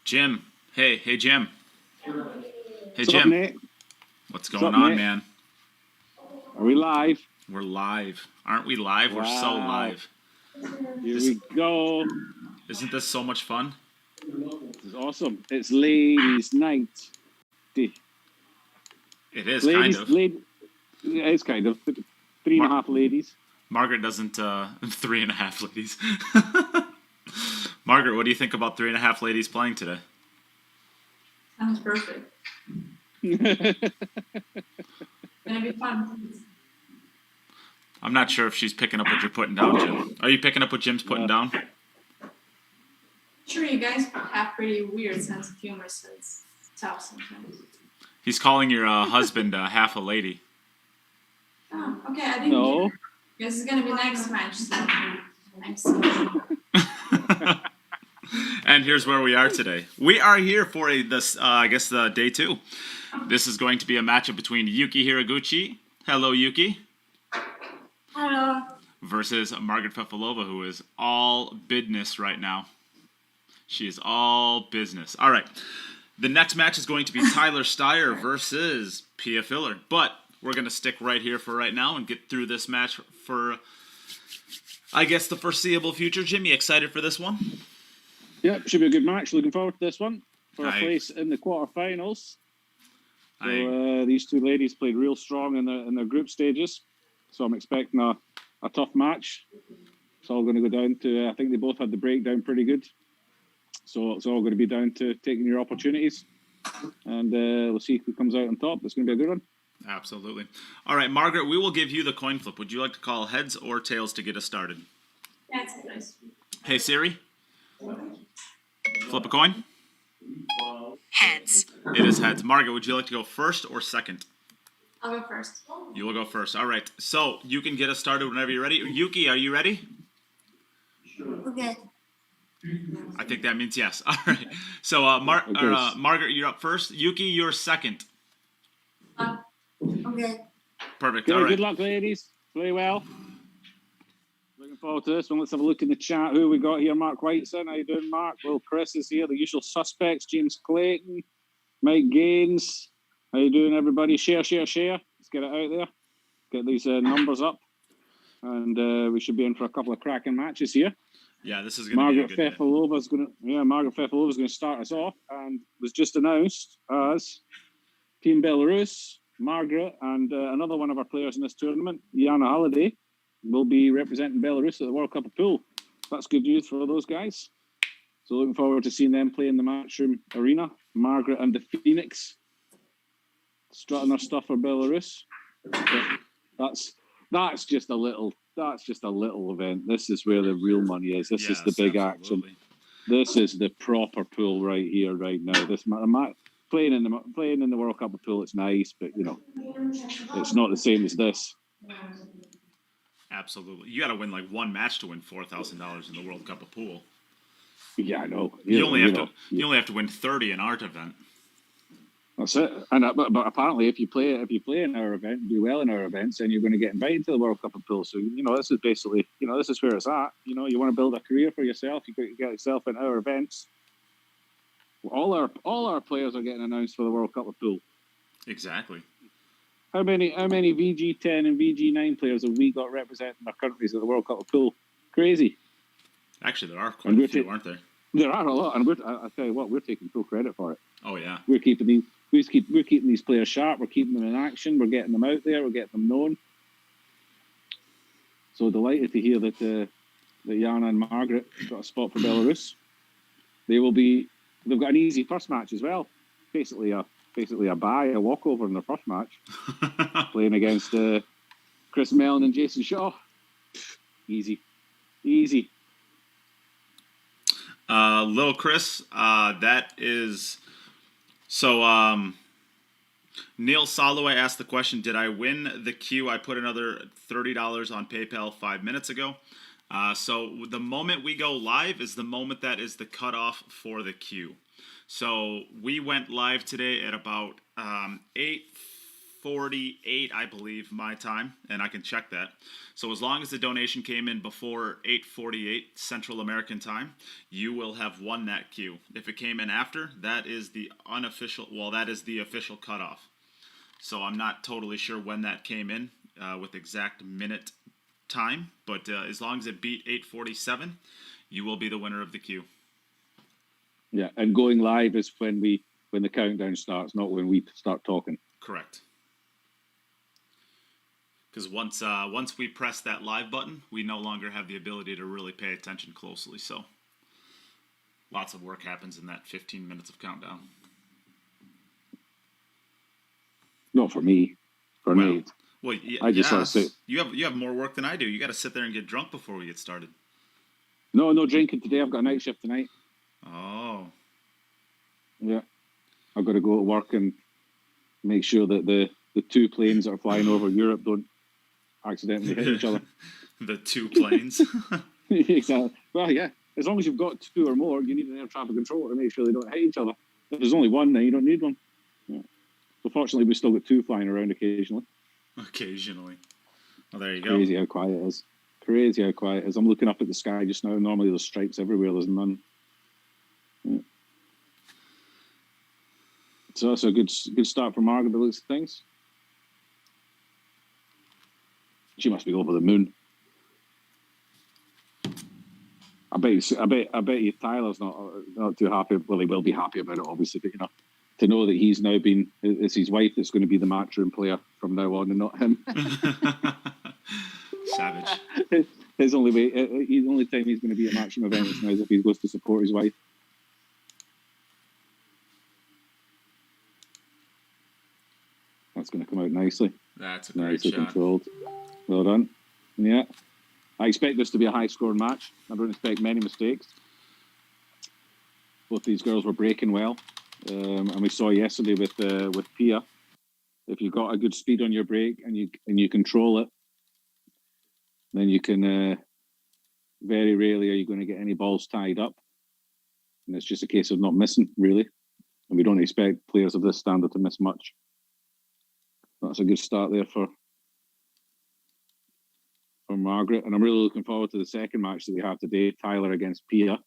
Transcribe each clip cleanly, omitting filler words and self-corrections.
Jim. Hey, Jim. Hey, What's Jim. up, Nate? What's going on, man? Are we live? We're live. Aren't we live? We're so live. Here we go. Isn't this so much fun? This is awesome. It's ladies' night. It is, ladies, kind of. It's kind of. 3.5 ladies. Margaret doesn't, 3.5 ladies. Margaret, what do you think about 3.5 ladies playing today? Sounds perfect. Gonna be fun. I'm not sure if she's picking up what you're putting down, Jim. Are you picking up what Jim's putting down? Sure, you guys have pretty weird sense of humor, so it's tough sometimes. He's calling your husband half a lady. Oh, okay, I didn't No. hear. This is gonna be next match, so I'm sorry. And here's where we are today. We are here for the day 2. This is going to be a matchup between Yuki Hiraguchi. Hello, Yuki. Hello. Versus Margaret Fefilova, who is all business right now. She is all business. All right. The next match is going to be Tyler Styer versus Pia Filler. But we're going to stick right here for right now and get through this match for, I guess, the foreseeable future. Jimmy, excited for this one? Yep, should be a good match. Looking forward to this one for a place in the quarterfinals. So these two ladies played real strong in their group stages. So I'm expecting a tough match. It's all going to go down to, I think they both had the breakdown pretty good. So it's all going to be down to taking your opportunities. And we'll see who comes out on top. It's going to be a good one. Absolutely. All right, Margaret, we will give you the coin flip. Would you like to call heads or tails to get us started? That's nice. Hey, Siri. Flip a coin. Heads. It is heads. Margaret, would you like to go first or second? I'll go first. You will go first. All right. So you can get us started whenever you're ready. Yuki, are you ready? Okay. I think that means yes. All right. So Margaret, you're up first. Yuki, you're second. Okay. Perfect. Okay, all right. Good luck, ladies. Play well. Looking forward to this one. Let's have a look in the chat. Who we got here? Mark Whiteson. How you doing, Mark? Well, Chris is here. The usual suspects. James Clayton. Mike Gaines. How you doing, everybody? Share. Let's get it out there. Get these numbers up. And we should be in for a couple of cracking matches here. Yeah, this is going to be a good Margaret Fefilova's going to start us off, and was just announced as Team Belarus. Margaret and another one of our players in this tournament, Yana Halliday, will be representing Belarus at the World Cup of Pool. That's good news for those guys. So looking forward to seeing them play in the Matchroom Arena. Margaret and the Phoenix strutting their stuff for Belarus. That's just a little event. This is where the real money is. This is the big action. This is the proper pool right here, right now. This playing in the World Cup of Pool, it's nice, but it's not the same as this. Absolutely. You got to win like one match to win $4,000 in the World Cup of Pool. Yeah, I know. You only have to win 30 in our event. That's it. And but apparently, if you play in our event and do well in our events, then you're going to get invited to the World Cup of Pool. So this is basically this is where it's at. You want to build a career for yourself. You got to get yourself in our events. All our players are getting announced for the World Cup of Pool. Exactly. How many VG10 and VG9 players have we got representing our countries at the World Cup of Pool? Crazy. Actually, there are quite a few, aren't there? There are a lot, and I tell you what, we're taking full credit for it. Oh yeah. We're keeping these players sharp. We're keeping them in action. We're getting them out there. We're getting them known. So delighted to hear that Yana and Margaret got a spot for Belarus. They've got an easy first match as well. Basically a walkover in their first match. Playing against Chris Mellon and Jason Shaw. Easy. Little Chris, that is... So, Neil Soloway asked the question, did I win the queue? I put another $30 on PayPal 5 minutes ago. So the moment we go live is the moment that is the cutoff for the queue. So we went live today at about 8 8:48, I believe, my time, and I can check that. So as long as the donation came in before 8:48 Central American time, you will have won that queue. If it came in after, that is the official cutoff. So I'm not totally sure when that came in with exact minute time, but as long as it beat 8:47, you will be the winner of the queue. Yeah, and going live is when the countdown starts, not when we start talking. Correct. Because once we press that live button, we no longer have the ability to really pay attention closely. So lots of work happens in that 15 minutes of countdown. Not for me, for Nate. Well, I just want to sit. You have more work than I do. You got to sit there and get drunk before we get started. No drinking today. I've got a night shift tonight. Oh. Yeah. I've got to go to work and make sure that the two planes that are flying over Europe don't accidentally hit each other. The two planes? Exactly. Well, yeah. As long as you've got two or more, you need an air traffic controller to make sure they don't hit each other. If there's only one, then you don't need one. Yeah. So fortunately, we still got two flying around occasionally. Occasionally. Well, there you go. Crazy how quiet it is. Crazy how quiet it is. I'm looking up at the sky just now. Normally there's stripes everywhere. There's none. Yeah. So that's a good start for Margaret, by the looks of things. She must be over the moon. I bet you Tyler's not too happy. Well, he will be happy about it, obviously, but to know that he's now it's his wife that's going to be the matchroom player from now on, and not him. Savage. The only time he's going to be at matchroom events now is if he goes to support his wife. That's going to come out nicely. That's a great nicely shot. Controlled. Well done. Yeah. I expect this to be a high-scoring match. I don't expect many mistakes. Both these girls were breaking well. And we saw yesterday with Pia, if you've got a good speed on your break and you control it, then you can, very rarely are you going to get any balls tied up. And it's just a case of not missing, really. And we don't expect players of this standard to miss much. That's a good start there for Margaret. And I'm really looking forward to the second match that we have today, Tyler against Pia.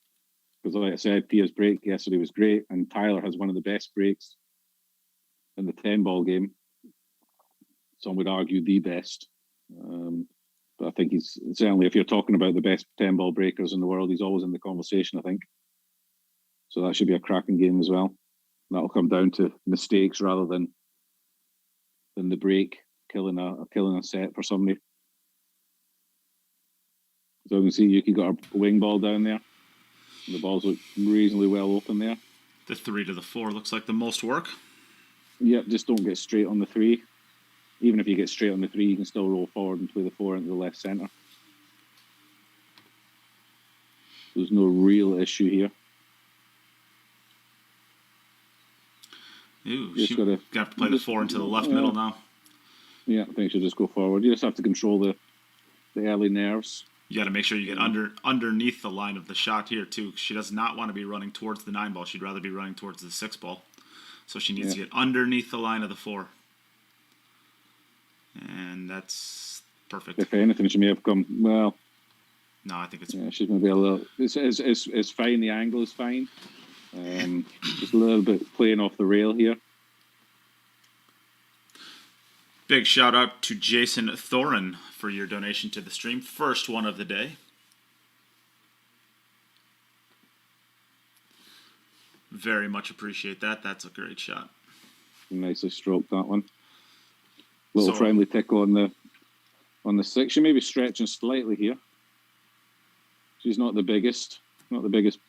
Because like I said, Pia's break yesterday was great, and Tyler has one of the best breaks in the 10-ball game. Some would argue the best. But I think he's certainly, if you're talking about the best 10-ball breakers in the world, he's always in the conversation, I think. So that should be a cracking game as well. That'll come down to mistakes rather than the break killing a set for somebody. So you can see Yuki got a wing ball down there. The balls look reasonably well open there. The 3 to the 4 looks like the most work. Yep, just don't get straight on the 3. Even if you get straight on the 3, you can still roll forward and play the 4 into the left centre. There's no real issue here. Ooh, you got to play the 4 into the left middle now. Yeah, I think she'll just go forward. You just have to control the early nerves. You got to make sure you get underneath the line of the shot here, too. She does not want to be running towards the 9 ball. She'd rather be running towards the 6 ball. So she needs to get underneath the line of the 4. And that's perfect. If anything, she may have come, well... No, I think it's... Yeah, she's going to be a little... It's fine. The angle is fine. Just a little bit playing off the rail here. Big shout out to Jason Thorin for your donation to the stream. First one of the day. Very much appreciate that. That's a great shot. Nicely stroked that one. Little friendly tickle on the 6. She may be stretching slightly here. She's not the biggest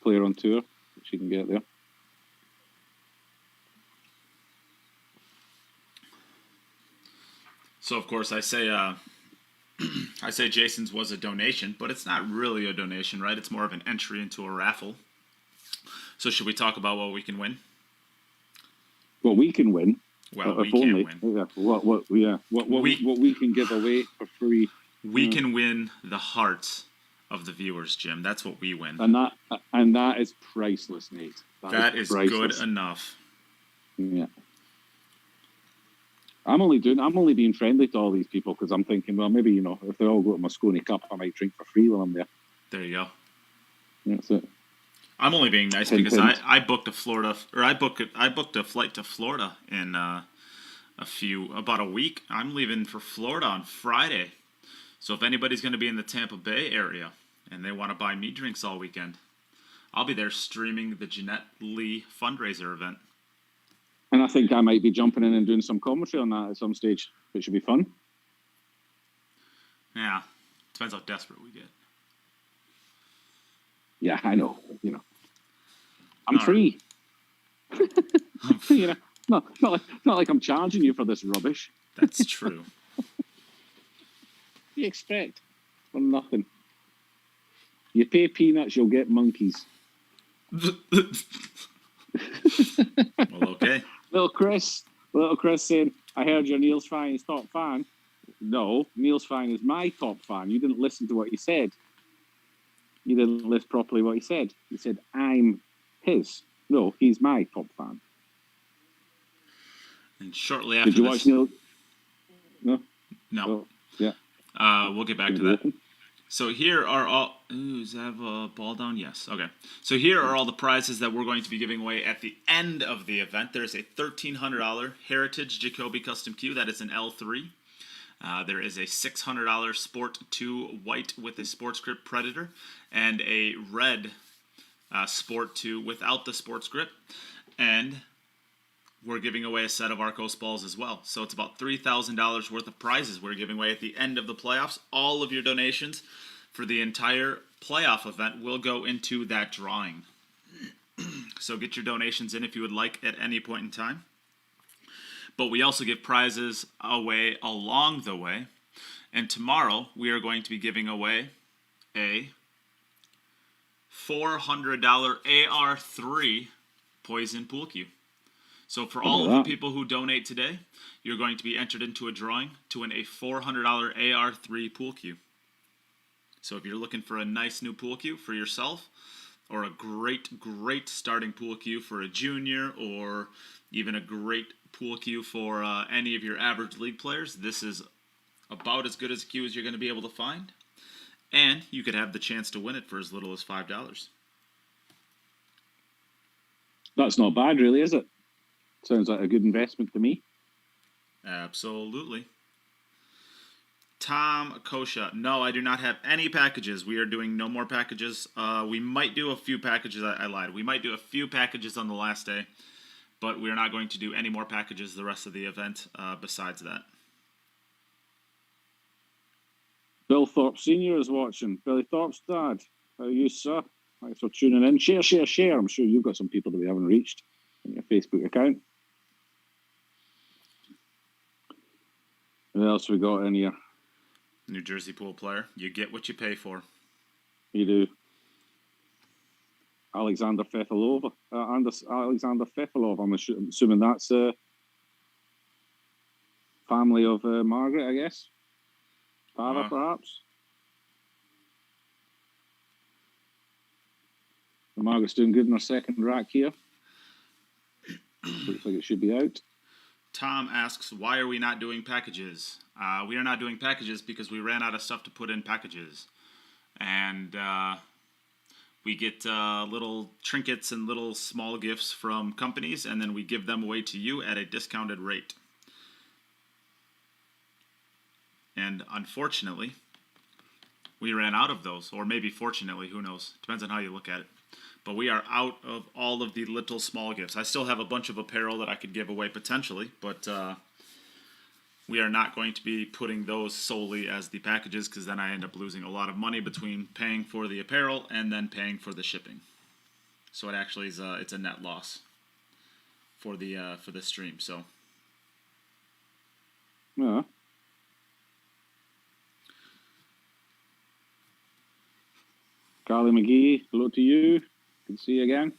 player on tour, but she can get there. So of course I say Jason's was a donation, but it's not really a donation, right? It's more of an entry into a raffle. So should we talk about what we can win? What we can win. Well, we can win. Yeah. What we can give away for free. We can win the hearts of the viewers, Jim. That's what we win. And that is priceless, Nate. That is priceless. Good enough. Yeah. I'm only being friendly to all these people because I'm thinking, well, maybe, if they all go to Moscone Cup, I might drink for free while I'm there. There you go. That's it. I'm only being nice Hint, because hint. I booked a flight to Florida in about a week. I'm leaving for Florida on Friday. So if anybody's going to be in the Tampa Bay area and they want to buy me drinks all weekend, I'll be there streaming the Jeanette Lee fundraiser event. And I think I might be jumping in and doing some commentary on that at some stage, which should be fun. Yeah, depends how desperate we get. Yeah, I know. I'm All free. Not like I'm charging you for this rubbish. That's true. What do you expect? For nothing. You pay peanuts, you'll get monkeys. Well, okay. Little Chris saying, I heard you're Neil's Fine's top fan. No, Neil's Fine is my top fan. You didn't listen to what he said. You didn't list properly what he said. He said, I'm his. No, he's my top fan. And shortly after Did you watch Neil? No? No. Oh, yeah. We'll get back to that. So here are all... Ooh, does that have a ball down? Yes. Okay. So here are all the prizes that we're going to be giving away at the end of the event. There's a $1,300 Heritage Jacoby Custom Q. That is an L3. There is a $600 Sport 2 white with a sports grip Predator. And a red Sport 2 without the sports grip. And we're giving away a set of Arcos balls as well. So it's about $3,000 worth of prizes we're giving away at the end of the playoffs. All of your donations for the entire playoff event will go into that drawing. So get your donations in if you would like at any point in time. But we also give prizes away along the way. And tomorrow we are going to be giving away a $400 AR3 Poison Pool Cue. So for all of the people who donate today, you're going to be entered into a drawing to win a $400 AR3 pool cue. So if you're looking for a nice new pool cue for yourself, or a great starting pool cue for a junior, or even a great pool cue for any of your average league players, this is about as good as a cue as you're going to be able to find. And you could have the chance to win it for as little as $5. That's not bad, really, is it? Sounds like a good investment to me. Absolutely. Tom Kosha. No, I do not have any packages. We are doing no more packages. We might do a few packages. I lied. We might do a few packages on the last day, but we're not going to do any more packages the rest of the event besides that. Bill Thorpe Sr. is watching. Billy Thorpe's dad. How are you, sir? Thanks for tuning in. Share. I'm sure you've got some people that we haven't reached on your Facebook account. What else we got in here? New Jersey pool player. You get what you pay for. You do. Alexander Fefilova. Alexander Fefilova. I'm assuming that's a family of Margaret, I guess. Father, perhaps. Margaret's doing good in her second rack here. Looks like it should be out. Tom asks, why are we not doing packages? We are not doing packages because we ran out of stuff to put in packages. And we get little trinkets and little small gifts from companies, and then we give them away to you at a discounted rate. And unfortunately, we ran out of those. Or maybe fortunately, who knows. Depends on how you look at it. But we are out of all of the little small gifts. I still have a bunch of apparel that I could give away potentially, but we are not going to be putting those solely as the packages, because then I end up losing a lot of money between paying for the apparel and then paying for the shipping. So it actually is it's a net loss for the stream. So Yeah. Carly McGee, hello to you. Good to see you again.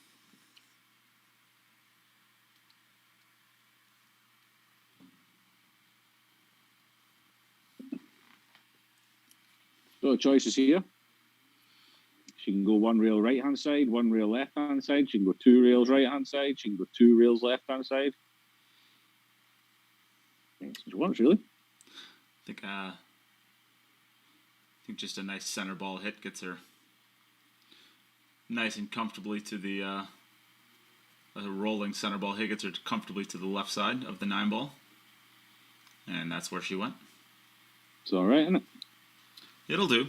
So the choices here. She can go one rail right-hand side, one rail left-hand side. She can go two rails right-hand side. She can go two rails left-hand side. That's what she wants, really. I think just a nice center ball hit gets her nice and comfortably to the a rolling center ball hit gets her comfortably to the left side of the 9 ball. And that's where she went. It's all right, isn't it? It'll do.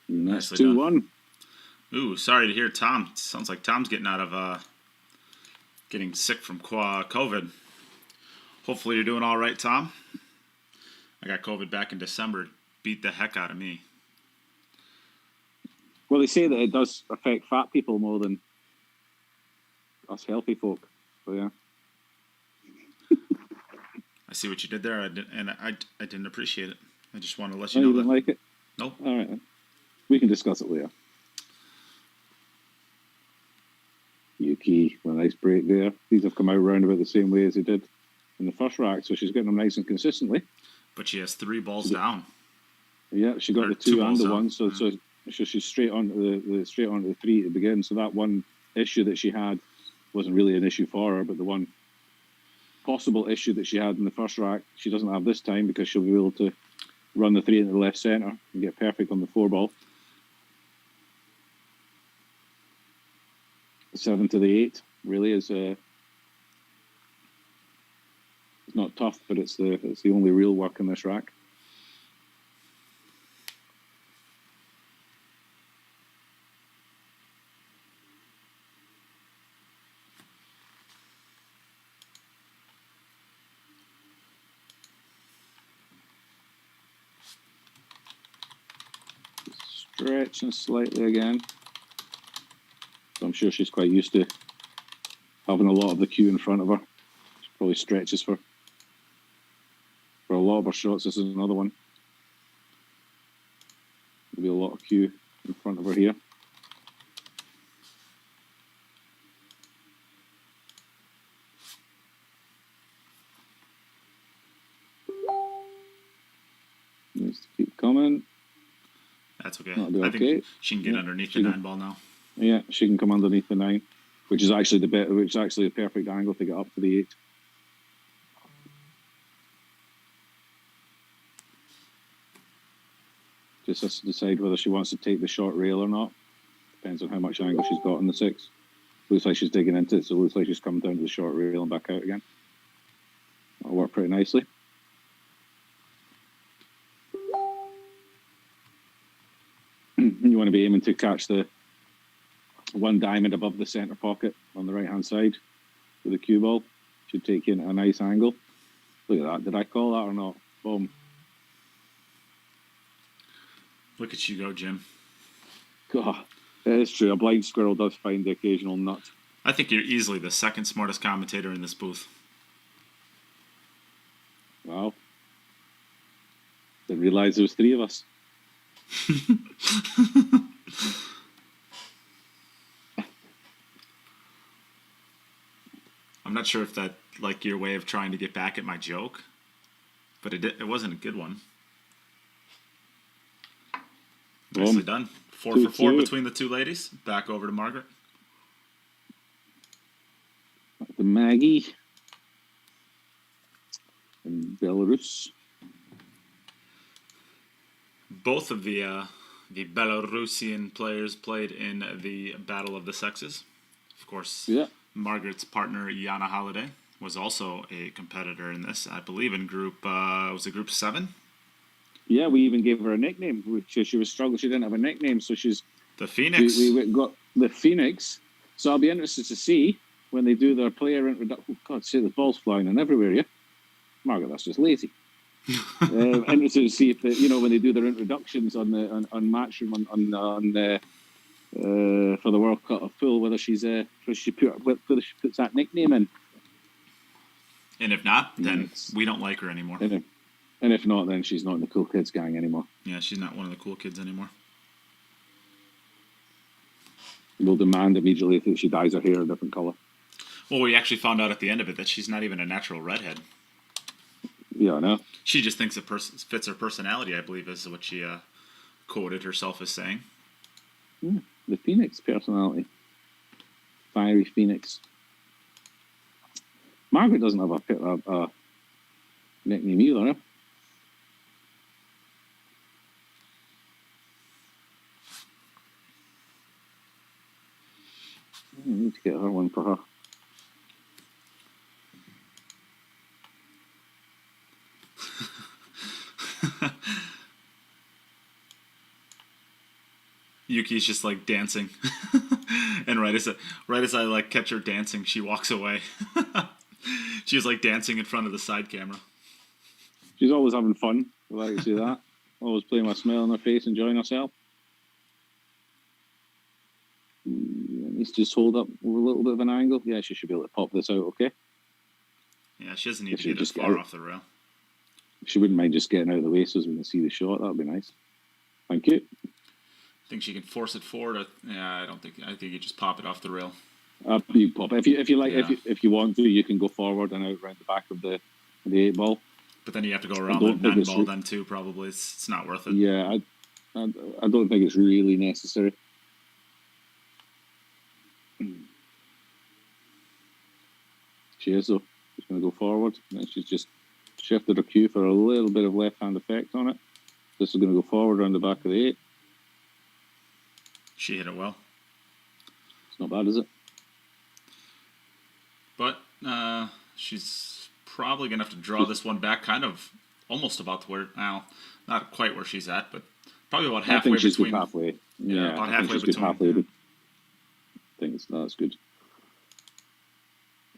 And that's Nicely done. 2-1. Ooh, sorry to hear Tom. Sounds like Tom's getting out of getting sick from COVID. Hopefully you're doing all right, Tom. I got COVID back in December. Beat the heck out of me. Well, they say that it does affect fat people more than us healthy folk. So, yeah. I see what you did there, I didn't appreciate it. I just wanted to let Oh, you know you didn't that. like it? Nope. All right, then. We can discuss it later. Yuki, with a nice break there. These have come out round about the same way as they did in the first rack, so she's getting them nice and consistently. But she has 3 balls down. Yeah, she got Or the 2 2 and balls the down. 1, so she's straight onto the 3 to begin. So that one issue that she had wasn't really an issue for her, but the one possible issue that she had in the first rack, she doesn't have this time because she'll be able to run the 3 into the left centre and get perfect on the 4 ball. 7 to the 8 really is it's not tough, but it's the only real work in this rack. Stretching slightly again. So I'm sure she's quite used to having a lot of the cue in front of her. She probably stretches for a lot of her shots. This is another one. There'll be a lot of cue in front of her here. Needs to keep coming. That's okay. That'll be I okay. think she can get Yeah, underneath she the can. 9 ball now. Yeah, she can come underneath the 9, which is actually a perfect angle to get up to the 8. Just has to decide whether she wants to take the short rail or not. Depends on how much angle she's got on the 6. Looks like she's digging into it, so it looks like she's come down to the short rail and back out again. That'll work pretty nicely. You want to be aiming to catch the 1 diamond above the centre pocket on the right-hand side with the cue ball. Should take you in a nice angle. Look at that. Did I call that or not? Boom. Look at you go, Jim. God, it is true. A blind squirrel does find the occasional nut. I think you're easily the second smartest commentator in this booth. Wow. Didn't realise there was 3 of us. I'm not sure if that like your way of trying to get back at my joke, but it wasn't a good one. Nicely done. 4 for 4 2-2. between the 2 ladies. Back over to Margaret. The Maggie in Belarus. Both of the Belarusian players played in the Battle of the Sexes. Of course, Yeah. Margaret's partner, Yana Holiday, was also a competitor in this. I believe in group, was it group 7? Yeah, we even gave her a nickname, which she was struggling. She didn't have a nickname, so she's... The Phoenix. We got the Phoenix. So I'll be interested to see when they do their player introduction. Oh, God, see, the ball's flying in everywhere, yeah? Margaret, that's just lazy. Interested to see if when they do their introductions on Matchroom for the World Cup of Pool, whether she puts that nickname in. And if not, then Yes. we don't like her anymore. And if not, then she's not in the Cool Kids gang anymore. Yeah, she's not one of the cool kids anymore. We'll demand immediately that she dyes her hair a different colour. Well, we actually found out at the end of it that she's not even a natural redhead. Yeah, I know. She just thinks it fits her personality, I believe, is what she quoted herself as saying. The Phoenix personality. Fiery Phoenix. Margaret doesn't have a nickname either, eh? I need to get her one for her. Yuki's just like dancing, and right as I like catch her dancing, she walks away. She's like dancing in front of the side camera. She's always having fun. I like to see that. Always playing with a smile on her face, enjoying herself. Needs to just hold up with a little bit of an angle. Yeah, she should be able to pop this out. Okay. Yeah, she doesn't need to get as far off the rail. She wouldn't mind just getting out of the way so we can see the shot. That'd be nice. Thank you. Think she can force it forward? I think you just pop it off the rail. You pop it. If you like, Yeah. if you want to, you can go forward and out around the back of the 8-ball. But then you have to go around the 9-ball then too. Probably it's not worth it. Yeah, I don't think it's really necessary. She is though. She's going to go forward. And she's just shifted her cue for a little bit of left-hand effect on it. This is going to go forward around the back of the 8. She hit it well. It's not bad, is it? But she's probably going to have to draw this one back kind of almost about to where, well, not quite where she's at, but probably about halfway I think she's between. good halfway. Yeah, about halfway between. between. Yeah. I think that's good.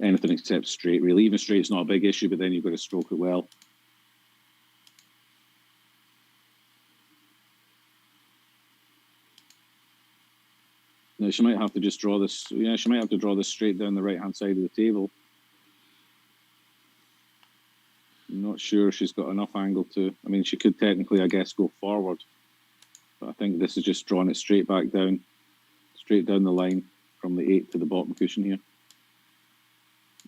Anything except straight, really. Even straight's not a big issue, but then you've got to stroke it well. No, she might have to just draw this. Yeah, she might have to draw this straight down the right-hand side of the table. I'm not sure she's got enough angle to. I mean, she could technically, I guess, go forward, but I think this is just drawing it straight back down, straight down the line from the 8 to the bottom cushion here.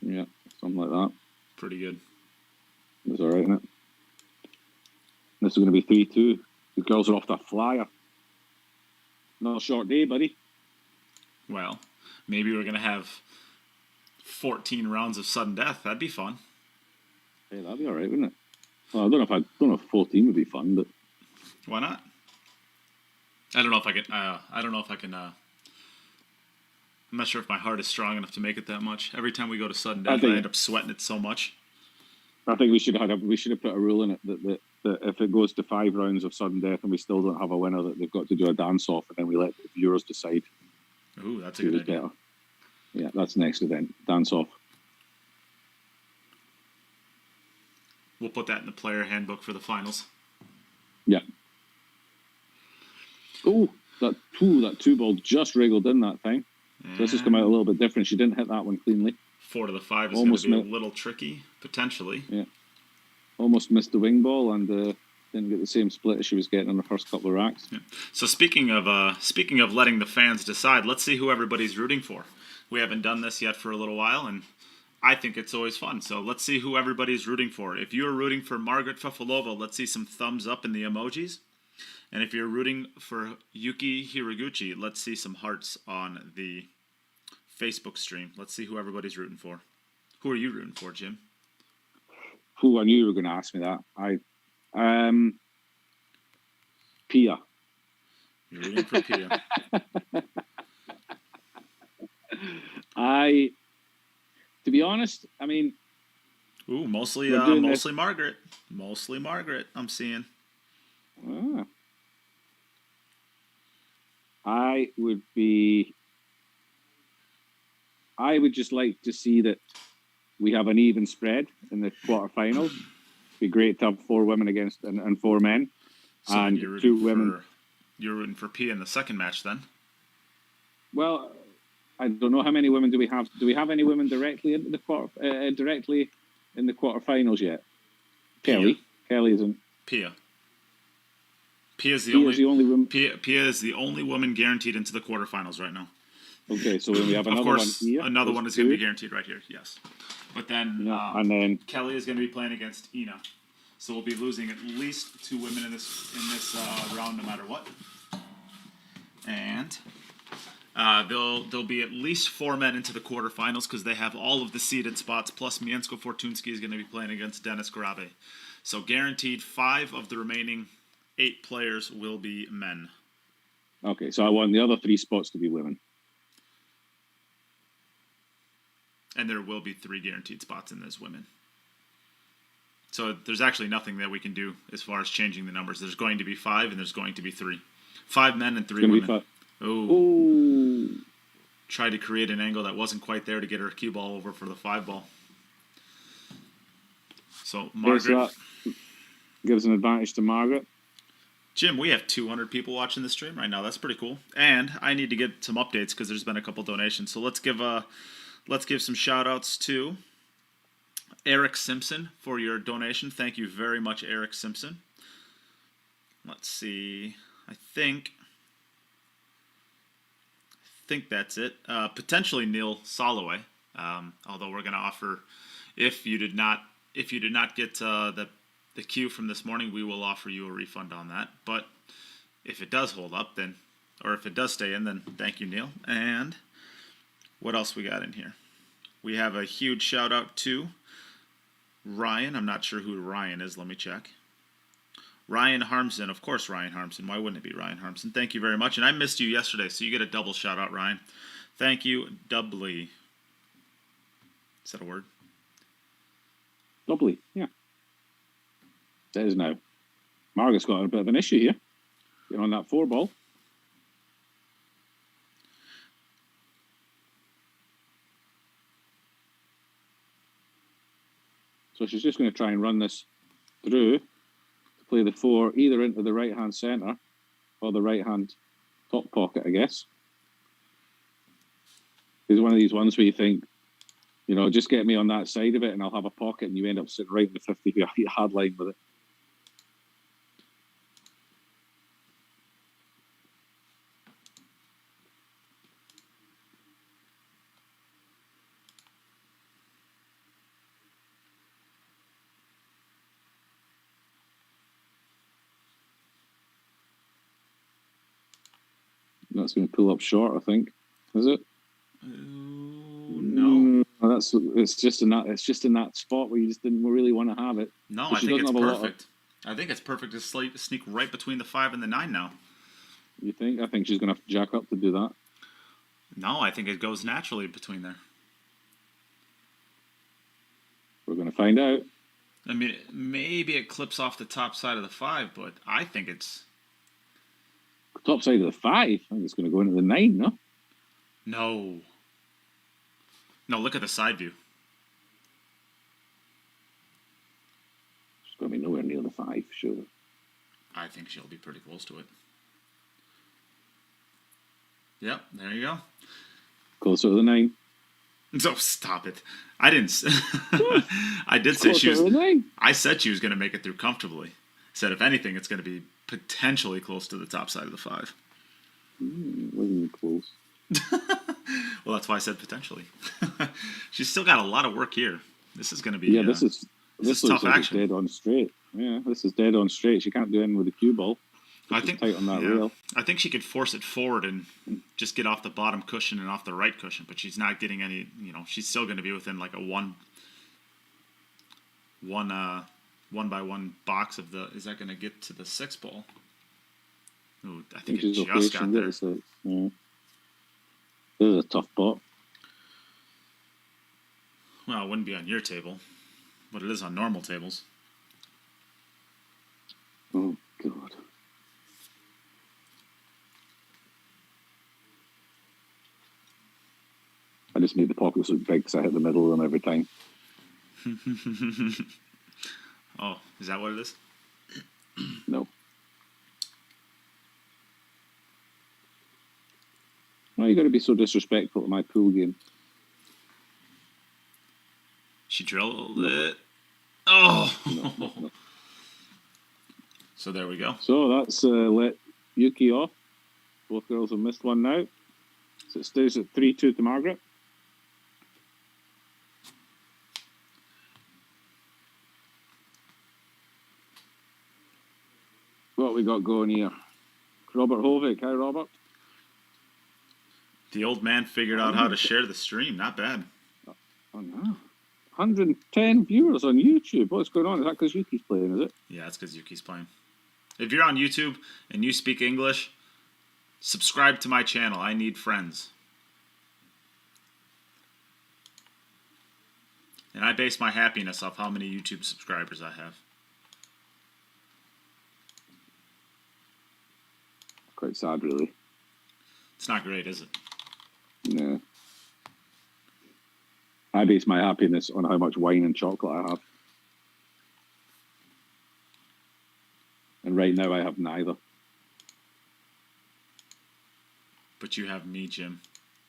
Yeah, something like that. Pretty good. That's all right, isn't it? This is going to be 3-2. The girls are off to a flyer. Not a short day, buddy. Well, maybe we're going to have 14 rounds of sudden death. That'd be fun. Hey, that'd be all right, wouldn't it? Well, I don't know if 14 would be fun, but Why not? I don't know if I can. I'm not sure if my heart is strong enough to make it that much. Every time we go to sudden death, I end up sweating it so much. I think we should have put a rule in it that if it goes to 5 rounds of sudden death and we still don't have a winner, that they've got to do a dance off, and then we let the viewers decide. Ooh, that's a good idea. Better. Yeah, that's next event. Dance off. We'll put that in the player handbook for the finals. Yeah. Oh, that 2-ball just wriggled in that time. So this has come out a little bit different. She didn't hit that one cleanly. 4 to the 5 is going to be a little tricky, potentially. Yeah. Almost missed the wing ball and didn't get the same split as she was getting in the first couple of racks. Yeah. So speaking of letting the fans decide, let's see who everybody's rooting for. We haven't done this yet for a little while, and I think it's always fun. So let's see who everybody's rooting for. If you're rooting for Margaret Fefilova, let's see some thumbs up in the emojis. And if you're rooting for Yuki Hiraguchi, let's see some hearts on the Facebook stream. Let's see who everybody's rooting for. Who are you rooting for, Jim? I knew you were going to ask me that. Pia. You're rooting for Pia. To be honest, I mean... Ooh, mostly Margaret. Mostly Margaret, I'm seeing. I would just like to see that we have an even spread in the quarterfinals. It'd be great to have 4 women against and 4 men. So and you're 2 women. You're rooting for Pia in the second match then? Well, I don't know how many women do we have. Do we have any women directly into the directly in the quarterfinals yet? Kelly isn't. Pia is the only woman. Pia is the only woman guaranteed into the quarterfinals right now. Okay, so we have another one. Of course, another one is going to be guaranteed right here. Yes, but then and then Kelly is going to be playing against Ina. So we'll be losing at least 2 women in this round, no matter what. And there'll be at least 4 men into the quarterfinals because they have all of the seeded spots. Plus, Miensko Fortunski is going to be playing against Dennis Grabe. So guaranteed 5 of the remaining 8 players will be men. Okay, so I want the other 3 spots to be women. And there will be 3 guaranteed spots in those women. So there's actually nothing that we can do as far as changing the numbers. There's going to be 5 and there's going to be 3. 5 men and 3 women. Oh. Tried to create an angle that wasn't quite there to get her cue ball over for the 5 ball. So Margaret. So that gives an advantage to Margaret. Jim, we have 200 people watching the stream right now. That's pretty cool. And I need to get some updates because there's been a couple donations. So let's give some shout outs to Eric Simpson for your donation. Thank you very much, Eric Simpson. Let's see. I think that's it. Potentially Neil Soloway. Although we're going to offer, if you did not get the queue from this morning, we will offer you a refund on that. But if it does hold up, then, or if it does stay in, then thank you, Neil. And what else we got in here? We have a huge shout out to Ryan. I'm not sure who Ryan is. Let me check. Ryan Harmson. Of course, Ryan Harmson. Why wouldn't it be Ryan Harmson? Thank you very much. And I missed you yesterday, so you get a double shout out, Ryan. Thank you, doubly. Is that a word? Doubly, yeah. It is now. Margaret's got a bit of an issue here. Get on that 4 ball. So she's just going to try and run this through to play the 4 either into the right-hand centre or the right-hand top pocket, I guess. It's one of these ones where you think, you know, just get me on that side of it and I'll have a pocket, and you end up sitting right in the 50-yard line with it. That's going to pull up short, I think. Is it? No. It's just in that spot where you just didn't really want to have it. No, I think it's perfect. I think it's perfect to sneak right between the 5 and the 9 now. You think? I think she's going to have to jack up to do that. No, I think it goes naturally between there. We're going to find out. I mean, maybe it clips off the top side of the 5, but I think it's... Top side of the 5? I think it's going to go into the 9, no? No. No, look at the side view. It's going to be nowhere near the 5, sure. I think she'll be pretty close to it. Yep, there you go. Closer to the 9. So stop it. I didn't. I did say she was. I said she was going to make it through comfortably. Said if anything, it's going to be potentially close to the top side of the 5. Wasn't close. Well, that's why I said potentially. She's still got a lot of work here. This is going to be. Yeah, this is tough like action. It's dead on straight. Yeah, this is dead on straight. She can't do anything with the cue ball. I think tight on that rail. I think she could force it forward and just get off the bottom cushion and off the right cushion, but she's not getting any. You know, she's still going to be within like a one by one box of the. Is that going to get to the 6 ball? Ooh, I think it just got there. Yeah. This is a tough pot. Well, it wouldn't be on your table, but it is on normal tables. Oh God. I just made the pockets look big because I hit the middle of them every time. Oh, is that what it is? No. Why you got to be so disrespectful to my pool game? She drilled it. Oh! No. So there we go. So that's let Yuki off. Both girls have missed one now. So it stays at 3-2 to Margaret. we got going here? Robert Hovig. Hi, Robert. The old man figured out how to share the stream. Not bad. Oh, no. 110 viewers on YouTube. What's going on? Is that because Yuki's playing, is it? Yeah, it's because Yuki's playing. If you're on YouTube and you speak English, subscribe to my channel. I need friends. And I base my happiness off how many YouTube subscribers I have. Quite sad, really. It's not great, is it? No. I base my happiness on how much wine and chocolate I have. And right now I have neither. But you have me, Jim.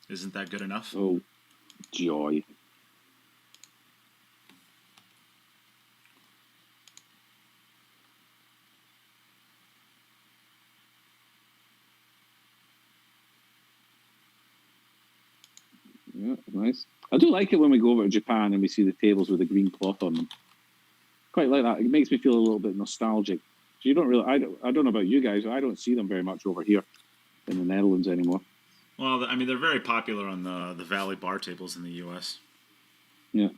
Isn't that good enough? Oh, joy. Yeah, nice. I do like it when we go over to Japan and we see the tables with the green cloth on them. Quite like that. It makes me feel a little bit nostalgic. So you don't really. I don't know about you guys. I don't see them very much over here in the Netherlands anymore. Well, I mean, they're very popular on the Valley bar tables in the U.S. Yeah.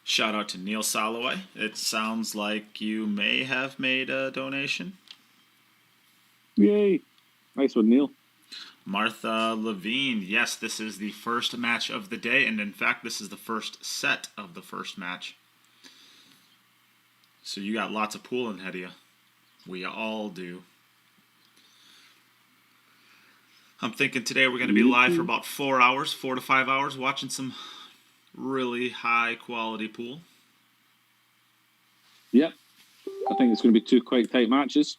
Shout out to Neil Soloway. It sounds like you may have made a donation. Yay! Nice one, Neil. Martha Levine. Yes, this is the first match of the day, and in fact, this is the first set of the first match. So you got lots of pooling ahead of you. We all do. I'm thinking today we're going to be live for about 4 hours, 4 to 5 hours, watching some really high quality pool. Yep. I think it's going to be two quite tight matches.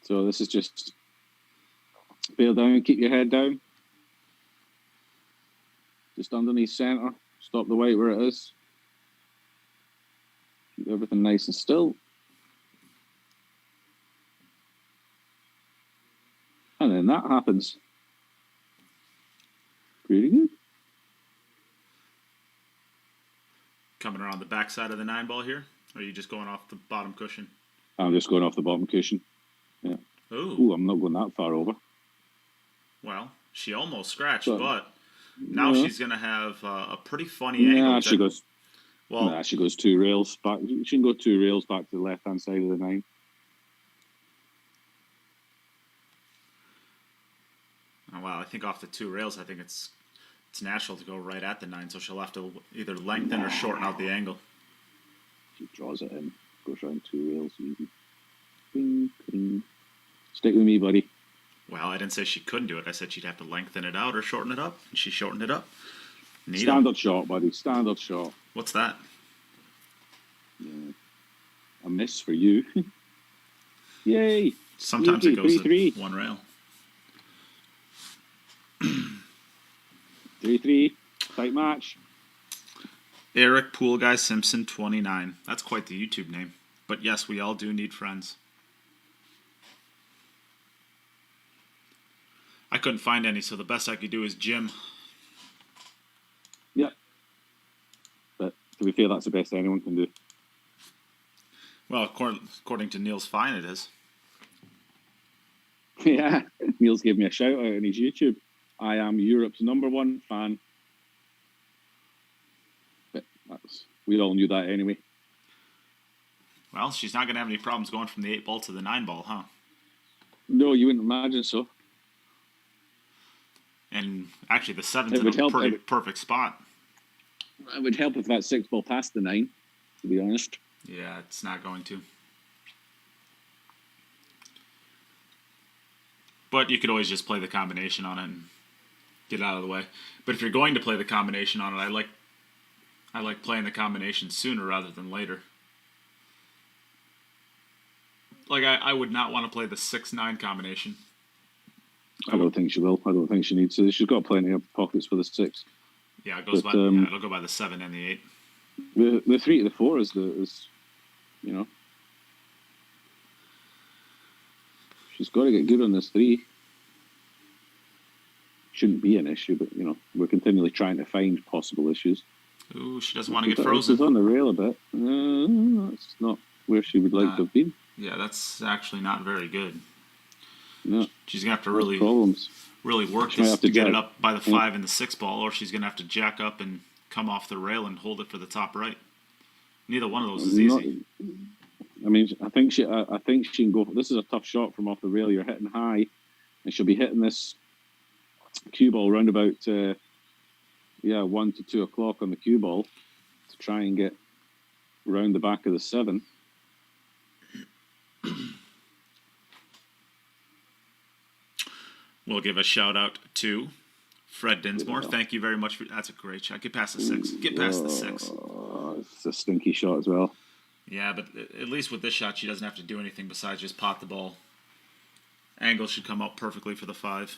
So this is just bear down, keep your head down. Just underneath center. Stop the weight where it is. Keep everything nice and still. And then that happens. Pretty good. Coming around the backside of the 9-ball here? Or are you just going off the bottom cushion? I'm just going off the bottom cushion. Yeah. Ooh. I'm not going that far over. Well, she almost scratched, So, but now yeah. she's going to have a pretty funny angle. Nah, she goes. Well, Nah, she goes 2 rails back. She can go 2 rails back to the left-hand side of the 9. oh, wow, I think off the 2 rails, I think it's natural to go right at the 9, so she'll have to either lengthen or shorten out the angle. She draws it in, goes around 2 rails. Easy. Bing, bing. Stick with me, buddy. Well, I didn't say she couldn't do it. I said she'd have to lengthen it out or shorten it up, and she shortened it up. Neat. Standard shot, buddy. Standard shot. What's that? Yeah. A miss for you. Yay! Sometimes Yuki, it goes 3-3. to 1 rail. 3-3. Tight match. Eric Pool Guy Simpson 29. That's quite the YouTube name. But yes, we all do need friends. I couldn't find any, so the best I could do is Jim. Yep. But to be fair, that's the best anyone can do. Well, according to Neil's Fine, it is. Yeah. Neil's gave me a shout out on his YouTube. I am Europe's #1 fan. But we all knew that anyway. Well, she's not going to have any problems going from the 8-ball to the 9-ball, huh? No, you wouldn't imagine so. And actually, the 7's It in would a help. pretty perfect spot. It would help if that 6-ball passed the 9, to be honest. Yeah, it's not going to. But you could always just play the combination on it and get it out of the way. But if you're going to play the combination on it, I like playing the combination sooner rather than later. Like, I would not want to play the 6-9 combination. I don't think she will. I don't think she needs to. She's got plenty of pockets for the 6. Yeah, it goes But, it'll go by the 7 and the 8. The 3 to the 4 is you know. She's got to get good on this 3. shouldn't be an issue, but we're continually trying to find possible issues. Ooh, she doesn't want to get She's frozen. on the rail a bit. That's not where she would like to have been. Yeah, that's actually not very good. No. She's gonna have to really work this to get it up by the 5 and the 6 ball, or she's gonna have to jack up and come off the rail and hold it for the top right. Neither one of those is easy. I mean, I think she can go. This is a tough shot from off the rail. You're hitting high, and she'll be hitting this cue ball round about 1 to 2 o'clock on the cue ball to try and get round the back of the 7. We'll give a shout out to Fred Dinsmore. Thank you very much that's a great shot. Get past the 6. Get past the 6. It's a stinky shot as well. Yeah, but at least with this shot, she doesn't have to do anything besides just pot the ball. Angle should come out perfectly for the 5.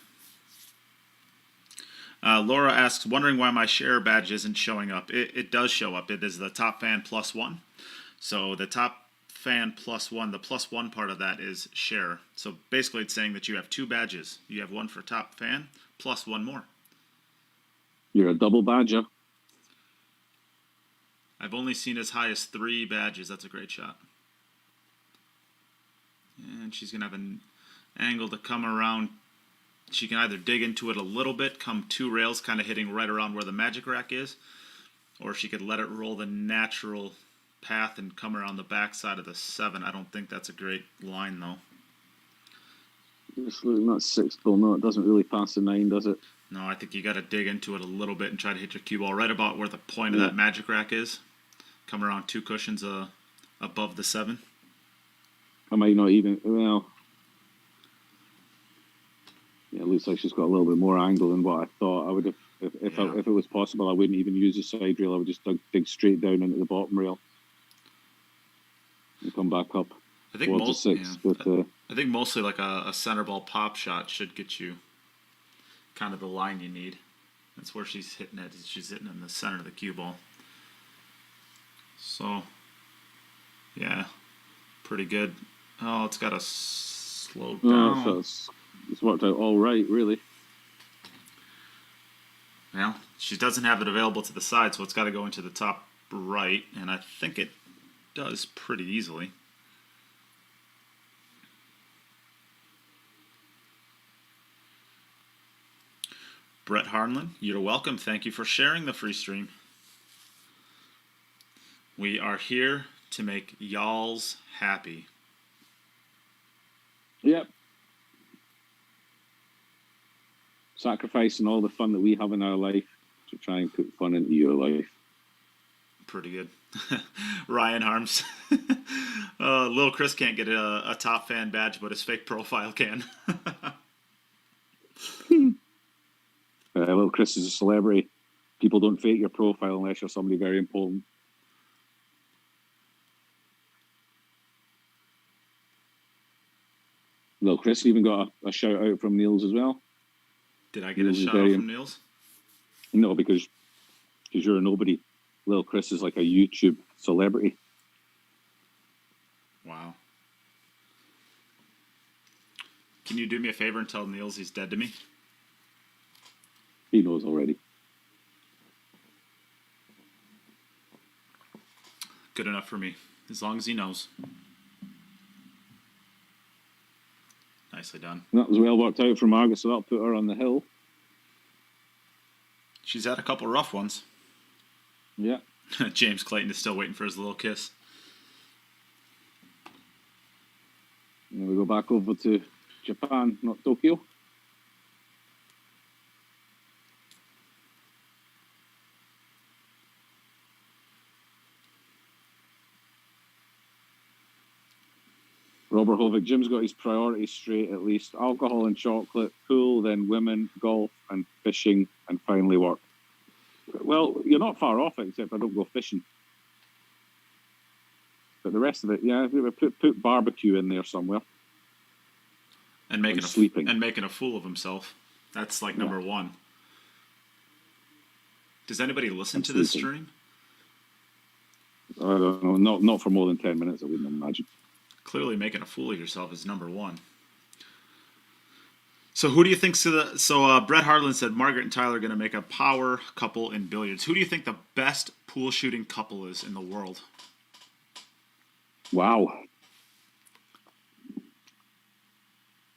Laura asks, wondering why my share badge isn't showing up. It does show up. It is the top fan +1. So the top fan +1, the +1 part of that is share. So basically it's saying that you have 2 badges. You have one for top fan plus 1 more. You're a double badger. I've only seen as high as 3 badges. That's a great shot. And she's going to have an angle to come around. She can either dig into it a little bit, come 2 rails kind of hitting right around where the magic rack is, or she could let it roll the natural path and come around the backside of the 7. I don't think that's a great line, though. It's not 6 ball. No, it doesn't really pass the 9, does it? No, I think you got to dig into it a little bit and try to hit your cue ball right about where the point of that magic rack is. Come around 2 cushions above the 7. I might not even. Well, yeah, it looks like she's got a little bit more angle than what I thought. I would have, if it was possible, I wouldn't even use the side rail. I would just dig straight down into the bottom rail and come back up. I think I think mostly like a center ball pop shot should get you kind of the line you need. That's where she's hitting it. She's hitting in the center of the cue ball. So, yeah, pretty good. Oh, it's got to slow down. So it's worked out all right, really. Well, she doesn't have it available to the side, so it's got to go into the top right, and I think it does pretty easily. Brett Harnlin, you're welcome. Thank you for sharing the free stream. We are here to make y'alls happy. Yep. Sacrificing all the fun that we have in our life to try and put fun into your life. Pretty good. Ryan Harms. Lil Chris can't get a top fan badge, but his fake profile can. Little Chris is a celebrity. People don't fake your profile unless you're somebody very important. Little Chris even got a shout out from Niels as well. Did I get a shout out from Niels? No, because you're a nobody. Little Chris is like a YouTube celebrity. Wow. Can you do me a favor and tell Niels he's dead to me? He knows already. Good enough for me, as long as he knows. Nicely done. That was well worked out for Margaret, so that'll put her on the hill. She's had a couple rough ones. Yeah. James Clayton is still waiting for his little kiss. And we go back over to Japan, not Tokyo. Robert Hovick, Jim's got his priorities straight at least. Alcohol and chocolate, pool, then women, golf and fishing, and finally work. Well, you're not far off, except I don't go fishing. But the rest of it, yeah, put barbecue in there somewhere. And making a fool of himself. That's like number 1. Does anybody listen to this stream? I don't know. Not for more than 10 minutes, I wouldn't imagine. Clearly making a fool of yourself is number 1. So who do you think? So Brett Harlan said Margaret and Tyler are going to make a power couple in billiards. Who do you think the best pool shooting couple is in the world? Wow.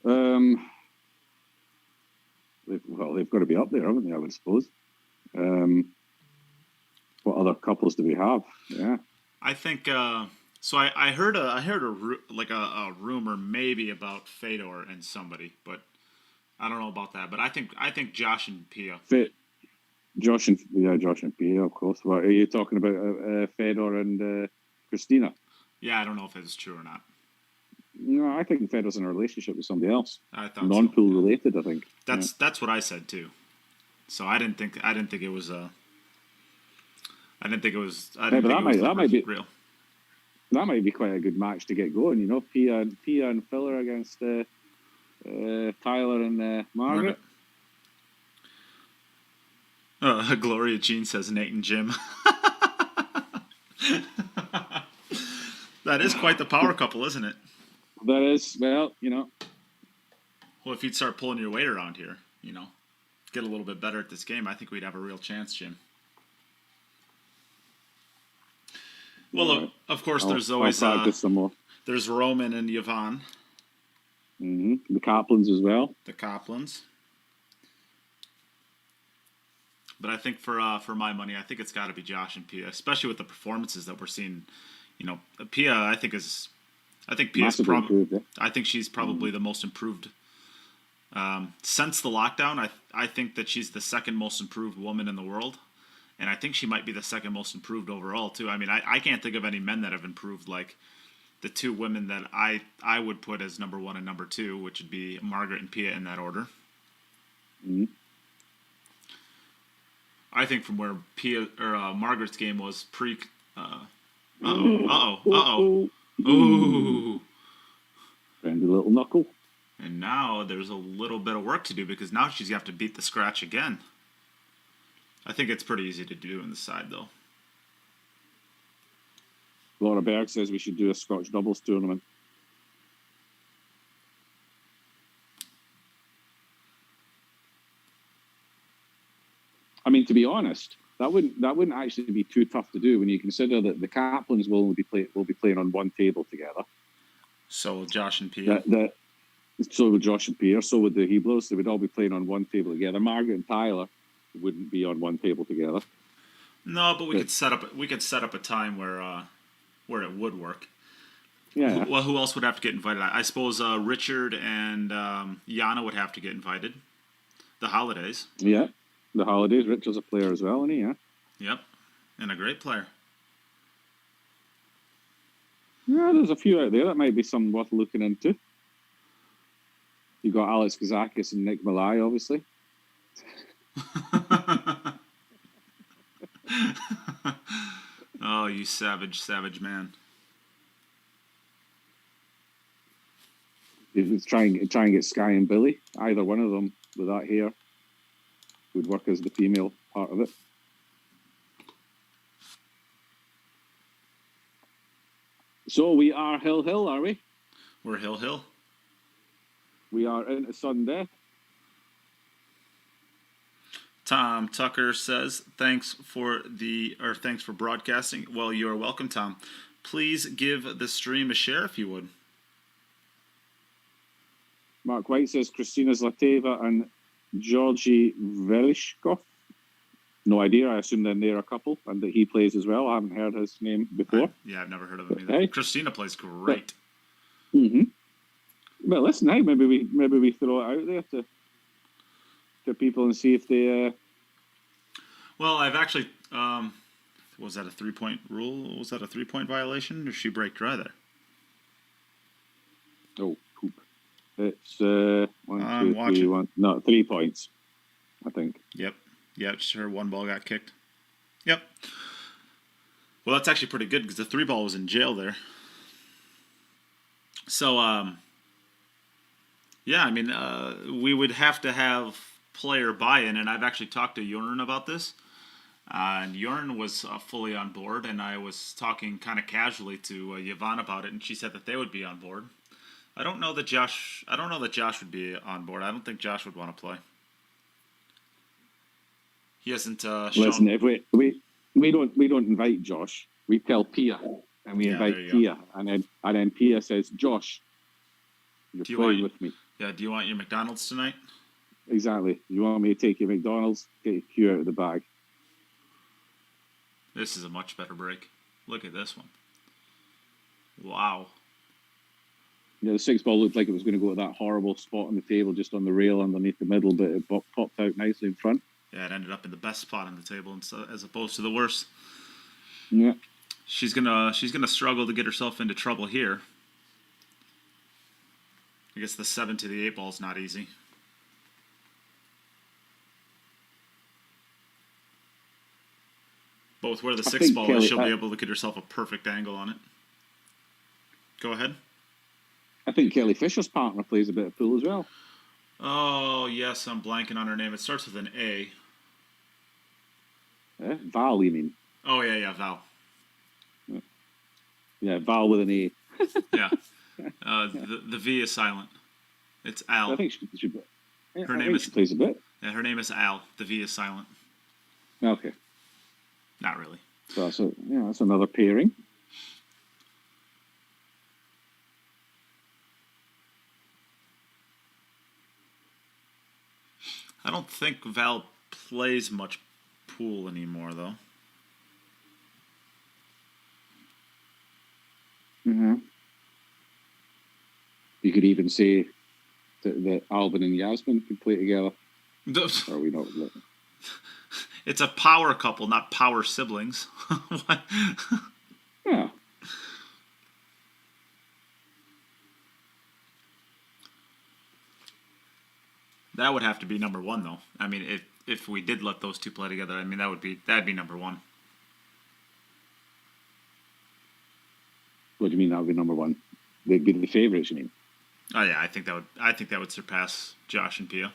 They've got to be up there, haven't they? I would suppose. What other couples do we have? Yeah. I think. So I heard a rumor maybe about Fedor and somebody, but I don't know about that. But I think Josh and Pia. Josh and Pia, of course. What are you talking about? Fedor and Christina. Yeah, I don't know if it's true or not. No, I think Fedor's in a relationship with somebody else. I thought non-pool so. related. I think that's what I said too. So I didn't think it was. I didn't think it was. That might be real. That might be quite a good match to get going. You know, Pia and Filler against Tyler and Margaret. Gloria Jean says Nate and Jim. That is quite the power couple, isn't it? That is, well, you know. Well, if you'd start pulling your weight around here, you know, get a little bit better at this game, I think we'd have a real chance, Jim. Well, of course, there's always there's Roman and Yvonne. Mm-hmm. The Coplans as well. The Coplans. But I think for my money, I think it's got to be Josh and Pia, especially with the performances that we're seeing. You know, Pia, I think Pia's probably. I think she's probably the most improved since the lockdown. I think that she's the second most improved woman in the world. And I think she might be the second most improved overall, too. I mean, I can't think of any men that have improved like the two women that I would put as number one and number two, which would be Margaret and Pia in that order. Mm-hmm. I think from where Margaret's game was pre. Ooh. Friendly little knuckle. And now there's a little bit of work to do because now she's got to beat the scratch again. I think it's pretty easy to do on the side, though. Laura Berg says we should do a Scotch doubles tournament. I mean, to be honest, that wouldn't actually be too tough to do when you consider that the Kaplans will be playing on one table together. So will Josh and Pia. So would Josh and Pia. So would the Heblos. They would all be playing on one table together. Margaret and Tyler wouldn't be on one table together. No, but we could set up a time where it would work. Yeah. Well, who else would have to get invited? I suppose Richard and Yana would have to get invited. The Holidays. Yeah, the Holidays. Richard's a player as well, isn't he? Yeah. Yep, and a great player. Yeah, there's a few out there that might be some worth looking into. You got Alex Kazakis and Nick Malai, obviously. Oh, you savage man. If try and get Sky and Billy, either one of them with that hair would work as the female part of it. So we are Hill, are we? We're Hill. We are into sudden death. Tom Tucker says, thanks for broadcasting. Well, you are welcome, Tom. Please give the stream a share if you would. Mark White says Kristina Zlateva and Georgi Velishkov. No idea. I assume then they're a couple and that he plays as well. I haven't heard his name before. I've never heard of him either. Hey. Christina plays great. Mm-hmm. Well, listen, hey, maybe we throw it out there to people and see if they. Well, I've actually. Was that a 3-point rule? Was that a 3-point violation? Or did she break dry there? Oh, poop! It's 1, 2, 3, 1. No, 3 points. I think. Yep. Sure. One ball got kicked. Yep. Well, that's actually pretty good because the 3 ball was in jail there. So, yeah, I mean, we would have to have player buy-in, and I've actually talked to Jorn about this. And Jorn was fully on board, and I was talking kind of casually to Yvonne about it, and she said that they would be on board. I don't know that Josh would be on board. I don't think Josh would want to play. He hasn't shown. Listen, if we don't invite Josh, we tell Pia, and we Yeah, there invite you Pia, and then Pia says, Josh, you're Do you playing want- with me. Yeah, do you want your McDonald's tonight? Exactly. You want me to take you to McDonald's, get your cue out of the bag. This is a much better break. Look at this one. Wow. Yeah, the 6 ball looked like it was going to go to that horrible spot on the table, just on the rail underneath the middle, but it popped out nicely in front. Yeah, it ended up in the best spot on the table as opposed to the worst. Yeah. She's gonna struggle to get herself into trouble here. I guess the 7 to the 8 ball is not easy. Both where the 6 think ball Kelly- is, she'll be able to get herself a perfect angle on it. Go ahead. I think Kelly Fisher's partner plays a bit of pool as well. Oh, yes, I'm blanking on her name. It starts with an A. Val, you mean? Oh, yeah, Val. Yeah, Val with an A. Yeah. The V is silent. It's Al. I think she Her name is- she plays a bit. Yeah, her name is Al. The V is silent. Okay. Not really. So that's another pairing. I don't think Val plays much pool anymore, though. Mm-hmm. You could even say that Alvin and Yasmin could play together. Or are we not? It's a power couple, not power siblings. What? Yeah. That would have to be number one, though. I mean, if we did let those two play together, I mean that'd be number one. What do you mean that would be number one? They'd be the favourites, you mean? Oh yeah, I think that would surpass Josh and Pia.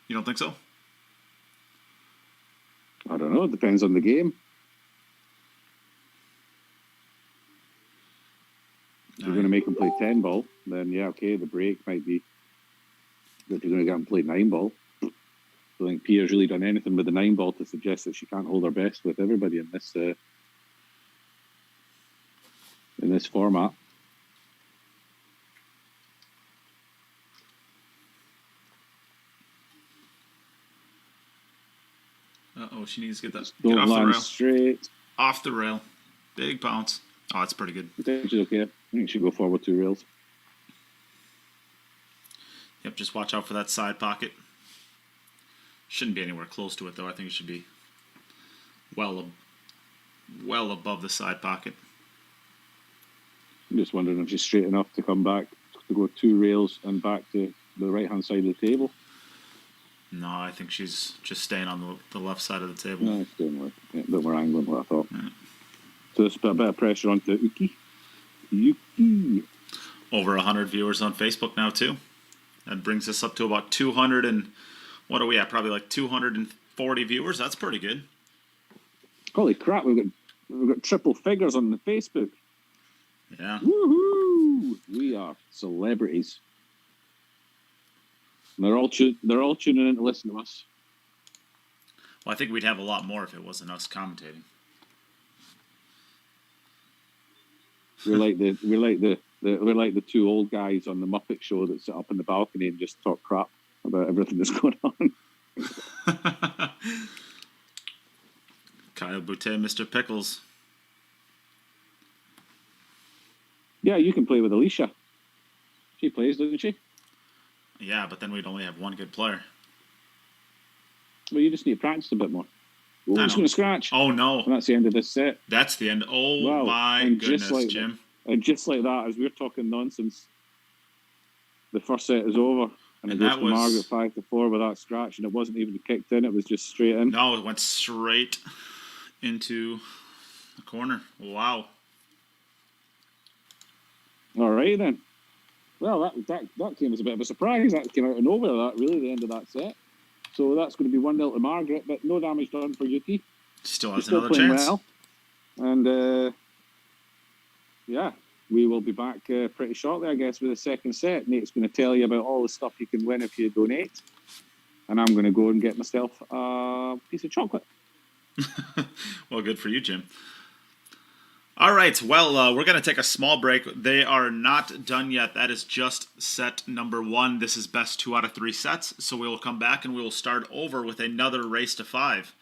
You don't think so? I don't know. It depends on the game. If you're going to make them play 10 ball, then yeah, okay, the break might be. But if you're going to get them play 9 ball, I don't think Pia's really done anything with the 9 ball to suggest that she can't hold her best with everybody in this format. Uh-oh, she needs to get that. Don't Get off the land rail. straight. Off the rail. Big bounce. Oh, that's pretty good. I think she's okay. I think she should go forward 2 rails. Yep, just watch out for that side pocket. Shouldn't be anywhere close to it, though. I think it should be well above the side pocket. I'm just wondering if she's straight enough to come back, to go 2 rails and back to the right-hand side of the table. No, I think she's just staying on the left side of the table. No, it's doing work. Yeah, a bit more angling what I thought. Yeah. So it's a bit of pressure onto Yuki. Over 100 viewers on Facebook now, too. That brings us up to about 200 and... What are we at? Probably like 240 viewers. That's pretty good. Holy crap, we've got triple figures on the Facebook. Yeah. Woohoo! We are celebrities. And they're all tuning in to listen to us. Well, I think we'd have a lot more if it wasn't us commentating. We're like the 2 old guys on the Muppet Show that sit up in the balcony and just talk crap about everything that's going on. Kyle Boutte, Mr. Pickles. Yeah, you can play with Alicia. She plays, doesn't she? Yeah, but then we'd only have one good player. Well, you just need to practice a bit more. Oh, I it's know. going to scratch. Oh, no. And that's the end of this set. That's the end. Oh, Wow. my And goodness, just like Jim. And just like that, as we're talking nonsense, the first set is over. And it And goes that to was- Margaret 5-4 with that scratch. And it wasn't even kicked in. It was just straight in. No, it went straight into the corner. Wow. All right, then. Well, that came as a bit of a surprise. That came out of nowhere, that really, the end of that set. So that's going to be 1-0 to Margaret, but no damage done for Yuki. Still She's has still another playing chance. well. And, yeah, we will be back pretty shortly, I guess, with the second set. Nate's going to tell you about all the stuff you can win if you donate. And I'm going to go and get myself a piece of chocolate. Well, good for you, Jim. All right, well, we're going to take a small break. They are not done yet. That is just set number 1. This is best 2 out of 3 sets. So we will come back and we will start over with another race to 5.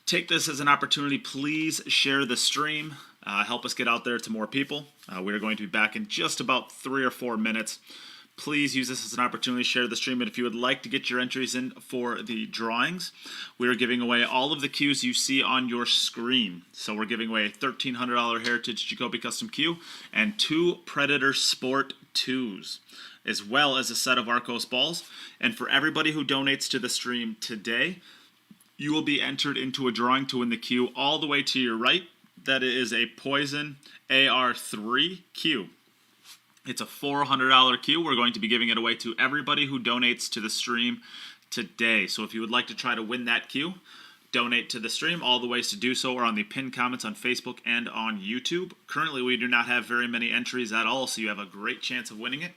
Take this as an opportunity. Please share the stream. Help us get out there to more people. We are going to be back in just about 3 or 4 minutes. Please use this as an opportunity to share the stream. And if you would like to get your entries in for the drawings, we are giving away all of the cues you see on your screen. So we're giving away a $1,300 Heritage Jacoby Custom Cue and 2 Predator Sport 2s, as well as a set of Arcos balls. And for everybody who donates to the stream today, you will be entered into a drawing to win the cue all the way to your right. That is a Poison AR3 cue. It's a $400 cue. We're going to be giving it away to everybody who donates to the stream today. So if you would like to try to win that cue, donate to the stream. All the ways to do so are on the pinned comments on Facebook and on YouTube. Currently, we do not have very many entries at all, so you have a great chance of winning it.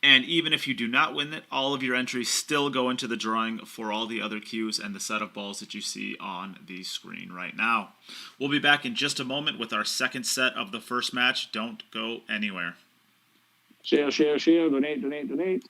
And even if you do not win it, all of your entries still go into the drawing for all the other cues and the set of balls that you see on the screen right now. We'll be back in just a moment with our second set of the first match. Don't go anywhere. Share, share, share. Donate, donate, donate.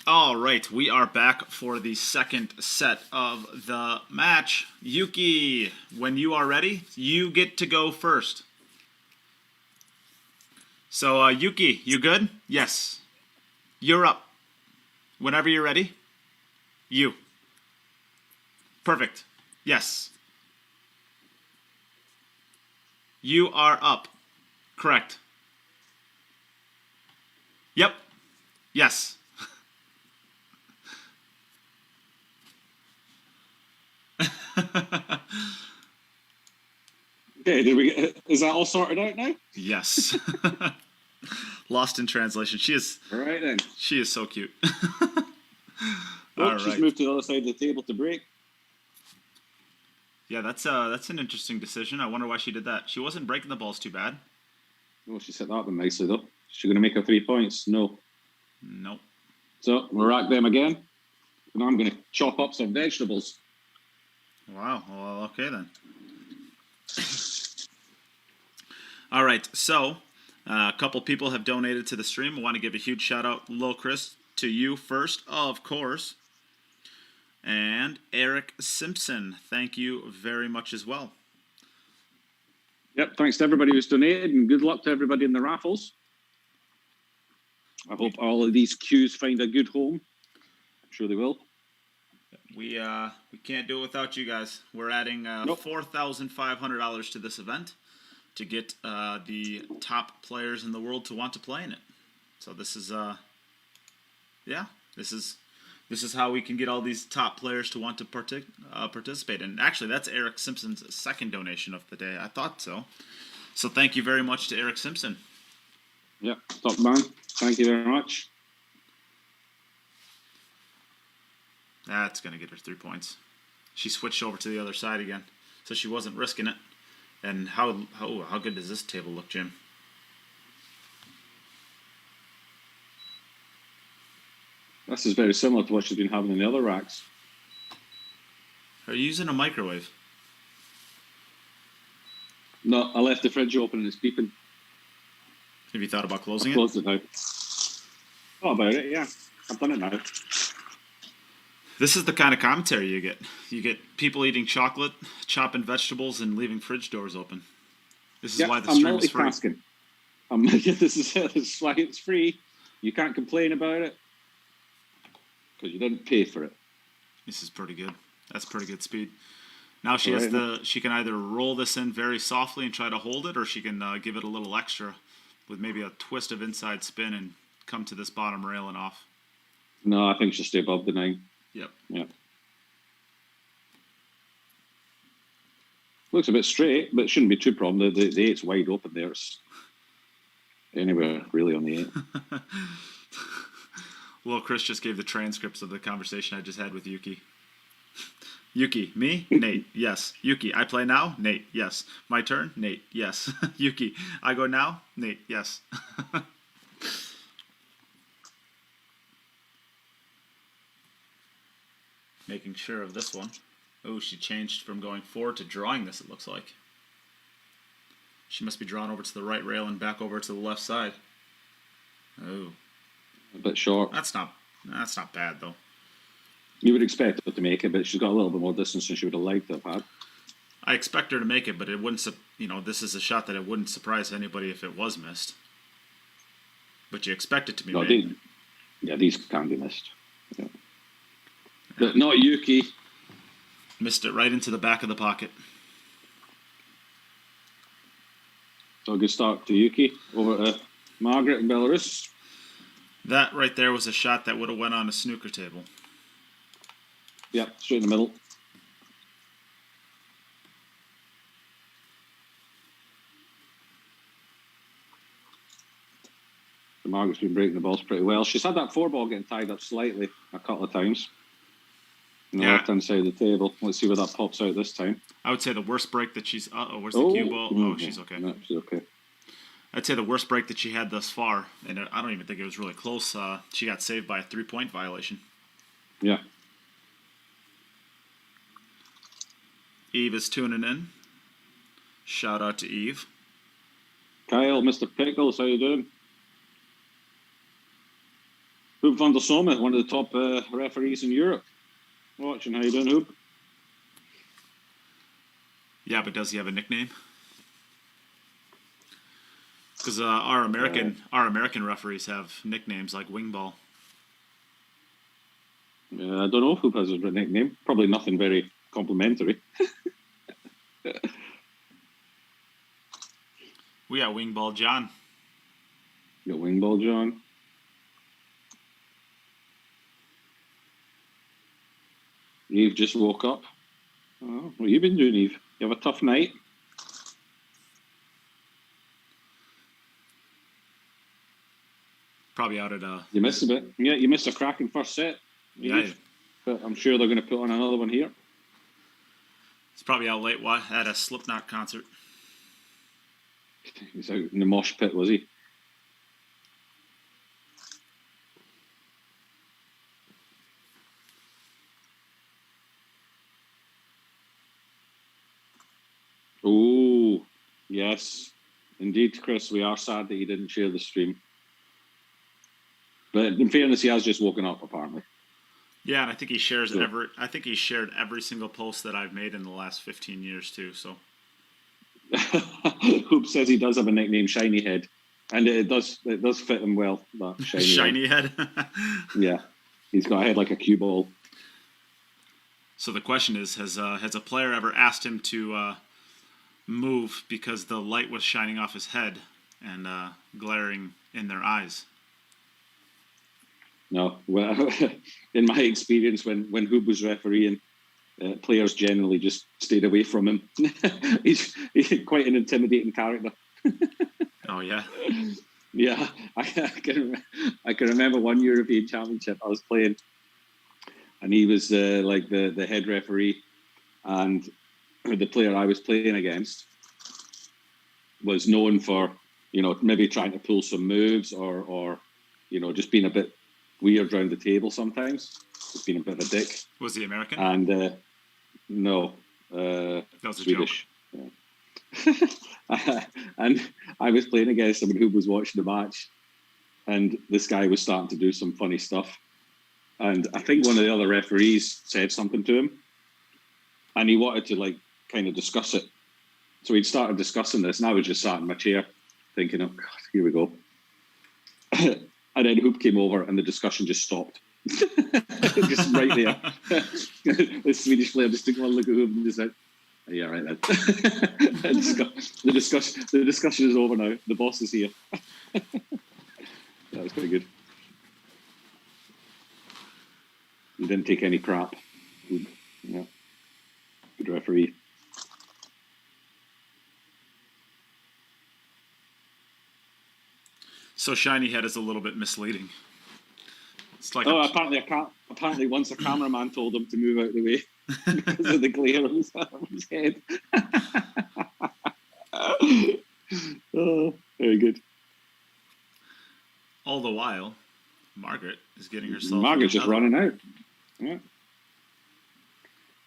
All right, we are back for the second set of the match. Yuki, when you are ready, you get to go first. So, Yuki, you good? Yes. You're up. Whenever you're ready. You. Perfect. Yes. You are up. Correct. Yep. Yes. Okay, is that all sorted out now? Yes. Lost in translation. She is All right then. She is so cute. Oh, she's right. moved to the other side of the table to break. Yeah, that's an interesting decision. I wonder why she did that. She wasn't breaking the balls too bad. Oh, she set that up nicely though. She's going to make her 3 points. No. Nope. So we'll rack them again. And I'm going to chop up some vegetables. Wow. Well, okay then. All right. So a couple people have donated to the stream. I want to give a huge shout out, Lil Chris, to you first, of course. And Eric Simpson, thank you very much as well. Yep, thanks to everybody who's donated, and good luck to everybody in the raffles. I hope all of these queues find a good home. I'm sure they will. We can't do it without you guys. We're adding Nope. $4,500 to this event to get the top players in the world to want to play in it. So this is this is how we can get all these top players to want to participate. And actually, that's Eric Simpson's second donation of the day. I thought so. So thank you very much to Eric Simpson. Yep, top man. Thank you very much. That's going to get her 3 points. She switched over to the other side again, so she wasn't risking it. And how good does this table look, Jim? This is very similar to what she's been having in the other racks. Are you using a microwave? No, I left the fridge open and it's beeping. Have you thought about closing I it? closed it now. Thought about it, yeah. I've done it now. This is the kind of commentary you get. You get people eating chocolate, chopping vegetables, and leaving fridge doors open. This is why the stream is free. Multitasking. This is it. This is why it's free. You can't complain about it because you didn't pay for it. This is pretty good. That's pretty good speed. Now she has she can either roll this in very softly and try to hold it, or she can give it a little extra with maybe a twist of inside spin and come to this bottom rail and off. No, I think she'll stay above the 9. Yep. Yeah. Looks a bit straight, but it shouldn't be too problem. The 8's wide open there. It's anywhere really on the 8. Well, Chris just gave the transcripts of the conversation I just had with Yuki. Yuki, me? Nate, yes. Yuki, I play now? Nate, yes. My turn? Nate, yes. Yuki, I go now? Nate, yes. Making sure of this one. Oh, she changed from going forward to drawing this, it looks like. She must be drawn over to the right rail and back over to the left side. Oh. A bit short. That's not bad, though. You would expect her to make it, but she's got a little bit more distance than she would have liked to have had. I expect her to make it, but it wouldn't, this is a shot that it wouldn't surprise anybody if it was missed. But you expect it to be made. These can be missed. Yeah. But not Yuki. Missed it right into the back of the pocket. So a good start to Yuki. Over to Margaret in Belarus. That right there was a shot that would have went on a snooker table. Yeah, straight in the middle. So Margaret's been breaking the balls pretty well. She's had that 4-ball getting tied up slightly a couple of times. On the left-hand side of the table. Let's see where that pops out this time. I would say the worst break that she's... where's the cue ball? Oh, she's okay. No, she's okay. I'd say the worst break that she had thus far, and I don't even think it was really close, she got saved by a 3-point violation. Yeah. Eve is tuning in. Shout out to Eve. Kyle, Mr. Pickles, how you doing? Hoop van der Somme, one of the top referees in Europe. Watching, how you doing, Hoop? Yeah, but does he have a nickname? Because our American referees have nicknames like Wingball. I don't know if Hoop has a nickname. Probably nothing very complimentary. We got wing ball John. You got wing ball John. Eve just woke up. Oh, what have you been doing, Eve? You have a tough night? Probably out at You missed a bit. Yeah, you missed a cracking first set. Yeah. Eve. But I'm sure they're going to put on another one here. It's probably out late at a Slipknot concert. He's out in the mosh pit, was he? Oh, yes. Indeed, Chris, we are sad that he didn't share the stream. But in fairness, he has just woken up, apparently. Yeah, and I think he shares shared every single post that I've made in the last 15 years too. So Hoop says he does have a nickname, Shiny Head, and it does fit him well. That shiny head. Yeah, he's got a head like a cue ball. So the question is, has a player ever asked him to move because the light was shining off his head and glaring in their eyes? No, well, in my experience, when Hoop was refereeing, players generally just stayed away from him. He's quite an intimidating character. Oh yeah, yeah. I can remember one European Championship I was playing, and he was like the head referee, and the player I was playing against was known for maybe trying to pull some moves or just being a bit weird around the table sometimes. Just being a bit of a dick. Was he American? And no, that was Swedish. Yeah. And I was playing against someone who was watching the match, and this guy was starting to do some funny stuff. And I think one of the other referees said something to him, and he wanted to kind of discuss it. So he'd started discussing this, and I was just sat in my chair thinking, oh God, here we go. And then Hoop came over, and the discussion just stopped. Just right there. The Swedish player just took one look at Hoop and just said, oh, yeah, right then. The discussion is over now. The boss is here. That was pretty good. He didn't take any crap. Good, yeah. Good referee. So shiny head is a little bit misleading. It's like apparently once a cameraman told him to move out of the way because of the glare on his head. Oh, very good. All the while, Margaret is getting herself. Margaret's just running out. Yeah.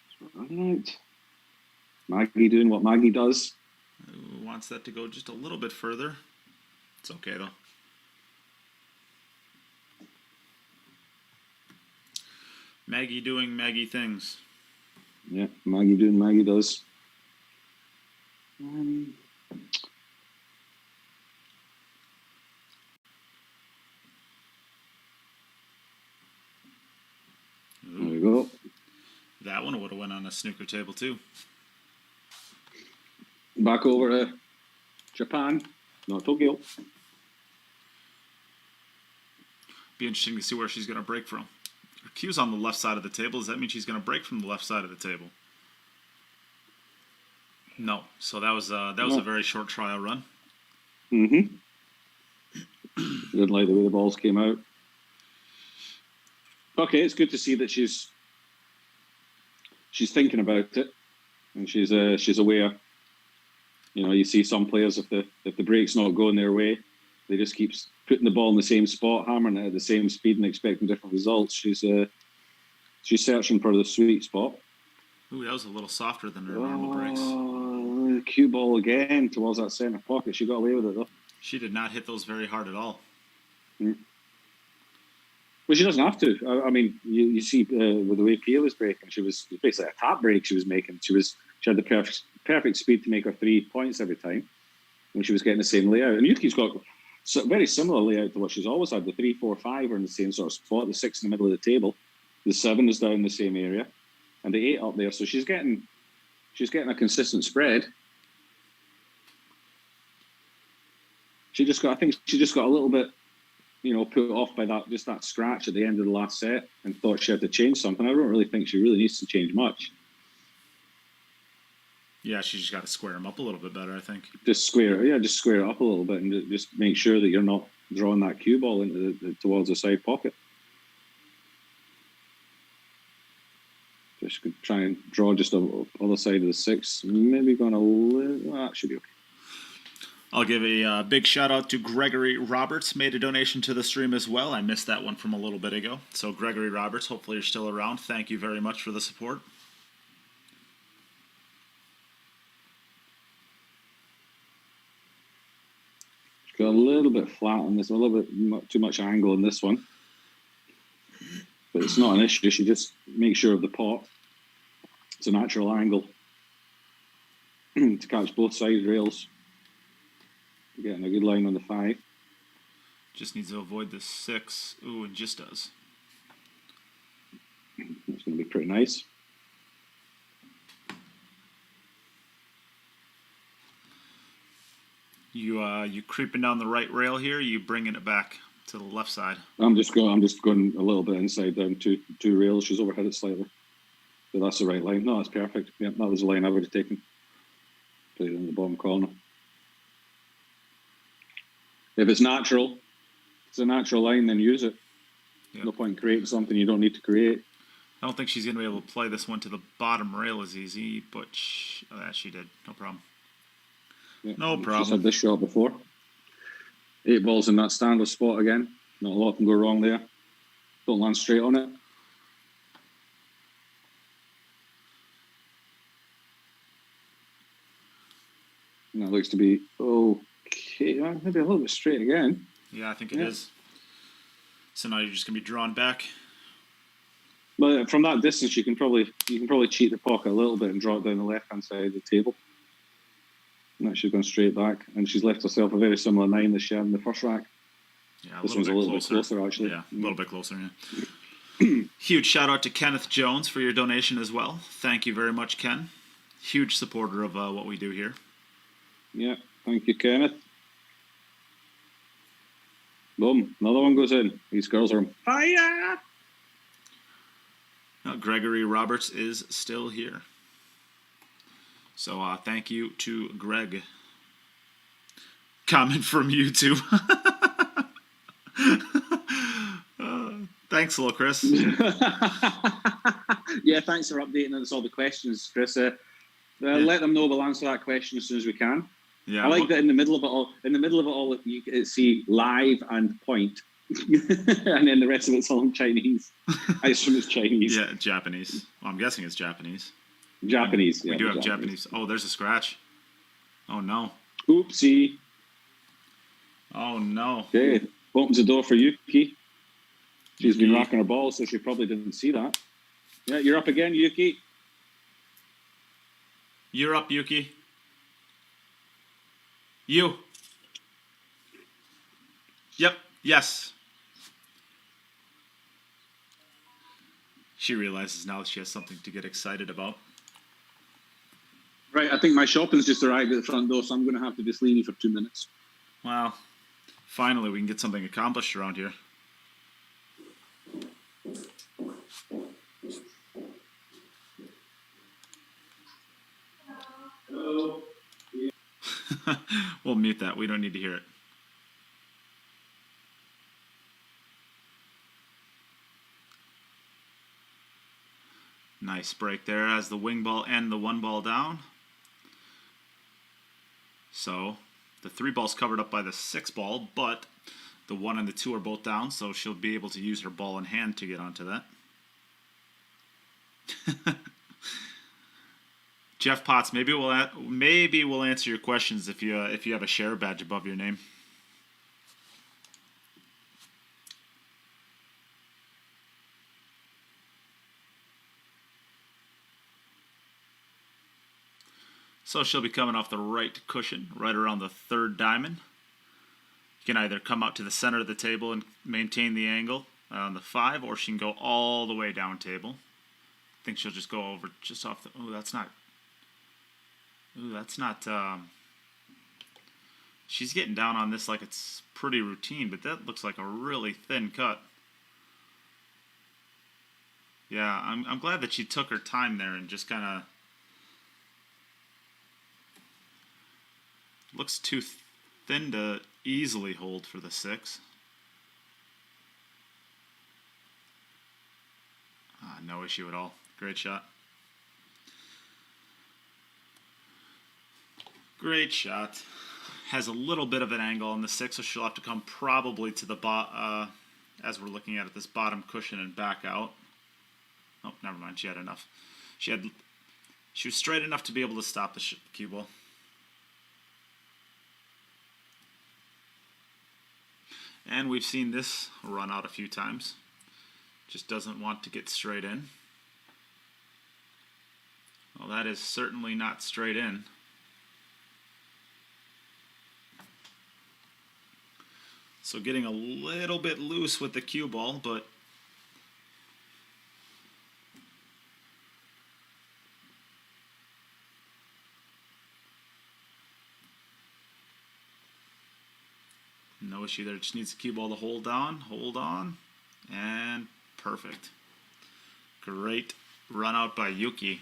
Just running out. Maggie doing what Maggie does. Who wants that to go just a little bit further? It's okay though. Maggie doing Maggie things. Yeah, Maggie doing Maggie does. There we go. That one would have went on a snooker table too. Back over to Japan, not Tokyo. Be interesting to see where she's going to break from. Her cue's on the left side of the table. Does that mean she's going to break from the left side of the table? No. So that was a very short trial run. Mm-hmm. Didn't like the way the balls came out. Okay, it's good to see that she's thinking about it, and she's aware. You see some players, if the break's not going their way, they just keep putting the ball in the same spot, hammering it at the same speed, and expecting different results. She's searching for the sweet spot. Ooh, that was a little softer than her normal breaks. The cue ball again towards that centre pocket. She got away with it though. She did not hit those very hard at all. Mm. Well, she doesn't have to. I mean, you see with the way Pia was breaking, it was basically a tap break she was making. She had the perfect speed to make her 3 points every time, and she was getting the same layout. And Yuki's got a very similar layout to what she's always had. The 3, 4, 5 are in the same sort of spot. The 6 in the middle of the table. The 7 is down in the same area. and the 8 up there. So she's getting a consistent spread. I think she just got a little bit, put off by that scratch at the end of the last set and thought she had to change something. I don't really think she really needs to change much. Yeah, she's just got to square him up a little bit better, I think. Just square it up a little bit and just make sure that you're not drawing that cue ball towards the side pocket. Just try and draw just the other side of the 6. Maybe going a little. Well, that should be okay. I'll give a big shout out to Gregory Roberts. Made a donation to the stream as well. I missed that one from a little bit ago. So Gregory Roberts, hopefully you're still around. Thank you very much for the support. Got a little bit flat on this, a little bit too much angle in this one. But it's not an issue. You just make sure of the pot. It's a natural angle to catch both side rails. Getting a good line on the 5. Just needs to avoid the 6. Ooh, and just does. It's going to be pretty nice. You creeping down the right rail here? You bringing it back to the left side? I'm just going a little bit inside down two rails. She's overhead it slightly. But that's the right line. No, that's perfect. Yeah, that was the line I would have taken. Put it in the bottom corner. If it's natural, it's a natural line, then use it. Yep. No point in creating something you don't need to create. I don't think she's going to be able to play this one to the bottom rail as easy, but she did. No problem. Yeah, no problem. She's had this shot before. 8 balls in that standard spot again. Not a lot can go wrong there. Don't land straight on it. And that looks to be okay. Maybe a little bit straight again. Yeah, I think it is. So now you're just going to be drawn back. But from that distance, you can probably cheat the pocket a little bit and draw it down the left-hand side of the table. And that she's gone straight back. And she's left herself a very similar 9 that she had in the first rack. Yeah, this one's a little bit closer, actually. Yeah, a little bit closer, yeah. Huge shout out to Kenneth Jones for your donation as well. Thank you very much, Ken. Huge supporter of what we do here. Yeah, thank you, Kenneth. Boom, another one goes in. These girls are on fire. Now, Gregory Roberts is still here. So thank you to Greg. Comment from YouTube. Thanks, little Chris. Yeah, thanks for updating us all the questions, Chris. Let them know we'll answer that question as soon as we can. Yeah, I like that in the middle of it all, you can see live and point, and then the rest of it's all in Chinese. I assume it's Chinese. Yeah, Japanese. Well, I'm guessing it's Japanese. Japanese. We do have Japanese. Oh, there's a scratch. Oh no. Oopsie. Oh no. Okay, opens the door for Yuki. She's been rocking her ball, so she probably didn't see that. Yeah, you're up again, Yuki. You're up, Yuki. You. Yep. Yes. She realizes now that she has something to get excited about. Right, I think my shopping's just arrived at the front door, so I'm going to have to just leave you for 2 minutes. Well, finally we can get something accomplished around here. Hello. We'll mute that. We don't need to hear it. Nice break there as the wing ball and the 1 ball down. So the 3 ball's covered up by the 6 ball, but the 1 and the 2 are both down, so she'll be able to use her ball in hand to get onto that. Jeff Potts, maybe we'll answer your questions if you have a share badge above your name. So she'll be coming off the right cushion, right around the 3rd diamond. You can either come out to the center of the table and maintain the angle on the 5, or she can go all the way down table. think she'll just go over just off the... Oh, that's not... Ooh, that's not... She's getting down on this like it's pretty routine, but that looks like a really thin cut. Yeah, I'm glad that she took her time there and just kind of... Looks too thin to easily hold for the 6. No issue at all. Great shot. Great shot. Has a little bit of an angle on the 6, so she'll have to come probably to the as we're looking at it, this bottom cushion and back out. Oh, never mind. She had enough. She was straight enough to be able to stop the cue ball. And we've seen this run out a few times. Just doesn't want to get straight in. Well, that is certainly not straight in. So getting a little bit loose with the cue ball, but no issue there. Just needs the cue ball to hold on, and perfect. Great run out by Yuki.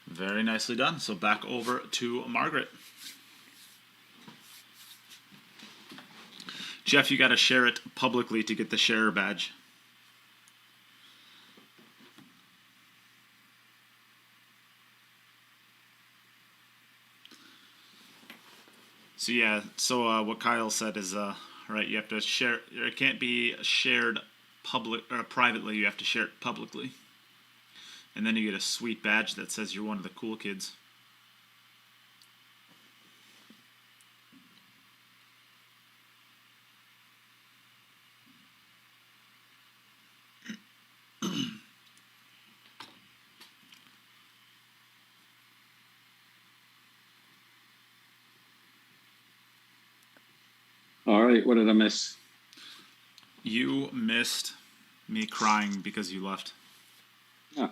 Very nicely done. So back over to Margaret. Jeff, you got to share it publicly to get the sharer badge. So yeah, what Kyle said is right. You have to share. It can't be shared privately. You have to share it publicly, and then you get a sweet badge that says you're one of the cool kids. All right, what did I miss? You missed me crying because you left. Ah.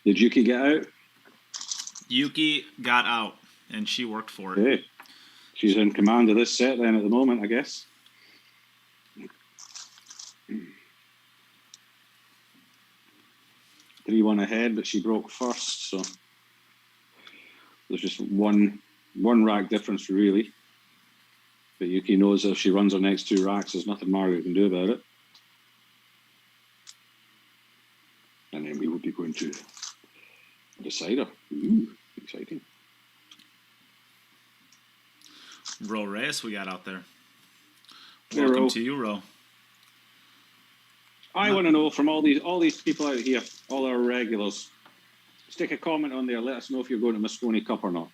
Did Yuki get out? Yuki got out, and she worked for it. Okay. She's in command of this set then at the moment, I guess. 3-1 ahead, but she broke first, so there's just one rack difference really. But Yuki knows if she runs her next 2 racks, there's nothing Margaret can do about it. And then we will be going to decider. Ooh, exciting. Ro Reyes we got out there. Hey, Welcome Ro. to you, Ro. I want to know from all these people out here, all our regulars, stick a comment on there. Let us know if you're going to Moscone Cup or not.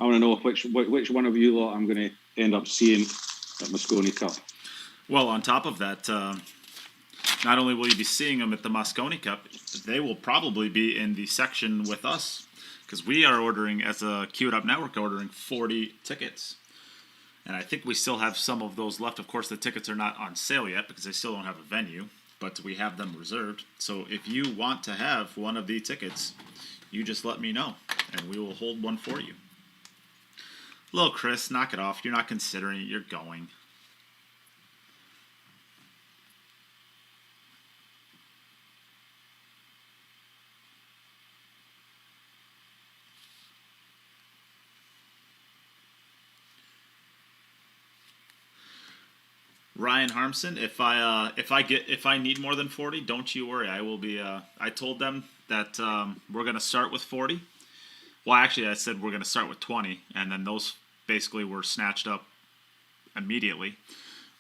I want to know which one of you lot I'm going to end up seeing at Moscone Cup. Well, on top of that, not only will you be seeing them at the Moscone Cup, they will probably be in the section with us, because we are ordering, as a Queued Up Network, ordering 40 tickets. And I think we still have some of those left. Of course, the tickets are not on sale yet because they still don't have a venue, but we have them reserved. So if you want to have one of the tickets, you just let me know, and we will hold one for you. Little Chris, knock it off. You're not considering it. You're going. Ryan Harmson, if I need more than 40, don't you worry. I will be. I told them that we're gonna start with 40. Well, actually, I said we're gonna start with 20, and then those basically were snatched up immediately.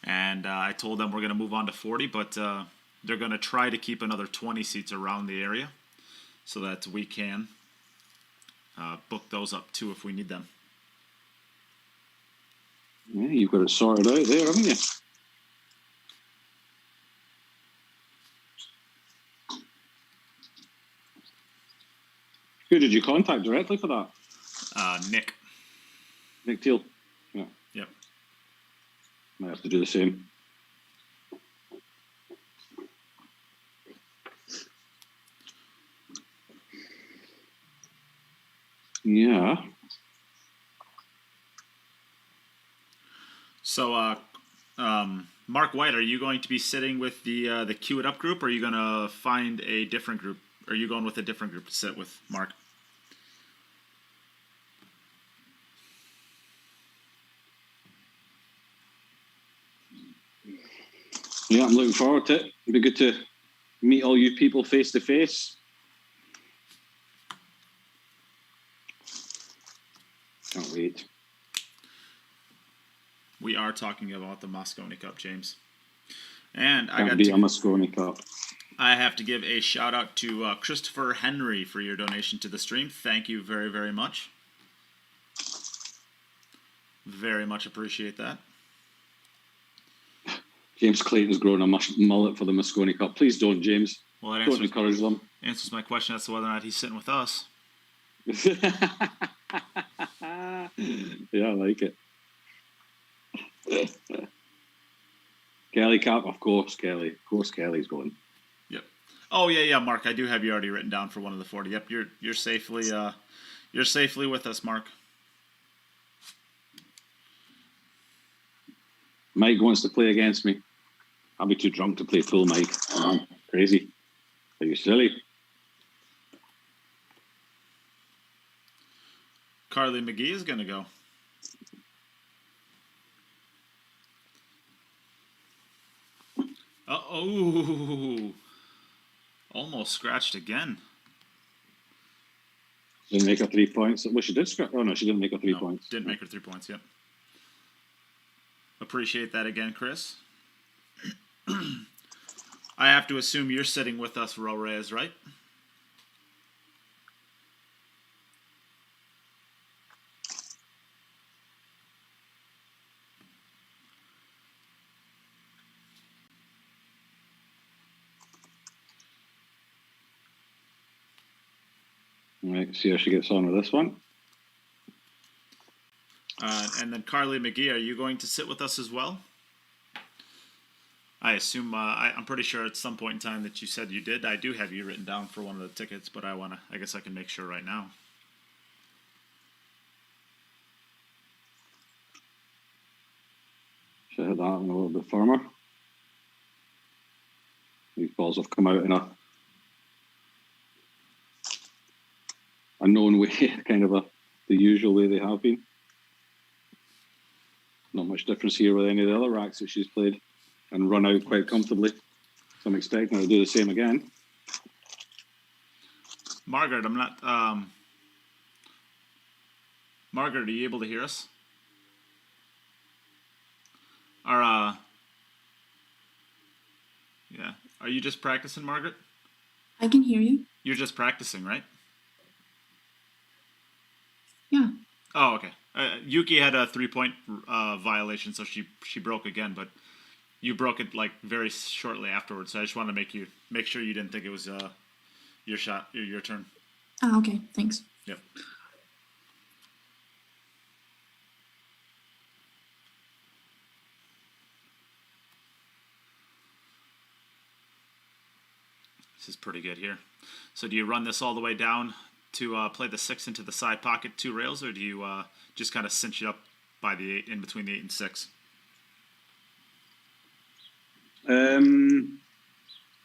And I told them we're gonna move on to 40, but they're gonna try to keep another 20 seats around the area, so that we can book those up too if we need them. Yeah, you've got it sorted out there, haven't you? Who did you contact directly for that? Nick. Nick Teal. Yeah. Yep. Might have to do the same. Yeah. So, Mark White, are you going to be sitting with the Queue It Up group, or are you going to find a different group? Or are you going with a different group to sit with Mark? Yeah, I'm looking forward to it. It'd be good to meet all you people face to face. Can't wait. We are talking about the Mosconi Cup, James. And Can't be a Mosconi Cup. I have to give a shout out to Christopher Henry for your donation to the stream. Thank you very, very much. Very much appreciate that. James Clayton's growing a mullet for the Mosconi Cup. Please don't, James. Well, that Don't encourage them. answers my question as to whether or not he's sitting with us. Yeah, I like it. Kelly Cap, of course, Kelly. Of course, Kelly's going. Yep. Oh yeah, Mark. I do have you already written down for one of the 40. Yep, you're safely with us, Mark. Mike wants to play against me. I'll be too drunk to play full Mike. I'm crazy. Are you silly? Carly McGee is going to go. Oh, almost scratched again. Didn't make her 3 points. Well, she did scratch. Oh, no, she didn't make her 3 No, points. Didn't make her 3 points, yep. Appreciate that again, Chris. I have to assume you're sitting with us, Ro Reyes, right? All right, see how she gets on with this one. And then Carly McGee, are you going to sit with us as well? I assume, I'm pretty sure at some point in time that you said you did. I do have you written down for one of the tickets, but I guess I can make sure right now. Should I hit that one a little bit firmer? These balls have come out in a known way, kind of the usual way they have been. Not much difference here with any of the other racks that she's played and run out quite comfortably. So I'm expecting her to do the same again. Margaret, I'm not. Margaret, are you able to hear us? Yeah. Are you just practicing, Margaret? I can hear you. You're just practicing, right? Yeah. Oh, okay. Yuki had a 3-point violation, so she broke again, but you broke it like very shortly afterwards. So I just wanted to make sure you didn't think it was your shot, your turn. Oh, okay. Thanks. Yep. This is pretty good here. So do you run this all the way down to play the 6 into the side pocket 2 rails, or do you just kind of cinch it up by the 8, in between the 8 and 6?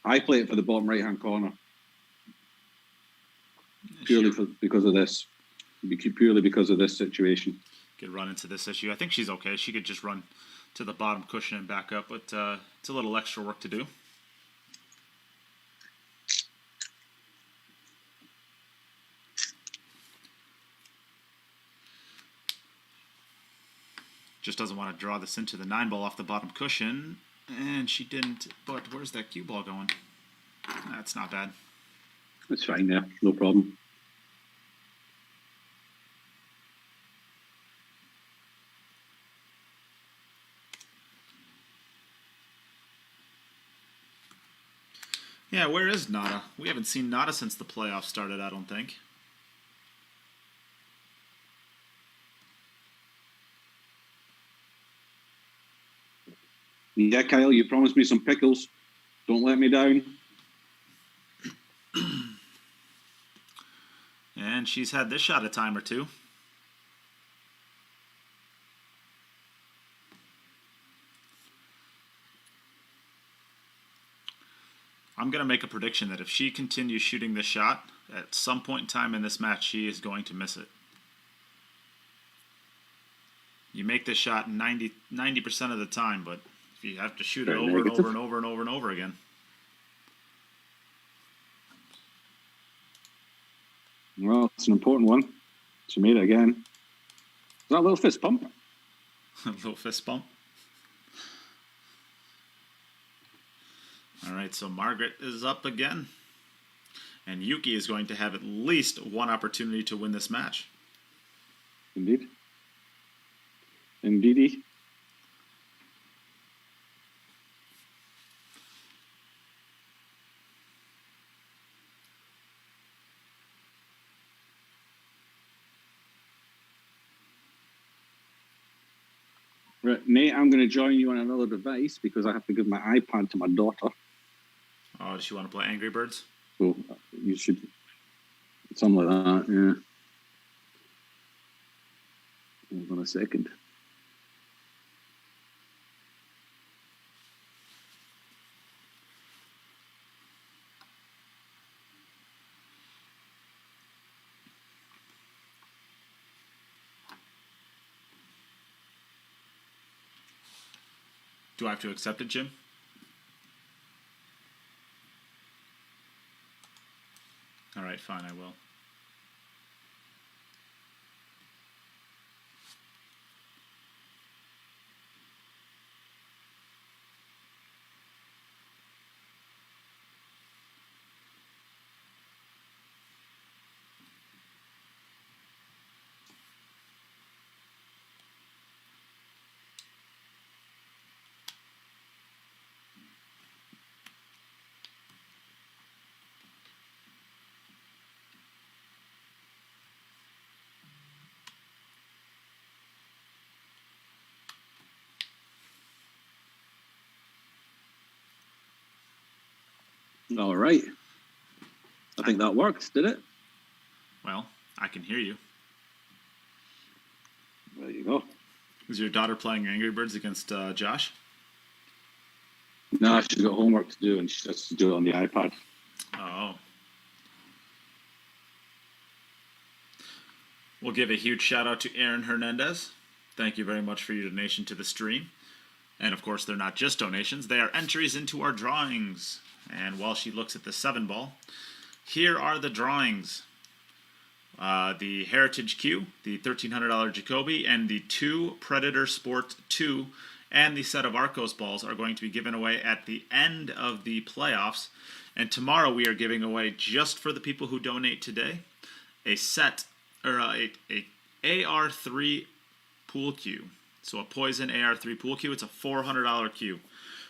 I play it for the bottom right-hand corner. Because of this. Purely because of this situation. Could run into this issue. I think she's okay. She could just run to the bottom cushion and back up, but it's a little extra work to do. Just doesn't want to draw this into the 9 ball off the bottom cushion, and she didn't. But where's that cue ball going? That's not bad. That's fine there, no problem. Yeah, where is Nada? We haven't seen Nada since the playoffs started, I don't think. Yeah, Kyle, you promised me some pickles. Don't let me down. And she's had this shot a time or two. I'm going to make a prediction that if she continues shooting this shot, at some point in time in this match, she is going to miss it. You make this shot 90% of the time, but if you have to shoot it over and over and over and over and over again. Well, it's an important one. She made it again. Is that a little fist pump? A little fist bump. All right, so Margaret is up again. And Yuki is going to have at least one opportunity to win this match. Indeed. Indeedy. Right, Nate, I'm going to join you on another device because I have to give my iPad to my daughter. Oh, does she want to play Angry Birds? So you should, something like that, yeah. Hold on a second. Do I have to accept it, Jim? All right, fine, I will. All right. I think that worked, did it? Well, I can hear you. There you go. Is your daughter playing Angry Birds against Josh? No, she's got homework to do and she has to do it on the iPad. Oh. We'll give a huge shout out to Aaron Hernandez. Thank you very much for your donation to the stream. And of course, they're not just donations, they are entries into our drawings. And while she looks at the 7-ball, here are the drawings. The Heritage Q, the $1,300 Jacoby, and the 2 Predator Sport 2, and the set of Arcos balls are going to be given away at the end of the playoffs. And tomorrow we are giving away, just for the people who donate today, a set, or a AR3 pool cue. So a Poison AR3 pool cue. It's a $400 cue.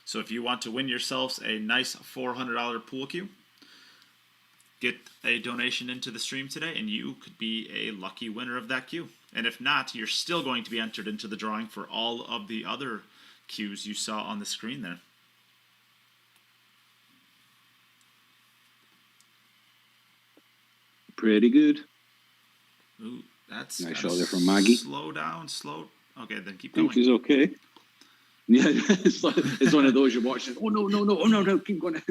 So if you want to win yourselves a nice $400 pool cue, get a donation into the stream today, and you could be a lucky winner of that cue. And if not, you're still going to be entered into the drawing for all of the other cues you saw on the screen there. Pretty good. Ooh, that's Nice shot there from Maggie. Slow down, slow. Okay, then keep I think going. she's okay. Yeah, it's one of those you're watching. Oh, no, keep going.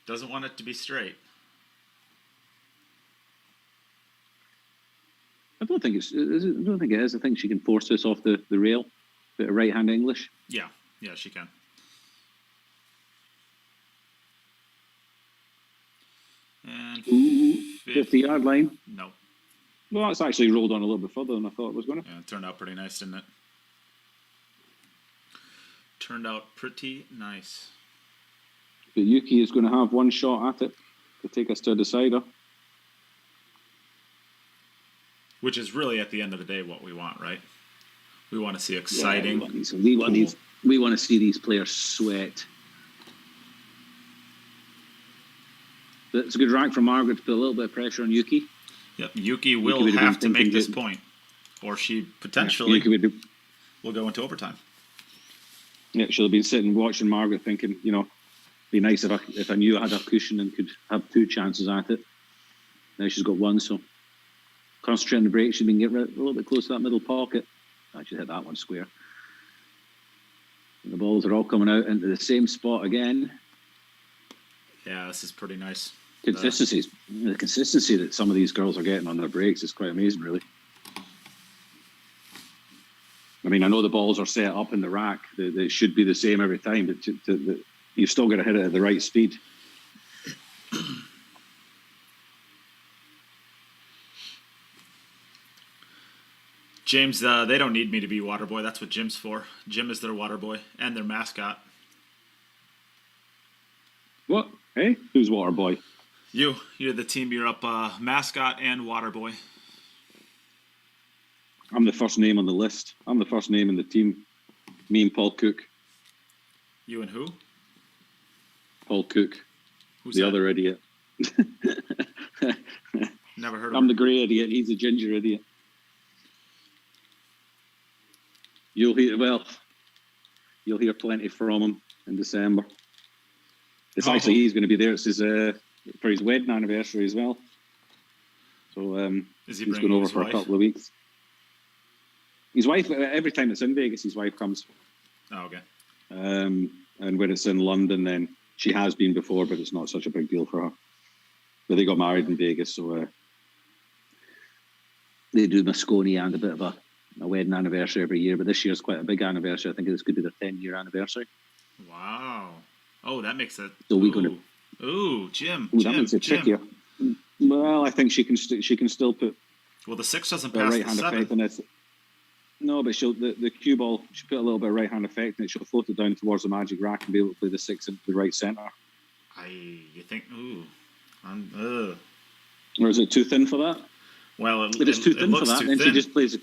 Doesn't want it to be straight. I don't think it is. I think she can force this off the rail. Bit of right-hand English. Yeah, she can. And 50-yard line. No. Well, that's actually rolled on a little bit further than I thought it was going to. Yeah, it turned out pretty nice, didn't it? Turned out pretty nice. But Yuki is going to have one shot at it to take us to a decider. Which is really, at the end of the day, what we want, right? We want to see exciting. Yeah, we want to see these players sweat. It's a good rank for Margaret to put a little bit of pressure on Yuki. Yep, Yuki will have to make this point, or she potentially will go into overtime. Yeah, she'll have been sitting watching Margaret, thinking, be nice if I knew I had a cushion and could have 2 chances at it. Now she's got 1, so concentrate on the break. She's been getting a little bit close to that middle pocket. Actually hit that one square. And the balls are all coming out into the same spot again. Yeah, this is pretty nice. The consistency that some of these girls are getting on their breaks is quite amazing, really. I mean, I know the balls are set up in the rack. They should be the same every time, but you've still got to hit it at the right speed. James, they don't need me to be water boy. That's what Jim's for. Jim is their water boy and their mascot. What? Hey? Who's water boy? You're the Team Europe mascot and water boy. I'm the first name on the list. I'm the first name in the team. Me and Paul Cook. You and who? Paul Cook. Who's the that? other idiot. Never heard of I'm him. the grey idiot. He's the ginger idiot. You'll hear plenty from him in December. It's actually he's going to be there. It's his for his wedding anniversary as well. So Is he he's bringing going over his for wife? a couple of weeks. His wife, every time it's in Vegas, his wife comes. Oh, okay. And when it's in London, then she has been before, but it's not such a big deal for her. But they got married in Vegas, so they do Moscone and a bit of a wedding anniversary every year. But this year's quite a big anniversary. I think this could be their 10-year anniversary. Wow. Oh, that makes it. So we're going to. Ooh, Jim. That makes it trickier. Well, I think she can still put. Well, the 6 doesn't the pass right the hand 7. effect on it. No, but the cue ball, she'll put a little bit of right hand effect in it. She'll float it down towards the magic rack and be able to play the 6 into the right centre. You think? Ooh. Or is it too thin for that? Well, If it's too thin for that, then thin. she just plays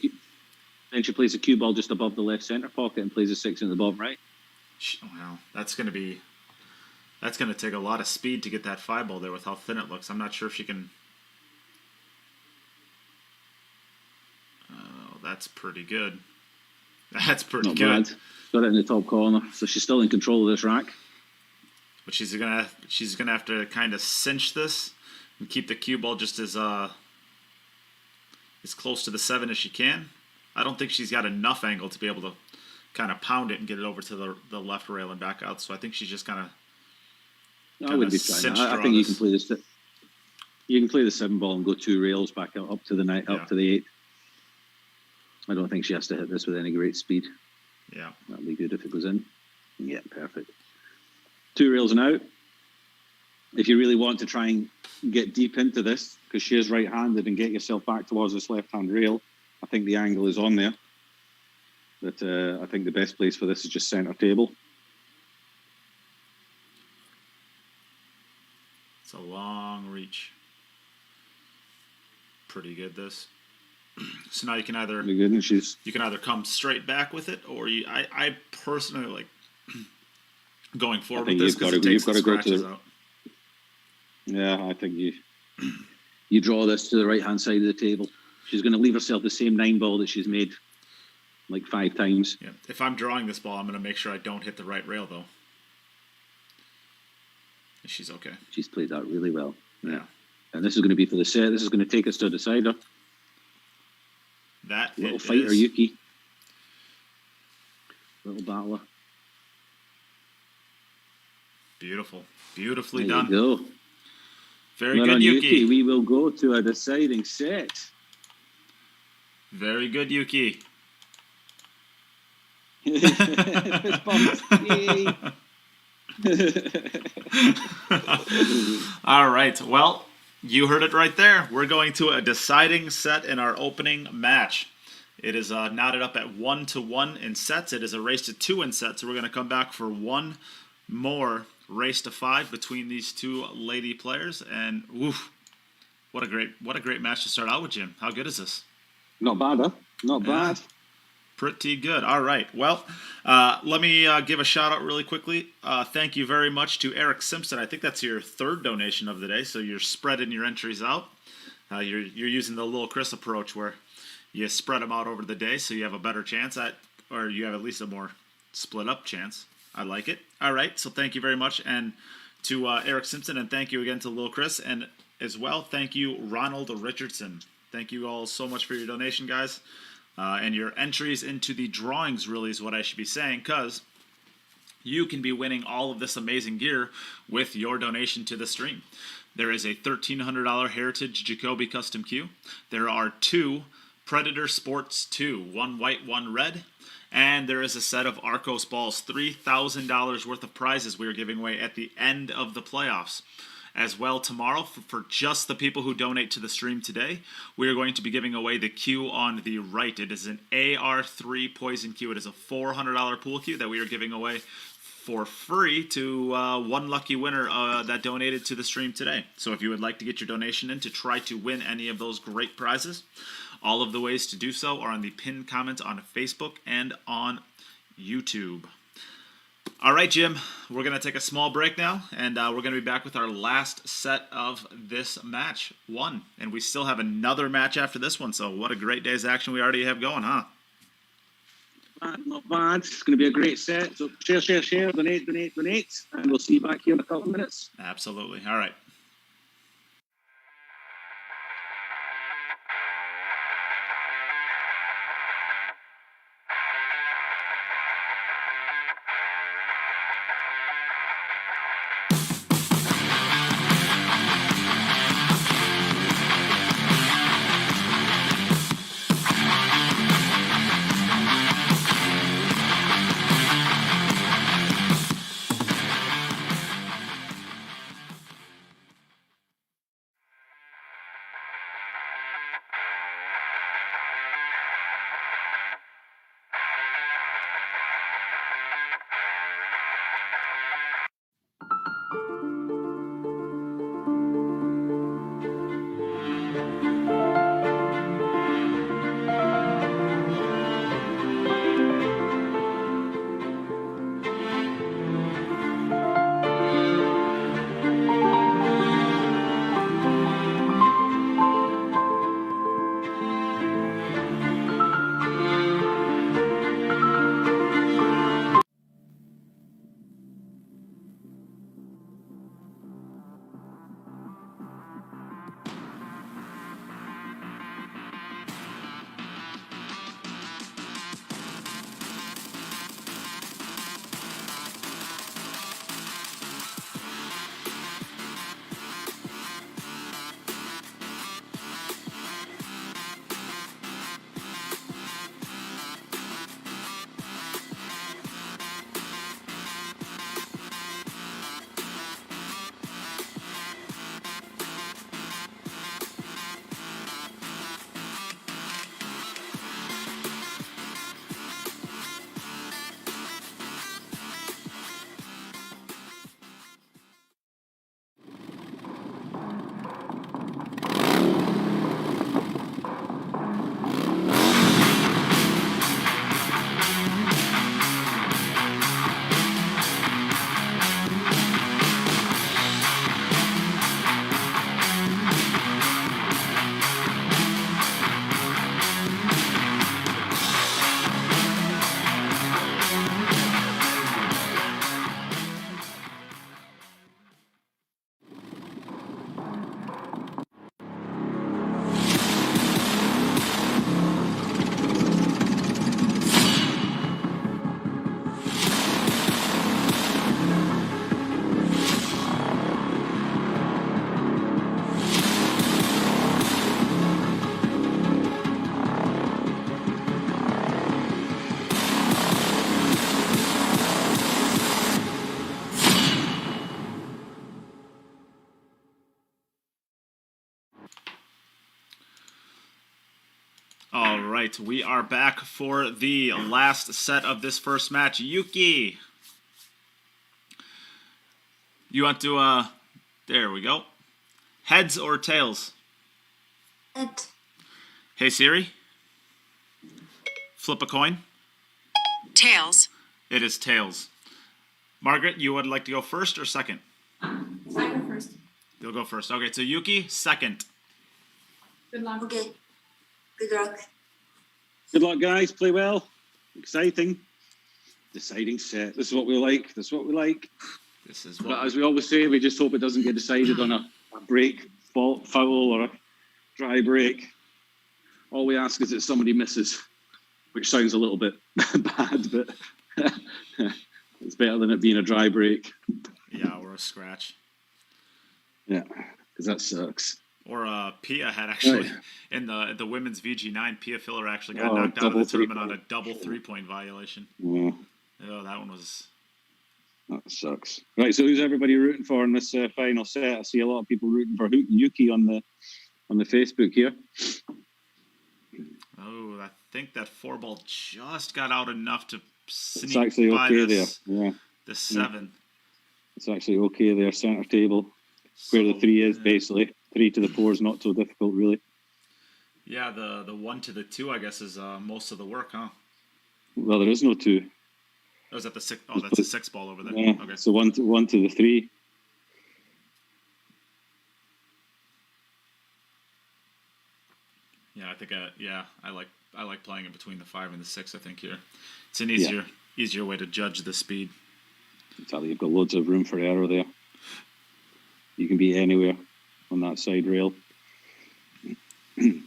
she plays the cue ball just above the left centre pocket and plays the 6 in the bottom right. Well, that's going to take a lot of speed to get that 5 ball there with how thin it looks. I'm not sure if she can. Oh, that's pretty good. That's pretty Not good. bad. Got it in the top corner, so she's still in control of this rack. But she's gonna have to kind of cinch this and keep the cue ball just as close to the 7 as she can. I don't think she's got enough angle to be able to kind of pound it and get it over to the left rail and back out. So I think she's just kind of. I wouldn't be trying that. I think you can play this. You can play the 7 ball and go 2 rails back up to the 9, up to the 8. I don't think she has to hit this with any great speed. Yeah, that'd be good if it goes in. Yeah, perfect. 2 rails and out. If you really want to try and get deep into this, because she is right-handed, and get yourself back towards this left-hand rail, I think the angle is on there. But I think the best place for this is just centre table. it's a long reach. Pretty good this. So now you can either come straight back with it, or I personally like going forward with this because it takes the scratches out. Yeah, I think you draw this to the right-hand side of the table. She's going to leave herself the same 9 ball that she's made like 5 times. Yeah. If I'm drawing this ball, I'm going to make sure I don't hit the right rail, though. She's okay. She's played that really well. Yeah. And this is going to be for the set. This is going to take us to a decider. That little fighter, Yuki. Little battler. Beautiful. Beautifully there done. You go. Very good, Yuki. We will go to a deciding set. Very good, Yuki. Fist bumps. Yay. All right. Well, you heard it right there. We're going to a deciding set in our opening match. It is knotted up at 1-1 in sets. It is a race to 2 in sets. So we're going to come back for one more race to 5 between these 2 lady players. And oof, what a great match to start out with, Jim. How good is this? Not bad, huh? Not bad. Pretty good. All right. Well, let me give a shout out really quickly. Thank you very much to Eric Simpson. I think that's your 3rd donation of the day. So you're spreading your entries out. You're using the little Chris approach where you spread them out over the day, so you have a better chance at, or you have at least a more split up chance. I like it. All right, so thank you very much, and to Eric Simpson, and thank you again to Lil Chris, and as well, thank you, Ronald Richardson. Thank you all so much for your donation, guys, and your entries into the drawings. Really is what I should be saying, because you can be winning all of this amazing gear with your donation to the stream. There is a $1,300 Heritage Jacoby Custom Q. There are 2 Predator Sports 2, 1 white, 1 red. And there is a set of Arcos balls, $3,000 worth of prizes we are giving away at the end of the playoffs. As well, tomorrow, for just the people who donate to the stream today, we are going to be giving away the Q on the right. It is an AR3 Poison Q. It is a $400 pool Q that we are giving away for free to one lucky winner that donated to the stream today. So if you would like to get your donation in to try to win any of those great prizes, all of the ways to do so are on the pinned comment on Facebook and on YouTube. All right, Jim, we're going to take a small break now, and we're going to be back with our last set of this match 1. And we still have another match after this one, so what a great day's action we already have going, huh? Not bad. It's going to be a great set. So share, donate, and we'll see you back here in a couple of minutes. Absolutely. All right. All right, we are back for the last set of this first match. Yuki, you want to, there we go. Heads or tails? Head. Hey Siri, flip a coin. Tails. It is tails. Margaret, you would like to go first or second? I go first. You'll go first. Okay, so Yuki, second. Good luck. Okay. Good luck. Good luck, guys. Play well. Exciting. Deciding set. This is what we like. This is what we like. This is But what as we always say, we just hope it doesn't get decided on a break, foul, or a dry break. All we ask is that somebody misses, which sounds a little bit bad, but it's better than it being a dry break. Yeah, or a scratch. Yeah, because that sucks. Or Pia had actually, Right. in the women's VG9, Pia Filler actually got Oh, knocked out of the double tournament on a three-point. double 3-point violation. Yeah, Oh, that one was... that sucks. Right, so who's everybody rooting for in this final set? I see a lot of people rooting for Yuki on the Facebook here. Oh, I think that 4-ball just got out enough to sneak It's actually by okay this, there. Yeah, the 7. it's actually okay there. Center table, where the 3 is, yeah. basically. 3 to the 4 is not so difficult, really. Yeah, the 1 to the 2, I guess, is most of the work, huh? Well, there is no 2. Oh, is that the 6? Oh, that's a 6-ball over there. Yeah, Okay. so 1 to the 3. Yeah, I think I like playing it between the 5 and the 6. I think here, it's an easier way to judge the speed. Exactly, you've got loads of room for error there. You can be anywhere on that side rail. You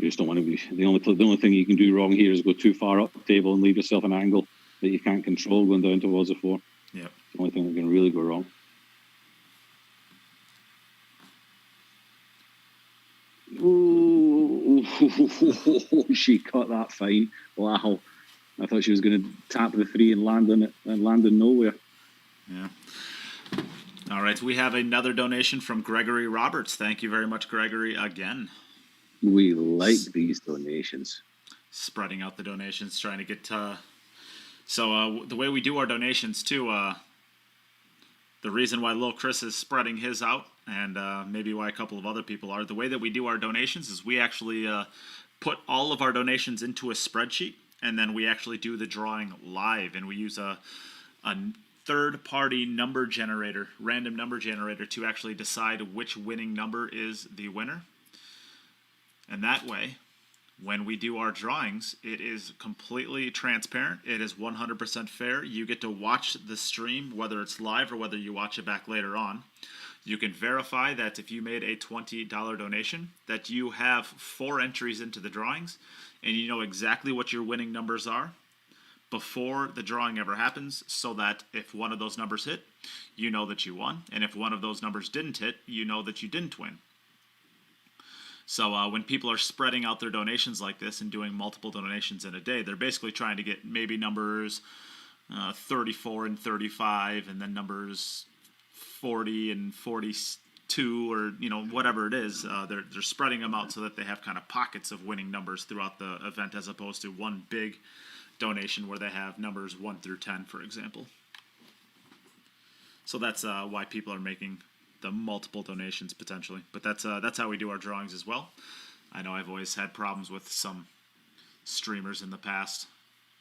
just don't want to be the only thing you can do wrong here is go too far up the table and leave yourself an angle that you can't control going down towards the 4. Yep. It's the only thing that can really go wrong. Ooh, she cut that fine. Wow. I thought she was going to tap the 3 and land on it and land in nowhere. Yeah. All right, we have another donation from Gregory Roberts. Thank you very much, Gregory, again. We like these donations. Spreading out the donations, trying to get so the way we do our donations too, the reason why Lil Chris is spreading his out, and maybe why a couple of other people are, the way that we do our donations is we actually put all of our donations into a spreadsheet, and then we actually do the drawing live, and we use a third-party number generator, random number generator, to actually decide which winning number is the winner. And that way, when we do our drawings, it is completely transparent. It is 100% fair. You get to watch the stream, whether it's live or whether you watch it back later on. You can verify that if you made a $20 donation, that you have 4 entries into the drawings, and you know exactly what your winning numbers are before the drawing ever happens, so that if one of those numbers hit, you know that you won. And if one of those numbers didn't hit, you know that you didn't win. So when people are spreading out their donations like this and doing multiple donations in a day, they're basically trying to get maybe numbers 34 and 35, and then numbers 40 and 42, or whatever it is. They're spreading them out so that they have kind of pockets of winning numbers throughout the event, as opposed to one big donation where they have numbers 1 through 10, for example. So that's why people are making the multiple donations potentially, but that's how we do our drawings as well. I know I've always had problems with some streamers in the past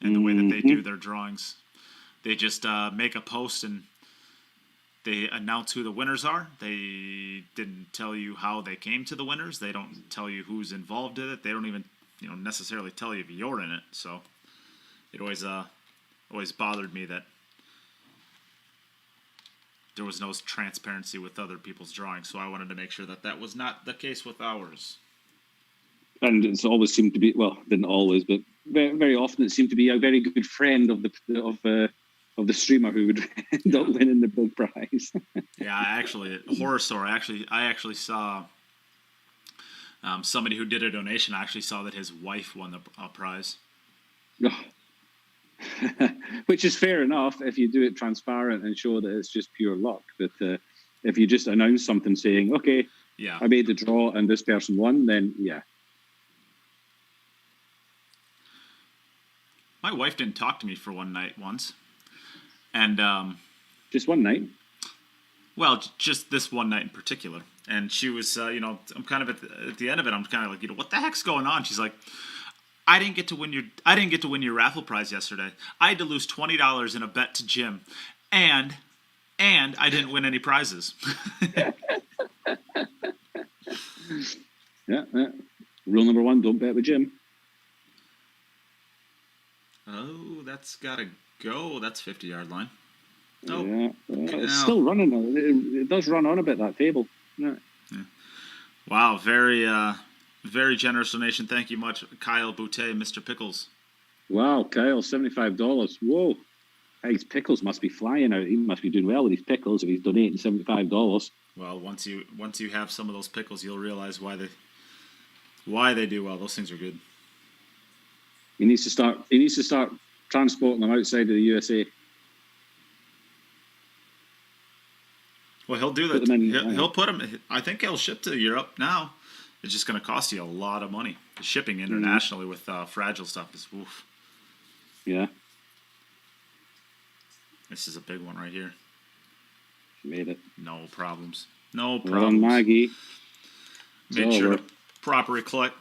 and the way that they do their drawings. They just make a post and they announce who the winners are. They didn't tell you how they came to the winners. They don't tell you who's involved in it. They don't even necessarily tell you if you're in it. So it always bothered me that there was no transparency with other people's drawings, so I wanted to make sure that that was not the case with ours. And it's always seemed to be, well, didn't always, but very, very often it seemed to be a very good friend of the streamer who would end up winning the big prize. Yeah, actually, horror story. I actually saw somebody who did a donation. I actually saw that his wife won the prize. Which is fair enough if you do it transparent and show that it's just pure luck. But if you just announce something saying, okay, yeah, I made the draw and this person won, then yeah. My wife didn't talk to me for one night once. And just one night? Well, just this one night in particular. And she was, I'm kind of at the end of it, I'm kind of like, what the heck's going on? She's like, I didn't get to win your raffle prize yesterday. I had to lose $20 in a bet to Jim, and I didn't win any prizes. Yeah. Rule number 1: don't bet with Jim. That's gotta go. That's 50-yard line. Oh, Yeah, it's Ow. still running. It does run on a bit, that table. Yeah. Wow, very generous donation. Thank you much, Kyle Boutte, Mr. Pickles. Wow, Kyle, $75. Whoa. His pickles must be flying out. He must be doing well with his pickles if he's donating $75. Well, once you have some of those pickles, you'll realize why they do well. Those things are good. He needs to start transporting them outside of the USA. Well, he'll do Put that. them in, He'll put them. I think he'll ship to Europe now. It's just going to cost you a lot of money. Shipping internationally with fragile stuff is oof. Yeah, This is a big one right here. she made it. No problems. No Well done, problems. Maggie. Made It's sure over. to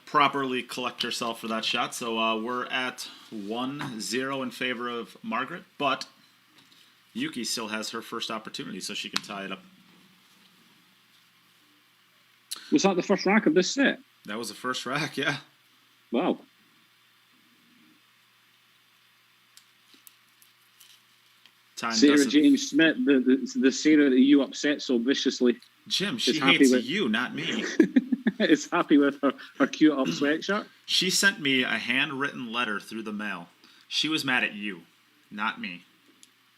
properly collect herself for that shot. So we're at 1-0 in favor of Margaret, but Yuki still has her first opportunity, so she can tie it up. Was that the first rack of this set? That was the first rack, yeah. Wow. Time Sarah doesn't- James Smith, the Sarah that you upset so viciously, Jim, she happy hates with- you, not me. is happy with her cute up sweatshirt. She sent me a handwritten letter through the mail. She was mad at you, not me.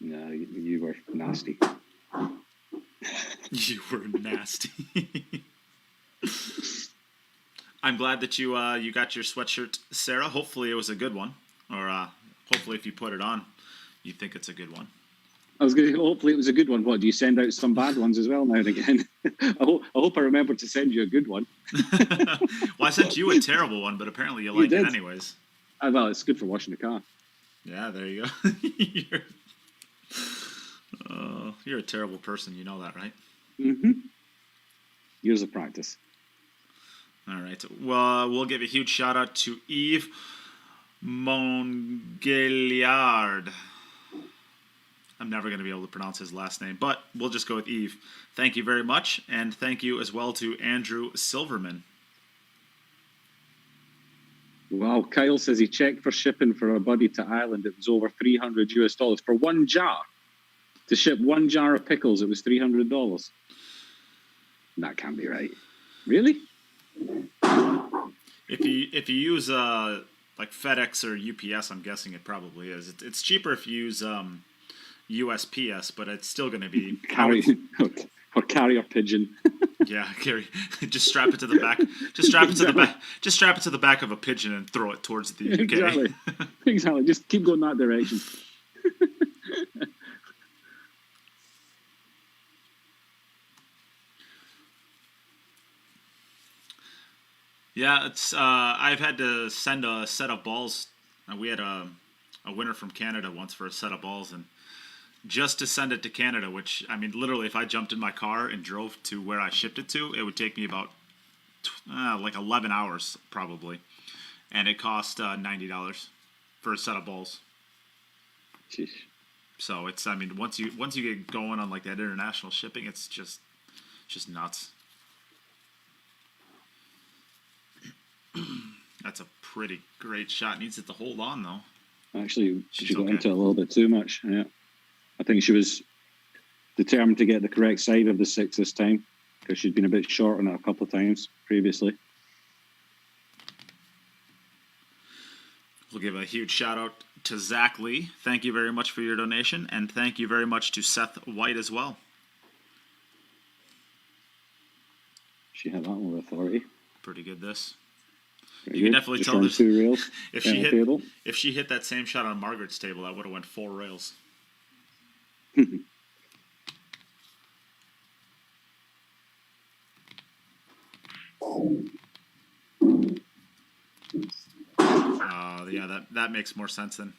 No, you were nasty. You were nasty. I'm glad that you got your sweatshirt, Sarah. Hopefully it was a good one, or hopefully if you put it on, you think it's a good one. I was going to hopefully it was a good one. What, do you send out some bad ones as well now and again? I hope I remember to send you a good one. Well, I sent you a terrible one, but apparently you like it did. anyways. Well, it's good for washing the car. Yeah, there you go. You're a terrible person. You know that, right? Mm-hmm. Years of practice. All right. Well, we'll give a huge shout out to Yves Mongeliard. I'm never going to be able to pronounce his last name, but we'll just go with Yves. Thank you very much, and thank you as well to Andrew Silverman. Wow, Kyle says he checked for shipping for a buddy to Ireland. It was over $300 for one jar. To ship one jar of pickles, it was $300. That can't be right. Really? If you use like FedEx or UPS, I'm guessing it probably is. It's cheaper if you use USPS, but it's still going to be Or carrier pigeon. Yeah, Gary. Just strap it to the back. Just strap it to the back. Just strap it to the back of a pigeon and throw it towards the UK. Exactly. Exactly. Just keep going that direction. Yeah, it's. I've had to send a set of balls. We had a winner from Canada once for a set of balls, and just to send it to Canada, which, I mean, literally, if I jumped in my car and drove to where I shipped it to, it would take me about like 11 hours probably, and it cost $90 for a set of balls. Jeez. So it's. I mean, once you get going on like that international shipping, it's just nuts. That's a pretty great shot. Needs it to hold on, though. Actually, She's she got okay. into it a little bit too much. Yeah. I think she was determined to get the correct side of the six this time because she'd been a bit short on it a couple of times previously. We'll give a huge shout out to Zach Lee. Thank you very much for your donation, and thank you very much to Seth White as well. She had that one with authority. Pretty good this. Very You can good. definitely Just tell run there's- 2 rails. If down she the hit table. if she hit that same shot on Margaret's table, I would have went 4 rails. Yeah, that makes more sense than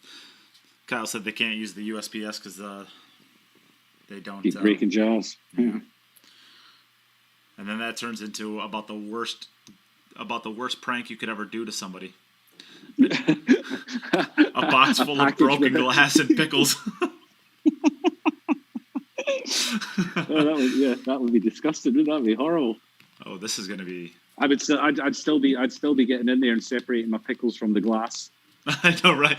Kyle said. They can't use the USPS because they don't. Keep breaking jars. Yeah. And then that turns into about the worst prank you could ever do to somebody. A box full of Package broken with it. glass and pickles. That would be disgusting. Wouldn't that be horrible? Oh, this is gonna be. I'd still be getting in there and separating my pickles from the glass. I know, right?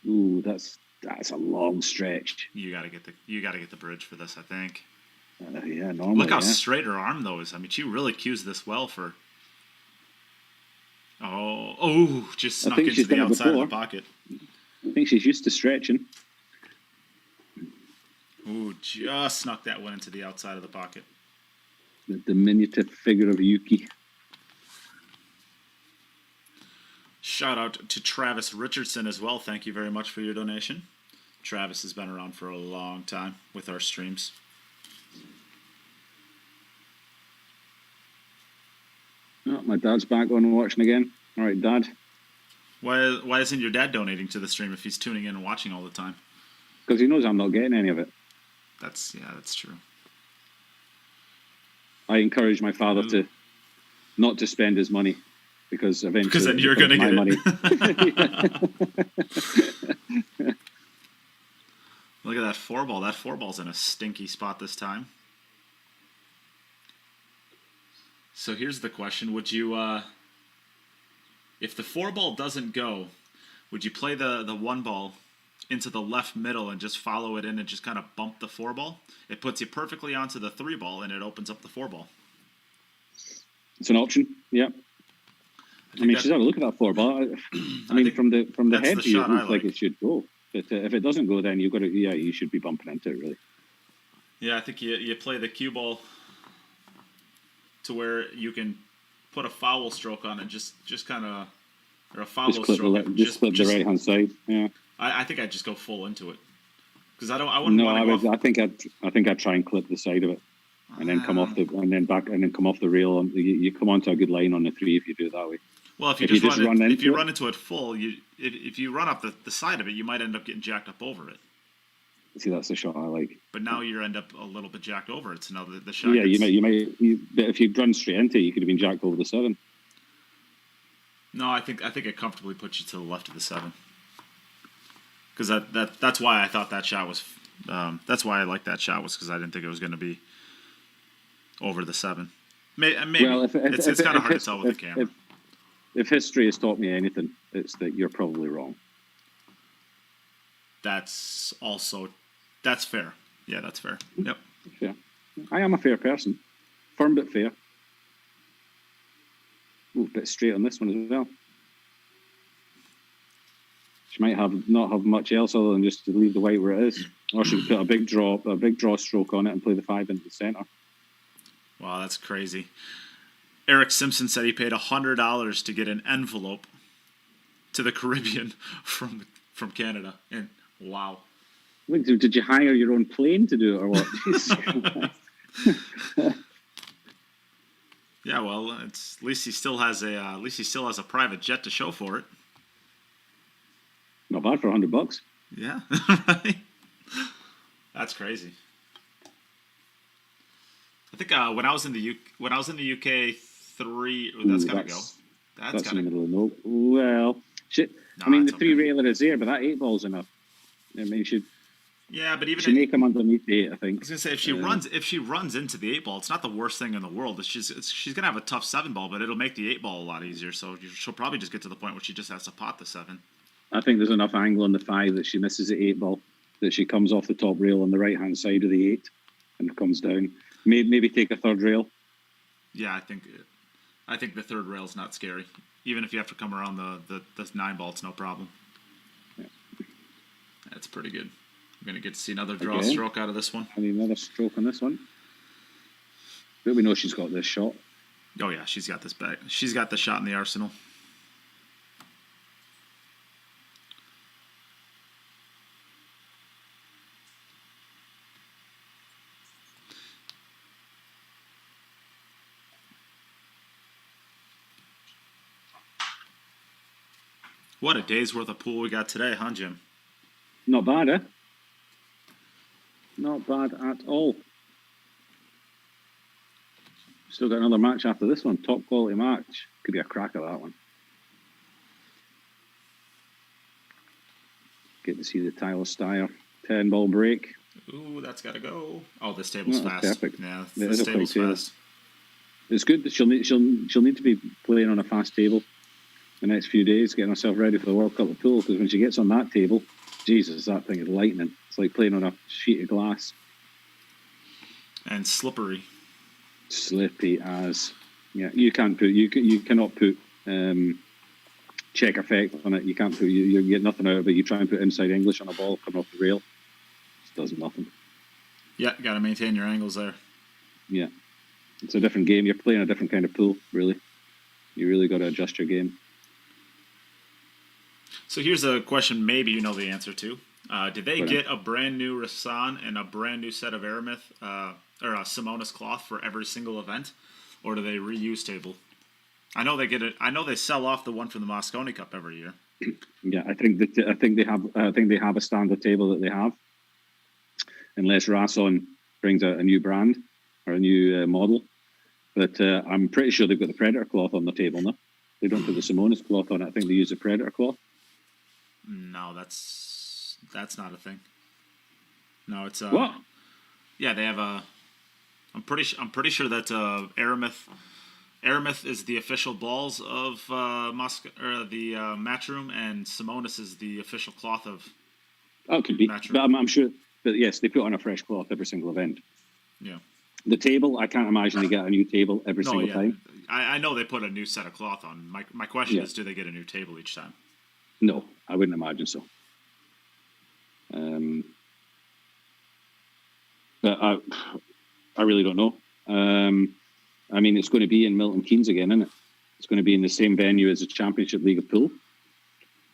Ooh, that's a long stretch. You gotta get the bridge for this, I think. Yeah, normally. Look how yeah. straight her arm though is. I mean, she really cues this well for. Oh, just I snuck think into she's the done it outside of the before. pocket. I think she's used to stretching. Ooh, just snuck that one into the outside of the pocket. The diminutive figure of Yuki. Shout out to Travis Richardson as well. Thank you very much for your donation. Travis has been around for a long time with our streams. Oh, my dad's back on watching again. All right, Dad. Why isn't your dad donating to the stream if he's tuning in and watching all the time? Because he knows I'm not getting any of it. That's true. I encourage my father to not to spend his money because eventually Because then you're going to get my it. Look at that 4-ball. That 4-ball's in a stinky spot this time. So here's the question. Would you, if the 4-ball doesn't go, would you play the 1-ball into the left middle and just follow it in and just kind of bump the 4-ball? It puts you perfectly onto the 3-ball and it opens up the 4-ball. It's an option. Yeah. I mean, she's had a look at that 4-ball. I mean, from the head the view, it shot looks I like like. it should go. But if it doesn't go, then you should be bumping into it, really. Yeah, I think you play the cue ball to where you can put a foul stroke on it, just kind of, or a foul Just clip stroke. the right hand side. Yeah. I think I'd just go full into it because I wouldn't want to go. I think I'd try and clip the side of it, and then come off come off the rail. You come onto a good line on the 3 if you do it that way. Well, if you run into it full, if you run up the side of it, you might end up getting jacked up over it. See, that's the shot I like. But now you end up a little bit jacked over it. So now the shot. Yeah, but if you run straight into it, you could have been jacked over the 7. No, I think it comfortably puts you to the left of the 7. Because that's why I thought that shot was. That's why I liked that shot was because I didn't think it was going to be over the 7. Maybe Well, it's kind of hard to tell with the camera. If history has taught me anything, it's that you're probably wrong. That's fair. Yeah, that's fair. Yep. Yeah, I am a fair person, firm but fair. Ooh, a bit straight on this one as well. She might not have much else other than just to leave the white where it is, or she could put a big draw stroke on it and play the 5 into the center. Wow, that's crazy. Eric Simpson said he paid $100 to get an envelope to the Caribbean from Canada, and wow. Look, did you hire your own plane to do it, or what? Yeah, well, at least he still has a private jet to show for it. Not bad for $100. Yeah, right. That's crazy. I think when I was in the UK 3, that's gotta go. That's in gotta the go. middle of no. Well, shit. No, I mean, the that's 3 okay. railer is there, but that 8-ball's enough. I mean, Yeah, but even she make him underneath the 8, I I think. was gonna say if she runs into the 8-ball, it's not the worst thing in the world. She's gonna have a tough 7-ball, but it'll make the 8-ball a lot easier. So she'll probably just get to the point where she just has to pot the 7. I think there's enough angle on the 5 that she misses the 8-ball, that she comes off the top rail on the right hand side of the 8 and comes down. Maybe take a 3rd rail. Yeah, I think the 3rd rail's not scary. Even if you have to come around the 9-ball, it's no problem. Yeah. That's pretty good. I'm going to get to see another draw Again. stroke out of this one. I need another stroke on this one. But we know she's got this shot. Oh, yeah, she's got this back. She's got the shot in the arsenal. What a day's worth of pool we got today, huh, Jim? Not bad, eh? Not bad at all. Still got another match after this one. Top quality match. Could be a cracker, that one. Get to see the Tyler Styer 10-ball break. Ooh, that's got to go. Oh, this table's No, that's fast. perfect. Yeah, It this is a table's quick table. fast. It's good that she'll need to be playing on a fast table the next few days, getting herself ready for the World Cup of Pool. Because when she gets on that table, Jesus, that thing is lightning. It's like playing on a sheet of glass. And slippery. Slippy as. Yeah, you cannot put check effect on it. You can't put you get nothing out of it. You try and put inside English on a ball coming off the rail. It does nothing. Yeah, got to maintain your angles there. Yeah, it's a different game. You're playing a different kind of pool. Really, you really got to adjust your game. So here's a question. Maybe you know the answer to. Did they get a brand new Rasan and a brand new set of Aramith or a Simonis cloth for every single event, or do they reuse table? I know they get it. I know they sell off the one from the Mosconi Cup every year. Yeah, I think they have a standard table that they have, unless Rason brings out a new brand or a new model. But I'm pretty sure they've got the Predator cloth on the table now. They don't put the Simonis cloth on it. I think they use the Predator cloth. No, that's not a thing. No, it's what? Yeah, they have a. I'm pretty sure that Aramith is the official balls of Moscow or the Matchroom, and Simonis is the official cloth of. Oh, it could be, Matchroom. but I'm sure. But yes, they put on a fresh cloth every single event. Yeah. The table, I can't imagine they get a new table every single time. I know they put a new set of cloth on. My question is, do they get a new table each time? No, I wouldn't imagine so. But I really don't know. I mean, it's going to be in Milton Keynes again, isn't it? It's going to be in the same venue as the Championship League of Pool.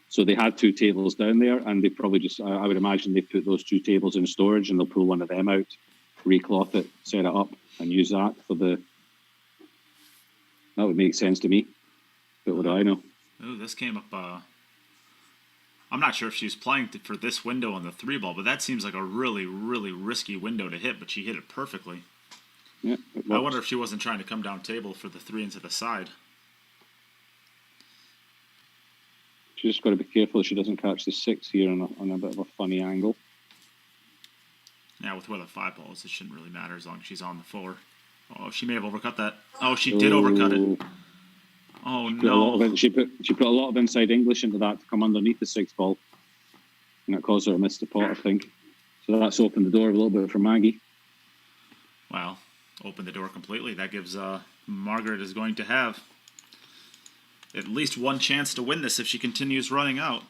So they had 2 tables down there, and they probably just, I would imagine they put those 2 tables in storage, and they'll pull one of them out, recloth it, set it up, and use that for the. That would make sense to me. But what do I know? Oh, this came up. I'm not sure if she's playing for this window on the 3-ball, but that seems like a really, really risky window to hit, but she hit it perfectly. Yeah, I wonder if she wasn't trying to come down table for the 3 into the side. She's just got to be careful she doesn't catch the 6 here on a bit of a funny angle. Yeah, with where the 5-ball is, it shouldn't really matter as long as she's on the 4. Oh, she may have overcut that. Oh, she did overcut it. Oh, no. She put a lot of inside English into that to come underneath the 6-ball. And that caused her to miss the pot, I think. So that's opened the door a little bit for Maggie. Well, open the door completely. That gives Margaret is going to have at least one chance to win this if she continues running out.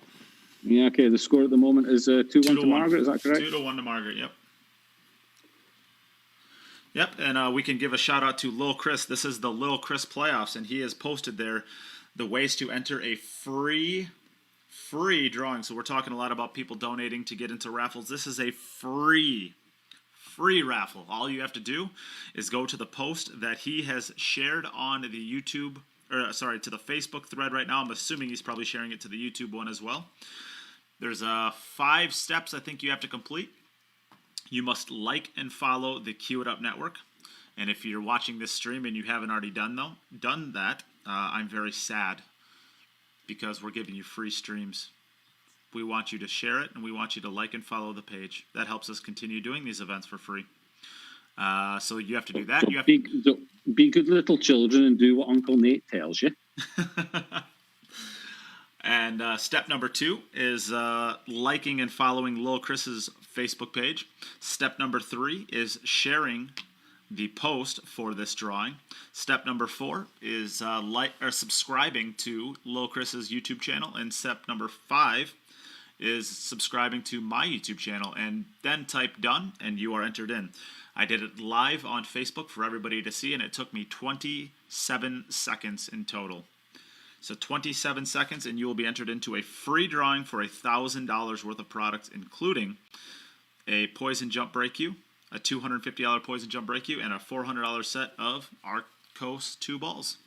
Yeah, okay. The score at the moment is 2-1 to Margaret. Is that correct? 2-1 to Margaret, yep. Yep, and we can give a shout out to Lil Chris. This is the Lil Chris playoffs, and he has posted there the ways to enter a free drawing. So we're talking a lot about people donating to get into raffles. This is a free raffle. All you have to do is go to the post that he has shared on the YouTube, to the Facebook thread right now. I'm assuming he's probably sharing it to the YouTube one as well. There's 5 steps I think you have to complete. You must like and follow the Cue It Up Network. And if you're watching this stream and you haven't already done that, I'm very sad because we're giving you free streams. We want you to share it, and we want you to like and follow the page. That helps us continue doing these events for free. So you have to do that. So be good little children and do what Uncle Nate tells you. And step number 2 is liking and following Lil Chris's Facebook page. Step number 3 is sharing the post for this drawing. Step number 4 is subscribing to Lil Chris's YouTube channel. And step number 5 is subscribing to my YouTube channel. And then type done, and you are entered in. I did it live on Facebook for everybody to see, and it took me 27 seconds in total. So 27 seconds, and you will be entered into a free drawing for $1,000 worth of products, including a Poison Jump Break You, a $250 Poison Jump Break You, and a $400 set of Arcos 2 balls.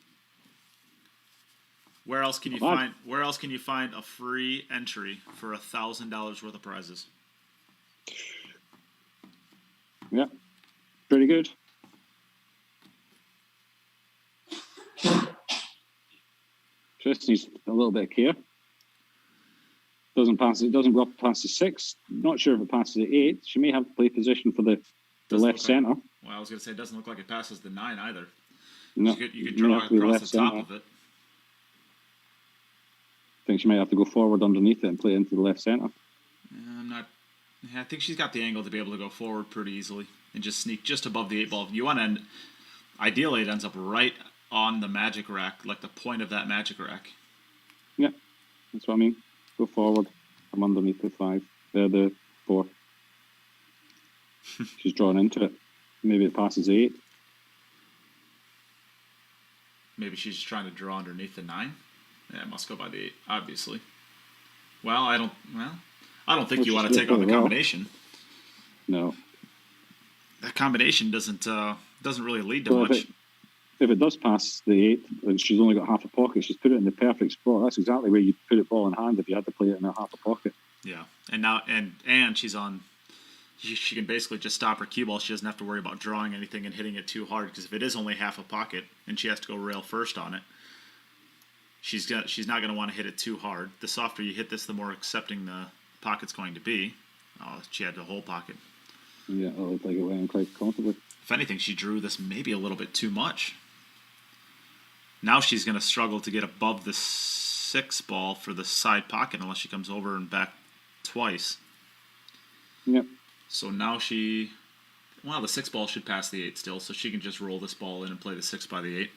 Where else can you find a free entry for $1,000 worth of prizes? Yeah, pretty good. Tris needs a little bit of care. Doesn't go up past the 6. Not sure if it passes the 8. She may have to play position for the left centre. Well, I was going to say it doesn't look like it passes the 9 either. No, You could may draw have to be across left the top centre. of it. I think she might have to go forward underneath it and play into the left centre. I'm not. I think she's got the angle to be able to go forward pretty easily and just sneak just above the 8 ball. You want to end. Ideally, it ends up right on the magic rack, like the point of that magic rack. Yeah, that's what I mean. Go forward from underneath the 5. The 4. She's drawn into it. Maybe it passes 8. Maybe she's just trying to draw underneath the 9. Yeah, it must go by the 8, obviously. Well, I don't think you want to take on the combination. No. That combination doesn't really lead to much. If it does pass the 8, and she's only got half a pocket, she's put it in the perfect spot. That's exactly where you'd put it ball in hand if you had to play it in a half a pocket. Yeah, and now and she's on. She can basically just stop her cue ball. She doesn't have to worry about drawing anything and hitting it too hard, because if it is only half a pocket and she has to go rail first on it, she's not going to want to hit it too hard. The softer you hit this, the more accepting the pocket's going to be. Oh, she had the whole pocket. Yeah, it looked like it went in quite comfortably. If anything, she drew this maybe a little bit too much. Now she's going to struggle to get above the 6 ball for the side pocket unless she comes over and back twice. Yep. So now the 6 ball should pass the 8 still, so she can just roll this ball in and play the 6 by the 8.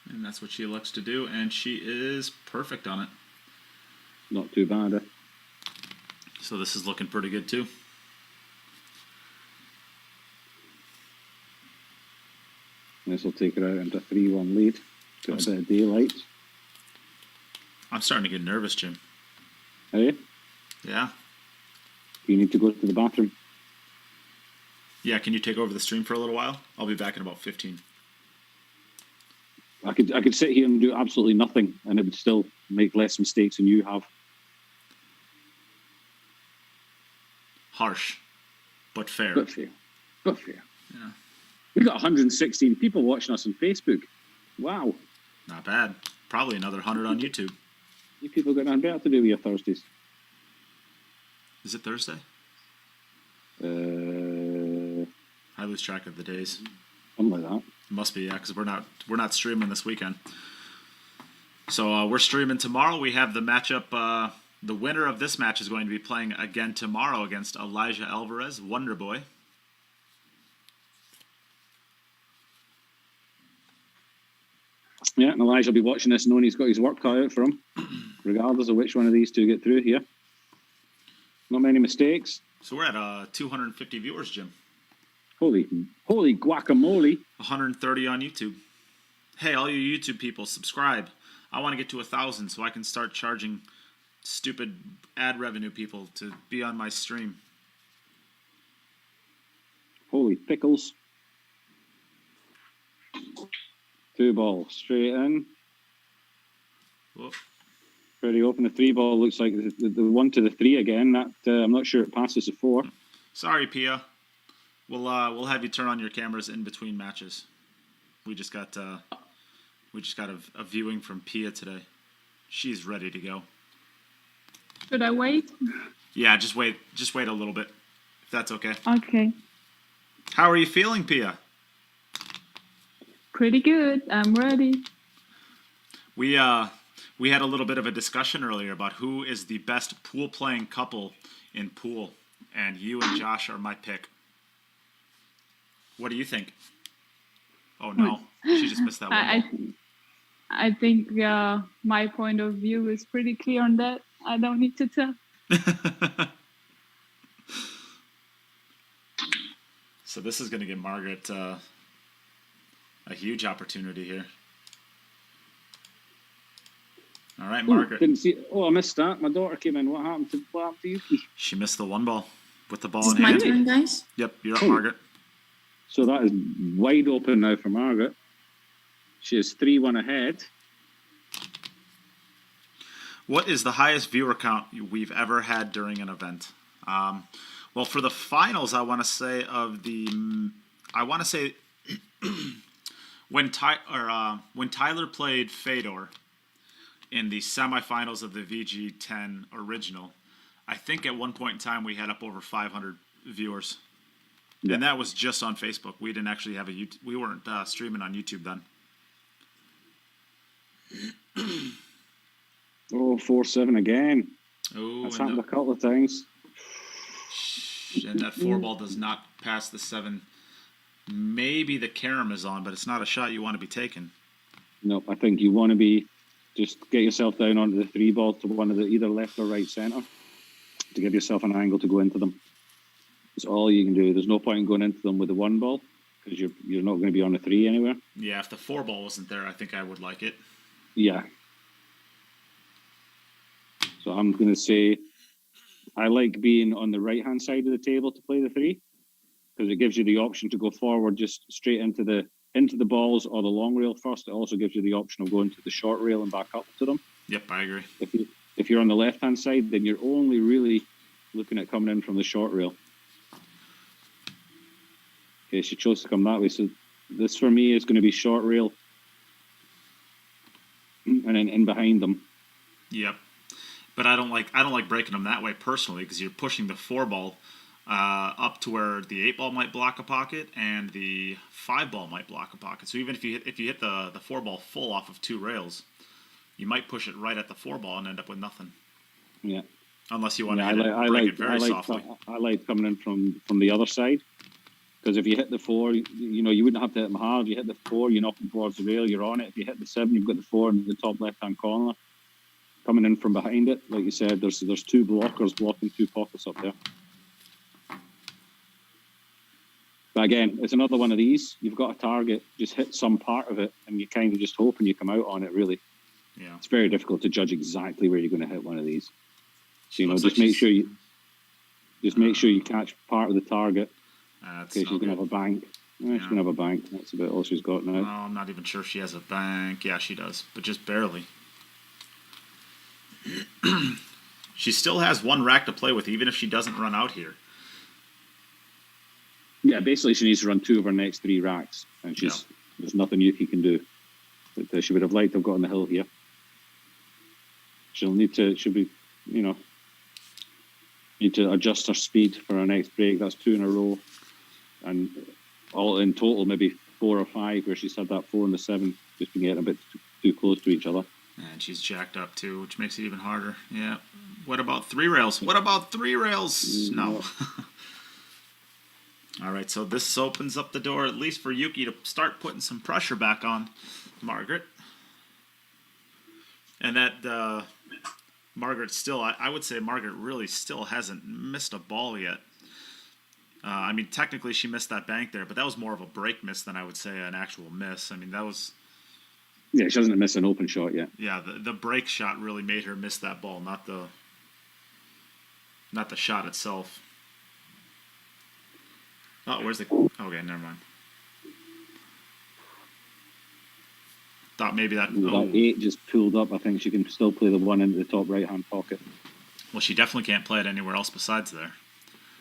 And that's what she elects to do, and she is perfect on it. Not too bad, eh? So this is looking pretty good too. This will take her out into a 3-1 lead. Got a bit of daylight. I'm starting to get nervous, Jim. Are you? Yeah. You need to go to the bathroom. Yeah, can you take over the stream for a little while? I'll be back in about 15. I could sit here and do absolutely nothing, and it would still make less mistakes than you have. Harsh, but fair. But fair. But fair. Yeah. We got 116 people watching us on Facebook. Wow. Not bad. Probably another 100 on YouTube. You people got nothing better to do with your Thursdays. Is it Thursday? I lose track of the days. Something like that. It must be, yeah, because we're not streaming this weekend. So we're streaming tomorrow. We have the matchup. The winner of this match is going to be playing again tomorrow against Elijah Alvarez, Wonder Boy. Yeah, and Elijah will be watching this knowing he's got his work cut out for him, regardless of which one of these two get through here. Not many mistakes. So we're at 250 viewers, Jim. Holy guacamole. 130 on YouTube. Hey, all you YouTube people, subscribe. I want to get to 1,000 so I can start charging stupid ad revenue people to be on my stream. Holy pickles. 2 balls straight in. Whoop. Pretty open. The 3 ball looks like the 1 to the 3 again. That I'm not sure it passes the 4. Sorry, Pia. We'll have you turn on your cameras in between matches. We just got a viewing from Pia today. She's ready to go. Should I wait? Yeah, just wait a little bit, if that's okay. Okay. How are you feeling, Pia? Pretty good. I'm ready. We had a little bit of a discussion earlier about who is the best pool playing couple in pool, and you and Josh are my pick. What do you think? Oh no, she just missed that one. I think my point of view is pretty clear on that. I don't need to tell. So this is going to give Margaret a huge opportunity here. All right, Margaret. Didn't see. Oh, I missed that. My daughter came in. What happened to Yuki? She missed the 1 ball with the ball It's in my hand. turn, guys. Yep, you're up, Margaret. So that is wide open now for Margaret. She is 3-1 ahead. What is the highest viewer count we've ever had during an event? Well, for the finals, I want to say when Tyler played Fedor in the semifinals of the VG10 original, I think at one point in time we had up over 500 viewers, and that was just on Facebook. We didn't actually have we weren't streaming on YouTube then. Oh, 4-7 again. Oh, That's happened a couple of times. And that 4-ball does not pass the 7. Maybe the carom is on, but it's not a shot you want to be taking. No, I think you want to be just get yourself down onto the 3-ball to one of the either left or right centre to give yourself an angle to go into them. That's all you can do. There's no point in going into them with the 1-ball because you're not going to be on the 3 anywhere. Yeah, if the 4-ball wasn't there, I think I would like it. Yeah. So I'm going to say I like being on the right-hand side of the table to play the 3 because it gives you the option to go forward just straight into the balls or the long rail first. It also gives you the option of going to the short rail and back up to them. Yep, I agree. If you're on the left-hand side, then you're only really looking at coming in from the short rail. Okay, she chose to come that way. So this for me is going to be short rail and then in behind them. Yep. But I don't like breaking them that way personally because you're pushing the 4-ball up to where the 8-ball might block a pocket and the 5-ball might block a pocket. So even if you hit the 4-ball full off of 2 rails, you might push it right at the 4-ball and end up with nothing. Yeah. Unless you want to break it very softly. I like coming in from the other side because if you hit the 4, you wouldn't have to hit them hard. You hit the 4, you knock them towards the rail, you're on it. If you hit the 7, you've got the 4 in the top left-hand corner. Coming in from behind it, like you said, there's 2 blockers blocking 2 pockets up there. But again, it's another one of these. You've got a target, just hit some part of it, and you kind of just hoping you come out on it, really. Yeah. It's very difficult to judge exactly where you're going to hit one of these. So, Looks just like make sure you catch part of the target. That's Okay, she's going to have a bank. She's going to have a bank. That's about all she's got now. No, I'm not even sure if she has a bank. Yeah, she does, but just barely. She still has 1 rack to play with, even if she doesn't run out here. Yeah, basically she needs to run 2 of her next 3 racks, and there's nothing Yuki can do. But she would have liked to have got on the hill here. She'll need to adjust her speed for her next break. That's 2 in a row, and all in total maybe 4 or 5 where she's had that 4 and the 7 just been getting a bit too close to each other. And she's jacked up too, which makes it even harder. Yeah. What about 3 rails? What about 3 rails? No. All right, so this opens up the door, at least for Yuki, to start putting some pressure back on Margaret. And that Margaret still, I would say Margaret really still hasn't missed a ball yet. I mean, technically she missed that bank there, but that was more of a break miss than I would say an actual miss. I mean, that was... Yeah, she hasn't missed an open shot yet. Yeah, the break shot really made her miss that ball, not the shot itself. Oh, where's the... Okay, never mind. Thought maybe that... That 8 just pulled up. I think she can still play the 1 into the top right-hand pocket. Well, she definitely can't play it anywhere else besides there.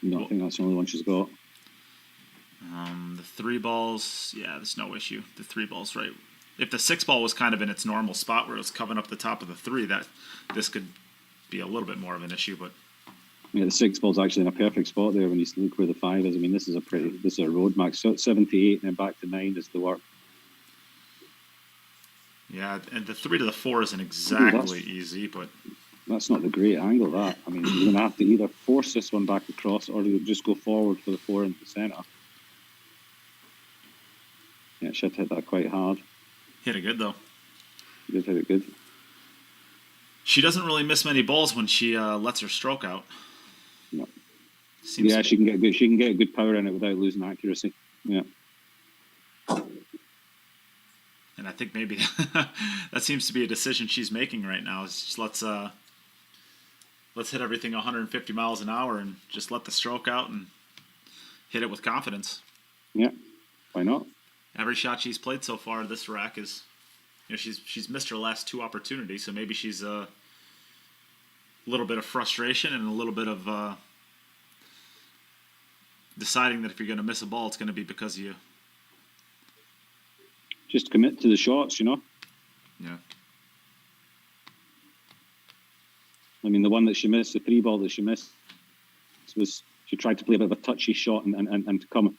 No, I think that's the only one she's got. The 3 balls... Yeah, there's no issue. The 3 balls, right... If the 6-ball was kind of in its normal spot where it was covering up the top of the 3, this could be a little bit more of an issue, but... Yeah, the 6-ball's actually in a perfect spot there when you look where the 5 is. I mean, this is a road max. So 78 and then back to 9 is the work. Yeah, and the 3 to the 4 isn't exactly easy, but... That's not the great angle, that. I mean, you're going to have to either force this one back across or you just go forward for the 4 into the centre. Yeah, she had to hit that quite hard. Hit it good, though. She did hit it good. She doesn't really miss many balls when she lets her stroke out. No. She can get good. She can get good power in it without losing accuracy. Yeah. And I think maybe that seems to be a decision she's making right now. Is just let's hit everything 150 miles an hour and just let the stroke out and hit it with confidence. Yeah. Why not? Every shot she's played so far, this rack is, she's missed her last 2 opportunities, so maybe she's a little bit of frustration and a little bit of deciding that if you're going to miss a ball, it's going to be because you just commit to the shots, you know. Yeah. I mean, the one that she missed, the 3-ball that she missed, was she tried to play a bit of a touchy shot and come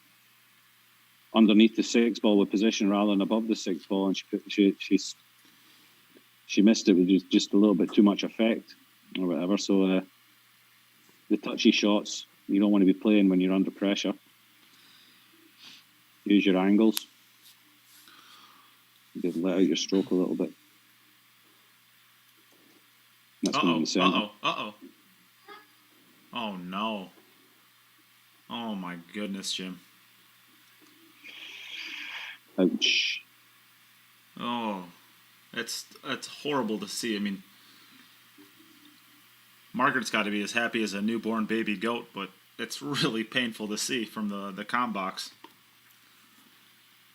underneath the 6-ball with position rather than above the 6-ball, and she missed it with just a little bit too much effect or whatever. So the touchy shots you don't want to be playing when you're under pressure. Use your angles. You could let out your stroke a little bit. That's going to be center. Oh no. Oh my goodness, Jim. Ouch. Oh, it's horrible to see. I mean, Margaret's got to be as happy as a newborn baby goat, but it's really painful to see from the comm box.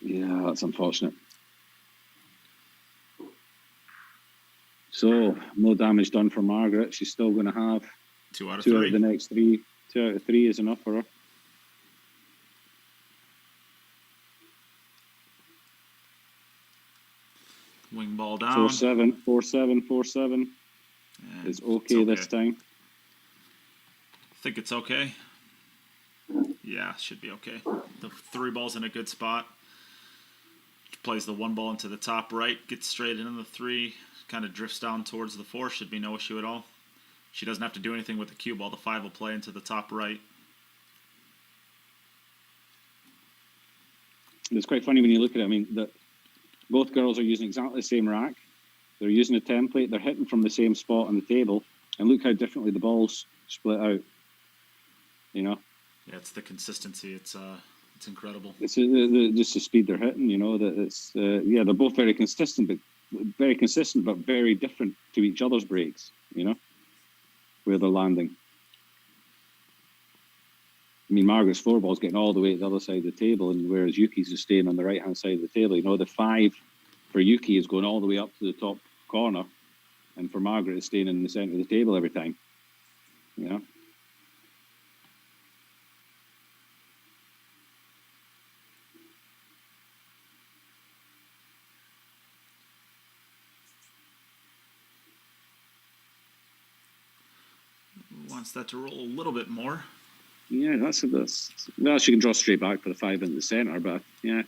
Yeah, that's unfortunate. So, no damage done for Margaret. She's still going to have 2 out of 2 3. out of the next 3. 2 out of 3 is enough for her. Wing ball down. 4-7, 4-7, 4-7. And It's okay this time. I think it's okay. Yeah, should be okay. The 3 ball's in a good spot. Plays the 1 ball into the top right, gets straight into the 3, kind of drifts down towards the 4. Should be no issue at all. She doesn't have to do anything with the cue ball. The 5 will play into the top right. It's quite funny when you look at it. I mean, both girls are using exactly the same rack. They're using a template. They're hitting from the same spot on the table. And look how differently the balls split out. You know? Yeah, it's the consistency. It's incredible. It's just the speed they're hitting. You know that it's they're both very consistent, but very different to each other's breaks. You know, where they're landing. I mean, Margaret's 4 ball's getting all the way to the other side of the table, and whereas Yuki's is staying on the right hand side of the table. You know, the 5 for Yuki is going all the way up to the top corner, and for Margaret is staying in the center of the table every time. You know. Wants that to roll a little bit more. Yeah, that's well, she can draw straight back for the 5 into the center, but yeah.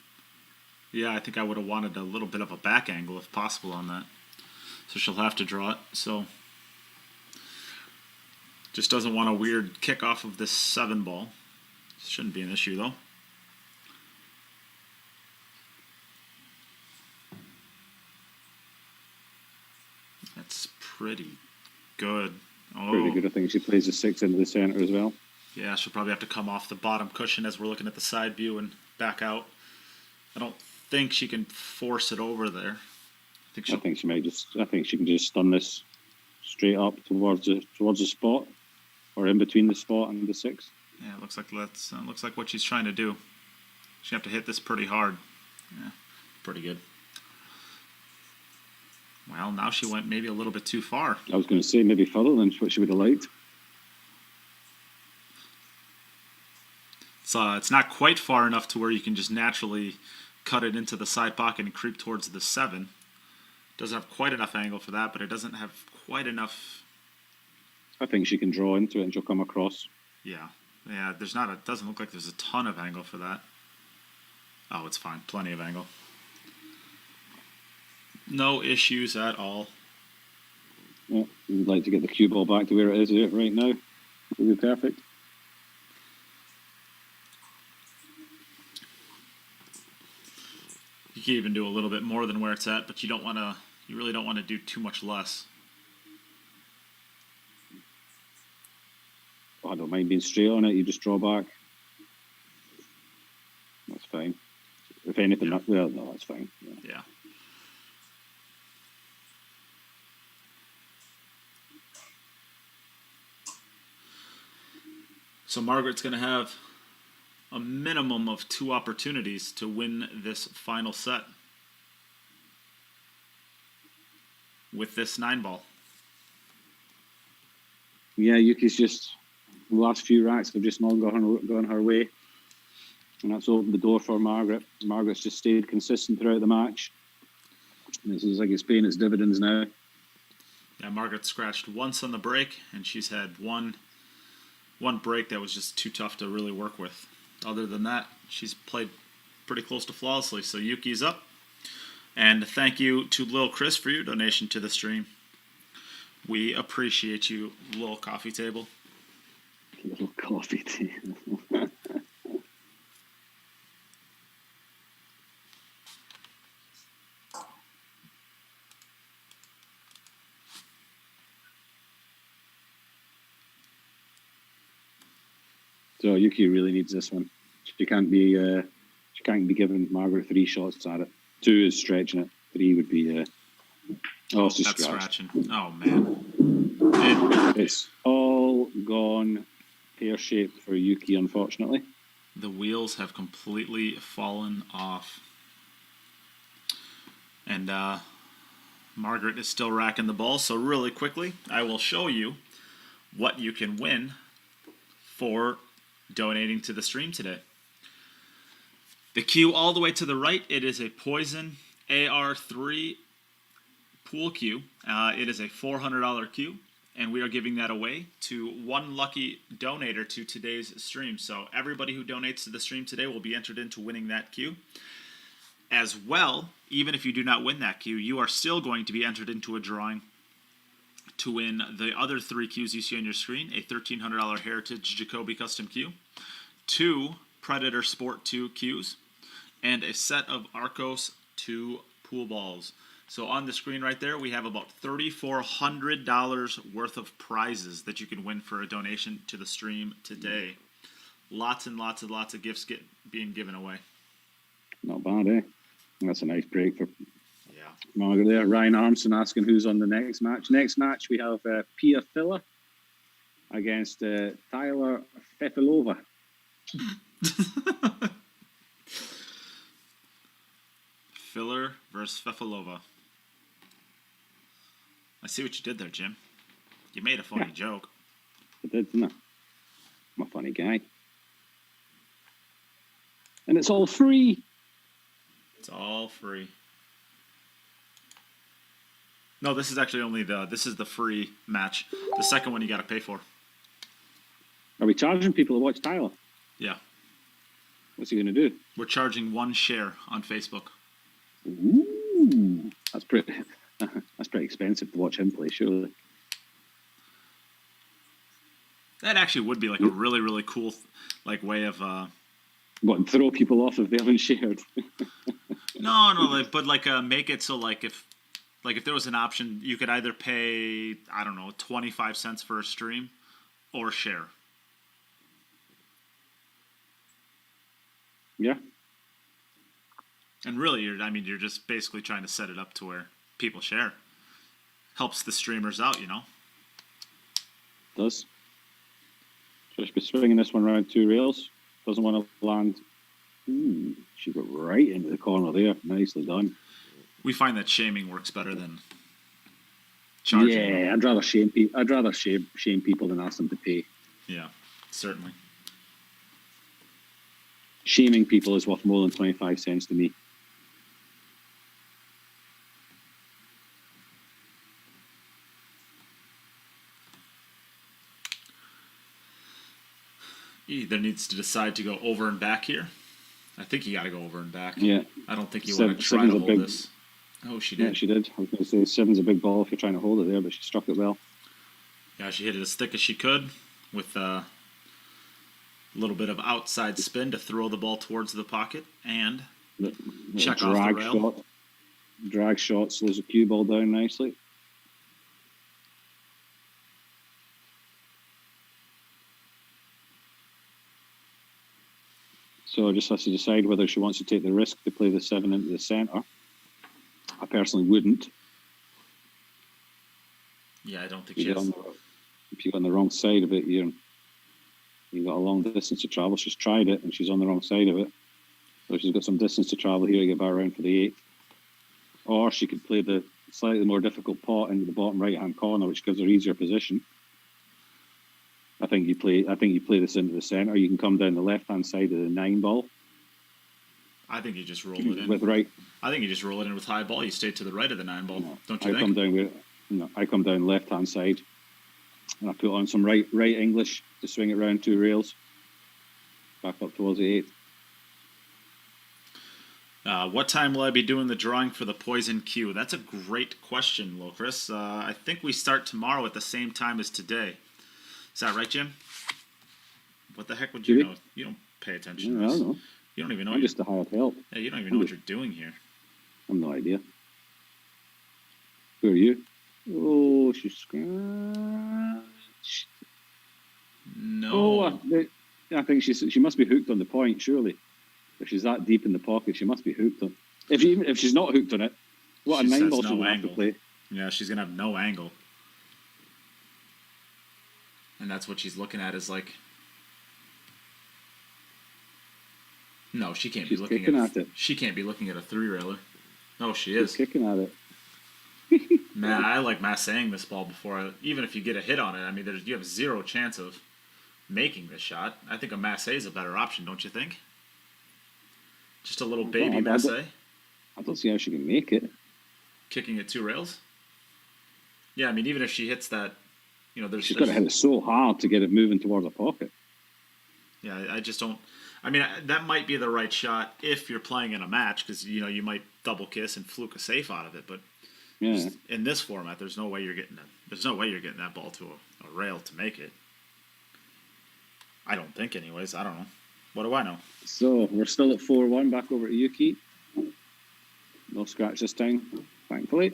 Yeah, I think I would have wanted a little bit of a back angle if possible on that. So she'll have to draw it. So just doesn't want a weird kick off of this 7 ball. Shouldn't be an issue though. That's pretty good. Oh. Pretty good. I think she plays the 6 into the center as well. Yeah, she'll probably have to come off the bottom cushion as we're looking at the side view and back out. I don't think she can force it over there. I think she might just. I think she can just stun this straight up towards the spot, or in between the spot and the 6. Yeah, it looks like what she's trying to do. She have to hit this pretty hard. Yeah, pretty good. Well, now she went maybe a little bit too far. I was going to say maybe further than what she would have liked. It's not quite far enough to where you can just naturally cut it into the side pocket and creep towards the 7. Doesn't have quite enough angle for that, but it doesn't have quite enough. I think she can draw into it and she'll come across. Yeah. Doesn't look like there's a ton of angle for that. Oh, it's fine. Plenty of angle. No issues at all. Yeah, we'd like to get the cue ball back to where it is right now. It would be perfect. You can even do a little bit more than where it's at, but you really don't want to do too much less. I don't mind being straight on it. You just draw back. That's fine. If anything, Yeah. Well, no, that's fine. Yeah. So Margaret's going to have a minimum of 2 opportunities to win this final set with this 9 ball. Yeah, Yuki's just the last few racks have just not gone her way. And that's opened the door for Margaret. Margaret's just stayed consistent throughout the match. And it looks like it's paying its dividends now. Yeah, Margaret scratched once on the break, and she's had one break that was just too tough to really work with. Other than that, she's played pretty close to flawlessly. So Yuki's up. And thank you to Lil Chris for your donation to the stream. We appreciate you, Lil Coffee Table. Little coffee table. So Yuki really needs this one. She can't be giving Margaret 3 shots at it. 2 is stretching it. 3 would be That's scratching. Oh man. It's all gone pear-shaped for Yuki, unfortunately. The wheels have completely fallen off. And Margaret is still racking the ball. So really quickly, I will show you what you can win for donating to the stream today. The cue all the way to the right, it is a Poison AR3 pool cue. It is a $400 cue, and we are giving that away to one lucky donator to today's stream. So everybody who donates to the stream today will be entered into winning that cue. As well, even if you do not win that cue, you are still going to be entered into a drawing to win the other 3 cues you see on your screen: a $1,300 Heritage Jacoby Custom cue, 2 Predator Sport 2 cues, and a set of Arcos 2 pool balls. So on the screen right there, we have about $3,400 worth of prizes that you can win for a donation to the stream today. Lots and lots and lots of gifts being given away. Not bad, eh? That's a nice break for Yeah. Margaret there. Ryan Armstrong asking who's on the next match. Next match, we have Pia Filler against Tyler Fefilova. Filler versus Fefilova. I see what you did there, Jim. You made a funny joke. I did, didn't I? I'm a funny guy. And it's all free. It's all free. No, this is actually this is the free match. The second one you got to pay for. Are we charging people to watch Tyler? Yeah. What's he going to do? We're charging 1 share on Facebook. Ooh, that's pretty expensive to watch him play, surely. That actually would be like a really, really cool way of... What, throw people off if they haven't shared? No, but make it so if there was an option, you could either pay, I don't know, 25 cents for a stream or share. Yeah. And really, you're just basically trying to set it up to where people share. Helps the streamers out, Does. Just be swinging this one around 2 rails. Doesn't want to land. Ooh, she got right into the corner there. Nicely done. We find that shaming works better than charging. Yeah, I'd rather shame people than ask them to pay. Yeah, certainly. Shaming people is worth more than 25 cents to me. He either needs to decide to go over and back here. I think you got to go over and back. Yeah. I don't think you want to try to hold this. Oh, she did. Yeah, she did. I was going to say 7's a big ball if you're trying to hold it there, but she struck it well. Yeah, she hit it as thick as she could with a little bit of outside spin to throw the ball towards the pocket and check off the rail. Drag shot slows the cue ball down nicely. So just has to decide whether she wants to take the risk to play the 7 into the centre. I personally wouldn't. Yeah, I don't think she has. If you're on the wrong side of it, you've got a long distance to travel. She's tried it, and she's on the wrong side of it. So she's got some distance to travel here to get back around for the 8. Or she could play the slightly more difficult pot into the bottom right-hand corner, which gives her easier position. I think you play this into the centre. You can come down the left-hand side of the 9 ball I think you just roll it in. with right. I think you just roll it in with high ball. You stay to the right of the 9 ball. No, Don't you I come think? down I come down left hand side, and I put on some right English to swing it round 2 rails, back up towards the 8. What time will I be doing the drawing for the poison cue? That's a great question, Locris. I think we start tomorrow at the same time as today. Is that right, Jim? What the heck would you Did know? You don't pay attention I to this. don't know. You don't even know. I'm just a hired help. Yeah, you don't even know what you're doing here. I've no idea. Who are you? Oh, she's scratched. No. Oh, I think she must be hooked on the point, surely. If she's that deep in the pocket, she must be hooked on. If she's not hooked on it, what She a 9 says ball no she'll have to angle. play. Yeah, she's going to have no angle. And that's what she's looking at is like... No, she can't She's be looking kicking at... at it. She can't be looking at a 3-railer. No, she She's is. kicking at it. Man, I like massaying this ball before. Even if you get a hit on it, I mean, you have 0 chance of making this shot. I think a massay is a better option, don't you think? Just a little baby massay. I don't see how she can make it. Kicking at 2 rails? Yeah, I mean, even if she hits that, She's got to hit it so hard to get it moving towards the pocket. Yeah, I just don't... I mean, that might be the right shot if you're playing in a match, because, you might double kiss and fluke a safe out of it, but Yeah. in this format, there's no way you're getting that ball to a rail to make it. I don't think, anyways. I don't know. What do I know? So we're still at 4-1. Back over to Yuki. No scratch this time, thankfully.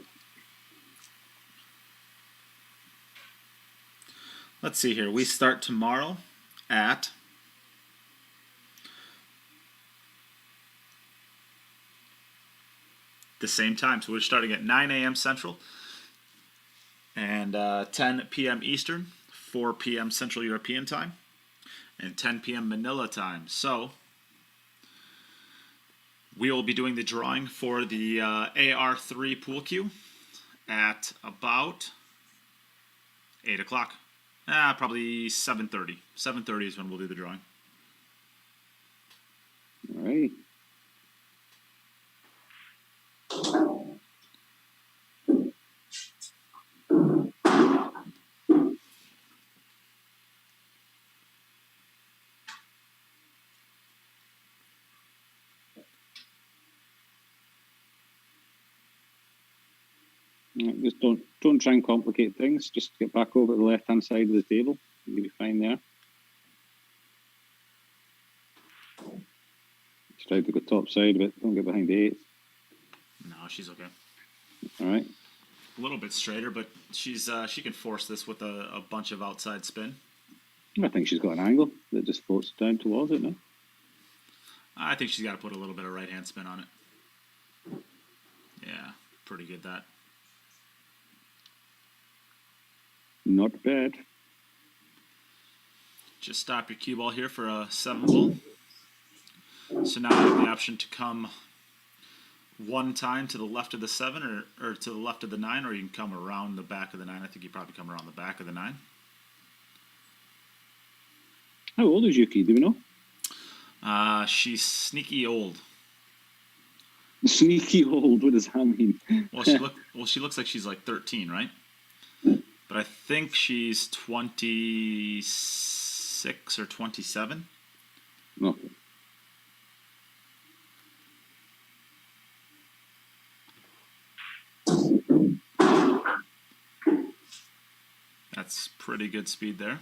Let's see here. We start tomorrow at the same time. So we're starting at 9 a.m. Central and 10 p.m. Eastern, 4 p.m. Central European time, and 10 p.m. Manila time. So we will be doing the drawing for the AR3 pool cue at about 8 o'clock. Probably 7:30. 7:30 is when we'll do the drawing. All right. Just don't try and complicate things. Just get back over to the left-hand side of the table. You'll be fine there. Just try to go top side of it. Don't get behind the 8. No, she's okay. All right. A little bit straighter, but she can force this with a bunch of outside spin. I think she's got an angle that just floats down towards it now. I think she's got to put a little bit of right-hand spin on it. Yeah, pretty good that. Not bad. Just stop your cue ball here for a 7 ball. So now you have the option to come one time to the left of the 7 or to the left of the 9, or you can come around the back of the 9. I think you probably come around the back of the 9. How old is Yuki? Do we know? She's sneaky old. Sneaky old. What does that mean? Well, she looks like she's like 13, right? But I think she's 26 or 27. Okay. That's pretty good speed there.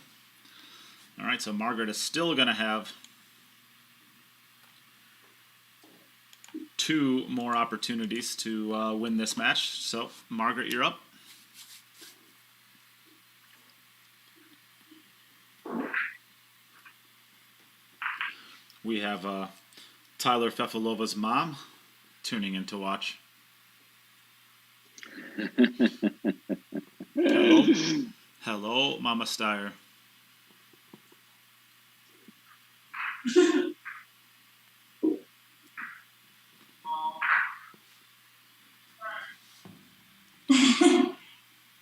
All right, so Margaret is still going to have 2 more opportunities to win this match. So, Margaret, you're up. We have Tyler Fefilova's mom tuning in to watch. Hello, Mama Styer.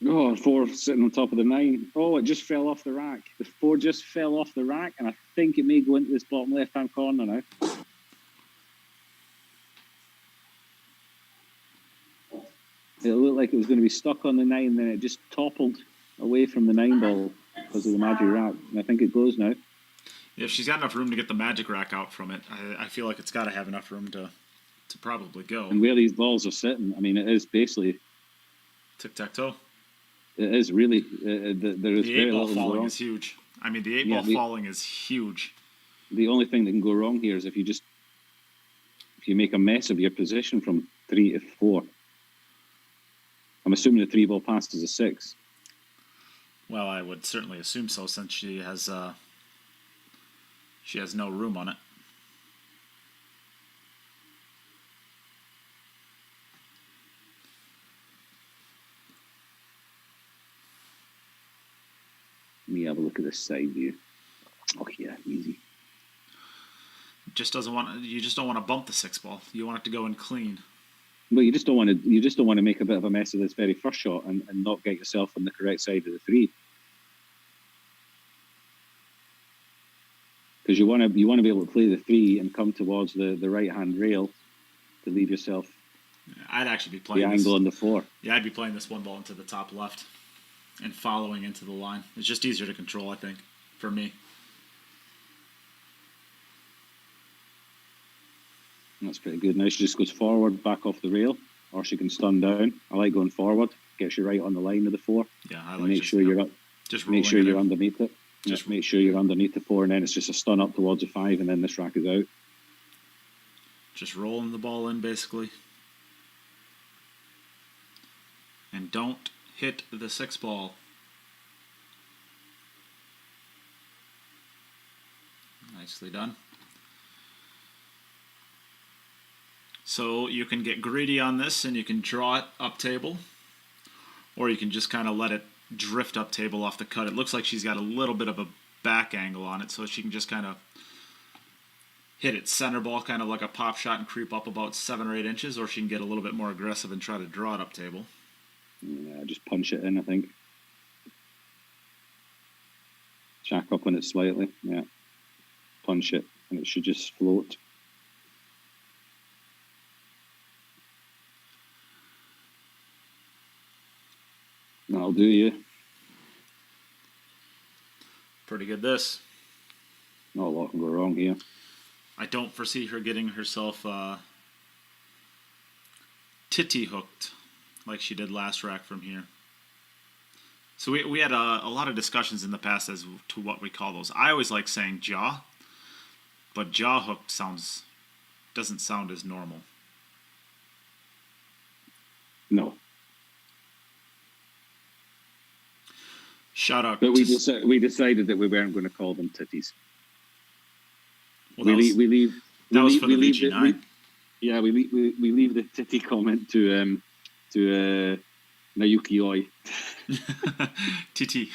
Oh, 4 sitting on top of the 9. Oh, it just fell off the rack. The 4 just fell off the rack, and I think it may go into this bottom left-hand corner now. It looked like it was going to be stuck on the 9, then it just toppled away from the 9 ball because of the magic rack. And I think it goes now. If she's got enough room to get the magic rack out from it, I feel like it's got to have enough room to probably go. And where these balls are sitting, I mean, it is basically tic-tac-toe. It is really. There is The very 8 ball little falling wrong. is huge. I mean, the 8 ball falling is huge. The only thing that can go wrong here is if you make a mess of your position from 3 to 4. I'm assuming the 3 ball passed as a 6. Well, I would certainly assume so, since she has no room on it. Let me have a look at this side view. Oh yeah, easy. You just don't want to bump the 6 ball. You want it to go in clean. But you just don't want to make a bit of a mess of this very first shot and not get yourself on the correct side of the 3. Because you want to be able to play the 3 and come towards the right hand rail to leave yourself I'd actually be the playing angle on the 4. Yeah, I'd be playing this 1 ball into the top left and following into the line. It's just easier to control, I think, for me. That's pretty good. Now she just goes forward, back off the rail, or she can stun down. I like going forward. Gets you right on the line of the 4. Yeah, I And like make just, sure you're up. just Make sure rolling it you're in. underneath it. Just make sure you're underneath the 4, and then it's just a stun up towards the 5, and then this rack is out. Just rolling the ball in, basically. And don't hit the 6 ball. Nicely done. So you can get greedy on this and you can draw it up table, or you can just kind of let it drift up table off the cut. It looks like she's got a little bit of a back angle on it, so she can just kind of hit it center ball, kind of like a pop shot, and creep up about 7 or 8 inches, or she can get a little bit more aggressive and try to draw it up table. Yeah, just punch it in, I think. Jack up on it slightly, yeah. Punch it, and it should just float. That'll do you. Pretty good this. Not a lot can go wrong here. I don't foresee her getting herself titty hooked like she did last rack from here. So we had a lot of discussions in the past as to what we call those. I always like saying jaw, but jaw hooked doesn't sound as normal. No. Shout out. But we decided that we weren't going to call them titties. Well, we leave that was for the leave VG9. we leave the titty comment to Yuki Oi. TT.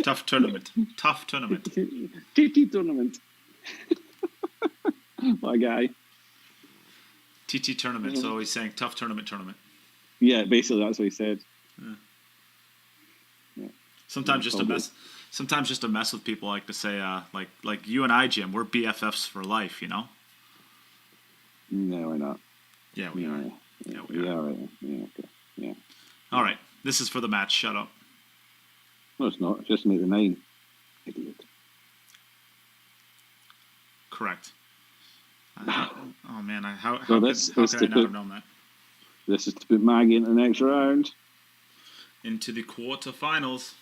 Tough tournament. Tough tournament. Titty tournament. My guy. TT tournament. So he's saying tough tournament. Yeah, basically that's what he said. Yeah. Yeah. Sometimes just a mess. Sometimes just a mess with people like to say, like you and I, Jim, we're BFFs for life, you know? No, we're not. Yeah, we are. Yeah, we are. Yeah, right. Yeah, okay. Yeah. All right. This is for the match. Shut up. No, it's not. Just make the 9. Idiot. Correct. Oh man, how So could this I is not to have put- known that? This is to put Maggie in the next round. Into the quarterfinals.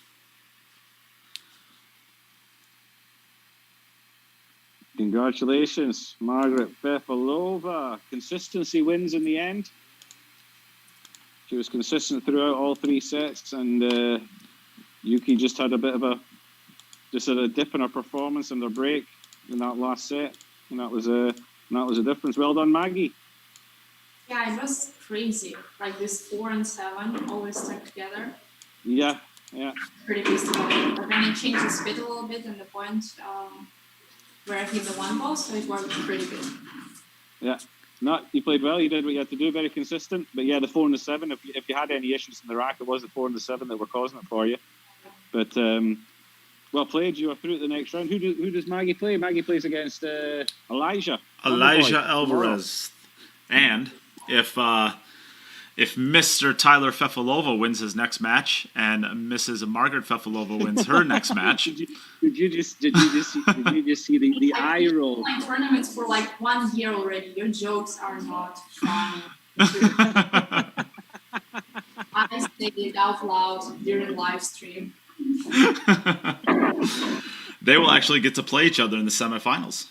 Congratulations, Margaret Fefilova. Consistency wins in the end. She was consistent throughout all 3 sets, and Yuki just had a dip in her performance and their break in that last set, and that was a difference. Well done, Maggie. Yeah, it was crazy. Like this 4 and 7 always stuck together. Yeah. Pretty pissed about it. But then it changed the speed a little bit in the point where I hit the 1 ball, so it worked pretty good. Yeah. No, you played well. You did what you had to do. Very consistent. But yeah, the 4 and the 7. If you had any issues in the rack, it was the 4 and the 7 that were causing it for you. But well played. You are through to the next round. Who does Maggie play? Maggie plays against Elijah Alvarez. And if if Mr. Tyler Fefilova wins his next match and Mrs. Margaret Fefilova wins her next match. Did you just see the eye roll? Like tournaments for like 1 year already. Your jokes are not funny. I say it out loud during live stream. They will actually get to play each other in the semifinals.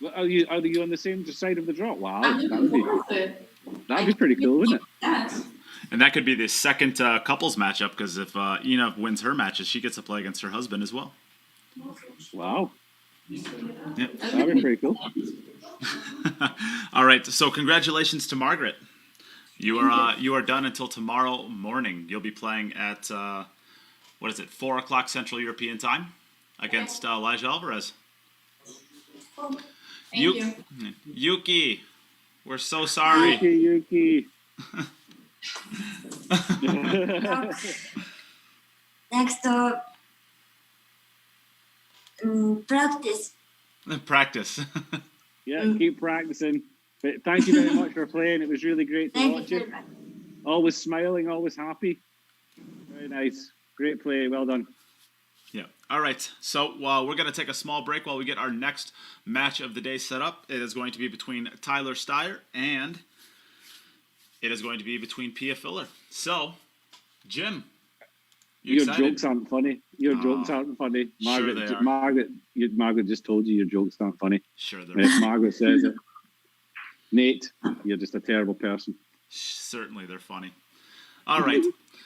Well, are you on the same side of the draw? Wow, I'm looking forward to it. that'd be pretty cool, wouldn't it? Yes. And that could be the second couples matchup, because if Ina wins her matches, she gets to play against her husband as well. Wow, Yeah. that'd be pretty cool. All right, so congratulations to Margaret. You are done until tomorrow morning. You'll be playing at 4 o'clock Central European Time against Elijah Alvarez. Thank you. Yuki, we're so sorry. Yuki. Next up, practice. Practice. Yeah, keep practicing. But thank you very much for playing. It was really great to Thank watch you you. very much. Always smiling, always happy. Very nice. Great play. Well done. Yeah. All right. So we're going to take a small break while we get our next match of the day set up. It is going to be between Tyler Styer and it is going to be between Pia Filler. So, Jim, you Your excited? jokes aren't funny. Your jokes aren't funny. Sure Margaret, they are. Margaret just told you your jokes aren't funny. Sure, they're If Margaret says it. Nate, you're just a terrible person. certainly they're funny. All right.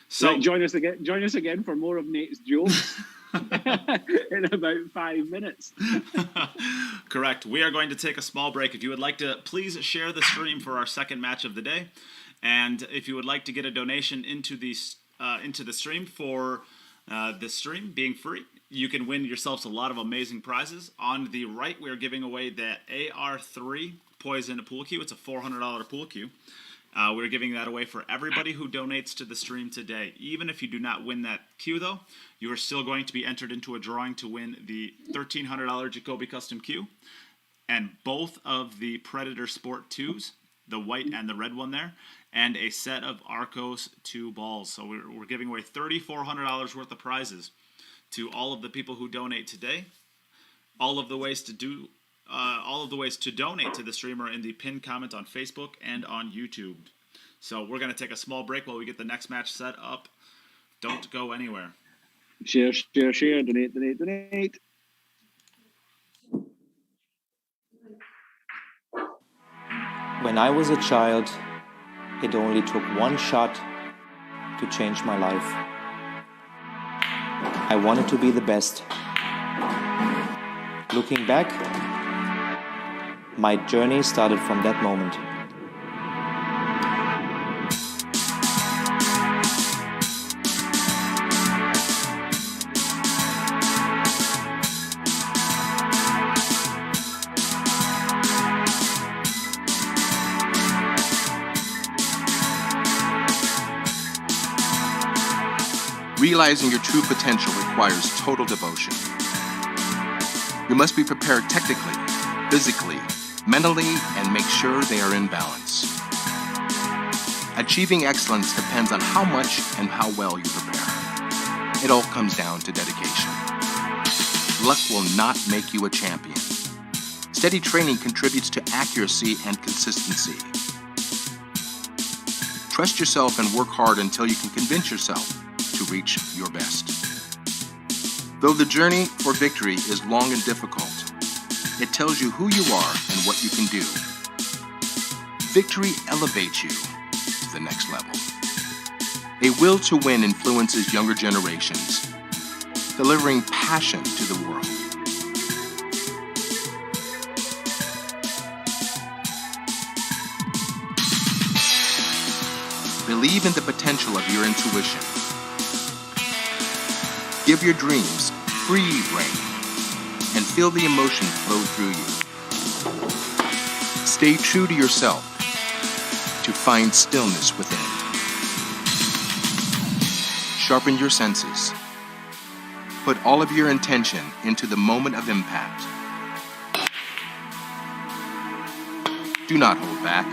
So Right, join us again for more of Nate's jokes in about 5 minutes. correct. We are going to take a small break. If you would like to, please share the stream for our second match of the day, and if you would like to get a donation into the stream for the stream being free, you can win yourselves a lot of amazing prizes. On the right, we are giving away the AR3 Poison pool cue. It's a $400 pool cue. We're giving that away for everybody who donates to the stream today. Even if you do not win that cue, though, you are still going to be entered into a drawing to win the $1,300 Jacoby Custom Cue and both of the Predator Sport 2s, the white and the red one there, and a set of Arcos 2 balls. So we're giving away $3,400 worth of prizes to all of the people who donate today. All of the ways to donate to the streamer in the pinned comment on Facebook and on YouTube. So we're going to take a small break while we get the next match set up. Don't go anywhere. Share, share, share, donate, donate, donate. When I was a child, it only took one shot to change my life. I wanted to be the best. Looking back, my journey started from that moment. Realizing your true potential requires total devotion. You must be prepared technically, physically, mentally, and make sure they are in balance. Achieving excellence depends on how much and how well you prepare. It all comes down to dedication. Luck will not make you a champion. Steady training contributes to accuracy and consistency. Trust yourself and work hard until you can convince yourself to reach your best. Though the journey for victory is long and difficult, it tells you who you are and what you can do. Victory elevates you to the next level. A will to win influences younger generations, delivering passion to the world. Believe in the potential of your intuition. Give your dreams free rein and feel the emotion flow through you. Stay true to yourself to find stillness within. Sharpen your senses. Put all of your intention into the moment of impact. Do not hold back.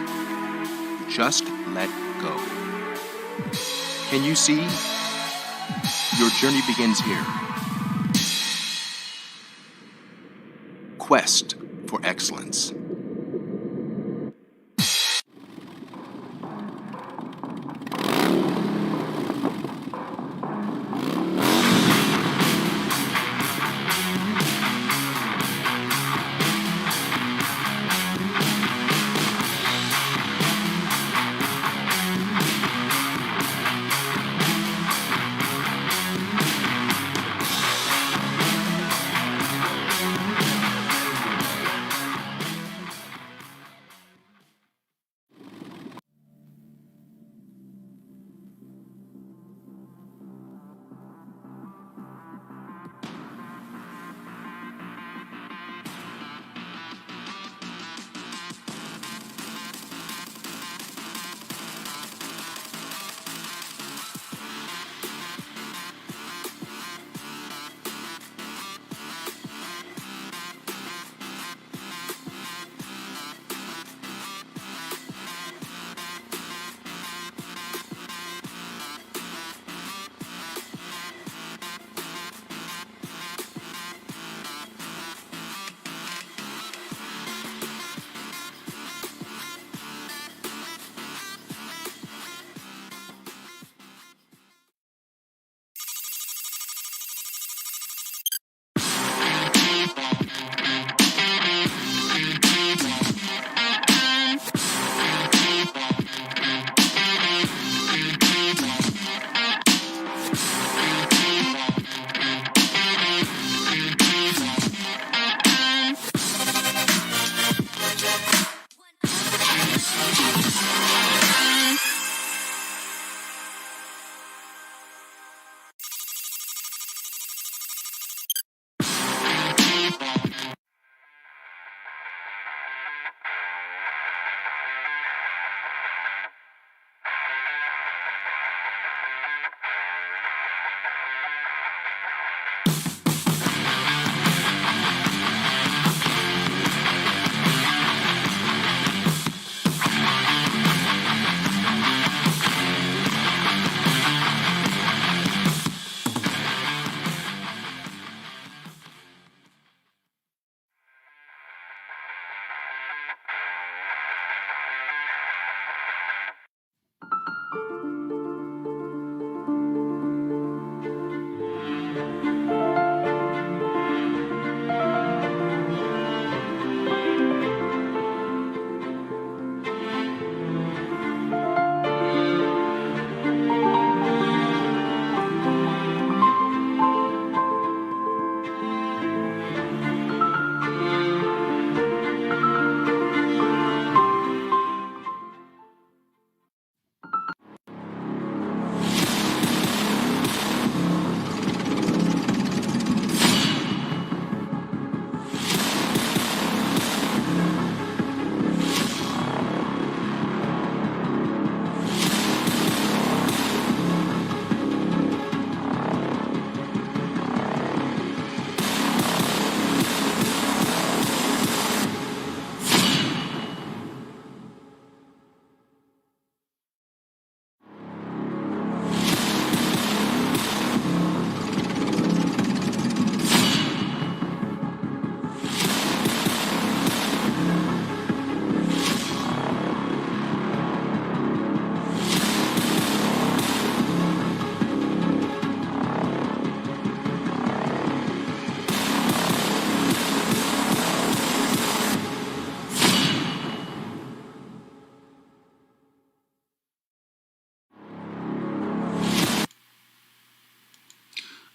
Just let go. Can you see? Your journey begins here. Quest for excellence.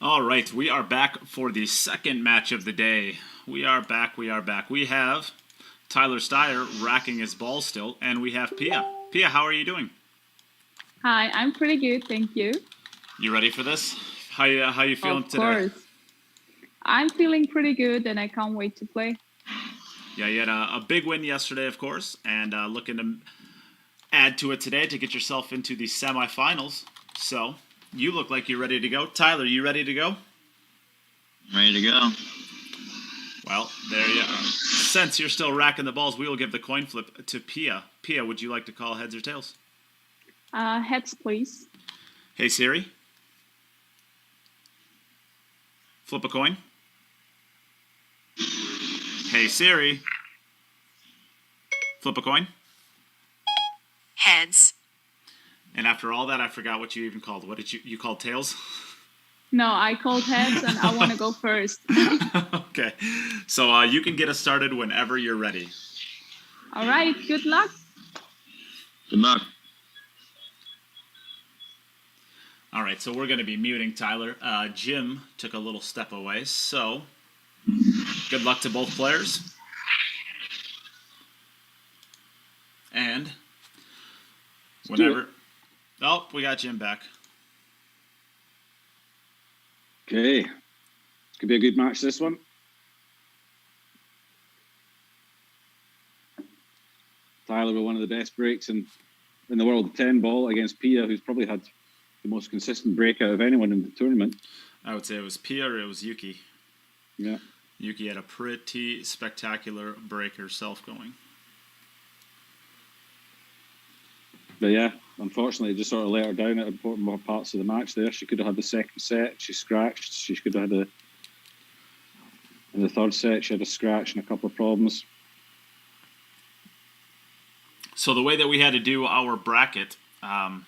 All right, we are back for the second match of the day. We are back. We have Tyler Styer racking his ball still, and we have Pia. Pia, how are you doing? Hi, I'm pretty good, thank you. You ready for this? How you feeling today? Of course. I'm feeling pretty good, and I can't wait to play. Yeah, you had a big win yesterday, of course, and looking to add to it today to get yourself into the semifinals. So you look like you're ready to go. Tyler, you ready to go? Ready to go. Well, there you are. Since you're still racking the balls, we will give the coin flip to Pia. Pia, would you like to call heads or tails? Heads, please. Hey Siri, flip a coin. Hey Siri, flip a coin. Heads. And after all that, I forgot what you even called. What did you called tails? No, I called heads, and I want to go first. Okay, so you can get us started whenever you're ready. All right. Good luck. Good luck. All right, so we're going to be muting Tyler. Jim took a little step away, so good luck to both players. And whenever... Oh, we got Jim back. Okay. Could be a good match, this one. Tyler with one of the best breaks in the world of 10 ball against Pia, who's probably had the most consistent break out of anyone in the tournament. I would say it was Pia or it was Yuki. Yeah. Yuki had a pretty spectacular break herself going. But yeah, unfortunately, it just sort of let her down at important parts of the match there. She could have had the second set. She scratched. She could have had in the third set, she had a scratch and a couple of problems. So the way that we had to do our bracket,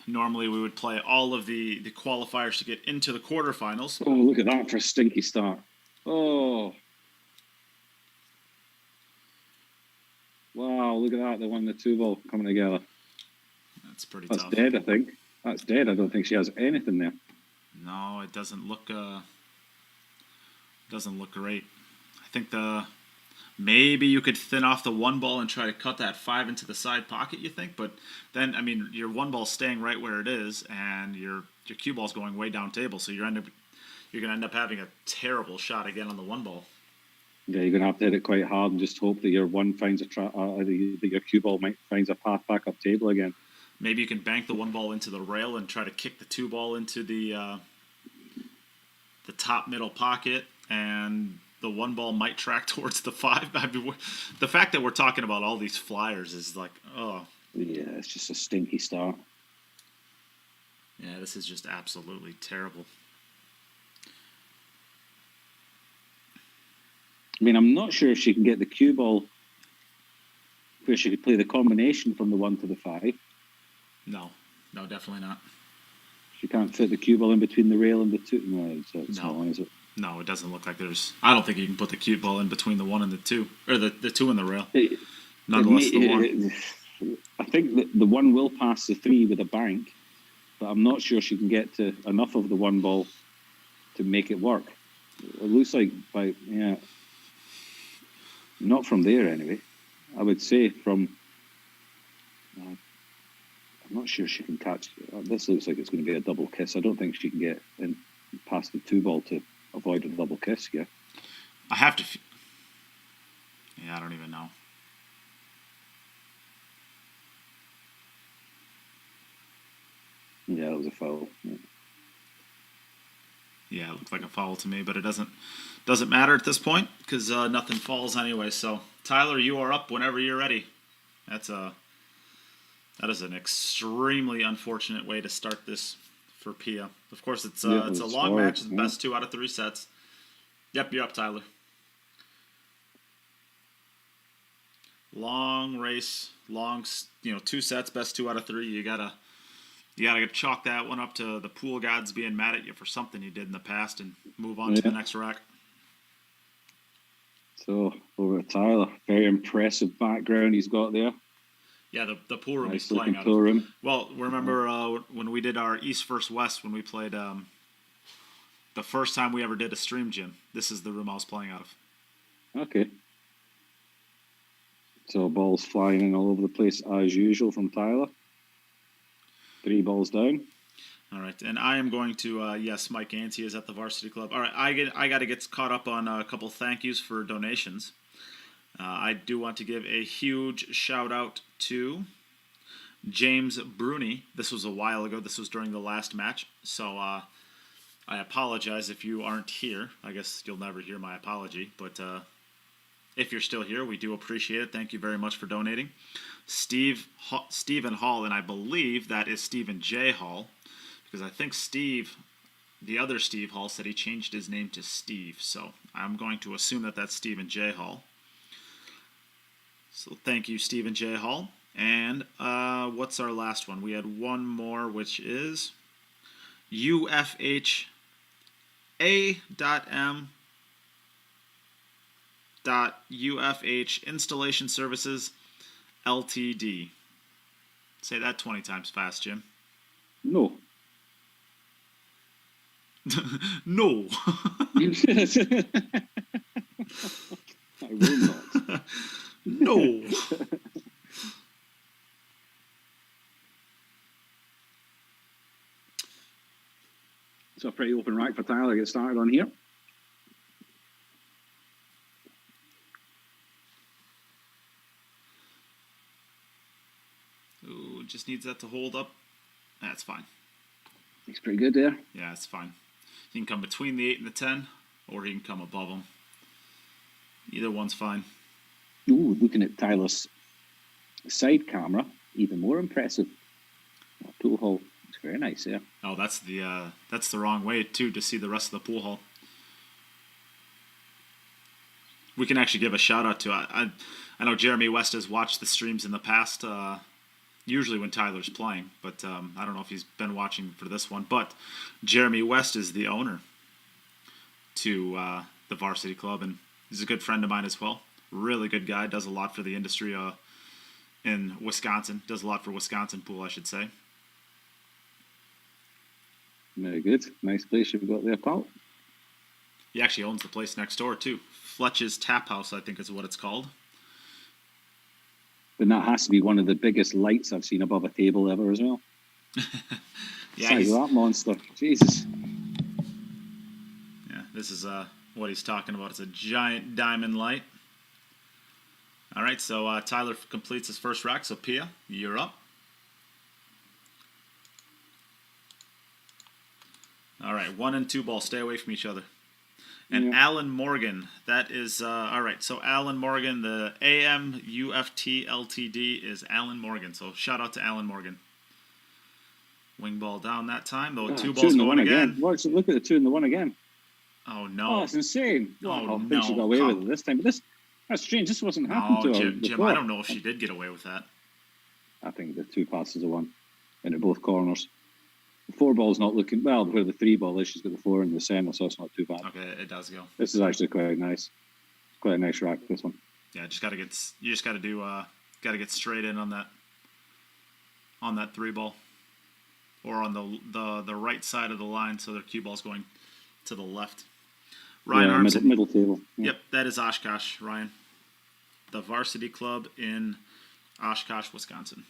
normally we would play all of the qualifiers to get into the quarterfinals. Oh, look at that for a stinky start. Oh. Wow, look at that. They won the 2-ball coming together. That's pretty That's tough. dead, I think. That's dead. I don't think she has anything there. No, it doesn't look great. I think maybe you could thin off the 1-ball and try to cut that 5 into the side pocket, you think? But then, I mean, your 1-ball's staying right where it is, and your cue ball's going way down table, so you're going to end up having a terrible shot again on the 1-ball. Yeah, you're going to have to hit it quite hard and just hope that your 1 finds that your cue ball finds a path back up table again. Maybe you can bank the 1-ball into the rail and try to kick the 2-ball into the top middle pocket, and the 1-ball might track towards the 5. I mean, the fact that we're talking about all these flyers is like, oh. Yeah, it's just a stinky start. Yeah, this is just absolutely terrible. I mean, I'm not sure if she can get the cue ball where she could play the combination from the 1 to the 5. No, definitely not. She can't fit the cue ball in between the rail and the 2. No, it's No. not, is it? No, it doesn't look like there's... I don't think you can put the cue ball in between the 1 and the 2. Or the 2 and the rail. Nonetheless, the 1. I think that the 1 will pass the 3 with a bank, but I'm not sure she can get to enough of the 1 ball to make it work. It looks like, not from there anyway. I would say from... I'm not sure she can catch... This looks like it's going to be a double kiss. I don't think she can get in past the 2-ball to avoid a double kiss here. I have to... Yeah, I don't even know. Yeah, that was a foul. Yeah, it looked like a foul to me, but it doesn't matter at this point because nothing falls anyway. So, Tyler, you are up whenever you're ready. That is an extremely unfortunate way to start this for Pia. Of course, it's a long match. It's the best 2 out of 3 sets. Yep, you're up, Tyler. Long race, 2 sets, best 2 out of 3. You gotta chalk that one up to the pool gods being mad at you for something you did in the past and move on to the next rack. So over to Tyler, very impressive background he's got there. Yeah, the pool room Nice he's playing out pool of. room. Well, remember when we did our East vs. West when we played the first time we ever did a stream, Jim? This is the room I was playing out of. Okay. So balls flying in all over the place as usual from Tyler. 3 balls down. All right, and I am going to, yes, Mike Gansey is at the Varsity Club. All right, I got to get caught up on a couple thank yous for donations. I do want to give a huge shout out to James Bruni. This was a while ago. This was during the last match. So I apologize if you aren't here. I guess you'll never hear my apology. But if you're still here, we do appreciate it. Thank you very much for donating. Stephen Hall, and I believe that is Stephen J. Hall, because I think the other Steve Hall, said he changed his name to Steve. So I'm going to assume that that's Stephen J. Hall. So thank you, Stephen J. Hall. And what's our last one? We had one more, which is UFHA.M.UFH Installation Services Ltd. Say that 20 times fast, Jim. No. No. I will not. No. So a pretty open rack for Tyler to get started on here. Ooh, just needs that to hold up. That's fine. He's pretty good there. Yeah, it's fine. He can come between the 8 and the 10, or he can come above them. Either one's fine. Ooh, looking at Tyler's side camera, even more impressive. Pool hall. It's very nice there. Oh, that's the wrong way too to see the rest of the pool hall. We can actually give a shout out to I know Jeremy West has watched the streams in the past, usually when Tyler's playing, but I don't know if he's been watching for this one. But Jeremy West is the owner to the Varsity Club, and he's a good friend of mine as well. Really good guy. Does a lot for the industry in Wisconsin. Does a lot for Wisconsin pool, I should say. Very good. Nice place you've got there, pal. He actually owns the place next door, too. Fletch's Tap House, I think is what it's called. Then that has to be one of the biggest lights I've seen above a table ever as well. Yeah, Size of that monster. Jesus. Yeah, this is what he's talking about. It's a giant diamond light. All right, so Tyler completes his first rack. So Pia, you're up. All right, 1 and 2 ball. Stay away from each other. And Alan Morgan, that is, all right, so Alan Morgan, the AMUFT Ltd is Alan Morgan. So shout out to Alan Morgan. Wing ball down that time, though. 2 balls going again. Watch, look at the 2 and the 1 again. Oh, no. Oh, it's insane. Oh, I think no. she got away with it this time. But that's strange. This wasn't happening to her Jim, before. I don't know if she did get away with that. I think the 2 passes are 1 into both corners. The 4 ball's not looking well. Where the 3 ball is, she's got the 4 in the center, so it's not too bad. Okay, it does go. This is actually quite nice. Quite a nice rack, this one. Yeah, you just gotta get straight in on that 3 ball, or on the right side of the line, so their cue ball's going to the left. Ryan Armson. Middle table. Yeah. Yep, that is Oshkosh, Ryan. The Varsity Club in Oshkosh, Wisconsin.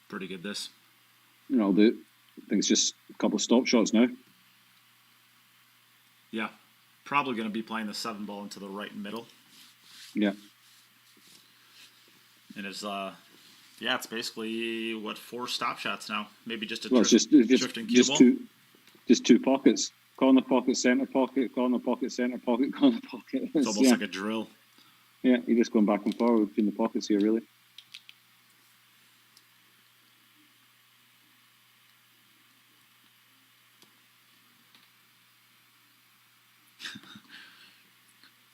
Pretty good, this. I think it's just a couple of stop shots now. Yeah, probably going to be playing the 7 ball into the right middle. Yeah. And it's it's basically 4 stop shots now. Maybe just a drifting cue ball. Just 2 pockets. Corner pocket, center pocket, corner pocket, center pocket, corner pocket. It's almost like a drill. Yeah, you're just going back and forward between the pockets here, really.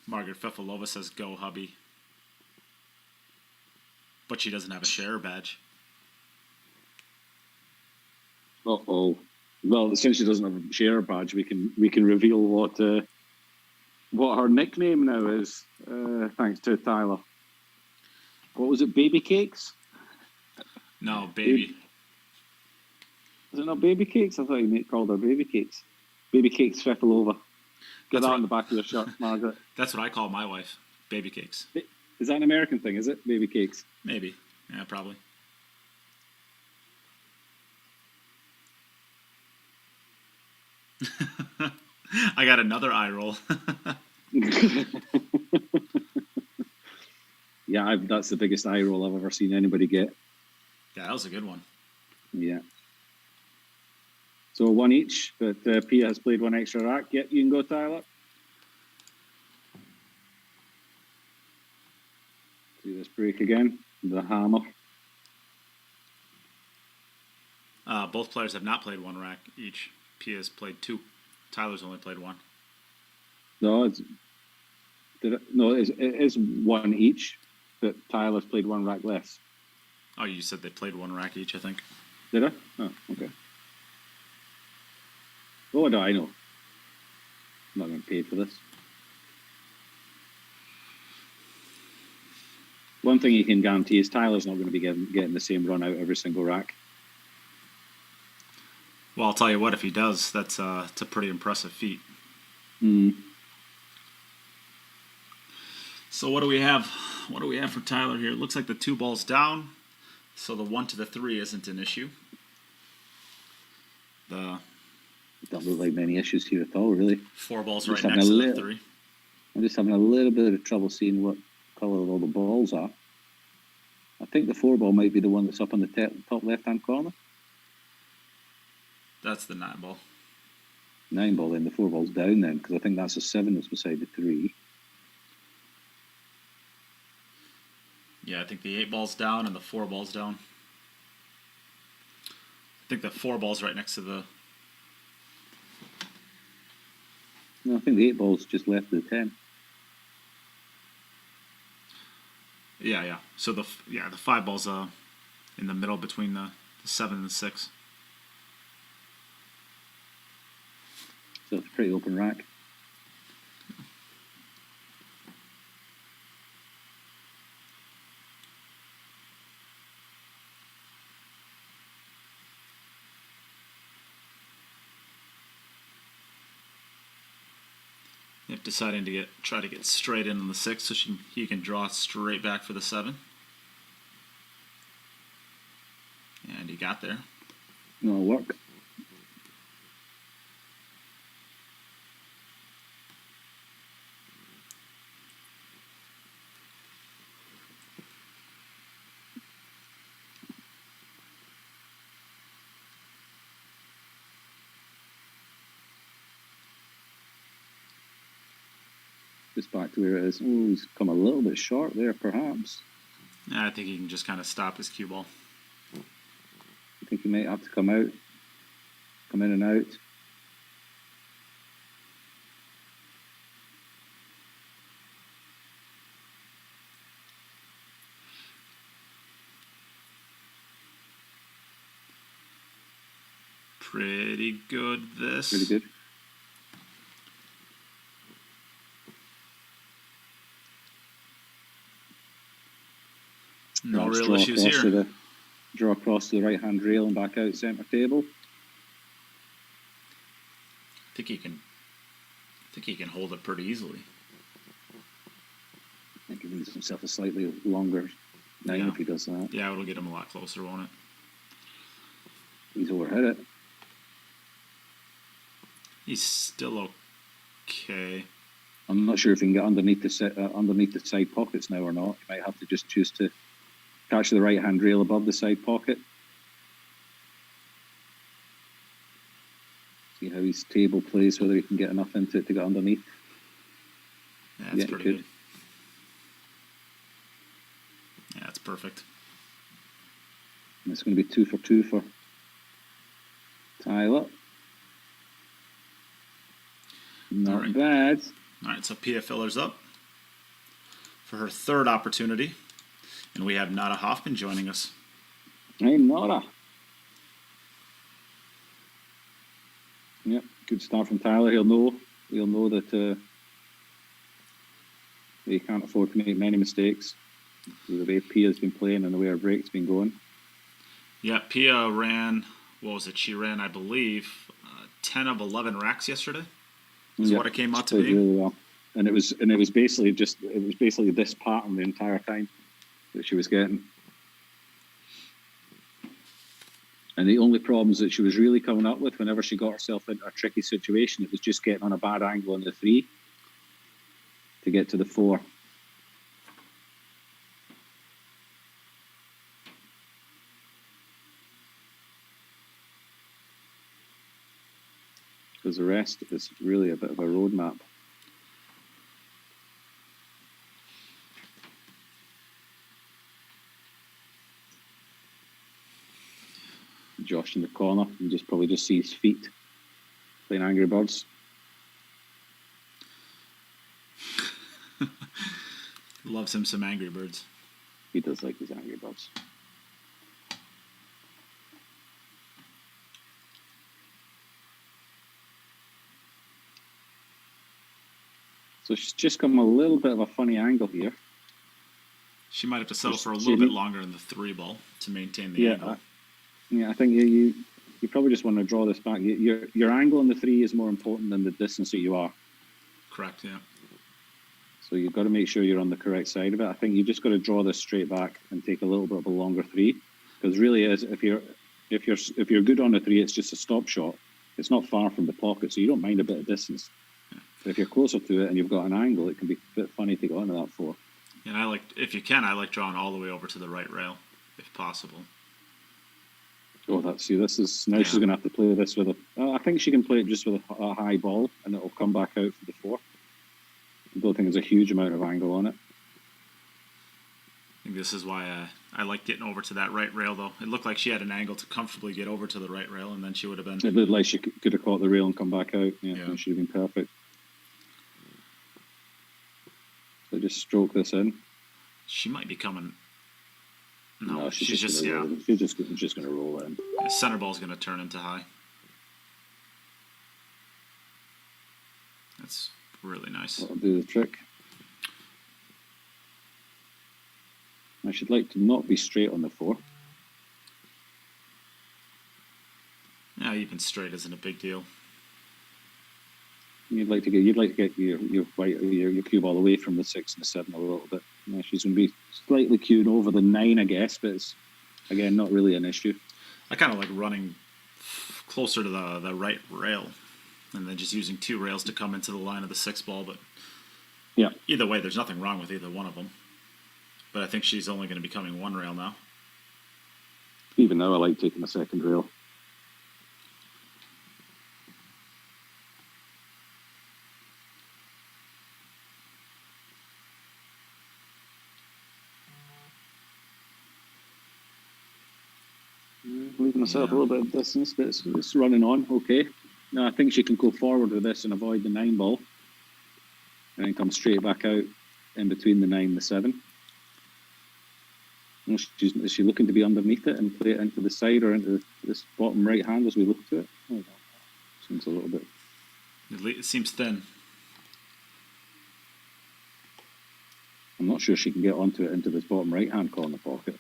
Margaret Fefilova says, "Go, hubby." But she doesn't have a share badge. Uh-oh. Well, since she doesn't have a share badge, we can reveal what her nickname now is, thanks to Tyler. What was it, Baby Cakes? No, baby. Is it not Baby Cakes? I thought you called her Baby Cakes. Baby Cakes Fefilova. Get that on the back of your shirt, Margaret. That's what I call my wife, Baby Cakes. Is that an American thing, is it? Baby Cakes? Maybe. Yeah, probably. I got another eye roll. Yeah, that's the biggest eye roll I've ever seen anybody get. Yeah, that was a good one. Yeah. So one each, but Pia has played one extra rack. Yep, you can go, Tyler. See this break again. The hammer. Both players have not played one rack each. Pia's played 2. Tyler's only played 1. No, it is one each, but Tyler's played one rack less. Oh, you said they played 1 rack each, I think. Did I? Oh, okay. Oh, no, I know. I'm not getting paid for this. One thing you can guarantee is Tyler's not going to be getting the same run out every single rack. Well, I'll tell you what, if he does, it's a pretty impressive feat. Mm. So what do we have? What do we have for Tyler here? It looks like the 2 balls down, so the 1 to the 3 isn't an issue. Don't look like many issues here at all, really. 4 balls right next to the 3. I'm just having a little bit of trouble seeing what colour all the balls are. I think the 4 ball might be the one that's up on the top left-hand corner. That's the 9 ball. 9 ball, then the 4 ball's down then, because I think that's a 7 that's beside the 3. Yeah, I think the 8 ball's down and the 4 ball's down. I think the 4 ball's right next to the... No, I think the 8 ball's just left of the 10. Yeah. So the 5 ball's in the middle between the 7 and the 6. So it's a pretty open rack. Yep, deciding to try to get straight in on the 6 so he can draw straight back for the 7. And he got there. No, it'll work. Just back to where it is. Oh, he's come a little bit short there, perhaps. I think he can just kind of stop his cue ball. I think he might have to come out, come in and out. Pretty good, this. Pretty good. No real issues here. Draw across to the right-hand rail and back out centre table. I think he can hold it pretty easily. I think he leaves himself a slightly longer 9 if he does that. Yeah, it'll get him a lot closer, won't it? He's overhit it. He's still okay. I'm not sure if he can get underneath the side pockets now or not. He might have to just choose to catch the right-hand rail above the side pocket. See how his table plays, whether he can get enough into it to get underneath. Yeah, that's pretty good. Yeah, that's perfect. And it's going to be 2 for 2 for Tyler. Not bad. All right, so Pia Filler's up for her 3rd opportunity. And we have Nada Hoffman joining us. Hey, Nada. Yep, good start from Tyler. He'll know that he can't afford to make many mistakes. The way Pia's been playing and the way her break's been going. Yeah, Pia ran, what was it? She ran, I believe, 10 of 11 racks yesterday. Is what it came out to be. Really well. And it was basically this pattern the entire time that she was getting. And the only problems that she was really coming up with whenever she got herself into a tricky situation, it was just getting on a bad angle on the 3 to get to the 4. because the rest is really a bit of a roadmap. Josh in the corner, you probably just see his feet playing Angry Birds. Loves him some Angry Birds. He does like his Angry Birds. So she's just come a little bit of a funny angle here. She might have to settle for a little bit longer in the 3-ball to maintain the angle. I think you probably just want to draw this back. Your angle on the 3 is more important than the distance that you are. Correct, yeah. So you've got to make sure you're on the correct side of it. I think you've just got to draw this straight back and take a little bit of a longer 3, because really is if you're good on the 3, it's just a stop shot. It's not far from the pocket, so you don't mind a bit of distance. Yeah. But if you're closer to it and you've got an angle, it can be a bit funny to get onto that 4. And I like drawing all the way over to the right rail, if possible. Oh, this is now. Yeah. She's going to have to play this with I think she can play it just with a high ball, and it'll come back out for the 4. I don't think there's a huge amount of angle on it. I think this is why I like getting over to that right rail, though. It looked like she had an angle to comfortably get over to the right rail, and then she would have been... It looked like she could have caught the rail and come back out. Yeah. And she'd have been perfect. So just stroke this in. She might be coming... No, she's just going to roll it in. The center ball's going to turn into high. That's really nice. That'll do the trick. I should like to not be straight on the 4. Yeah, even straight isn't a big deal. You'd like to get your cube all away from the 6 and the 7 a little bit. Yeah, she's going to be slightly cued over the 9, I guess, but it's again not really an issue. I kind of like running closer to the right rail, and then just using 2 rails to come into the line of the 6 ball. But yeah, either way, there's nothing wrong with either one of them. But I think she's only going to be coming 1 rail now. Even though I like taking the 2nd rail. Leaving myself a little bit of distance, but it's running on okay. Now I think she can go forward with this and avoid the 9 ball, and then come straight back out in between the 9 and the 7. Is she looking to be underneath it and play it into the side or into this bottom right hand as we look to it? Oh, seems a little bit. It seems thin. I'm not sure she can get onto it into this bottom right hand corner pocket.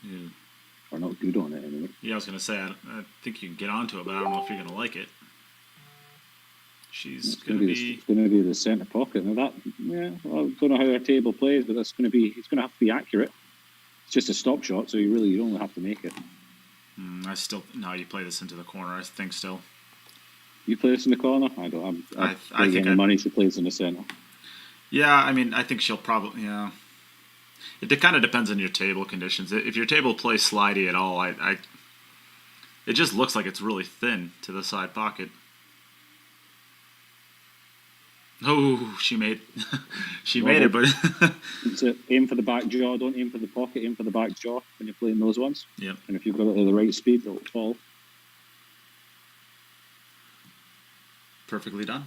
Yeah. Or not good on it anyway. Yeah, I was going to say, I think you can get onto it, but I don't know if you're going to like it. She's going to be... It's going to be the centre pocket. Now that, I don't know how her table plays, but it's going to have to be accurate. It's just a stop shot, so you only have to make it. No, you play this into the corner, I think still. You play this in the corner? I don't. I think money she plays in the centre. Yeah, I mean, I think she'll probably, yeah. It kind of depends on your table conditions. If your table plays slidey at all, it just looks like it's really thin to the side pocket. Oh, she made it, but so aim for the back jaw. Don't aim for the pocket. Aim for the back jaw when you're playing those ones. Yeah. And if you've got it at the right speed, it'll fall. Perfectly done.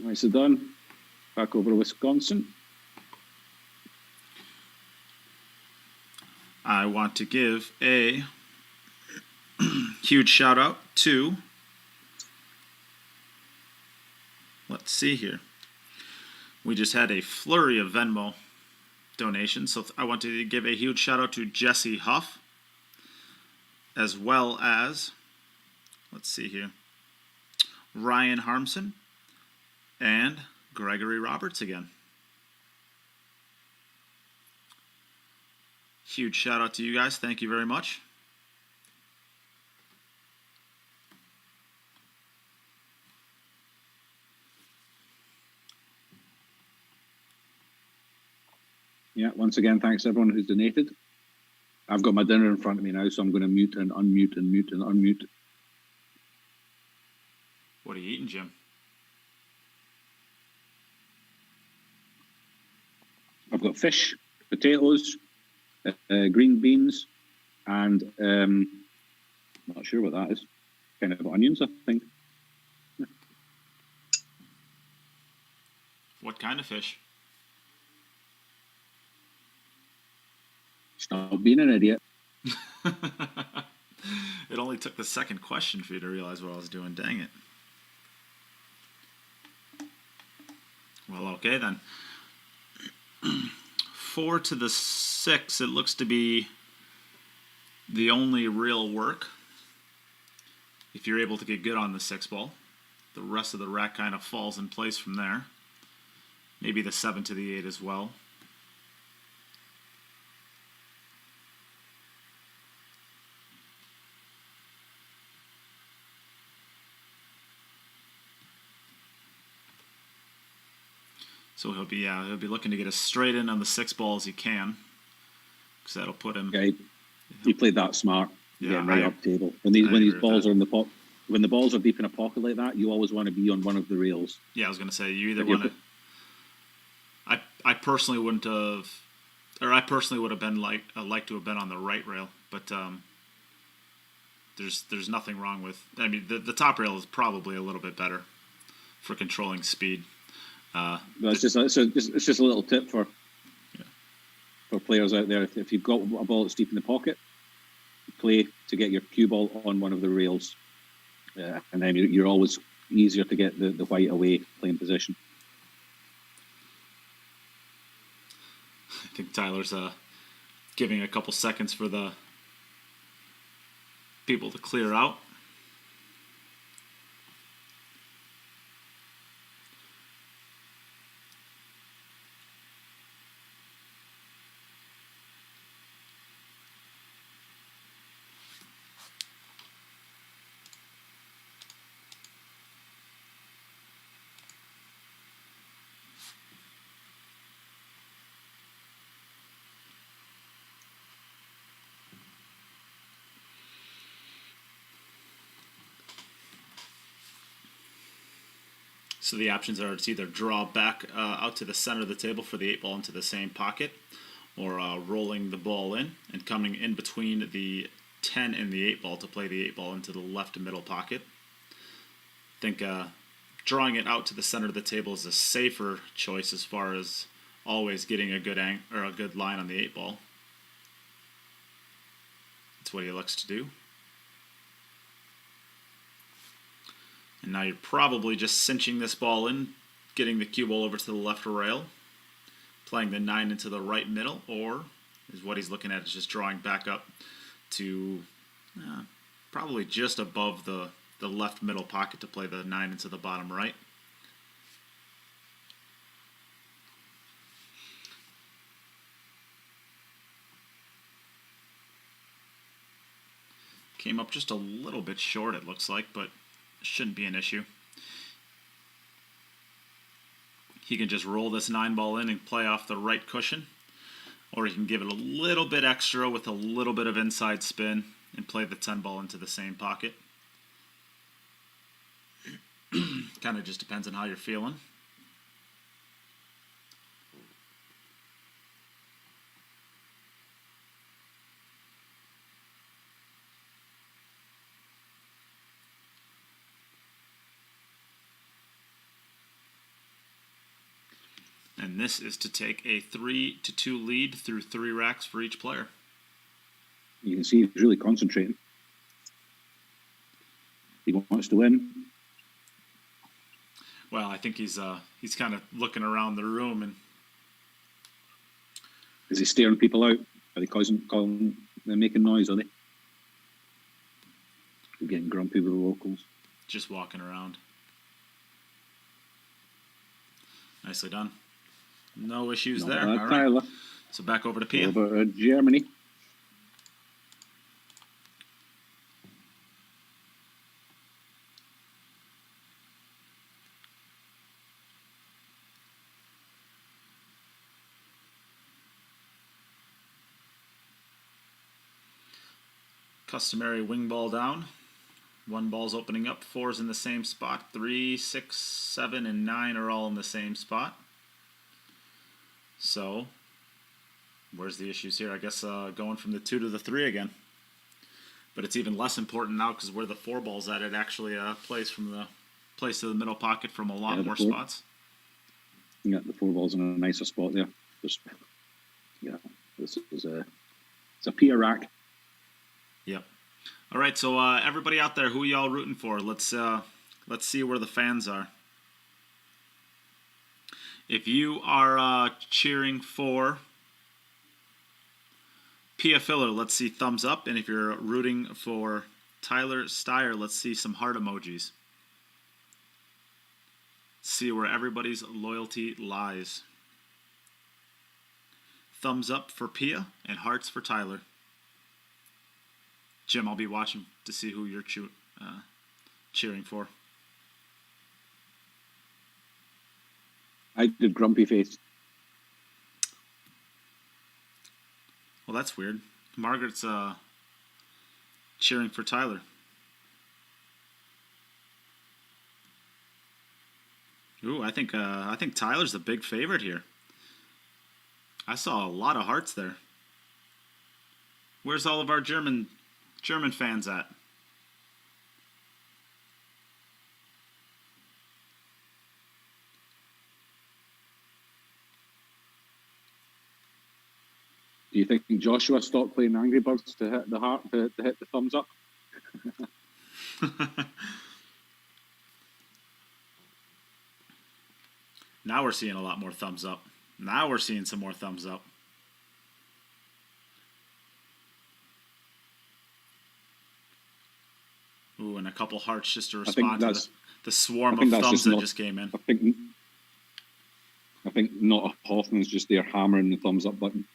Nicely done. Back over to Wisconsin. I want to give a huge shout out to, let's see here. We just had a flurry of Venmo donations, so I want to give a huge shout out to Jesse Huff, as well as, let's see here, Ryan Harmson and Gregory Roberts again. Huge shout out to you guys. Thank you very much. Yeah, once again, thanks to everyone who's donated. I've got my dinner in front of me now, so I'm going to mute and unmute and mute and unmute. What are you eating, Jim? I've got fish, potatoes, green beans, and I'm not sure what that is. Kind of onions, I think. What kind of fish? Stop being an idiot. It only took the second question for you to realize what I was doing. Dang it. Well, okay then. 4 to the 6, it looks to be the only real work. If you're able to get good on the 6 ball, the rest of the rack kind of falls in place from there. Maybe the 7 to the 8 as well. So he'll be looking to get as straight in on the 6 ball as he can, because that'll put him. Yeah, he played that smart. Yeah, right up table. When these balls are in the when the balls are deep in a pocket like that, you always want to be on one of the rails. Yeah, I was going to say you either want to. I personally wouldn't have, or I personally would have been like to have been on the right rail, but there's nothing wrong with. I mean, the top rail is probably a little bit better for controlling speed. It's just a little tip for players out there. If you've got a ball that's deep in the pocket, play to get your cue ball on one of the rails, and then you're always easier to get the white away playing position. I think Tyler's giving a couple seconds for the people to clear out. So the options are to either draw back out to the center of the table for the 8 ball into the same pocket, or rolling the ball in and coming in between the 10 and the 8 ball to play the 8 ball into the left middle pocket. I think drawing it out to the center of the table is a safer choice as far as always getting a good a good line on the 8 ball. That's what he looks to do. And now you're probably just cinching this ball in, getting the cue ball over to the left rail, playing the 9 into the right middle, or is what he's looking at is just drawing back up to probably just above the left middle pocket to play the 9 into the bottom right. Came up just a little bit short, it looks like, but shouldn't be an issue. He can just roll this 9 ball in and play off the right cushion, or he can give it a little bit extra with a little bit of inside spin and play the 10 ball into the same pocket. Kind of just depends on how you're feeling. And this is to take a 3-2 lead through 3 racks for each player. You can see he's really concentrating. He wants to win. Well, I think he's kind of looking around the room and. Is he staring people out? Are they they're making noise? Are they? They're getting grumpy with the locals. Just walking around. Nicely done. No issues Not there. bad, All right. Tyler. So back over to Pia. Over Germany. Customary wing ball down. One ball's opening up. 4's in the same spot. 3, 6, 7, and 9 are all in the same spot. So, where's the issues here? I guess going from the 2 to the 3 again. But it's even less important now because where the 4 ball's at, it actually plays to the middle pocket from a lot more spots. Yeah, the 4 balls in a nicer spot there. This is it's a Pia rack. Yep. All right, so everybody out there, who are y'all rooting for? Let's see where the fans are. If you are cheering for Pia Filler, let's see thumbs up. And if you're rooting for Tyler Styer, let's see some heart emojis. See where everybody's loyalty lies. Thumbs up for Pia and hearts for Tyler. Jim, I'll be watching to see who you're cheering for. I did grumpy face. Well, that's weird. Margaret's cheering for Tyler. Ooh, I think Tyler's the big favorite here. I saw a lot of hearts there. Where's all of our German fans at? Do you think Joshua stopped playing Angry Birds to hit the heart to hit the thumbs up? Now we're seeing a lot more thumbs up. Now we're seeing some more thumbs up. Ooh, and a couple hearts just to respond to the swarm of thumbs that just came in. I think not Hoffman's just there hammering the thumbs up button.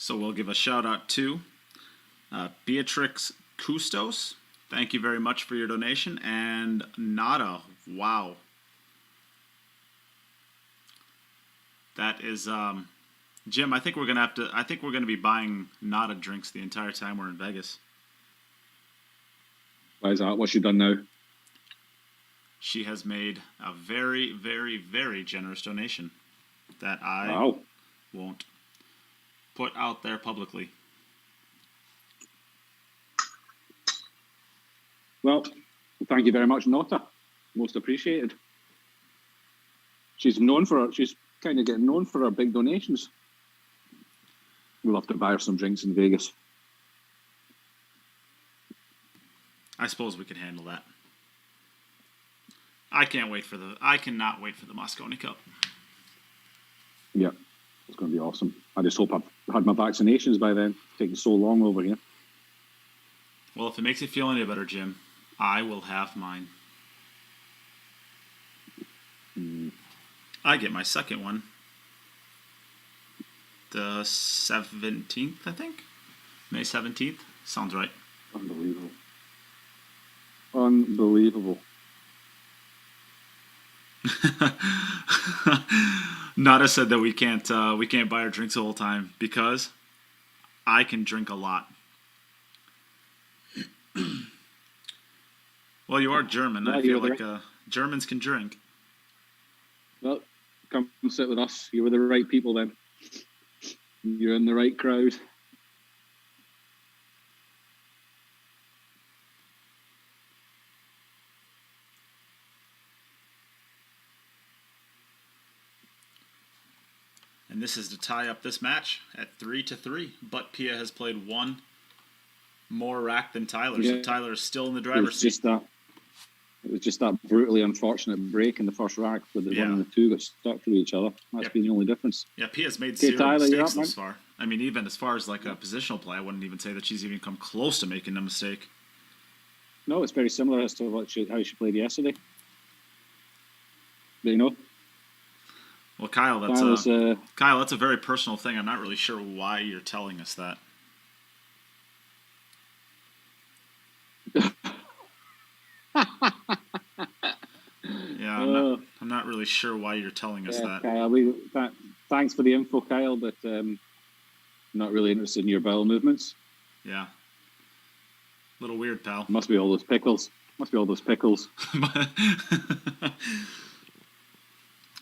So we'll give a shout out to Beatrix Custos. Thank you very much for your donation. And Nada, wow. That is Jim, I think we're gonna be buying Nada drinks the entire time we're in Vegas. Why is that? What's she done now? She has made a very, very, very generous donation that I won't put out there publicly. Well, thank you very much, Nota. Most appreciated. She's kind of getting known for her big donations. We'll have to buy her some drinks in Vegas. I suppose we can handle that. I cannot wait for the Mosconi Cup. Yeah, it's going to be awesome. I just hope I've had my vaccinations by then. It's taking so long over here. Well, if it makes you feel any better, Jim, I will have mine. I get my second one the 17th, I think. May 17th. Sounds right. Unbelievable. Unbelievable. Nada said that we can't buy our drinks the whole time because I can drink a lot. Well, you are German. I feel like Germans can drink. Well, come sit with us. You were the right people then. You're in the right crowd. And this is to tie up this match at 3-3. But Pia has played one more rack than Tyler, so Yeah. Tyler is still in the It driver's was seat. just that brutally unfortunate break in the first rack where the one and the two got stuck to each other. That's Yep. been the only difference. Yeah, Pia's made Okay, zero Tyler, you're mistakes up, thus man. far. I mean, even as far as like a positional play, I wouldn't even say that she's even come close to making a mistake. No, it's very similar as to how she played yesterday. Do you know? Well, Kyle, Tyler's, that's a very personal thing. I'm not really sure why you're telling us that. Yeah, I'm not really sure why you're telling us that. Kyle, thanks for the info, Kyle, but not really interested in your bowel movements. Yeah. Little weird, pal. Must be all those pickles.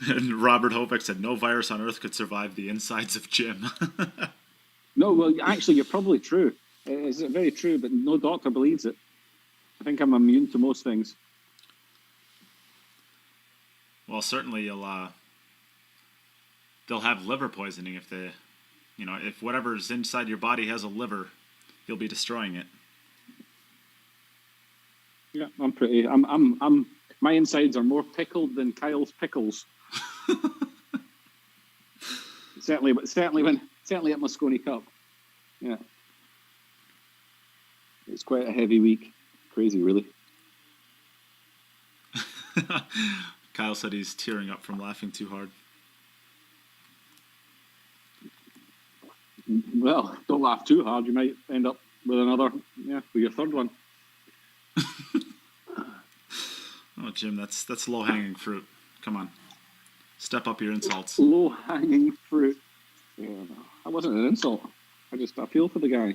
And Robert Hobeck said, no virus on Earth could survive the insides of Jim. No, well, actually, you're probably true. It's very true, but no doctor believes it. I think I'm immune to most things. Well, certainly they'll have liver poisoning if if whatever's inside your body has a liver, you'll be destroying it. Yeah, my insides are more pickled than Kyle's pickles. certainly at Moscone Cup. Yeah. It's quite a heavy week. Crazy, really. Kyle said he's tearing up from laughing too hard. Well, don't laugh too hard. You might end up with with your third one. Oh, Jim, that's low-hanging fruit. Come on. Step up your insults. Low-hanging fruit. Yeah, that wasn't an insult. I feel for the guy,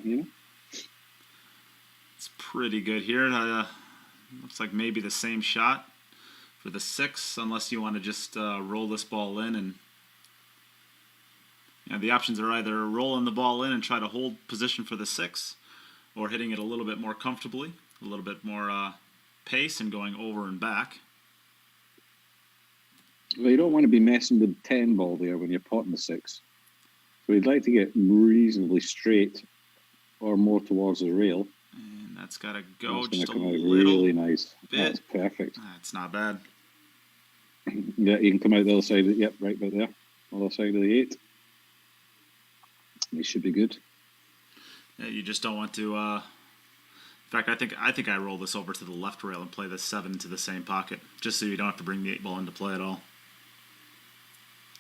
It's pretty good here. Looks like maybe the same shot for the 6, unless you want to just roll this ball in. And the options are either rolling the ball in and try to hold position for the 6, or hitting it a little bit more comfortably, a little bit more pace and going over and back. Well, you don't want to be messing with 10 ball there when you're potting the 6. So you'd like to get reasonably straight or more towards the rail. And that's got to go That's just a come out little really nice. bit. That's perfect. That's not bad. Yeah, you can come out the other side. Yep, right about there. Other side of the 8. It should be good. Yeah, you just don't want to. In fact, I think I roll this over to the left rail and play the 7 into the same pocket, just so you don't have to bring the 8 ball into play at all.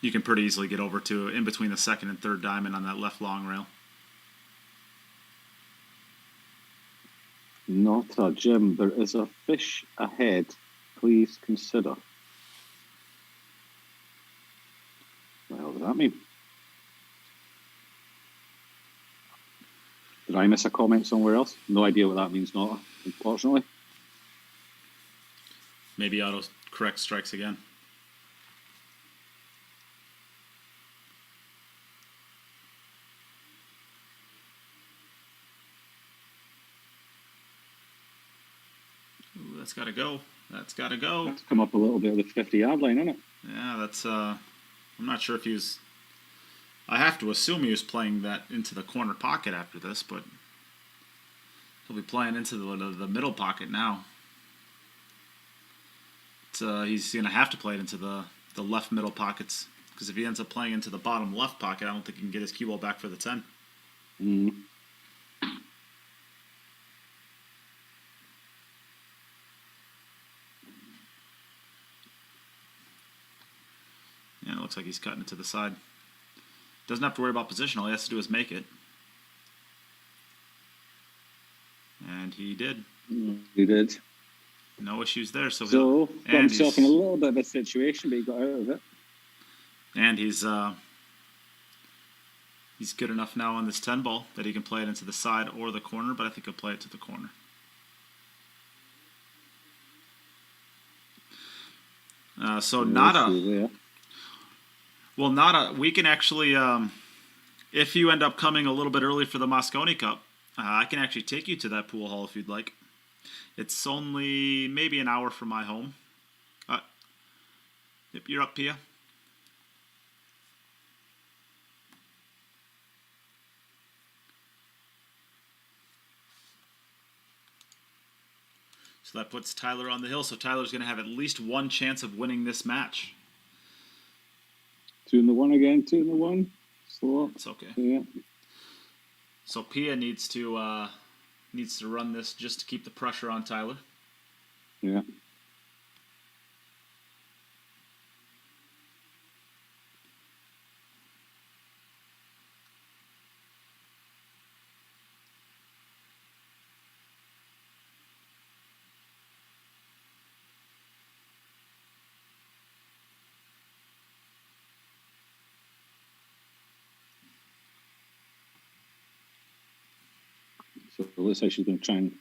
You can pretty easily get over to in between the 2nd and 3rd diamond on that left long rail. Nota, Jim, there is a fish ahead. Please consider. What the hell does that mean? Did I miss a comment somewhere else? No idea what that means, Nota, unfortunately. Maybe auto correct strikes again. Ooh, that's got to go. That's got to go. That's come up a little bit of the 50-yard line, isn't it? Yeah, that's. I'm not sure if he was. I have to assume he was playing that into the corner pocket after this, but he'll be playing into the middle pocket now. He's going to have to play it into the left middle pockets, because if he ends up playing into the bottom left pocket, I don't think he can get his cue ball back for the 10. Mm. Yeah, it looks like he's cutting it to the side. Doesn't have to worry about position. All he has to do is make it. And he did. He did. No issues there. So got himself in a little bit of a situation, but he got out of it. And he's good enough now on this 10 ball that he can play it into the side or the corner, but I think he'll play it to the corner. So Nada. Well, Nada, we can actually, if you end up coming a little bit early for the Moscone Cup, I can actually take you to that pool hall if you'd like. It's only maybe an hour from my home. Yep, you're up, Pia. So that puts Tyler on the hill. So Tyler's going to have at least one chance of winning this match. 2-1 again. 2-1. Slow up. It's okay. Yeah. So Pia needs to run this just to keep the pressure on Tyler. Yeah. So it looks like she's going to try and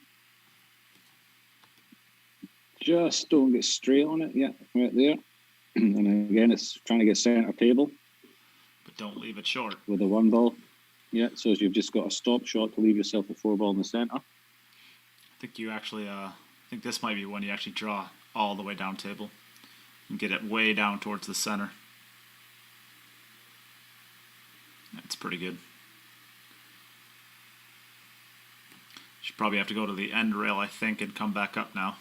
just don't get straight on it. Yeah, right there. And again, it's trying to get center table But don't leave it short. with a 1 ball. Yeah, so you've just got a stop shot to leave yourself a 4 ball in the center. I think you actually, I think this might be when you actually draw all the way down table and get it way down towards the center. That's pretty good. Should probably have to go to the end rail, I think, and come back up now.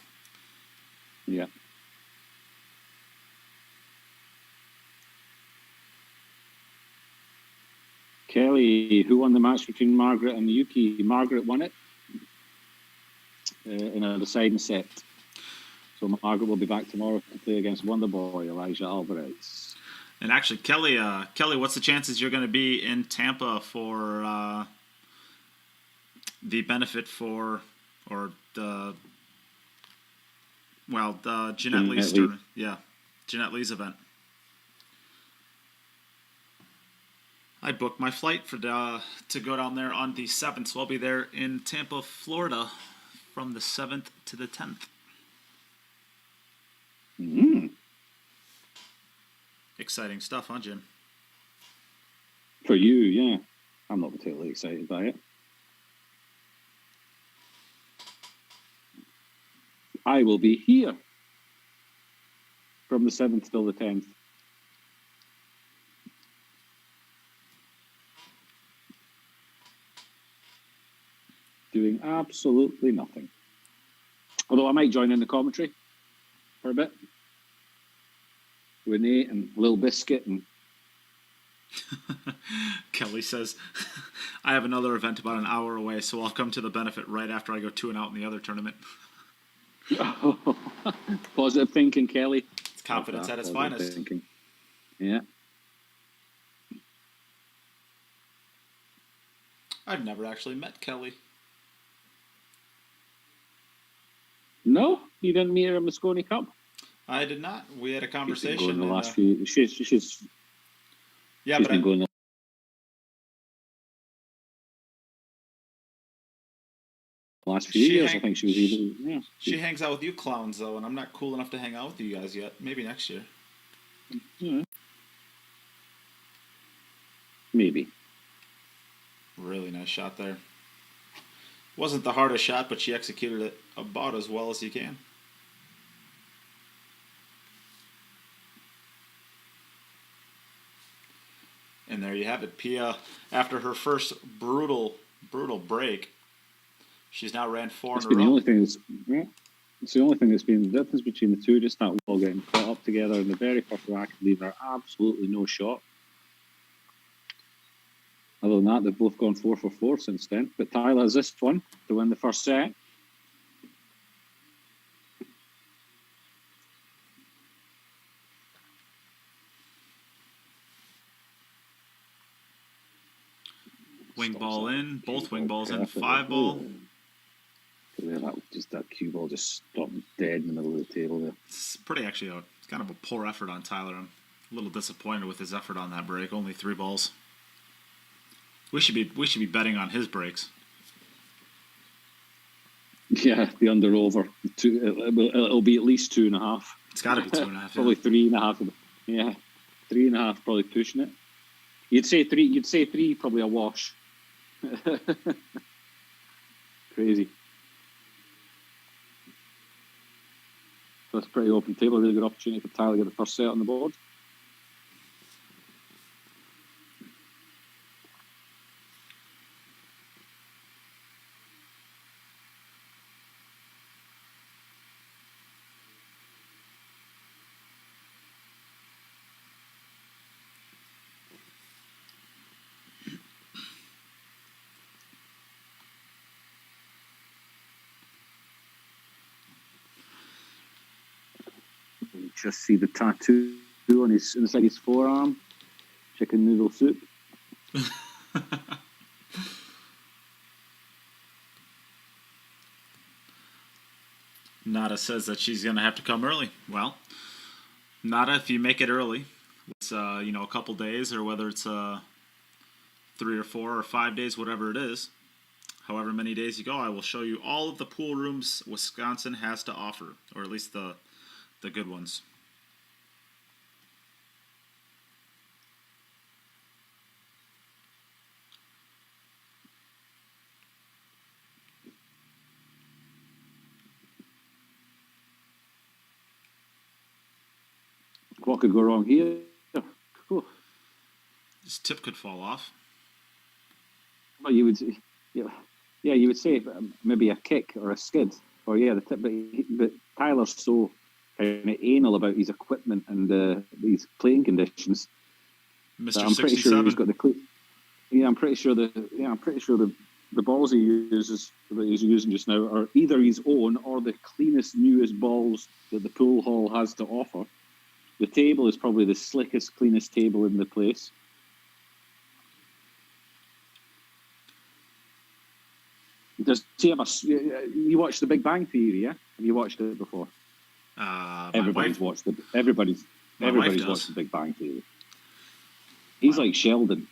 Yeah. Kelly, who won the match between Margaret and Yuki? Margaret won it in a deciding set. So Margaret will be back tomorrow to play against Wonder Boy, Elijah Alvarez. And actually, Kelly, what's the chances you're going to be in Tampa for the benefit for, or the Jeanette Lee's tournament? Yeah, Jeanette Lee's event. I booked my flight for to go down there on the 7th, so I'll be there in Tampa, Florida, from the 7th to the 10th. Mm. Exciting stuff, huh, Jim? For you, yeah. I'm not particularly excited by it. I will be here from the 7th till the 10th. Doing absolutely nothing. Although I might join in the commentary for a bit. With Nate and Lil Biscuit and Kelly says, I have another event about an hour away, so I'll come to the benefit right after I go 2-0 in the other tournament. Positive thinking, Kelly. It's confidence at its finest. Thinking. Yeah. I've never actually met Kelly. No, you didn't meet her at Moscone Cup. I did not. We had a conversation. She's been going the and, last few. She's yeah, she's but been going the last few years. I think she was even. Yeah. She hangs out with you clowns though, and I'm not cool enough to hang out with you guys yet. Maybe next year. Yeah. Maybe. Really nice shot there. Wasn't the hardest shot, but she executed it about as well as you can. And there you have it. Pia, after her first brutal break, she's now ran 4 in a row. The only thing that's, yeah, it's the only thing that's been the difference between the two. Just that wall getting caught up together in the very first rack, leaving her absolutely no shot. Other than that, they've both gone 4 for 4 since then. But Tyler has this one to win the first set. Wing ball in, both wing balls in, 5 ball. That cue ball just stopped dead in the middle of the table there. It's pretty actually, it's kind of a poor effort on Tyler. I'm a little disappointed with his effort on that break. Only 3 balls. We should be betting on his breaks. Yeah, the under over. It'll be at least 2.5. It's got to be 2.5. Probably 3.5. Yeah, 3.5 probably pushing it. You'd say 3. You'd say 3 probably a wash. Crazy. So it's a pretty open table. Really good opportunity for Tyler to get the first set on the board. just see the tattoo on inside his forearm. Chicken noodle soup. Nada says that she's going to have to come early. Well, Nada, if you make it early, it's a couple days, or whether it's 3 or 4 or 5 days, whatever it is, however many days you go, I will show you all of the pool rooms Wisconsin has to offer, or at least the good ones. What could go wrong here? Whew. This tip could fall off. Well, you would say maybe a kick or a skid, or the tip. But Tyler's so kind of anal about his equipment and these playing conditions. Mr. I'm pretty 67. sure he's got the. I'm pretty sure the balls he uses that he's using just now are either his own or the cleanest, newest balls that the pool hall has to offer. The table is probably the slickest, cleanest table in the place. Does he have you watched The Big Bang Theory? Yeah, have you watched it before? Everybody's watched Everybody's watched The Big Bang Theory. He's like Sheldon.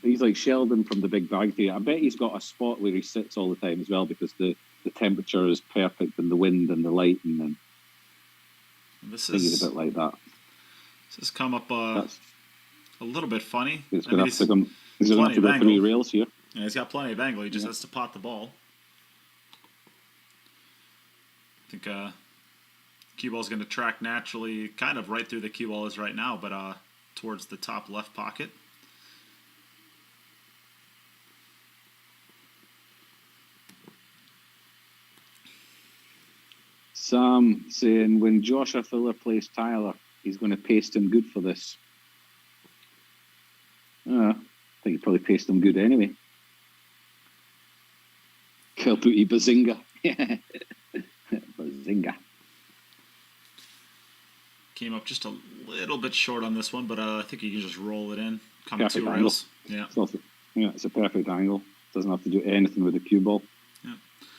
He's like Sheldon from The Big Bang Theory. I bet he's got a spot where he sits all the time as well, because the temperature is perfect and the wind and the lighting, and this is a bit like that. This has come up a little bit funny. He's going to have to go 3 rails here. Yeah, he's got plenty of angle. He just has to pot the ball. I think cue ball's going to track naturally, kind of right through the cue ball is right now, but towards the top left pocket. Sam saying when Joshua Filler plays Tyler, he's going to paste him good for this. I think he probably paced him good anyway. Kelputi Bazinga. Bazinga. Came up just a little bit short on this one, but I think you can just roll it in. Come Perfect 2 angle. rails. Yeah. It's a perfect angle. Doesn't have to do anything with the cue ball. Yeah.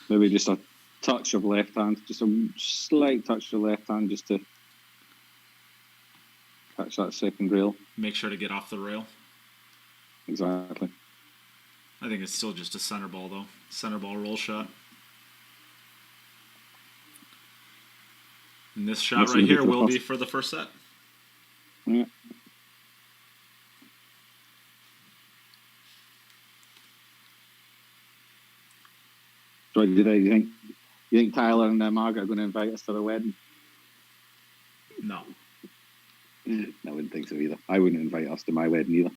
Maybe just a touch of left hand, just a slight touch of left hand, just to catch that second rail. Make sure to get off the rail. Exactly. I think it's still just a center ball, though. Center ball roll shot. And this shot right here will be for the first set. Yeah. So, you think Tyler and Margaret are going to invite us to the wedding? No. I wouldn't think so either. I wouldn't invite us to my wedding either.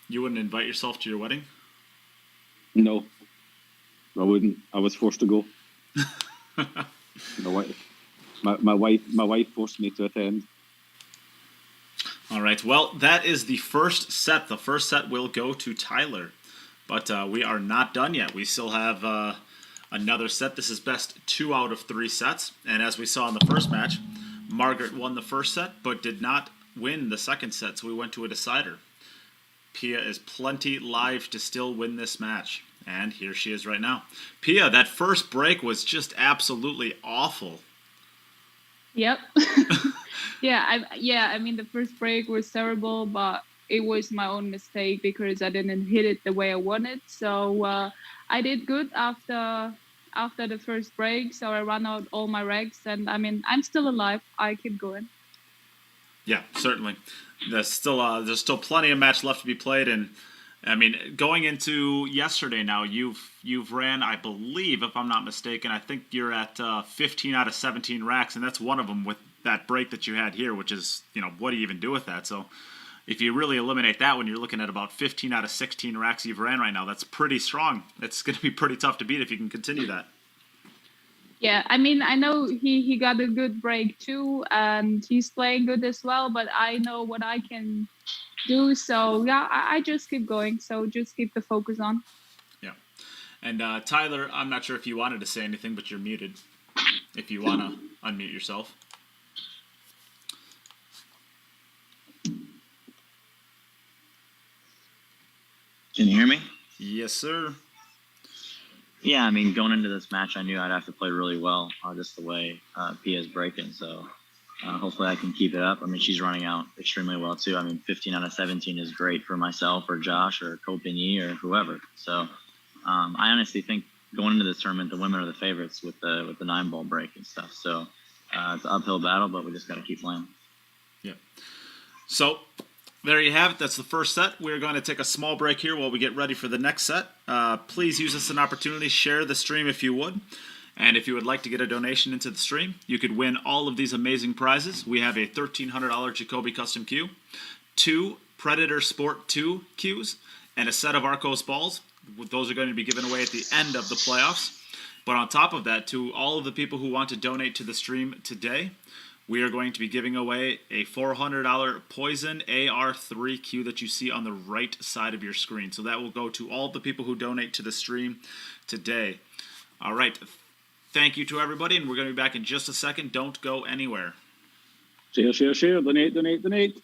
You wouldn't invite yourself to your wedding? No, I wouldn't. I was forced to go. My wife forced me to attend. All right. Well, that is the first set. The first set will go to Tyler, but we are not done yet. We still have another set. This is best 2 out of 3 sets, and as we saw in the first match, Margaret won the first set, but did not win the second set, so we went to a decider. Pia is plenty live to still win this match, and here she is right now. Pia, that first break was just absolutely awful. Yep. I mean, the first break was terrible, but it was my own mistake because I didn't hit it the way I wanted. So I did good after the first break, so I ran out all my regs, and I mean, I'm still alive. I keep going. Yeah, certainly. There's still plenty of match left to be played, and I mean, going into yesterday now, you've ran, I believe, if I'm not mistaken, I think you're at 15 out of 17 racks, and that's one of them with that break that you had here, which is, what do you even do with that? So if you really eliminate that one, you're looking at about 15 out of 16 racks you've ran right now. That's pretty strong. It's going to be pretty tough to beat if you can continue that. Yeah, I mean, I know he got a good break too, and he's playing good as well, but I know what I can do. So, yeah, I just keep going. So just keep the focus on. Yeah. And Tyler, I'm not sure if you wanted to say anything, but you're muted. If you want to unmute yourself. Can you hear me? Yes, sir. Yeah, I mean, going into this match, I knew I'd have to play really well, just the way Pia's breaking. So hopefully I can keep it up. I mean, she's running out extremely well, too. I mean, 15 out of 17 is great for myself or Josh or Copigny or whoever. So I honestly think going into this tournament, the women are the favorites with the 9-ball break and stuff. So it's an uphill battle, but we just got to keep playing. Yeah. So there you have it. That's the first set. We're going to take a small break here while we get ready for the next set. Please use this as an opportunity. Share the stream if you would. And if you would like to get a donation into the stream, you could win all of these amazing prizes. We have a $1,300 Jacoby custom cue, 2 Predator Sport 2 cues, and a set of Arcos balls. Those are going to be given away at the end of the playoffs. But on top of that, to all of the people who want to donate to the stream today, we are going to be giving away a $400 Poison AR3 cue that you see on the right side of your screen. So that will go to all the people who donate to the stream today. All right. Thank you to everybody, and we're going to be back in just a second. Don't go anywhere. Share, share, share. Donate, donate, donate.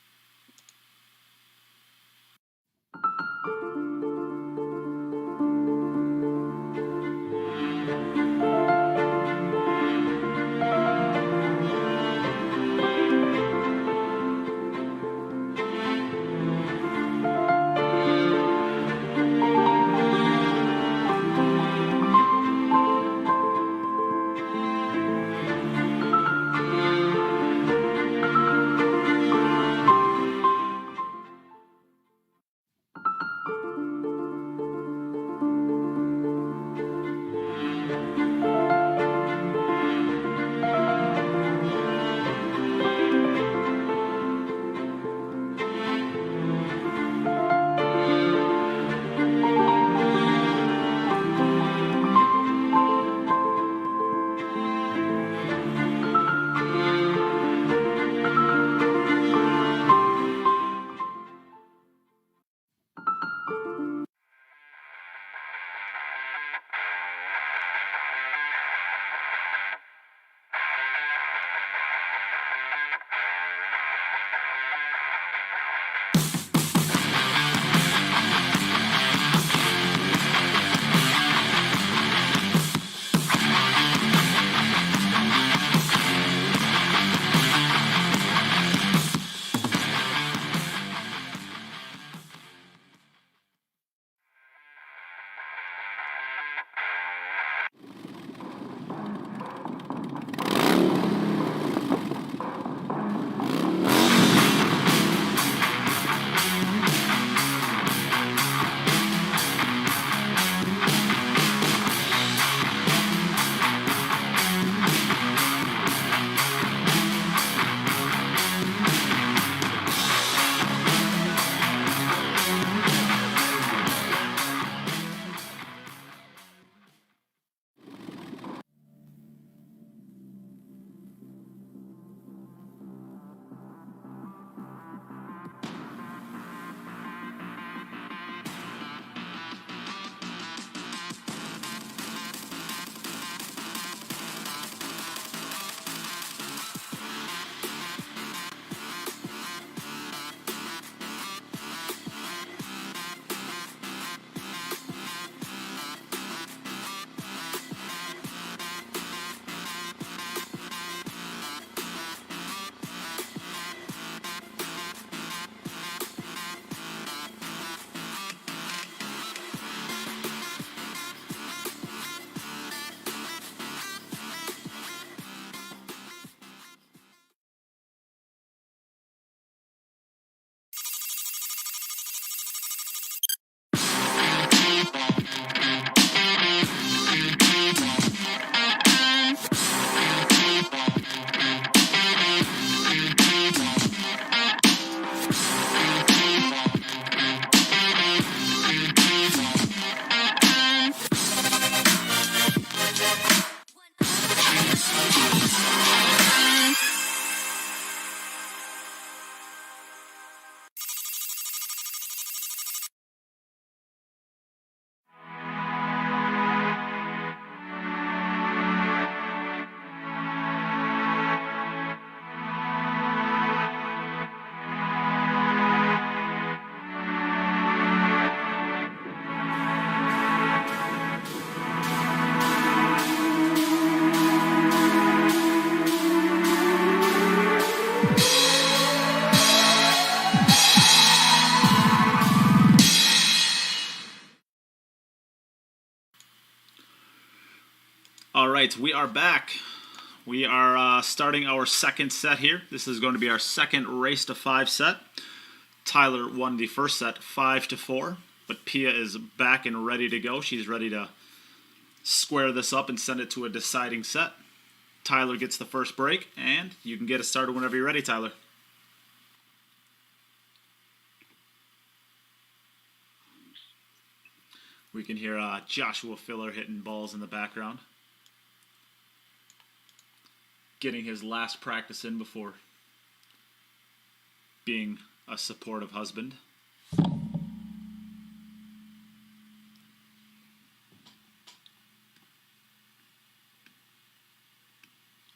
All right, we are back. We are starting our second set here. This is going to be our second race to 5 set. Tyler won the first set 5-4, but Pia is back and ready to go. She's ready to square this up and send it to a deciding set. Tyler gets the first break, and you can get it started whenever you're ready, Tyler. We can hear Joshua Filler hitting balls in the background. Getting his last practice in before being a supportive husband.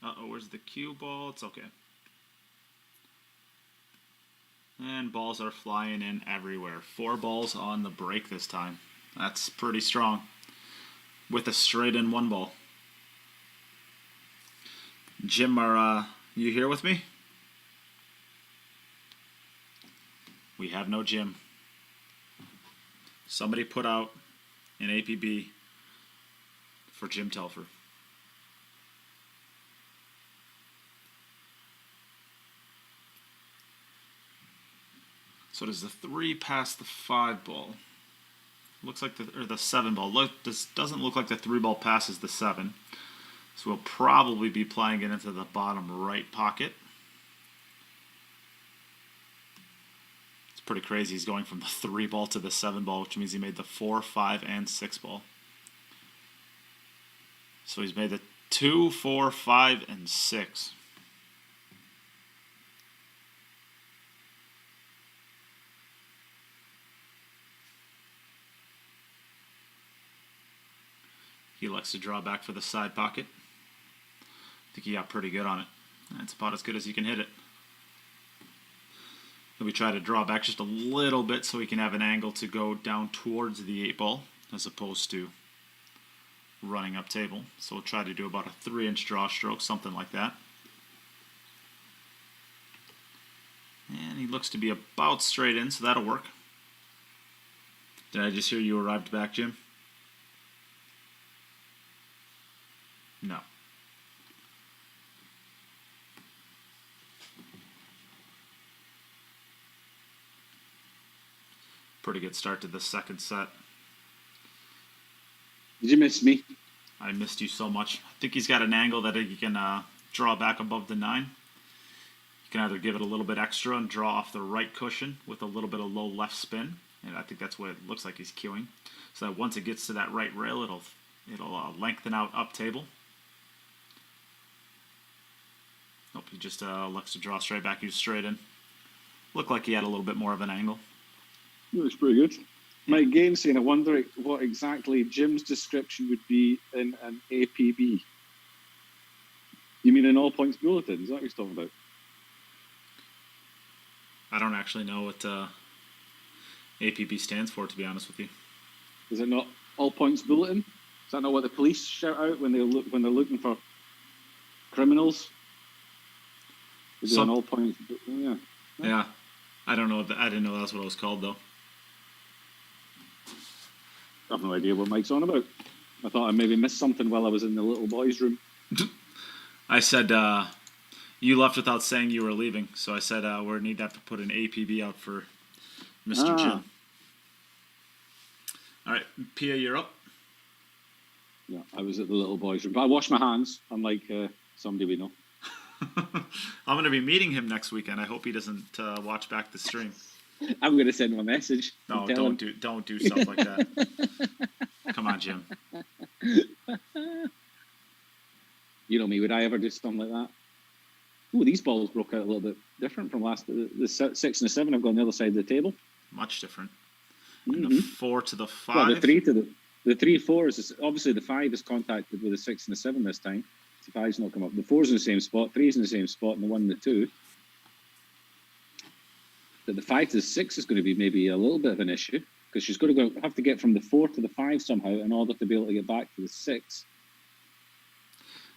Uh-oh, where's the cue ball? It's okay. And balls are flying in everywhere. 4 balls on the break this time. That's pretty strong. With a straight in 1 ball. Jim, are you here with me? We have no Jim. Somebody put out an APB for Jim Telfer. So does the 3 pass the 5 ball? Looks like the 7 ball. This doesn't look like the 3 ball passes the 7. So we'll probably be playing it into the bottom right pocket. It's pretty crazy. He's going from the 3 ball to the 7 ball, which means he made the 4, 5, and 6 ball. So he's made the 2, 4, 5, and 6. He likes to draw back for the side pocket. I think he got pretty good on it. That's about as good as he can hit it. Then we try to draw back just a little bit so he can have an angle to go down towards the 8 ball as opposed to running up table. So we'll try to do about a 3-inch draw stroke, something like that. And he looks to be about straight in, so that'll work. Did I just hear you arrived back, Jim? No. Pretty good start to the second set. Did you miss me? I missed you so much. I think he's got an angle that he can draw back above the 9. You can either give it a little bit extra and draw off the right cushion with a little bit of low left spin. And I think that's what it looks like he's cueing. So that once it gets to that right rail, it'll lengthen out up table. Nope, he just looks to draw straight back. He's straight in. Looked like he had a little bit more of an angle. Looks pretty good. Mike Gaines saying, I wonder what exactly Jim's description would be in an APB. You mean an all points bulletin? Is that what you're talking about? I don't actually know what APB stands for, to be honest with you. Is it not all points bulletin? Is that not what the police shout out when they're looking for criminals? Is it an all points? Yeah. Yeah. I don't know. I didn't know that's what it was called, though. I have no idea what Mike's on about. I thought I maybe missed something while I was in the little boys' room. I said you left without saying you were leaving, so I said we need to have to put an APB out for Mr. Jim. All right, Pia, you're up. Yeah, I was at the little boys' room. But I washed my hands, unlike somebody we know. I'm going to be meeting him next weekend. I hope he doesn't watch back the stream. I'm going to send him a message. No, don't do stuff like that. Come on, Jim. You know me, would I ever do something like that? Ooh, these balls broke out a little bit different from last. The 6 and the 7 have gone the other side of the table. Much different. And the 4 to the 5. Well, the 3 4 is obviously the 5 is contacted with the 6 and the 7 this time. The 5's not come up. The 4's in the same spot, 3's in the same spot, and the 1 and the 2. But the 5 to the 6 is going to be maybe a little bit of an issue because she's going to have to get from the 4 to the 5 somehow in order to be able to get back to the 6.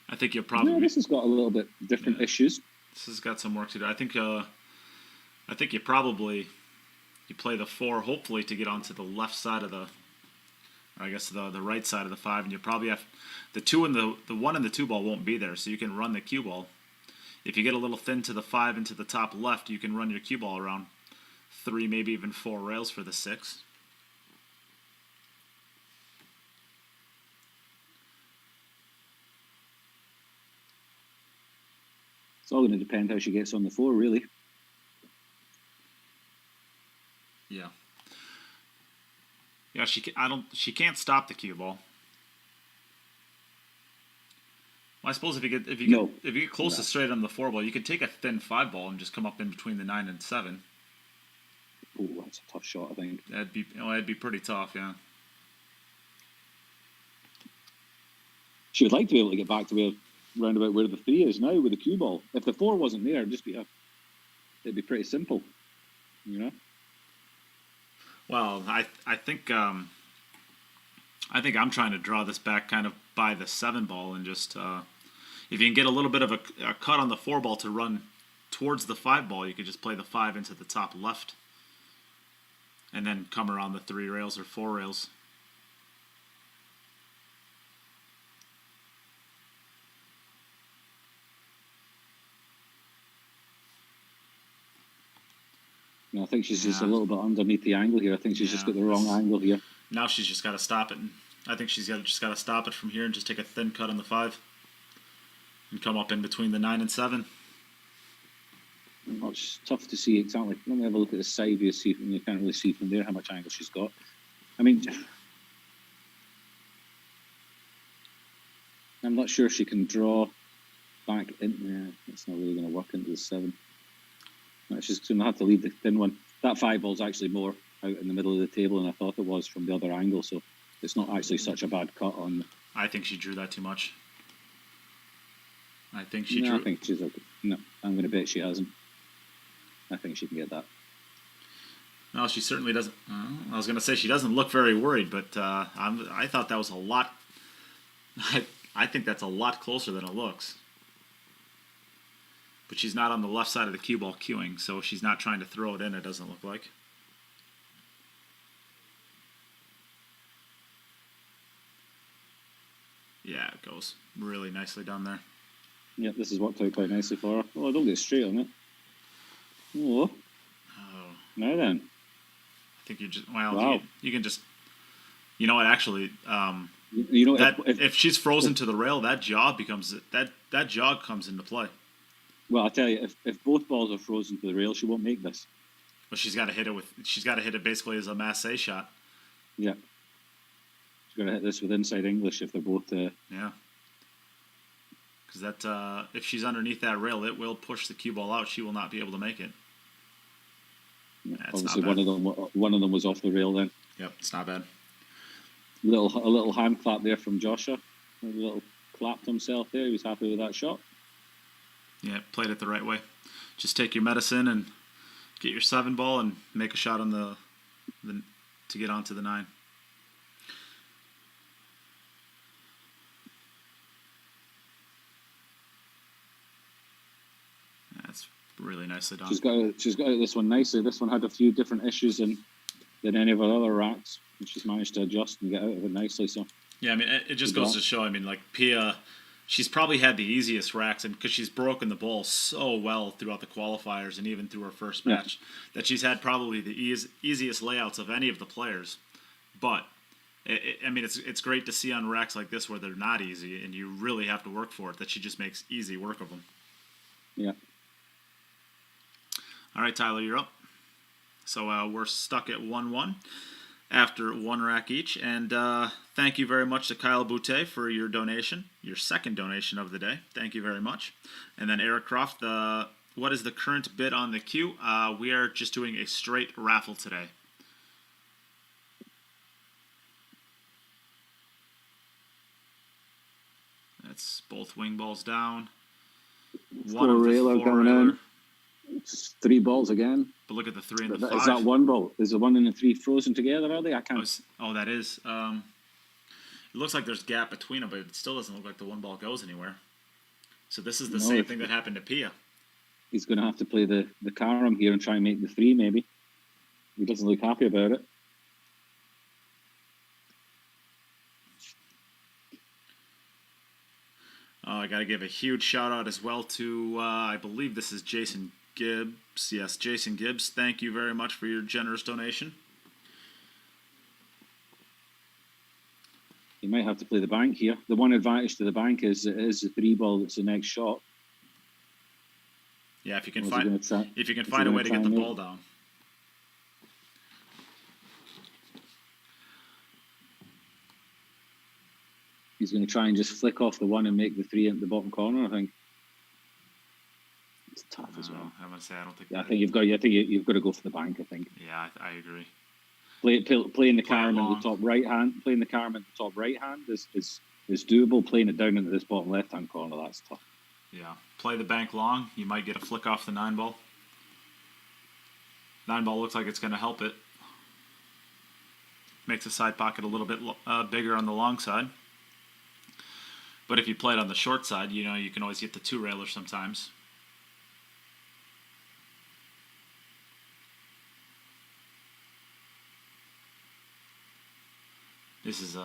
I think you're probably. No, this has got a little bit different issues. This has got some work to do. I think you play the 4 hopefully to get onto the left side of the or I guess the right side of the 5, and you probably have the 2 and the 1 and the 2 ball won't be there, so you can run the cue ball. If you get a little thin to the 5 and to the top left, you can run your cue ball around 3, maybe even 4 rails for the 6. It's all going to depend how she gets on the 4, really. Yeah. Yeah, she can't stop the cue ball. Well, I suppose if you get close to straight on the 4 ball, you could take a thin 5 ball and just come up in between the 9 and 7. Oh, that's a tough shot, I think. That'd be pretty tough, yeah. She would like to be able to get back to round about where the 3 is now with the cue ball. If the 4 wasn't there, it'd be pretty simple, you know. Well, I think I'm trying to draw this back kind of by the 7 ball and just if you can get a little bit of a cut on the 4 ball to run towards the 5 ball, you could just play the 5 into the top left and then come around the 3 rails or 4 rails. No, I think she's just a little bit underneath the angle here. I think she's just got the wrong angle here. Now she's just got to stop it. I think she's just got to stop it from here and just take a thin cut on the 5 and come up in between the 9 and 7. Well, it's tough to see exactly. Let me have a look at the side view, see, and you can't really see from there how much angle she's got. I mean, I'm not sure she can draw back in there. It's not really going to work into the 7. No, she's going to have to leave the thin one. That 5 ball's actually more out in the middle of the table than I thought it was from the other angle, so it's not actually such a bad cut on. I think she drew that too much. I think I think she's okay. No, I'm going to bet she hasn't. I think she can get that. No, she certainly doesn't. I was going to say she doesn't look very worried, but I thought that was a lot. I think that's a lot closer than it looks. But she's not on the left side of the cue ball queuing, so she's not trying to throw it in, it doesn't look like. Yeah, it goes really nicely down there. Yeah, this has worked out quite nicely for her. Oh, don't get straight on it. Oh. Now then. I think you just, you can just, you know what, actually, you know, that if she's frozen to the rail, that jog comes into play. Well, I'll tell you, if both balls are frozen to the rail, she won't make this. But she's got to hit it basically as a masse shot. Yeah. She's got to hit this with inside English if they're both. Yeah. Because if she's underneath that rail, it will push the cue ball out. She will not be able to make it. Yeah, obviously, one of them was off the rail then. Yep, it's not bad. A little hand clap there from Joshua. A little clap to himself there. He was happy with that shot. Yeah, played it the right way. Just take your medicine and get your 7 ball and make a shot on the to get onto the 9. That's really nicely done. She's got this one nicely. This one had a few different issues than any of her other racks, and she's managed to adjust and get out of it nicely. So yeah, I mean, it just goes to show. I mean, like Pia. She's probably had the easiest racks, and because she's broken the ball so well throughout the qualifiers and even through her first match, that she's had probably the easiest layouts of any of the players. But I mean, it's great to see on racks like this where they're not easy and you really have to work for it, that she just makes easy work of them. Yeah. All right, Tyler, you're up. So we're stuck at 1-1 after 1 rack each. And thank you very much to Kyle Boutte for your donation, your second donation of the day. Thank you very much. And then Eric Croft, what is the current bid on the queue? We are just doing a straight raffle today. That's both wing balls down. One of the 4 railer. It's 3 balls again. But look at the 3 and the 5. Is that 1 ball? Is the 1 and the 3 frozen together? Are they? I can't. Oh, that is. It looks like there's a gap between them, but it still doesn't look like the 1 ball goes anywhere. So this is the same thing that happened to Pia. He's going to have to play the carom here and try and make the 3, maybe. He doesn't look happy about it. I got to give a huge shout out as well to, I believe this is Jason Gibbs. Yes, Jason Gibbs. Thank you very much for your generous donation. You might have to play the bank here. The one advantage to the bank is the 3-ball that's the next shot. Yeah, if you can Or is he find gonna try- if you can is he find a gonna way to try get the and ball make- down. He's going to try and just flick off the 1 and make the 3 into the bottom corner, I think. It's tough as well. I'm gonna say I don't think. Yeah, I think you've got to go for the bank, I think. Yeah, I agree. Playing the Play it Carmen in long. the top right hand. Playing the Carmen in the top right hand is doable. Playing it down into this bottom left hand corner, that's tough. Yeah, play the bank long. You might get a flick off the 9-ball. 9-ball looks like it's going to help it. Makes the side pocket a little bit bigger on the long side. But if you play it on the short side, you know you can always get the 2-railer sometimes. This is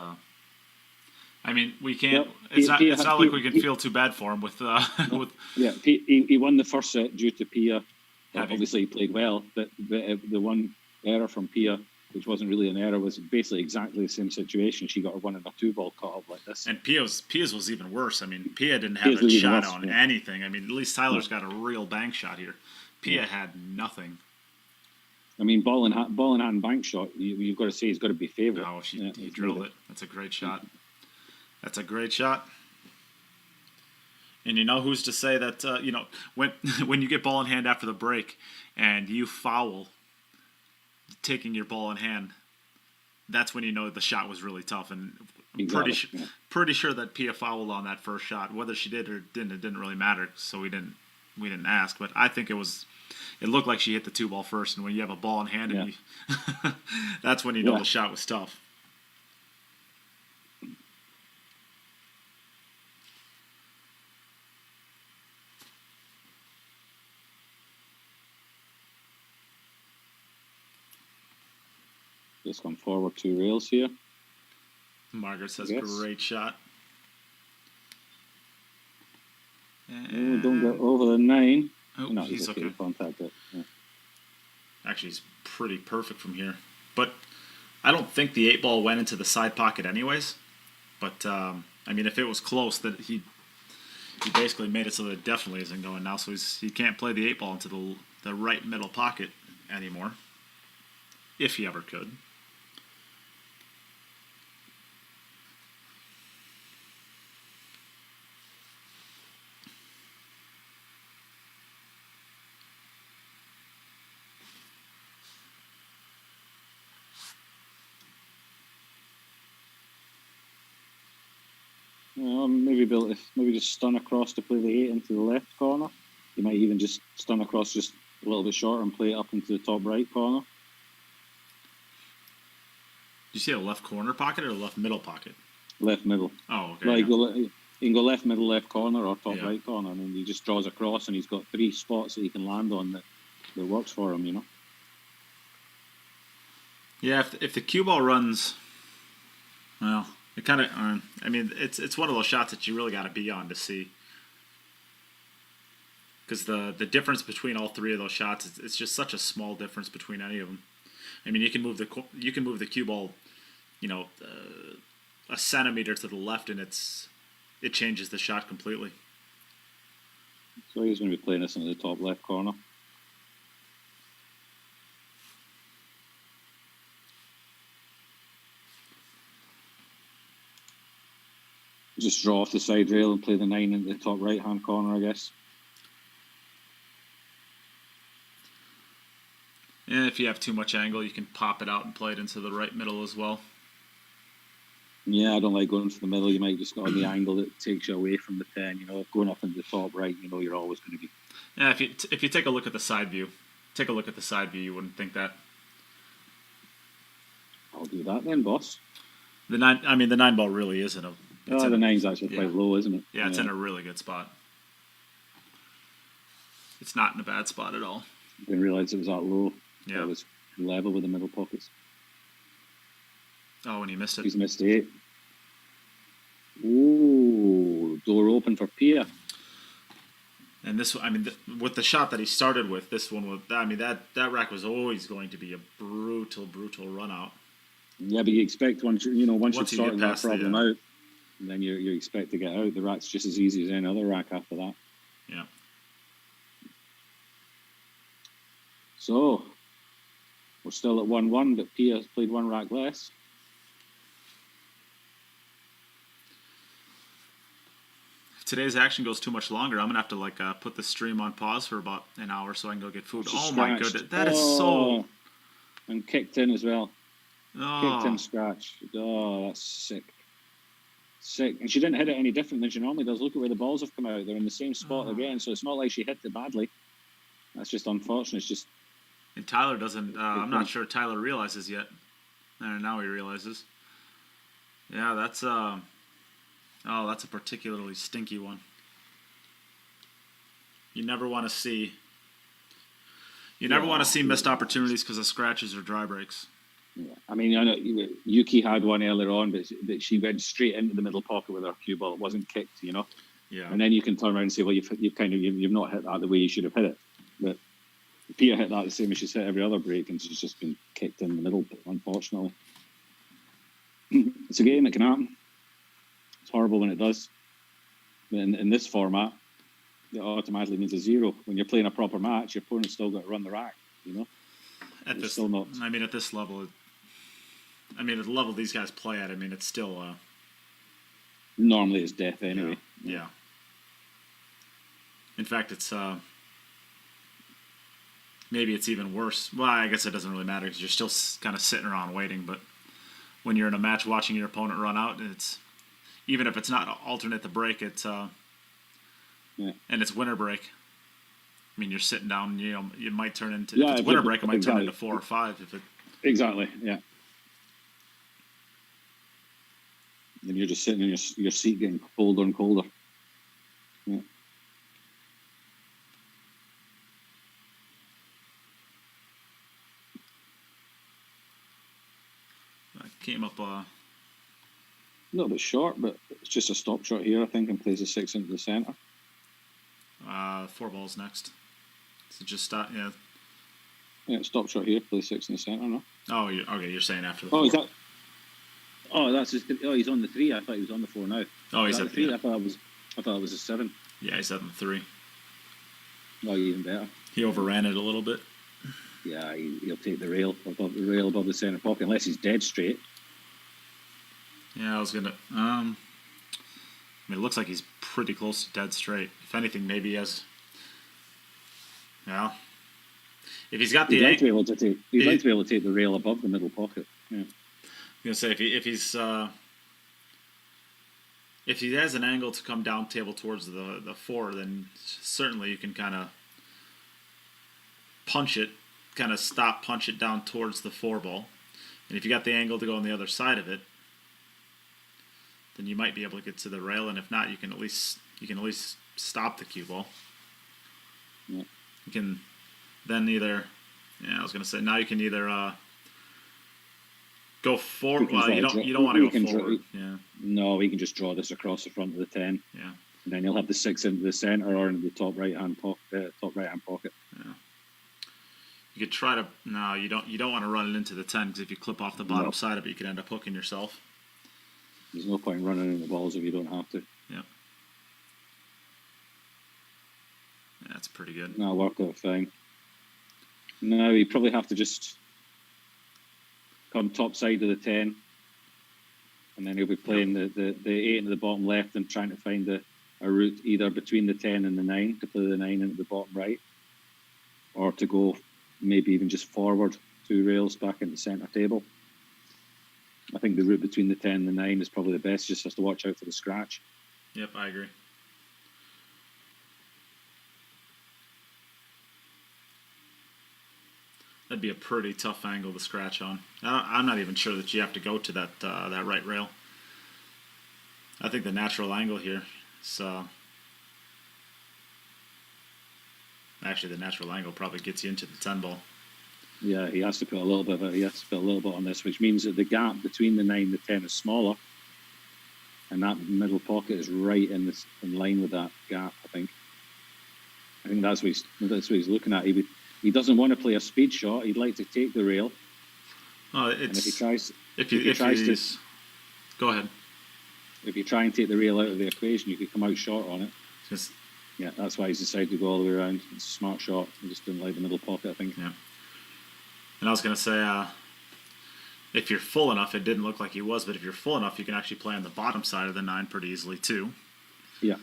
I mean, we can't. Yep. It's not like we can feel too bad for him with with. Yeah, he won the first set due to Pia. Having- Obviously, he played well, but the one error from Pia, which wasn't really an error, was basically exactly the same situation. She got her 1 and a 2-ball cut up like this. And Pia's was even worse. I mean, Pia didn't have Pia's a was even shot worse, on yeah. anything. I mean, at least Tyler's got a real bank shot here. Pia had nothing. I mean, ball in hand bank shot. You've got to say he's got to be favourite. Oh, he it's drilled really- it. That's a great shot. That's a great shot. And you know who's to say that you know when when you get ball in hand after the break and you foul, taking your ball in hand, that's when you know the shot was really tough. And I'm Exactly, pretty sure that Pia fouled on that first shot. Whether she did or didn't, it didn't really matter. So we didn't ask. But I think it looked like she hit the 2-ball first. And when you have a ball in hand, and you, that's when you know the shot was tough. Just come forward 2 rails here. Margaret says, Yes. great shot. Oh, don't get over the 9. Oh, No, he's okay. okay. Contact it. Yeah. Actually, he's pretty perfect from here. But I don't think the 8-ball went into the side pocket anyways. But, I mean, if it was close, that he basically made it so that it definitely isn't going now. So he can't play the 8-ball into the right middle pocket anymore. If he ever could. Maybe just stun across to play the 8 into the left corner. You might even just stun across just a little bit shorter and play it up into the top right corner. Do you see a left corner pocket or a left middle pocket? Left middle. Oh, okay. Like yeah. you can go left middle, left corner, or top Yeah. right corner, and then he just draws across, and he's got 3 spots that he can land on that works for him. You know. Yeah, if the cue ball runs, well, it kind of. I mean, it's one of those shots that you really got to be on to see, because the difference between all 3 of those shots, it's just such a small difference between any of them. I mean, you can move the cue ball, you know, a centimeter to the left, and it changes the shot completely. So he's going to be playing this in the top left corner. Just draw off the side rail and play the 9 in the top right hand corner, I guess. And if you have too much angle, you can pop it out and play it into the right middle as well. Yeah, I don't like going for the middle. You might just go on the angle that takes you away from the 10. You know, going up into the top right, you know, you're always going to be. Yeah, if you take a look at the side view, you wouldn't think that. I'll do that then, boss. The 9 ball really isn't a. The 9's actually quite low, isn't it? Yeah, it's in a really good spot. It's not in a bad spot at all. I didn't realize it was that low. Yeah. It was level with the middle pockets. Oh, and he missed it. He's missed 8. Ooh, door open. open for Pia. And this, I mean, with the shot that he started with, this one was, I mean, that rack was always going to be a brutal run out. Yeah, but you expect once you've you sorted get that past problem out, then you expect to get out. The rack's just as easy as any other rack after that. Yeah. So, we're still at 1-1, but Pia's played one rack less. If today's action goes too much longer, I'm going to have to put the stream on pause for about an hour so I can go get food. Oh my goodness. That is so... And kicked in as well. Oh. Kicked in scratch. Oh, that's sick. Sick. And she didn't hit it any different than she normally does. Look at where the balls have come out. They're in the same spot again, so it's not like she hit it badly. That's just unfortunate. It's just... And Tyler doesn't... I'm not sure Tyler realizes yet. Now he realizes. Yeah, that's... Oh, that's a particularly stinky one. You never want to see... You never want to see missed opportunities because of scratches or dry breaks. Yeah. I mean, I know Yuki had one earlier on, but she went straight into the middle pocket with her cue ball. It wasn't kicked, you know. Yeah. And then you can turn around and say, well, you've not hit that the way you should have hit it. But Pia hit that the same as she's hit every other break, and she's just been kicked in the middle, unfortunately. It's a game, it can happen. It's horrible when it does. But in this format, it automatically means a 0. When you're playing a proper match, your opponent's still got to run the rack, you know? At this, still not... I mean, at this level, at the level these guys play at, I mean, it's still... Normally it's death anyway. Yeah. In fact, it's... maybe it's even worse. Well, I guess it doesn't really matter because you're still kind of sitting around waiting, but when you're in a match watching your opponent run out, it's... Even if it's not alternate the break, it's... And it's winter break. I mean, you're sitting down. You might turn into if it's winter break. It might turn into 4 or 5. If it exactly, yeah. And you're just sitting in your seat, getting colder and colder. Yeah. I came up a little bit short, but it's just a stop shot here, I think, and plays a 6 into the centre. 4 balls next. So just stop, yeah. Yeah, stop shot here, play 6 in the centre, no? Oh, okay, you're saying after the 4. Is that... Oh, that's his... Oh, he's on the 3. I thought he was on the 4 now. Oh, he's at the 3. Yeah. I thought it was a 7. Yeah, he's at the 3. Oh, even better. He overran it a little bit. Yeah, he'll take the rail above the centre pocket, unless he's dead straight. Yeah, I was gonna... I mean, it looks like he's pretty close to dead straight. If anything, maybe he has... Well, if he's got the... He'd like to be able to take the rail above the middle pocket. Yeah. I was gonna say if he has an angle to come down table towards the 4, then certainly you can kind of punch it down towards the 4 ball. And if you got the angle to go on the other side of it, then you might be able to get to the rail. And if not, you can at least stop the cue ball. Yeah. You can then either... Yeah, I was gonna say now you can either go forward. Well, you don't want to go forward. Yeah. No, we can just draw this across the front of the 10. Yeah. And then you'll have the 6 into the centre or in the top right hand pocket. Yeah. You could try to. No, you don't want to run it into the 10 because if you clip off the bottom side of it, you could end up hooking yourself. There's no point running in the balls if you don't have to. Yeah. That's pretty good. No, worked out fine. No, you probably have to just come top side of the 10, and then he'll be playing the 8 into the bottom left and trying to find a route either between the 10 and the 9 to play the 9 into the bottom right, or to go maybe even just forward 2 rails back into the centre table. I think the route between the 10 and the 9 is probably the best. Just has to watch out for the scratch. Yep, I agree. That'd be a pretty tough angle to scratch on. I'm not even sure that you have to go to that right rail. I think the natural angle here is... actually, the natural angle probably gets you into the 10 ball. Yeah, he has to put a little bit on this, which means that the gap between the 9 and the 10 is smaller. and that middle pocket is right in line with that gap. I think that's what he's looking at. He doesn't want to play a speed shot. He'd like to take the rail. Oh, and if he tries, go ahead. If you try and take the rail out of the equation, you could come out short on it. Yeah, that's why he's decided to go all the way around. It's a smart shot. He just didn't like the middle pocket, I think. Yeah. And I was going to say, if you're full enough, it didn't look like he was, but if you're full enough, you can actually play on the bottom side of the 9 pretty easily, too. Yeah.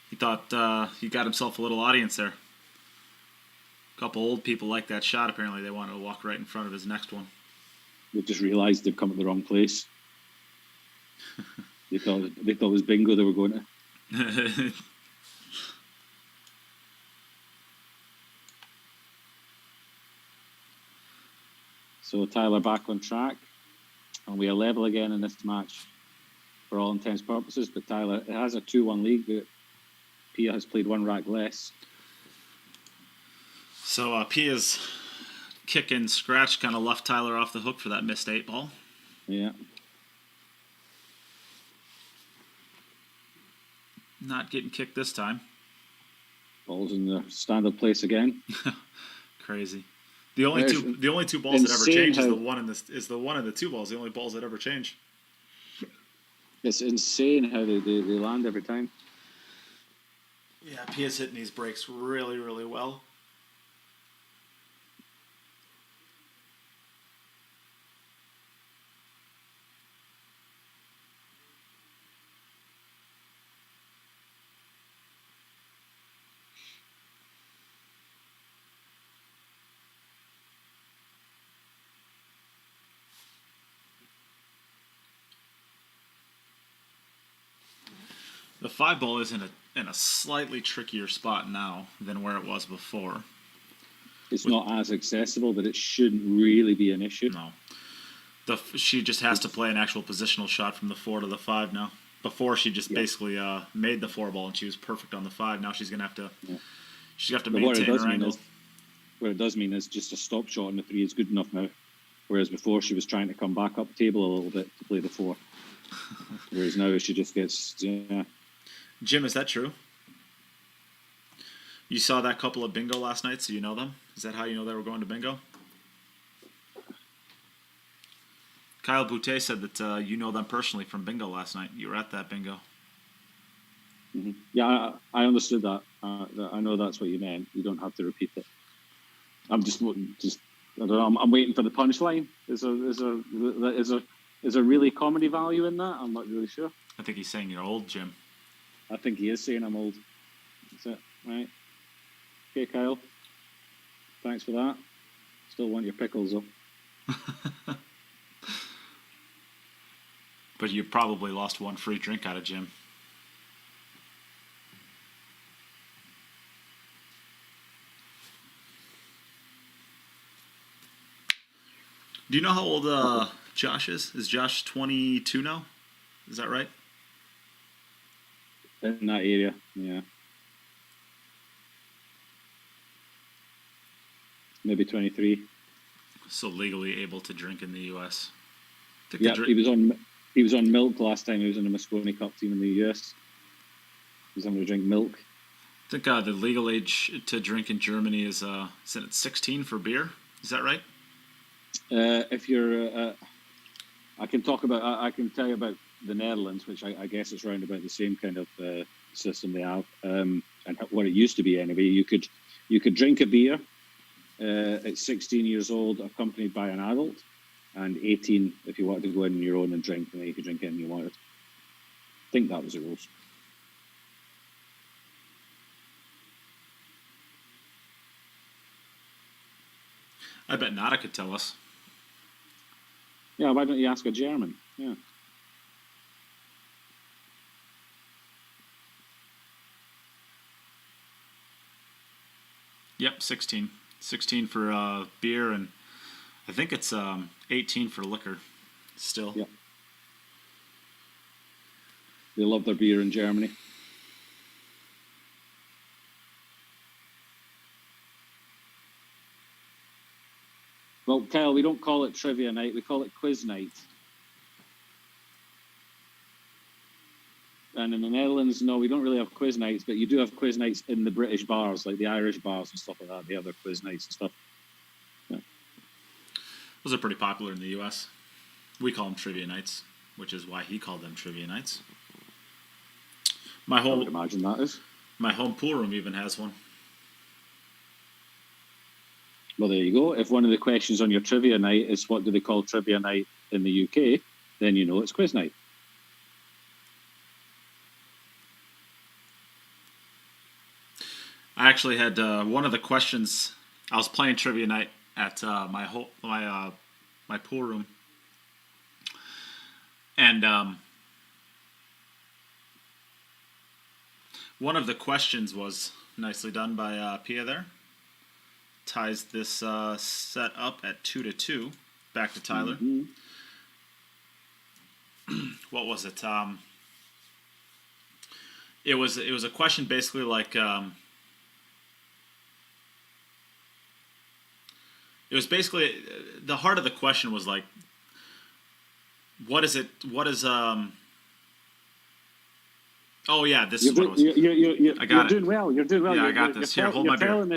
He thought he got himself a little audience there. A couple old people like that shot, apparently. They wanted to walk right in front of his next one. They just realised they'd come to the wrong place. They thought it was bingo they were going to. So Tyler back on track, and we are level again in this match for all intents and purposes. But Tyler, it has a 2-1 lead, but Pia has played 1 rack less. So Pia's kick and scratch kind of left Tyler off the hook for that missed 8 ball. Yeah. Not getting kicked this time. Ball's in the standard place again. Crazy. The only two balls that ever change is the one and the 2 balls. The only balls that ever change. It's insane how they land every time. Yeah, Pia's hitting these breaks really, really well. The 5 ball is in a slightly trickier spot now than where it was before. It's not as accessible, but it shouldn't really be an issue. No. She just has to play an actual positional shot from the 4 to the 5 now. Before she just basically made the 4 ball and she was perfect on the 5. Now she's gonna have to maintain her angle. What it does mean is just a stop shot on the 3 is good enough now. Whereas before she was trying to come back up table a little bit to play the 4. Whereas now she just gets Jim, is that true? You saw that couple of bingo last night, so you know them? Is that how you know they were going to bingo? Kyle Boutte said that you know them personally from bingo last night. You were at that bingo. Mm-hmm. Yeah, I understood that. I know that's what you meant. You don't have to repeat it. I'm just I don't know. I'm waiting for the punchline. Is there really comedy value in that? I'm not really sure. I think he's saying you're old, Jim. I think he is saying I'm old. That's it, right? Okay, Kyle. Thanks for that. Still want your pickles, though. But you probably lost 1 free drink out of Jim. Do you know how old Josh is? Is Josh 22 now? Is that right? In that area, yeah. Maybe 23. So legally able to drink in the U.S. Yeah, he was on milk last time he was in the Moscone Cup team in the U.S. He was having to drink milk. I think the legal age to drink in Germany is it 16 for beer? Is that right? If you're, I can tell you about the Netherlands, which I guess is round about the same kind of system they have, and what it used to be anyway. You could drink a beer at 16 years old, accompanied by an adult, and 18 if you wanted to go in on your own and drink, and then you could drink anything you wanted. I think that was the rules. I bet Nada could tell us. Yeah, why don't you ask a German? Yeah. Yep, 16. 16 for beer, and I think it's 18 for liquor still. Yeah. They love their beer in Germany. Well, Kyle, we don't call it trivia night. We call it quiz night. And in the Netherlands, no, we don't really have quiz nights, but you do have quiz nights in the British bars, like the Irish bars and stuff like that. They have their quiz nights and stuff. Yeah. Those are pretty popular in the U.S. We call them trivia nights, which is why he called them trivia nights. I would imagine that is. My home pool room even has one. Well, there you go. If one of the questions on your trivia night is what do they call trivia night in the UK, then you know it's quiz night. I actually had one of the questions. I was playing trivia night at my pool room, and one of the questions was nicely done by Pia there. Ties this set up at 2-2. Back to Tyler. Mm-hmm. What was it? It was a question basically like. It was basically the heart of the question was like, what is it? What is Oh yeah, this is what it was. I got You're doing well. You're doing well. Yeah, I got this. Here, hold my beer.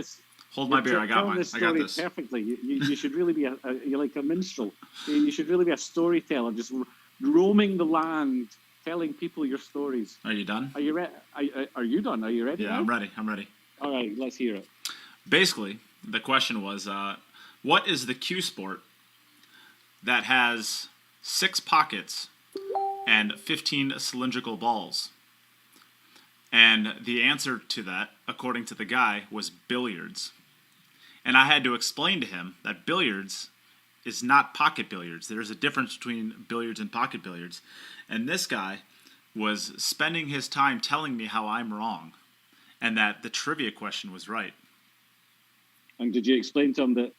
Hold my beer. I got mine. I got this. Perfectly. You should really be you're like a minstrel. You should really be a storyteller, just roaming the land, telling people your stories. Are you done? Are you ready? Are you done? Are you ready? Yeah, now? I'm ready. I'm ready. All right, let's hear it. Basically, the question was, what is the cue sport that has 6 pockets and 15 cylindrical balls? And the answer to that, according to the guy, was billiards. And I had to explain to him that billiards is not pocket billiards. There's a difference between billiards and pocket billiards. And this guy was spending his time telling me how I'm wrong and that the trivia question was right. And did you explain to him that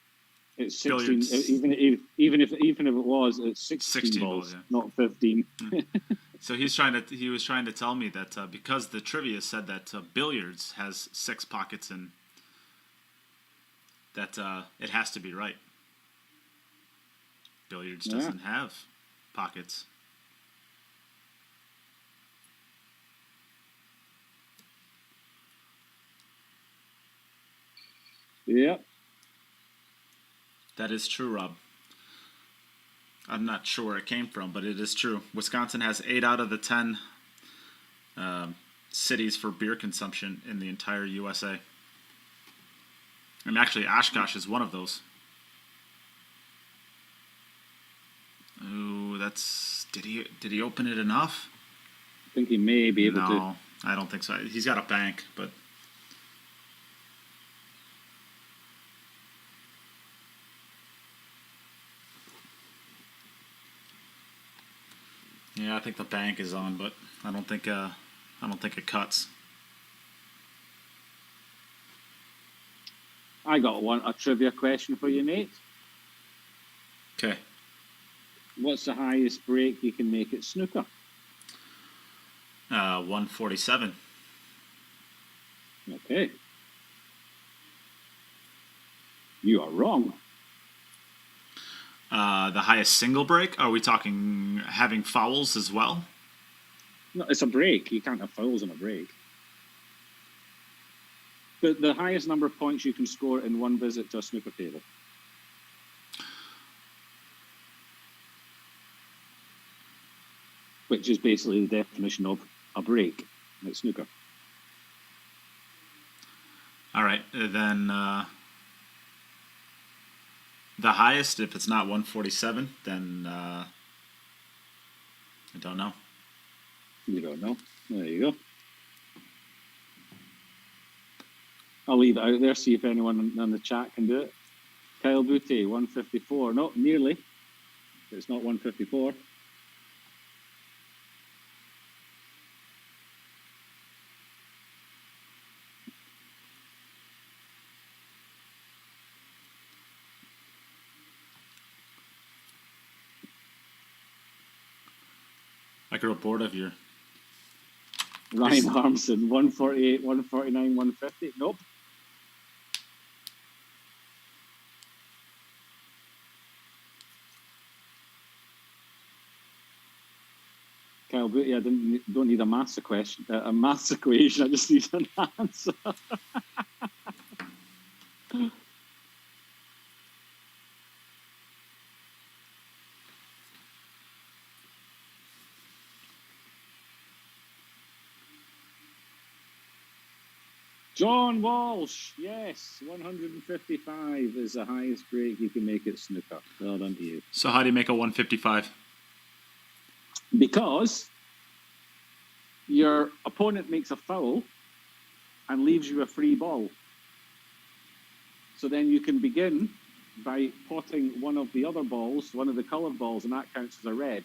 it's 16, Billiards. even if it was, it's 16 balls, yeah. not 15. So he was trying to tell me that because the trivia said that billiards has 6 pockets and that it has to be right. Billiards doesn't have pockets. Yeah. That is true, Rob. I'm not sure where it came from, but it is true. Wisconsin has 8 out of the 10 cities for beer consumption in the entire USA. And actually, Oshkosh is one of those. Ooh, that's... Did he open it enough? I think he may be able to. No, I don't think so. He's got a bank, but... Yeah, I think the bank is on, but I don't think it cuts. I got a trivia question for you, Nate. Okay. What's the highest break you can make at snooker? 147. Okay. You are wrong. The highest single break? Are we talking having fouls as well? No, it's a break. You can't have fouls on a break. The highest number of points you can score in one visit to a snooker table. Which is basically the definition of a break at snooker. All right, then the highest, if it's not 147, then I don't know. You don't know. There you go. I'll leave it out there, see if anyone on the chat can do it. Kyle Boutte, 154. No, nearly. It's not 154. I grew bored of your... Ryan Harmson, 148, 149, 150. Nope. Kyle Booty. I don't need a maths equation. A maths equation. I just need an answer. John Walsh, yes, 155 is the highest break you can make at snooker. Well done to you. So how do you make a 155? Because your opponent makes a foul and leaves you a free ball. So then you can begin by potting one of the other balls, one of the coloured balls, and that counts as a red.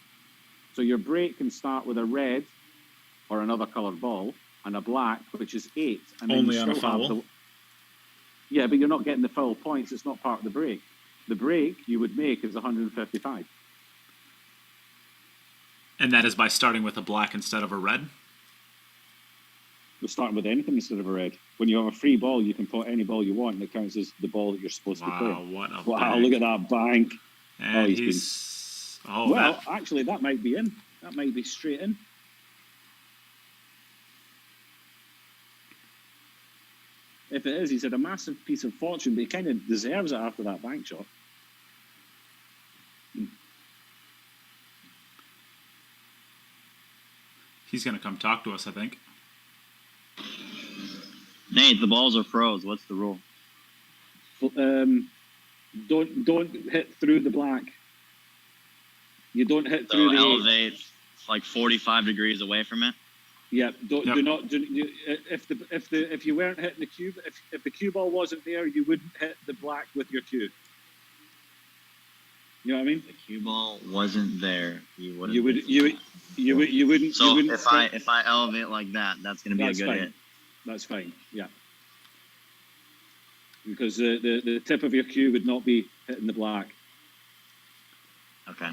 So your break can start with a red or another coloured ball, and a black, which is 8. And then Only you on a still have foul? Yeah, but you're not getting the foul points. It's not part of the break. The break you would make is 155. And that is by starting with a black instead of a red? We're starting with anything instead of a red. When you have a free ball, you can put any ball you want, and it counts as the ball that you're supposed to play. What a Wow, bank. look at that bank. And he's been... Oh, well, that... actually, that might be in. That might be straight in. If it is, he's had a massive piece of fortune, but he kind of deserves it after that bank shot. He's going to come talk to us, I think. Nate, the balls are froze. What's the rule? Don't hit through the black. You don't hit So through the elevate like 45 degrees away from it. Yeah, if you weren't hitting the cue, if the cue ball wasn't there, you wouldn't hit the black with your cue. You know what I mean? If the cue ball wasn't there, you wouldn't. You wouldn't. So you wouldn't if I elevate like that, that's going to be a good fine. hit. That's fine. Yeah. Because the tip of your cue would not be hitting the black. Okay.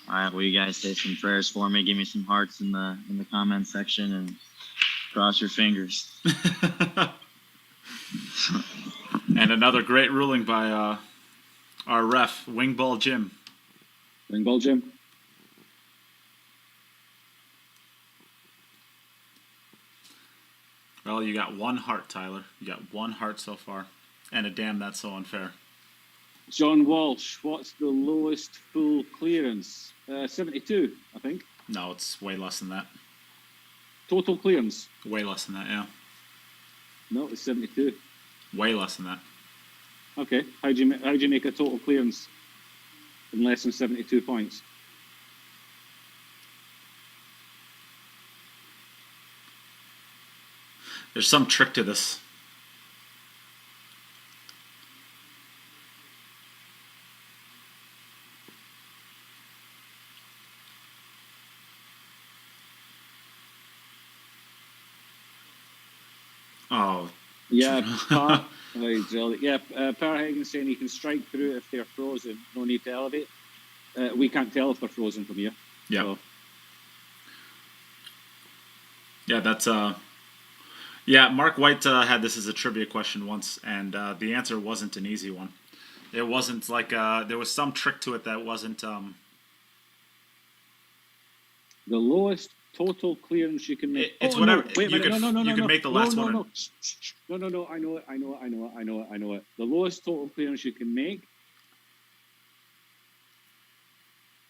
All right, will you guys say some prayers for me? Give me some hearts in the comment section and cross your fingers. And another great ruling by our ref, Wingball Jim. Wingball Jim. Well, you got one heart, Tyler. You got one heart so far. And a damn, that's so unfair. John Walsh, what's the lowest full clearance? 72, I think. No, it's way less than that. Total clearance? Way less than that, yeah. No, it's 72. Way less than that. Okay, how do you make a total clearance in less than 72 points? There's some trick to this. Oh. Yeah, Parhagen's saying you can strike through if they're frozen. No need to elevate. We can't tell if they're frozen from here. Yeah. So. Yeah, that's yeah, Mark White had this as a trivia question once, and the answer wasn't an easy one. It wasn't like there was some trick to it that wasn't. The lowest total clearance you can make. It's whatever. Wait a minute. You can make the last one. No. I know it. The lowest total clearance you can make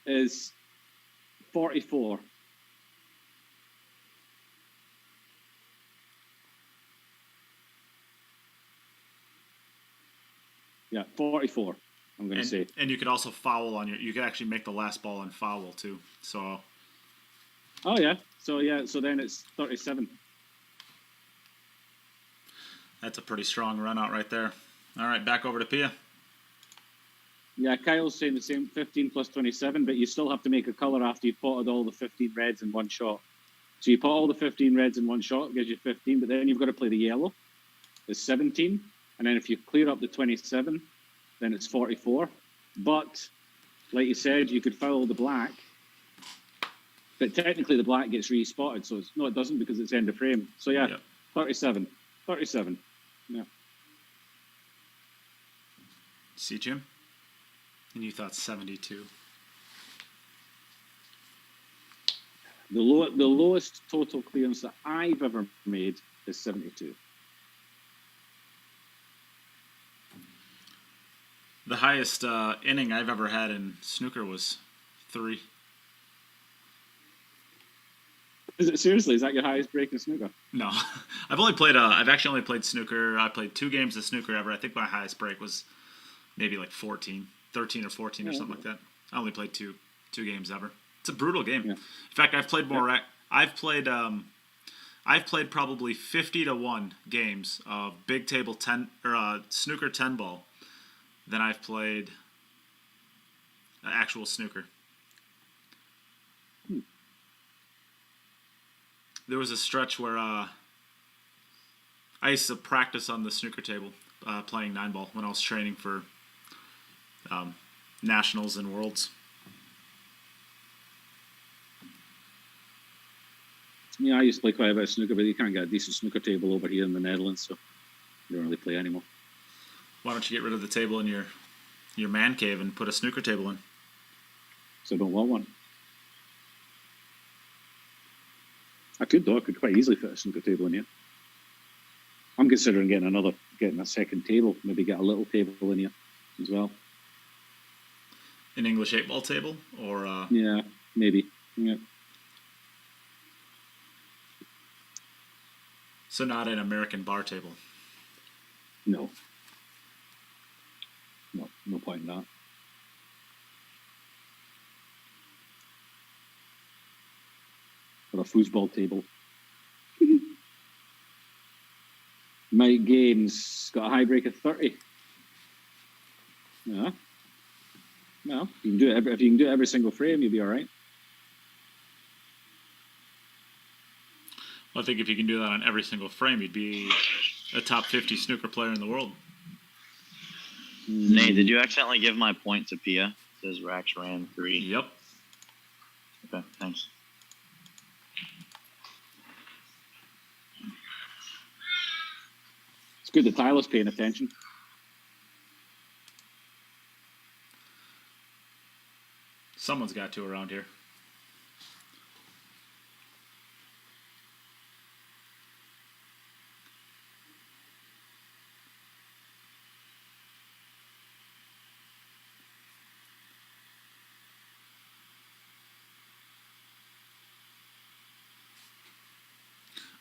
is 44. Yeah, 44. I'm going to say. And you could also foul on you could actually make the last ball and foul too. So. Oh yeah. So then it's 37. That's a pretty strong run out right there. All right, back over to Pia. Yeah, Kyle's saying the same, 15 plus 27, but you still have to make a colour after you've potted all the 15 reds in one shot. So you pot all the 15 reds in one shot, it gives you 15, but then you've got to play the yellow. It's 17, and then if you clear up the 27, then it's 44. But, like you said, you could foul the black, but technically the black gets re-spotted, so no, it doesn't because it's end of frame. So yeah, yep. 37. Yeah. See, Jim? And you thought 72. The lowest total clearance that I've ever made is 72. The highest inning I've ever had in snooker was 3. Is it seriously? Is that your highest break in snooker? No, I've actually only played snooker. I played 2 games of snooker ever. I think my highest break was maybe like 13 or 14 or something like that. I only played two games ever. It's a brutal game. Yeah. In fact, I've played more. I've played probably 50-1 games of big table 10 or snooker 10 ball than I've played actual snooker. There was a stretch where I used to practice on the snooker table playing 9-ball when I was training for nationals and worlds. Yeah, I used to play quite a bit of snooker, but you can't get a decent snooker table over here in the Netherlands, so you don't really play anymore. Why don't you get rid of the table in your man cave and put a snooker table in? So I don't want one. I could though. I could quite easily fit a snooker table in here. I'm considering getting a second table. Maybe get a little table in here as well. An English 8-ball table, or yeah, maybe. Yeah. So not an American bar table. No, no point in that. Or a foosball table. Mike Gaines got a high break of 30. Yeah. Well, you can do it if you can do it every single frame, you'll be all right. Well, I think if you can do that on every single frame, you'd be a top 50 snooker player in the world. Nate, did you accidentally give my point to Pia? It says Rax ran 3. Yep. Okay, thanks. It's good that Tyler's paying attention. Someone's got to around here.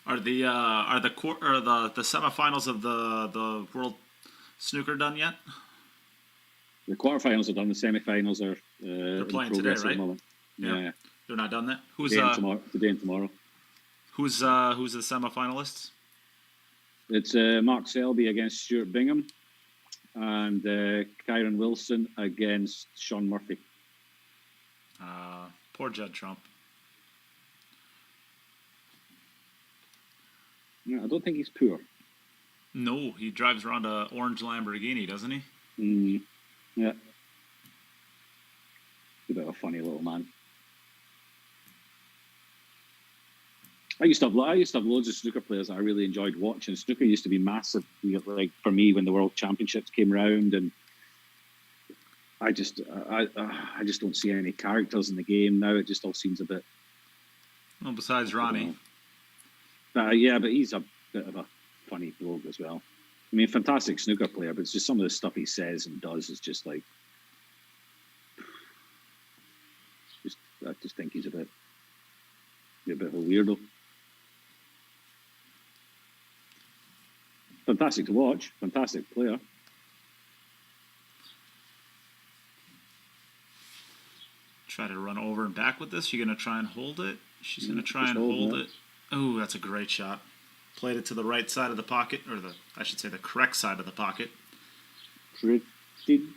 Are the semifinals of the World Snooker done yet? The quarterfinals are done. The semifinals are They're playing today, right? Yeah. They're not done that. Who's today and tomorrow. Who's the semifinalists? It's Mark Selby against Stuart Bingham, and Kyron Wilson against Sean Murphy. Poor Judd Trump. Yeah, I don't think he's poor. No, he drives around a orange Lamborghini, doesn't he? Yeah. He's a bit of a funny little man. I used to have loads of snooker players that I really enjoyed watching. Snooker used to be massive, like for me when the World Championships came around, and I just don't see any characters in the game now. It just all seems a bit. Well, besides Ronnie. Yeah, but he's a bit of a funny bloke as well. I mean, fantastic snooker player, but it's just some of the stuff he says and does is just like. I just think he's a bit of a weirdo. Fantastic to watch, fantastic player. Try to run over and back with this. You're going to try and hold it. She's going to try and hold it. Oh, that's a great shot. Played it to the right side of the pocket, or the correct side of the pocket. Pretty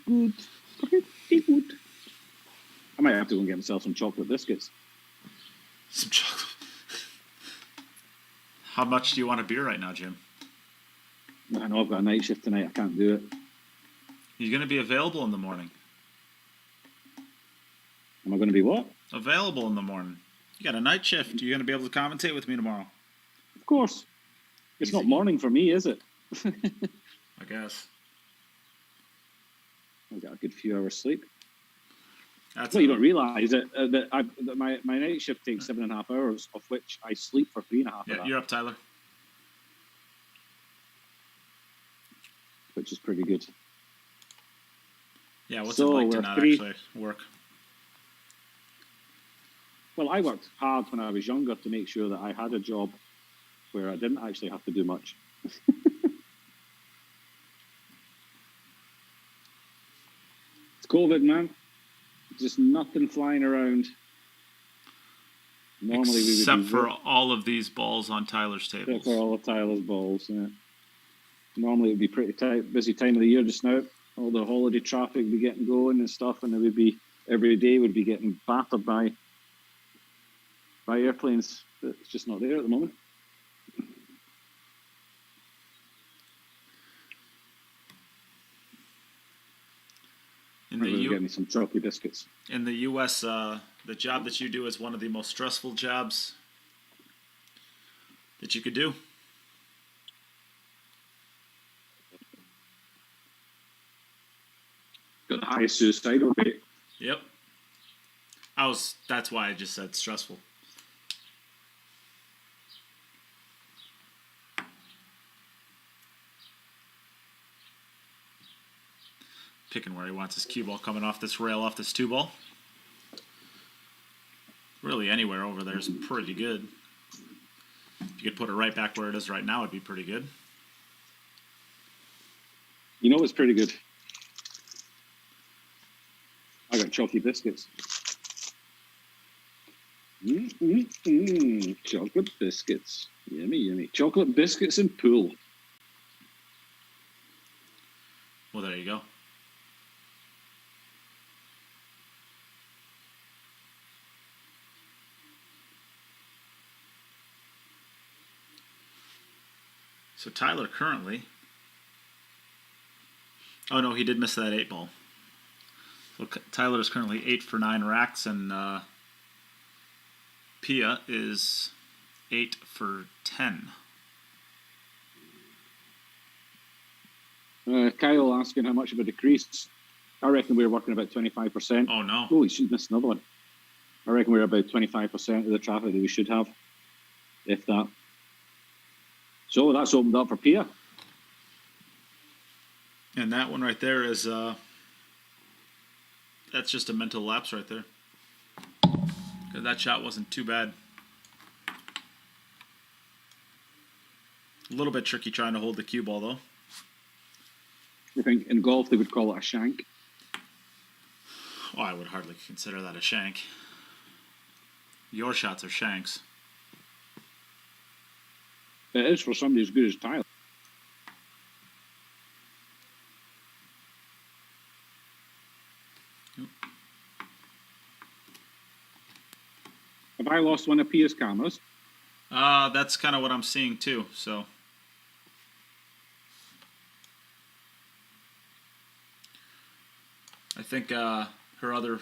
good. Pretty good. I might have to go and get myself some chocolate biscuits. Some chocolate. How much do you want a beer right now, Jim? I know I've got a night shift tonight. I can't do it. You're going to be available in the morning. Am I going to be what? Available in the morning. You got a night shift. You're going to be able to commentate with me tomorrow. Of course. It's not morning for me, is it? I guess. I got a good few hours sleep. That's Well, you don't realise that my night shift takes 7.5 hours, of which I sleep for 3.5 Yeah, of that, you're up, Tyler. which is pretty good. Yeah, what's So it like to we're not three- actually work? Well, I worked hard when I was younger to make sure that I had a job where I didn't actually have to do much. It's COVID, man. Just nothing flying around. Normally Except we would for all of these balls on Tyler's tables. except for all of Tyler's balls. Yeah. Normally it would be pretty tight, busy time of the year just now. All the holiday traffic would be getting going and stuff, and it would be every day would be getting battered by airplanes. It's just not there at the moment. In I'm the going to U- get me some chocolate biscuits. in the U.S., the job that you do is one of the most stressful jobs that you could do. Got the highest suicidal rate. Yep. That's why I just said stressful. Picking where he wants his cue ball coming off this rail, off this two ball. Really anywhere over there is pretty good. If you could put it right back where it is right now, it'd be pretty good. You know what's pretty good? I got chalky biscuits. Chocolate biscuits. Yummy, yummy. Chocolate biscuits and pool. Well, there you go. So Tyler currently... Oh, no, he did miss that 8 ball. So Tyler is currently 8 for 9 racks, and Pia is 8 for 10. Kyle asking how much of a decrease. I reckon we're working about 25%. Oh, no. Oh, we should miss another one. I reckon we're about 25% of the traffic that we should have, if that. So that's opened up for Pia. And that one right there is... that's just a mental lapse right there. That shot wasn't too bad. A little bit tricky trying to hold the cue ball, though. I think in golf they would call it a shank. Oh, I would hardly consider that a shank. Your shots are shanks. It is for somebody as good as Tyler. Yep. Have I lost one of Pia's cameras? That's kind of what I'm seeing too, so. I think her other,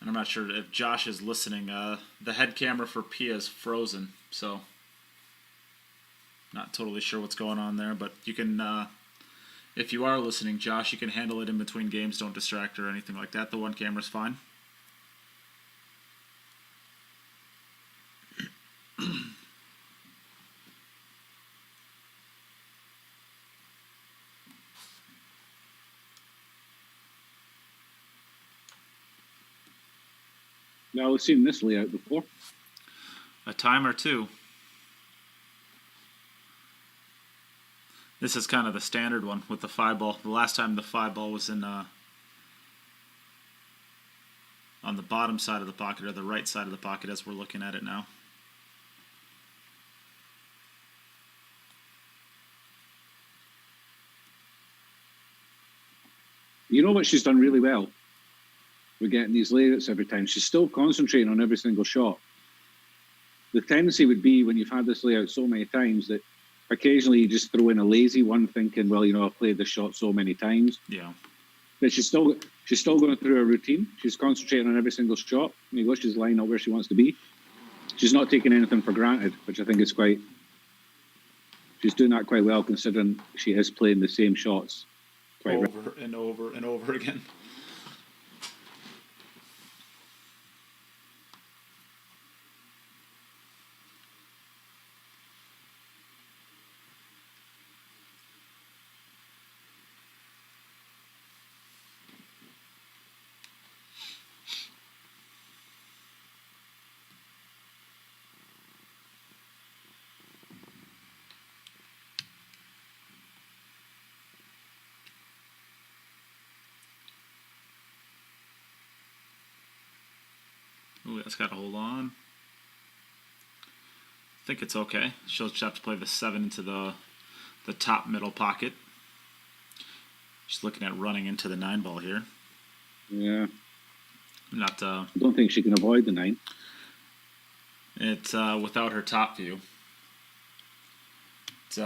and I'm not sure if Josh is listening, the head camera for Pia is frozen, so. Not totally sure what's going on there, but you can, if you are listening, Josh, you can handle it in between games. Don't distract her or anything like that. The one camera's fine. No, I've seen this layout before. A time or two. This is kind of the standard one with the 5 ball. The last time the 5 ball was in on the bottom side of the pocket or the right side of the pocket as we're looking at it now. You know what she's done really well? We're getting these layouts every time. She's still concentrating on every single shot. The tendency would be when you've had this layout so many times that occasionally you just throw in a lazy one thinking, well, you know, I've played this shot so many times. Yeah. But she's still going through her routine. She's concentrating on every single shot. You know, she's lining up where she wants to be. She's not taking anything for granted, which I think is she's doing that quite well considering she is playing the same shots quite Over and over and over again. Ooh, that's got to hold on. I think it's okay. She'll just have to play the 7 into the top middle pocket. She's looking at running into the 9 ball here. Yeah. Not. I don't think she can avoid the 9. It's without her top view. It's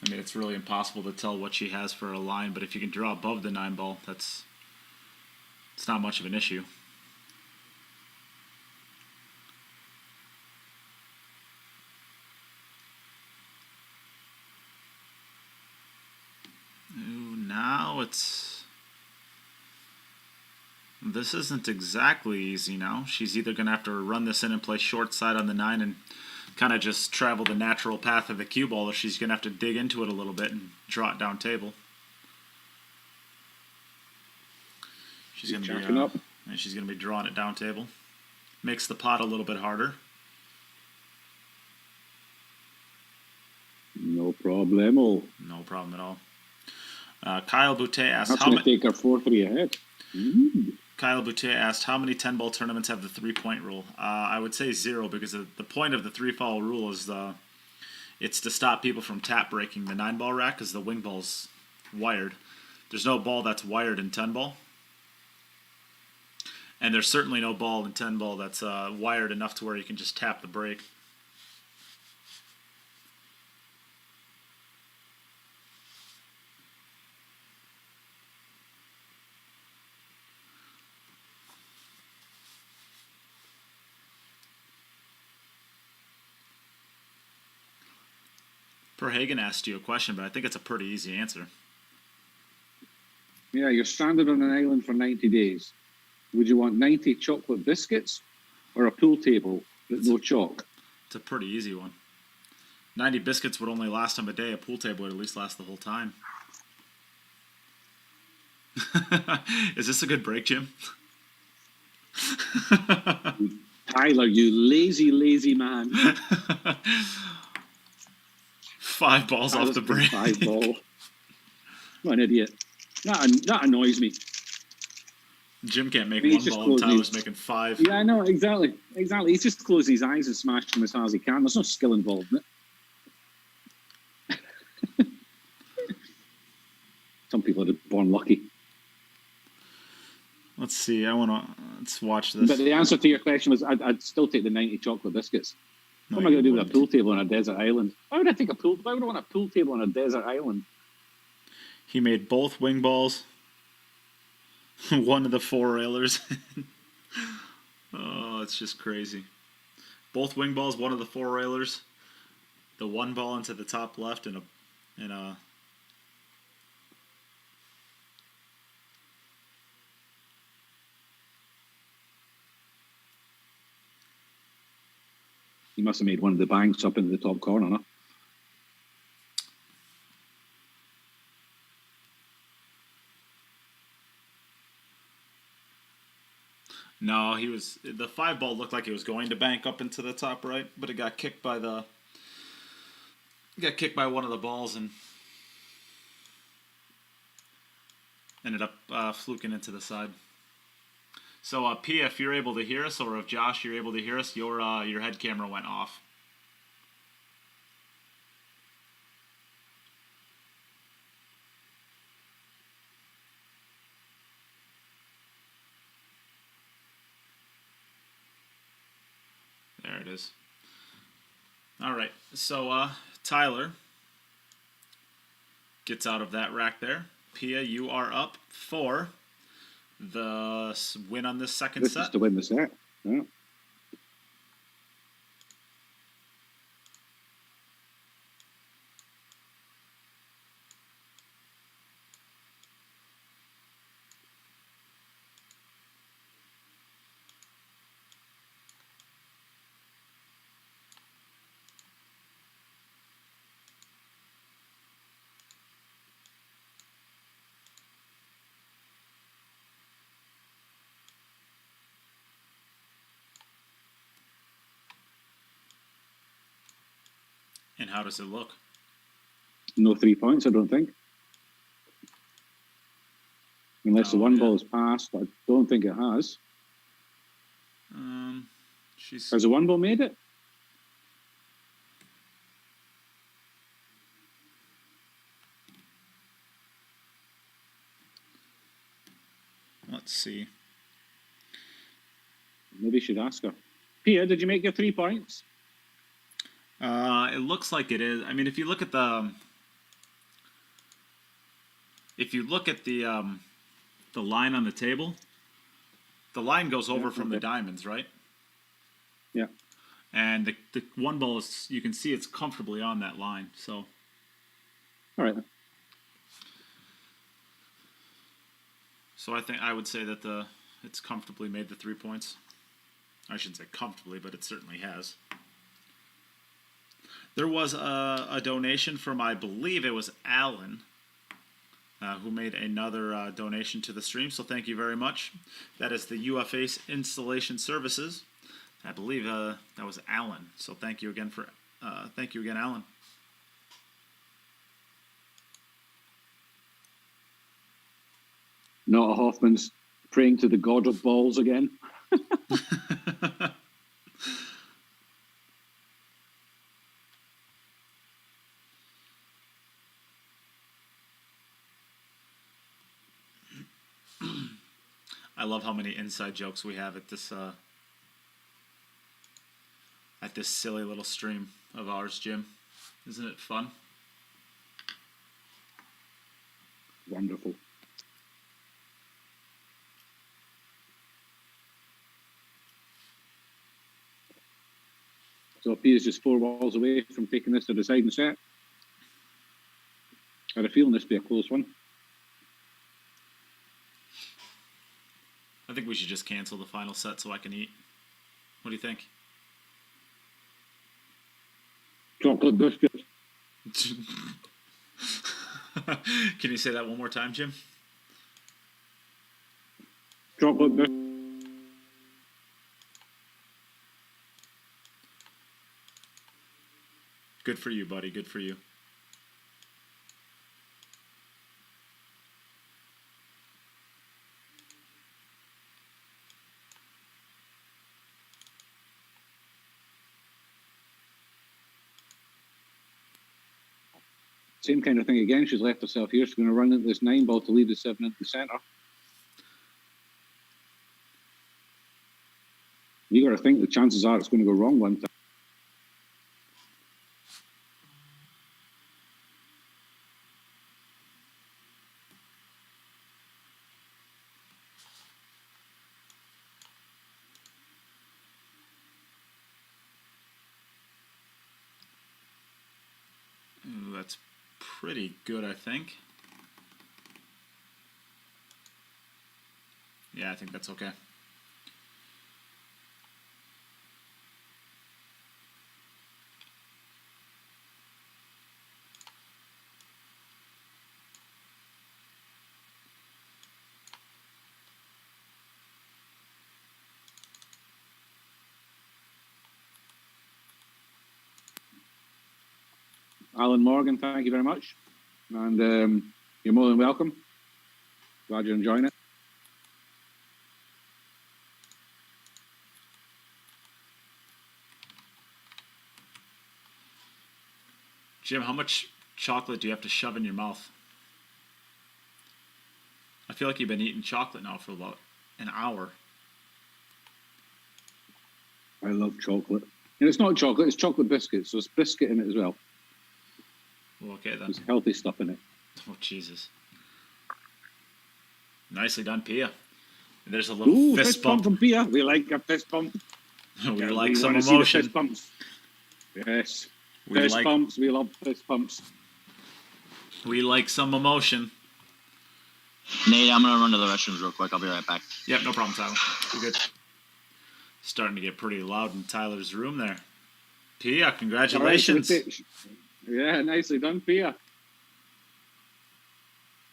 I mean, it's really impossible to tell what she has for a line, but if you can draw above the 9 ball, it's not much of an issue. Ooh, now this isn't exactly easy now. She's either going to have to run this in and play short side on the 9 and kind of just travel the natural path of the cue ball, or she's going to have to dig into it a little bit and draw it down table. She's going to be drawing it down table. Makes the pot a little bit harder. No problemo. No problem at all. Kyle Boutte asked That's going to take her 4-3 ahead. Kyle Boutte asked, how many 10-ball tournaments have the 3-point rule? I would say 0, because the point of the 3-fall rule is it's to stop people from tap breaking the 9-ball rack, because the wing ball's wired. There's no ball that's wired in 10-ball. And there's certainly no ball in 10-ball that's wired enough to where you can just tap the break. Perhagen asked you a question, but I think it's a pretty easy answer. Yeah, you're stranded on an island for 90 days. Would you want 90 chocolate biscuits or a pool table with no chalk? It's a pretty easy one. 90 biscuits would only last them a day. A pool table would at least last the whole time. Is this a good break, Jim? Tyler, you lazy, lazy man. 5 balls off the break. 5 ball. What an idiot. That annoys me. Jim can't make 1 ball and Tyler's making 5. Yeah, I know, exactly. He's just closing his eyes and smashing them as hard as he can. There's no skill involved in it. Some people are born lucky. Let's see. Let's watch this. But the answer to your question was I'd still take the 90 chocolate biscuits. What am I going to do with a pool table on a desert island? Why would I want a pool table on a desert island? He made both wing balls. One of the 4 railers. Oh, it's just crazy. Both wing balls, one of the 4 railers. The 1 ball into the top left and a He must have made one of the banks up in the top corner, no? No, the 5 ball looked like it was going to bank up into the top right, but it got kicked by one of the balls and ended up fluking into the side. So, Pia, if you're able to hear us, or if Josh, you're able to hear us, your head camera went off. There it is. All right, so Tyler gets out of that rack there. Pia, you are up for the win on this second set. This is to win the set. Yeah. And how does it look? No 3 points, I don't think. Unless the 1 ball is passed, but I don't think it has. Has the one ball made it? Let's see. Maybe you should ask her. Pia, did you make your 3 points? It looks like it is. I mean, if you look at the line on the table, the line goes over from the diamonds, right? Yeah. And the one ball is, you can see it's comfortably on that line. So. All right. So I would say that it's comfortably made the 3 points. I shouldn't say comfortably, but it certainly has. There was a donation from, I believe it was Alan, who made another donation to the stream. So thank you very much. That is the UFAce Installation Services. I believe that was Alan. So thank you again, Alan. Noah Hoffman's praying to the god of balls again. I love how many inside jokes we have at this silly little stream of ours, Jim. Isn't it fun? Wonderful. So P is just 4 balls away from taking this to the deciding set. I had a feeling this would be a close one. I think we should just cancel the final set so I can eat. What do you think? Chocolate biscuits. Can you say that one more time, Jim? Chocolate biscuits. Good for you, buddy. Good for you. Same kind of thing again. She's left herself here. She's going to run into this 9 ball to lead the 7 into the centre. You got to think the chances are it's going to go wrong one time. Ooh, that's pretty good, I think. Yeah, I think that's okay. Alan Morgan, thank you very much. And you're more than welcome. Glad you're enjoying it. Jim, how much chocolate do you have to shove in your mouth? I feel like you've been eating chocolate now for about an hour. I love chocolate. And it's not chocolate, it's chocolate biscuits. So it's biscuit in it as well. Well, okay, then. There's healthy stuff in it. Oh, Jesus. Nicely done, Pia. There's a little Ooh, fist bump from Pia. We like a fist bump. we Yeah, like we some wanna see the emotion. fist bumps. Yes. We Fist like- bumps. We love fist bumps. We like some emotion. Nate, I'm gonna run to the restrooms real quick. I'll be right back. Yep, no problem, Tyler. You're good. Starting to get pretty loud in Tyler's room there. Pia, congratulations. All right, yeah, nicely done, Pia.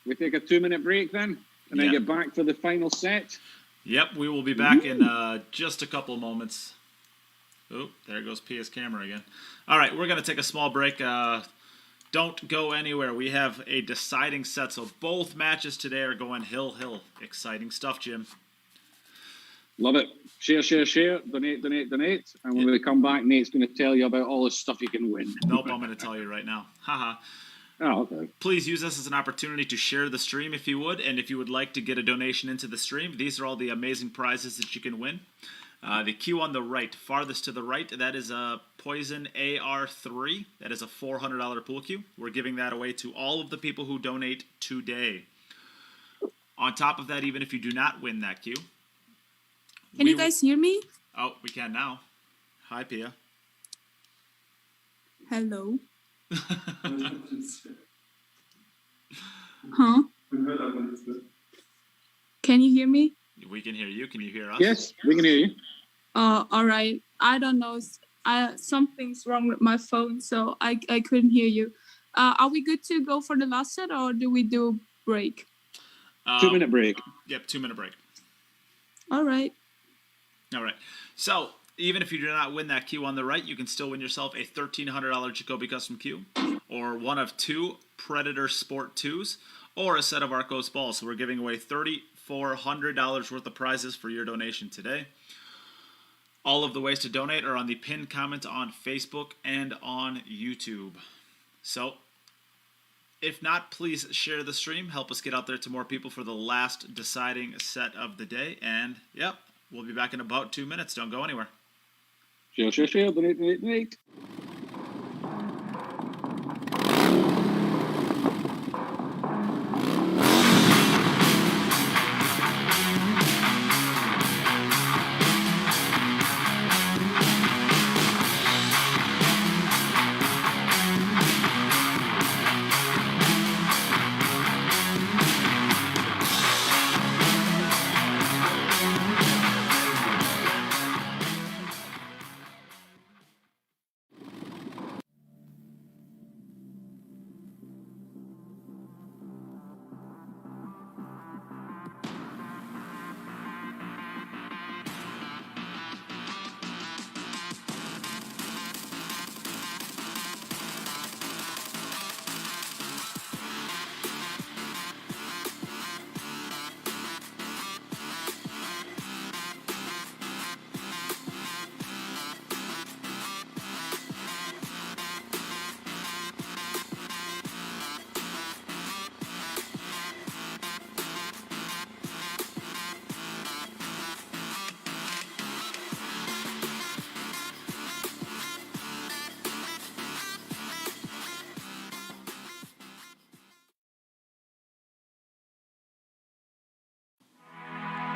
We take a 2-minute break then, and then Yeah. get back for the final set. Yep, we will be back in just a couple of moments. Oh, there goes Pia's camera again. All right, we're going to take a small break. Don't go anywhere. We have a deciding set, so both matches today are going hill. Exciting stuff, Jim. Love it. Share, donate. And when we come back, Nate's going to tell you about all the stuff you can win. Nope, I'm going to tell you right now. Haha. Oh, okay. Please use this as an opportunity to share the stream if you would, and if you would like to get a donation into the stream, these are all the amazing prizes that you can win. The cue on the right, farthest to the right, that is a Poison AR3. That is a $400 pool cue. We're giving that away to all of the people who donate today. On top of that, even if you do not win that cue. Can you guys hear me? Oh, we can now. Hi, Pia. Hello. Huh? Can you hear me? We can hear you. Can you hear us? Yes, we can hear you. All right. I don't know. Something's wrong with my phone, so I couldn't hear you. Are we good to go for the last set, or do we do a break? 2-minute break. Yep, 2-minute break. All right. All right. So, even if you do not win that cue on the right, you can still win yourself a $1,300 Jacoby custom cue, or one of 2 Predator Sport 2s, or a set of Arcos balls. So we're giving away $3,400 worth of prizes for your donation today. All of the ways to donate are on the pinned comment on Facebook and on YouTube. So, if not, please share the stream. Help us get out there to more people for the last deciding set of the day. And, yep, we'll be back in about 2 minutes. Don't go anywhere. Share, donate.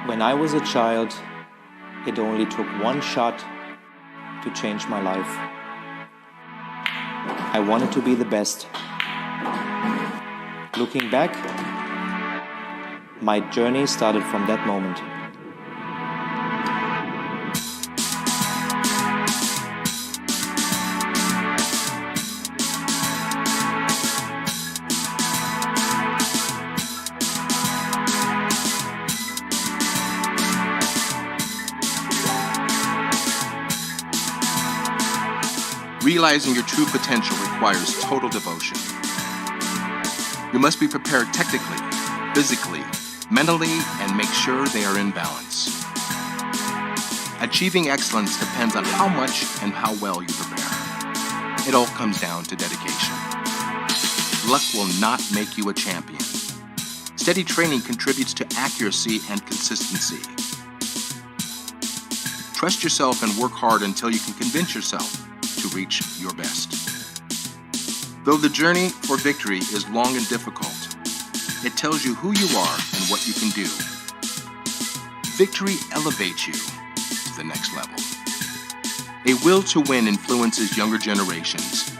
When I was a child, it only took one shot to change my life. I wanted to be the best. Looking back, my journey started from that moment. Realizing your true potential requires total devotion. You must be prepared technically, physically, mentally, and make sure they are in balance. Achieving excellence depends on how much and how well you prepare. It all comes down to dedication. Luck will not make you a champion. Steady training contributes to accuracy and consistency. Trust yourself and work hard until you can convince yourself to reach your best. Though the journey for victory is long and difficult, it tells you who you are and what you can do. Victory elevates you to the next level. A will to win influences younger generations,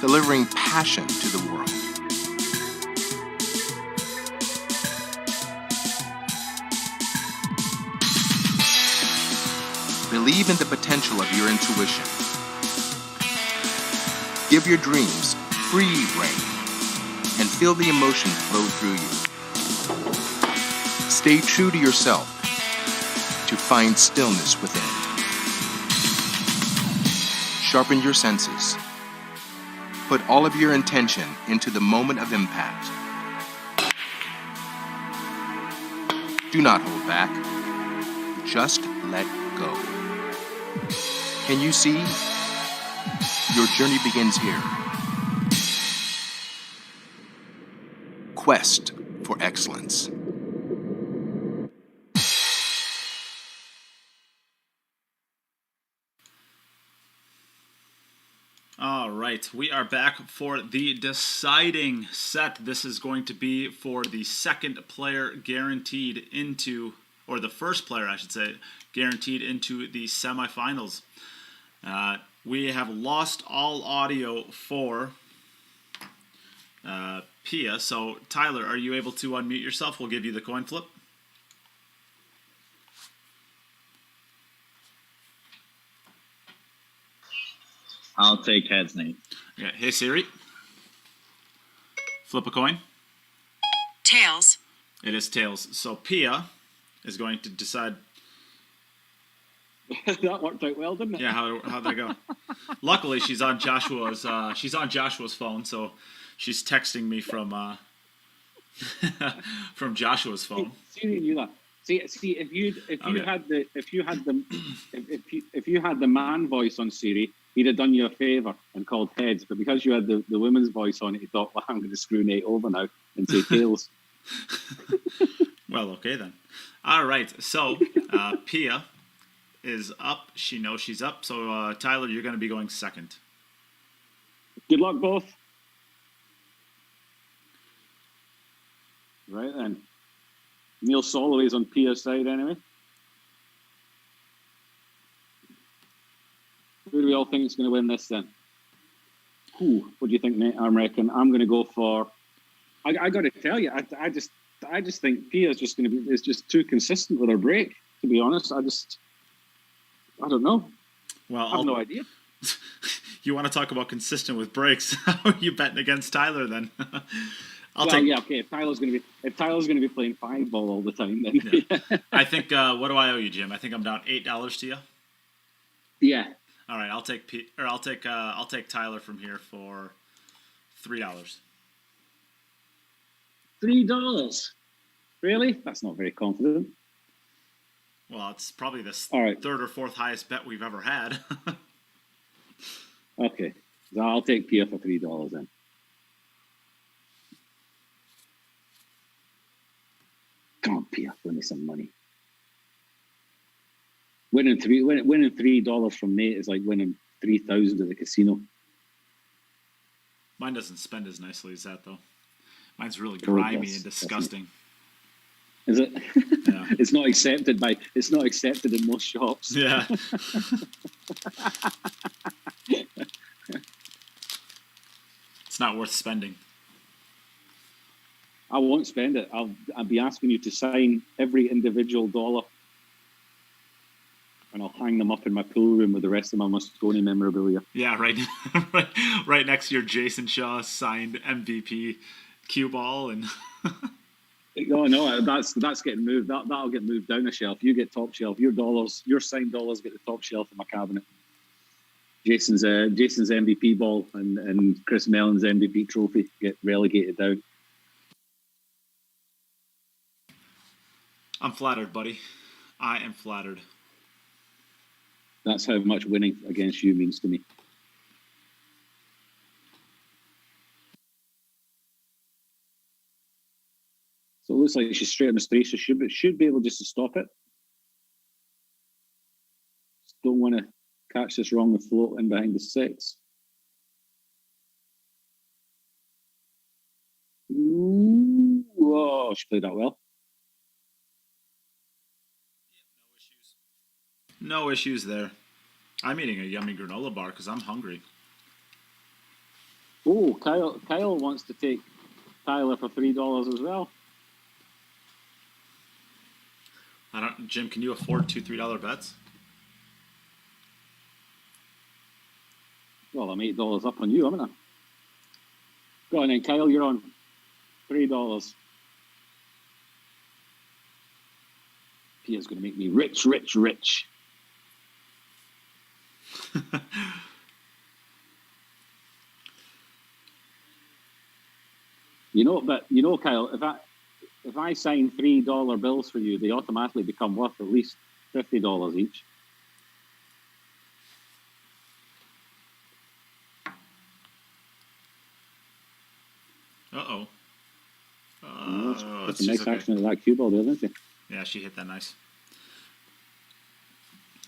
delivering passion to the world. Believe in the potential of your intuition. Give your dreams free rein and feel the emotions flow through you. Stay true to yourself to find stillness within. Sharpen your senses. Put all of your intention into the moment of impact. Do not hold back. Just let go. Can you see? Your journey begins here. Quest for excellence. All right, we are back for the deciding set. This is going to be for the second player guaranteed into, or the first player, I should say, guaranteed into the semifinals. We have lost all audio for Pia. So, Tyler, are you able to unmute yourself? We'll give you the coin flip. I'll take heads, Nate. Okay. Hey, Siri. Flip a coin. Tails. It is tails. So, Pia is going to decide. That worked out well, didn't it? Yeah, how'd that go? Luckily, she's on Joshua's phone, so she's texting me from from Joshua's phone. Siri knew that. See, if you had the man voice on Siri, he'd have done you a favour and called heads. But because you had the woman's voice on it, he thought, well, I'm going to screw Nate over now and say tails. Well, okay then. All right, so Pia is up. She knows she's up. So, Tyler, you're going to be going second. Good luck, both. Right then. Neil Soloway's on Pia's side anyway. Who do we all think is going to win this then? What do you think, Nate? I reckon I'm going to go for. I got to tell you, I just think Pia's just going to be is just too consistent with her break. To be honest, I don't know. Well, I have no idea. You want to talk about consistent with breaks? How are you betting against Tyler then? Okay. If Tyler's going to be playing 5-ball all the time, then yeah. I think. What do I owe you, Jim? I think I'm down $8 to you. Yeah. All right. I'll take Tyler from here for $3. $3. Really? That's not very confident. Well, it's probably the third or fourth highest bet we've ever had. Okay. So I'll take Pia for $3 then. Come on, Pia, win me some money. Winning $3 from Nate is like winning 3,000 at the casino. Mine doesn't spend as nicely as that though. Mine's really grimy and disgusting. Is it? Yeah. It's not accepted in most shops. Yeah. It's not worth spending. I won't spend it. I'll be asking you to sign every individual dollar, and I'll hang them up in my pool room with the rest of my Moscone memorabilia. Yeah, right next to your Jason Shaw signed MVP cue ball and. No, that's getting moved. That'll get moved down a shelf. You get top shelf. Your signed dollars get the top shelf in my cabinet. Jason's MVP ball and Chris Mellon's MVP trophy get relegated down. I'm flattered, buddy. I am flattered. That's how much winning against you means to me. So it looks like she's straight on the straight, so should be able just to stop it. Just don't want to catch this wrong and float in behind the 6. Ooh, whoa, she played that well. No issues there. I'm eating a yummy granola bar because I'm hungry. Oh, Kyle wants to take Tyler for $3 as well. Jim, can you afford two $3 bets? Well, I'm $8 up on you, haven't I? Go on then, Kyle, you're on. $3. Pia's going to make me rich. Kyle, if I sign $3 bills for you, they automatically become worth at least $50 each. Uh-oh. That's a nice action of that cue ball there, isn't she? Yeah, she hit that nice.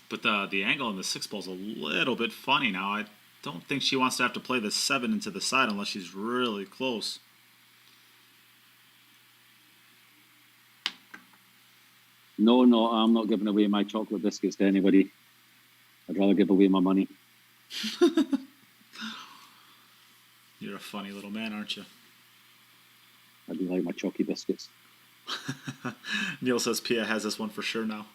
But the angle on the 6 ball's a little bit funny now. I don't think she wants to have to play the 7 into the side unless she's really close. No, I'm not giving away my chocolate biscuits to anybody. I'd rather give away my money. You're a funny little man, aren't you? I do like my chalky biscuits. Neil says Pia has this one for sure now.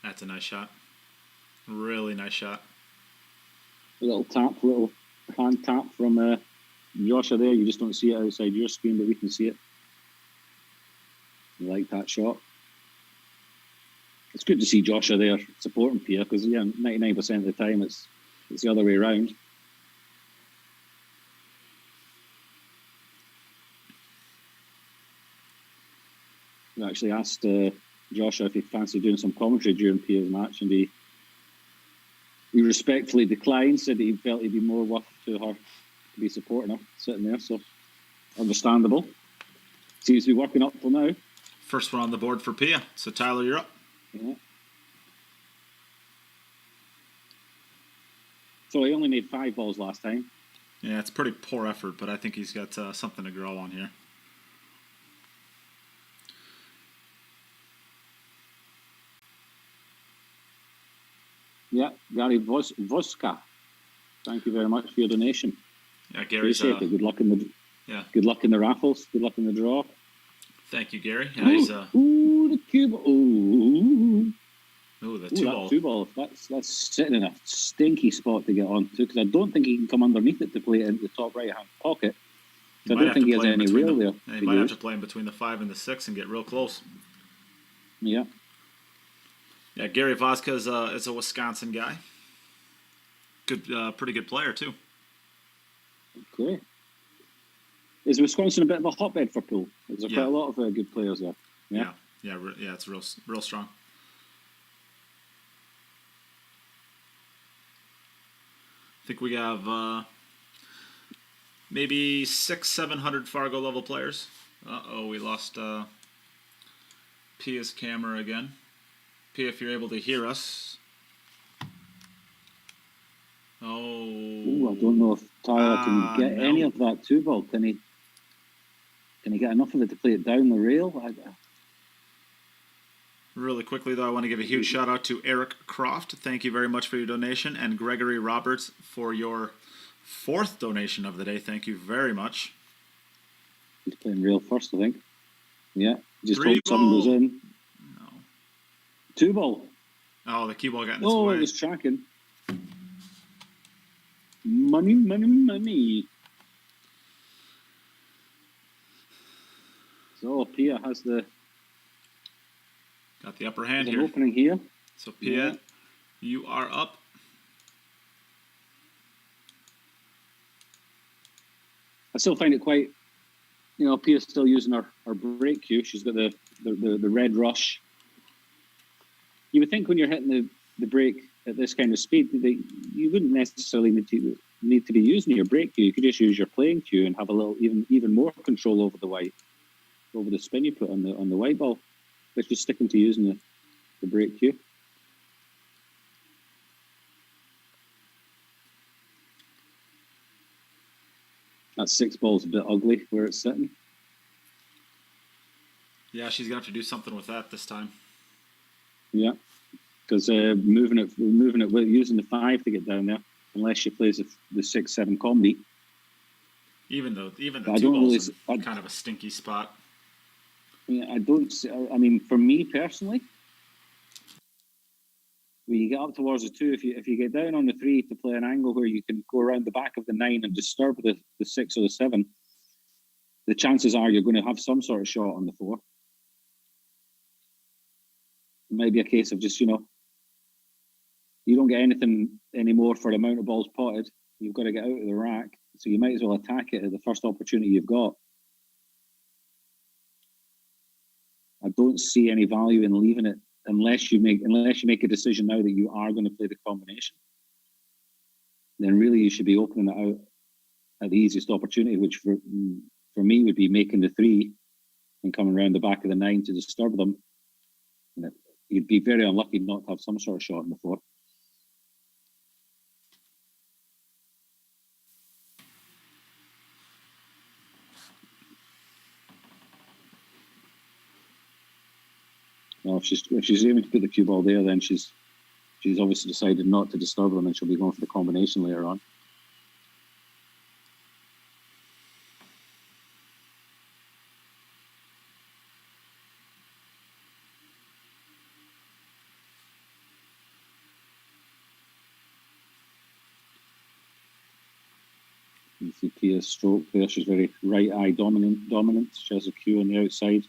That's a nice shot. Really nice shot. A little hand tap from Joshua there. You just don't see it outside your screen, but we can see it. I like that shot. It's good to see Joshua there supporting Pia because 99% of the time it's the other way around. We actually asked Joshua if he fancied doing some commentary during Pia's match, and he respectfully declined, said that he felt he'd be more worth to her to be supporting her sitting there, so understandable. Seems to be working up till now. First one on the board for Pia. So Tyler, you're up. Yeah. So he only made 5 balls last time. Yeah, it's pretty poor effort, but I think he's got something to grow on here. Yeah, Gary Voska. Thank you very much for your donation. Yeah, Gary's appreciate it. Good luck in the raffles. Good luck in the draw. Thank you, Gary. Yeah, he's the cube. The 2 ball. That's sitting in a stinky spot to get onto because I don't think he can come underneath it to play it into the top right hand pocket. So I don't think he has any rail there. Yeah, he might have to play in between the 5 and the 6 and get real close. Yeah. Yeah, Gary Voska is a Wisconsin guy. Good, pretty good player too. Okay. Is Wisconsin a bit of a hotbed for pool? There's quite a lot of good players there. Yeah, it's real strong. I think we have maybe 600-700 Fargo level players. We lost Pia's camera again. Pia, if you're able to hear us. Ooh, I don't know if Tyler can get any of that 2 ball. Can he get enough of it to play it down the rail? Really quickly, though, I want to give a huge shout out to Eric Croft. Thank you very much for your donation. And Gregory Roberts for your 4th donation of the day. Thank you very much. He's playing rail first, I think. Yeah. Just 3 hope something goes in. No. 2 ball. Oh, the cue ball got in its way. Oh, it was tracking. Money. So Pia has got the upper hand here. Opening here. So Pia, you are up. I still find it quite, Pia's still using her break cue. She's got the red rush. You would think when you're hitting the brake at this kind of speed, you wouldn't necessarily need to be using your brake cue. You could just use your playing cue and have a little even more control over the spin you put on the white ball. But you're sticking to using the brake cue. That 6 ball's a bit ugly where it's sitting. Yeah, she's gonna have to do something with that this time. Yeah, because moving it using the 5 to get down there, unless she plays the 6-7 combi. Even the 2 balls in kind of a stinky spot. Yeah, I don't see. I mean, for me personally, when you get up towards the 2, if you get down on the 3 to play an angle where you can go around the back of the 9 and disturb the 6 or the 7, the chances are you're going to have some sort of shot on the 4. It might be a case of just, you don't get anything anymore for the amount of balls potted. You've got to get out of the rack. So you might as well attack it at the first opportunity you've got. I don't see any value in leaving it unless you make a decision now that you are going to play the combination. Then really you should be opening it out at the easiest opportunity, which for me would be making the 3 and coming around the back of the 9 to disturb them. And you'd be very unlucky not to have some sort of shot in the 4. Well, if she's aiming to put the cue ball there, then she's obviously decided not to disturb them, and she'll be going for the combination later on. You see Pia's stroke there. She's very right eye dominant. She has a cue on the outside.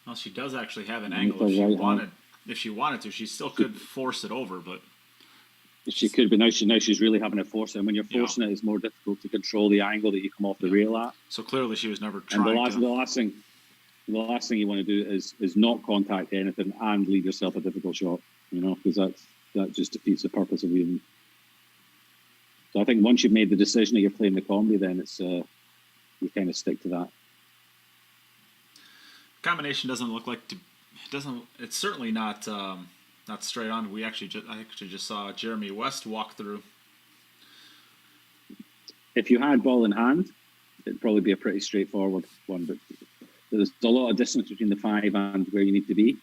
Well, she does actually have an angle if she wanted. If she wanted to, she still could force it over, but she could. But now she's really having to force it. And when you're forcing it, it's more difficult to control the angle that you come off the rail at. So clearly, she was never trying. And the last thing you want to do is not contact anything and leave yourself a difficult shot. You know, because that just defeats the purpose of even. So I think once you've made the decision that you're playing the combi, then it's you kind of stick to that. Combination doesn't look like it's certainly not straight on. I actually just saw Jeremy West walk through. If you had ball in hand, it'd probably be a pretty straightforward one, but there's a lot of distance between the 5 and where you need to be,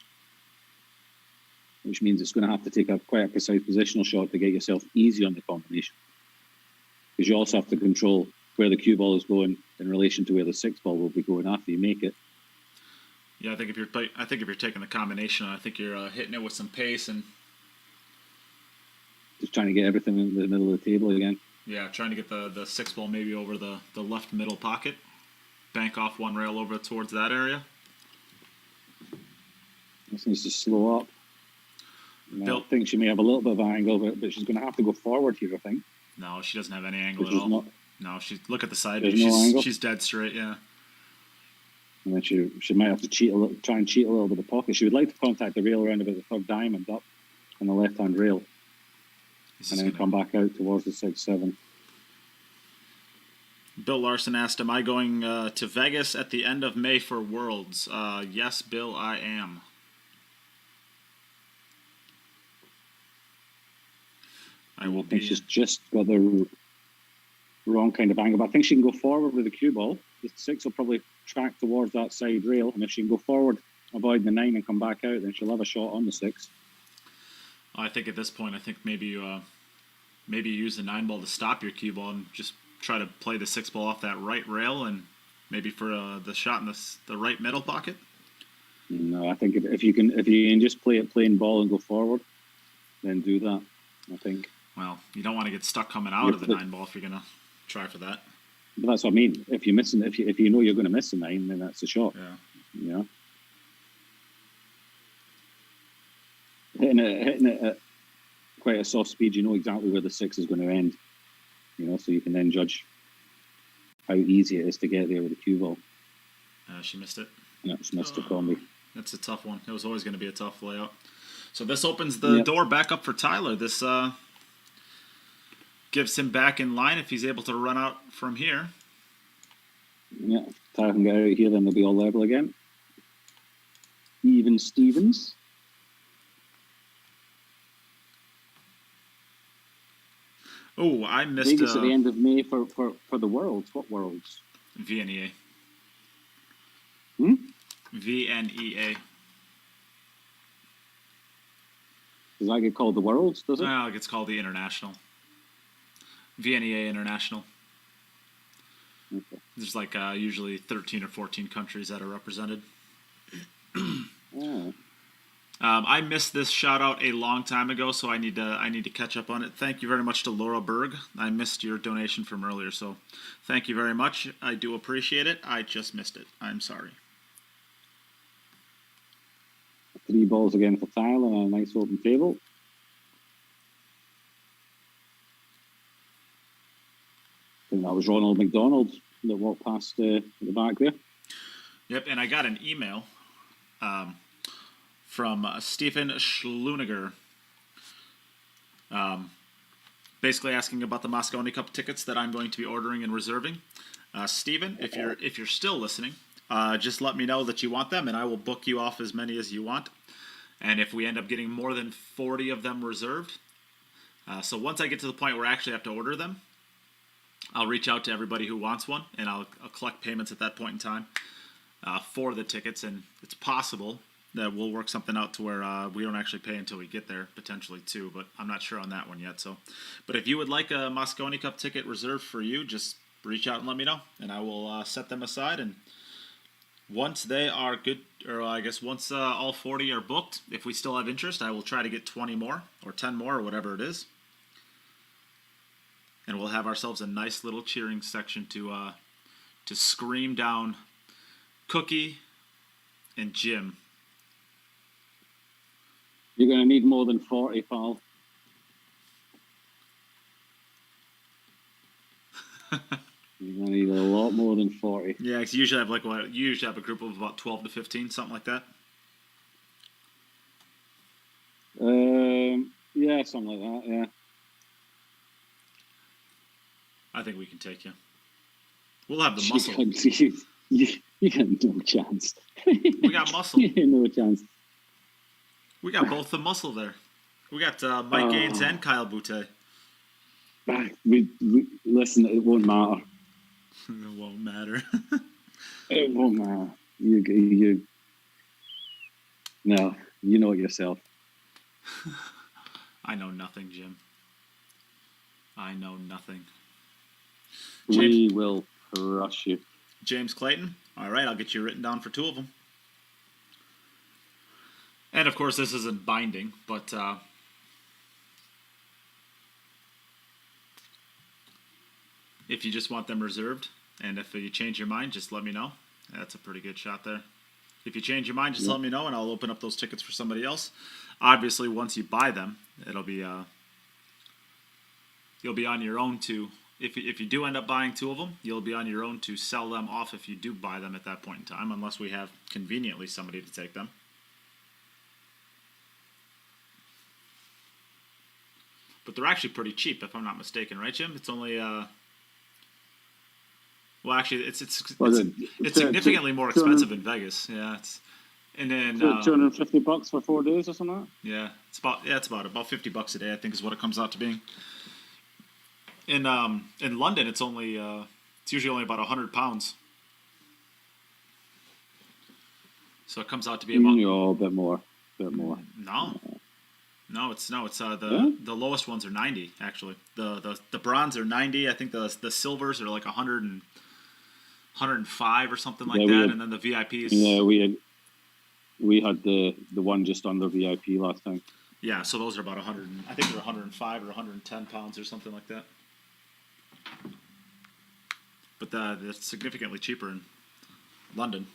which means it's going to have to take quite a precise positional shot to get yourself easy on the combination, because you also have to control where the cue ball is going in relation to where the 6 ball will be going after you make it. Yeah, I think if you're taking the combination, I think you're hitting it with some pace and just trying to get everything in the middle of the table again. Yeah, trying to get the 6 ball maybe over the left middle pocket, bank off one rail over towards that area. This needs to slow up. I think she may have a little bit of angle, but she's going to have to go forward here, I think. No, she doesn't have any angle at all. No, look at the side. She's dead straight, yeah. And then she might have to try and cheat a little bit of the pocket. She would like to contact the rail around about the 3rd diamond up on the left-hand rail. And then come back out towards the 6-7. Bill Larson asked, am I going to Vegas at the end of May for Worlds? Yes, Bill, I am. I think she's just got the wrong kind of angle, but I think she can go forward with the cue ball. The 6 will probably track towards that side rail, and if she can go forward, avoid the 9 and come back out, then she'll have a shot on the 6. I think at this point, maybe you use the 9 ball to stop your cue ball and just try to play the 6 ball off that right rail, and maybe for the shot in the right middle pocket. No, I think if you can just play it plain ball and go forward, then do that. I think. Well, you don't want to get stuck coming out of the 9 ball if you're gonna try for that. But that's what I mean. If you know you're going to miss the 9, then that's a shot. Yeah. Hitting it at quite a soft speed, you know exactly where the 6 is going to end. So you can then judge how easy it is to get there with the cue ball. She missed it. Yeah, she missed the combi. That's a tough one. It was always going to be a tough layout. So this opens the door back up for Tyler. This gives him back in line if he's able to run out from here. Yeah, if Tyler can get out here, then they'll be all level again. Even Stevens. Oh, I missed Vegas at the end of May for the Worlds. What Worlds? VNEA. VNEA. Does that get called the Worlds, does it? No, it gets called the International. VNEA International. Okay. There's usually 13 or 14 countries that are represented. Oh. I missed this shout out a long time ago, so I need to catch up on it. Thank you very much to Laura Berg. I missed your donation from earlier, so thank you very much. I do appreciate it. I just missed it. I'm sorry. 3 balls again for Tyler on a nice open table. think that was Ronald McDonald that walked past at the back there. Yep, and I got an email from Stephen Schluniger, basically asking about the Mosconi Cup tickets that I'm going to be ordering and reserving. Stephen, if you're still listening, just let me know that you want them, and I will book you off as many as you want. And if we end up getting more than 40 of them reserved, so once I get to the point where I actually have to order them, I'll reach out to everybody who wants one, and I'll collect payments at that point in time for the tickets. And it's possible that we'll work something out to where we don't actually pay until we get there, potentially too, but I'm not sure on that one yet. So, but if you would like a Mosconi Cup ticket reserved for you, just reach out and let me know, and I will set them aside. And once they are good, or I guess once all 40 are booked, if we still have interest, I will try to get 20 more or 10 more or whatever it is. And we'll have ourselves a nice little cheering section to scream down Cookie and Jim. You're going to need more than 40, pal. You're going to need a lot more than 40. Yeah, because you usually have you usually have a group of about 12 to 15, something like that. Yeah, something like that. Yeah. I think we can take you. We'll have the muscle. You got no chance. We got muscle. No chance. We got both the muscle there. We got Mike Gaines and Kyle Boutte. Listen, it won't matter. It won't matter. It won't matter. No, you know it yourself. I know nothing, Jim. I know nothing. We will crush you. James Clayton. All right, I'll get you written down for 2 of them. And of course, this isn't binding, but if you just want them reserved, and if you change your mind, just let me know. That's a pretty good shot there. If you change your mind, just let me know, and I'll open up those tickets for somebody else. Obviously, once you buy them, it'll be you'll be on your own to. If you do end up buying 2 of them, you'll be on your own to sell them off if you do buy them at that point in time, unless we have conveniently somebody to take them. But they're actually pretty cheap, if I'm not mistaken, right, Jim? It's only well, actually, it's significantly more expensive in Vegas. Yeah, and then $250 for 4 days or something. Yeah, it's about $50 a day, I think, is what it comes out to being. In London, it's only it's usually only about 100 pounds. So it comes out to be about a bit more. No, it's the lowest ones are 90 actually. The bronze are 90. I think the silvers are like 100 and 105 or something like that, and then the VIPs. Yeah, we had the one just under VIP last time. Yeah, so those are about 100. I think they're 105 or 110 pounds or something like that. But they're significantly cheaper in London.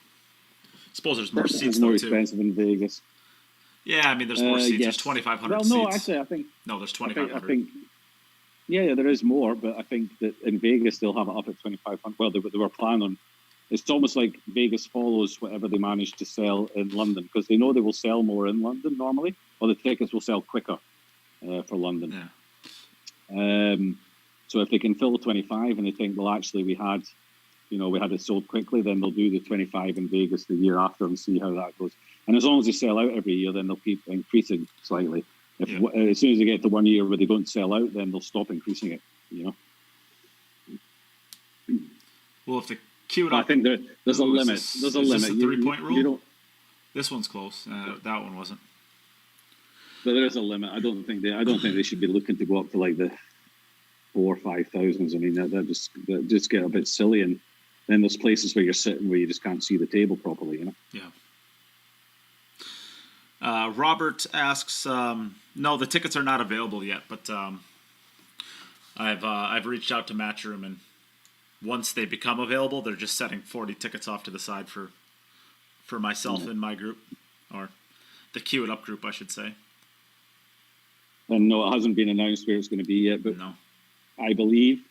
I suppose there's more seats though too. It's more expensive in Vegas. Yeah, I mean there's more seats. Yes. There's 2,500 seats. Well, no, actually, I think there's 2,500. I think yeah, there is more, but I think that in Vegas they'll have it up at 2,500. Well, they were planning on. It's almost like Vegas follows whatever they manage to sell in London because they know they will sell more in London normally, or the tickets will sell quicker for London. Yeah. So if they can fill 25 and they think, well, actually we had it sold quickly, then they'll do the 25 in Vegas the year after and see how that goes. And as long as they sell out every year, then they'll keep increasing slightly. As soon as they get to 1 year where they don't sell out, then they'll stop increasing it. Well, if they queue it up, I think there's a limit. There's a limit. This a 3-point rule? This one's close. That one wasn't. But there is a limit. I don't think they should be looking to go up to like the 4,000 or 5,000. I mean, that just get a bit silly, and then there's places where you're sitting where you just can't see the table properly. Yeah. Robert asks, no, the tickets are not available yet, but I've reached out to Matchroom, and once they become available, they're just setting 40 tickets off to the side for myself and my group, or the Queue It Up group, I should say. And no, it hasn't been announced where it's going to be yet, but no. I believe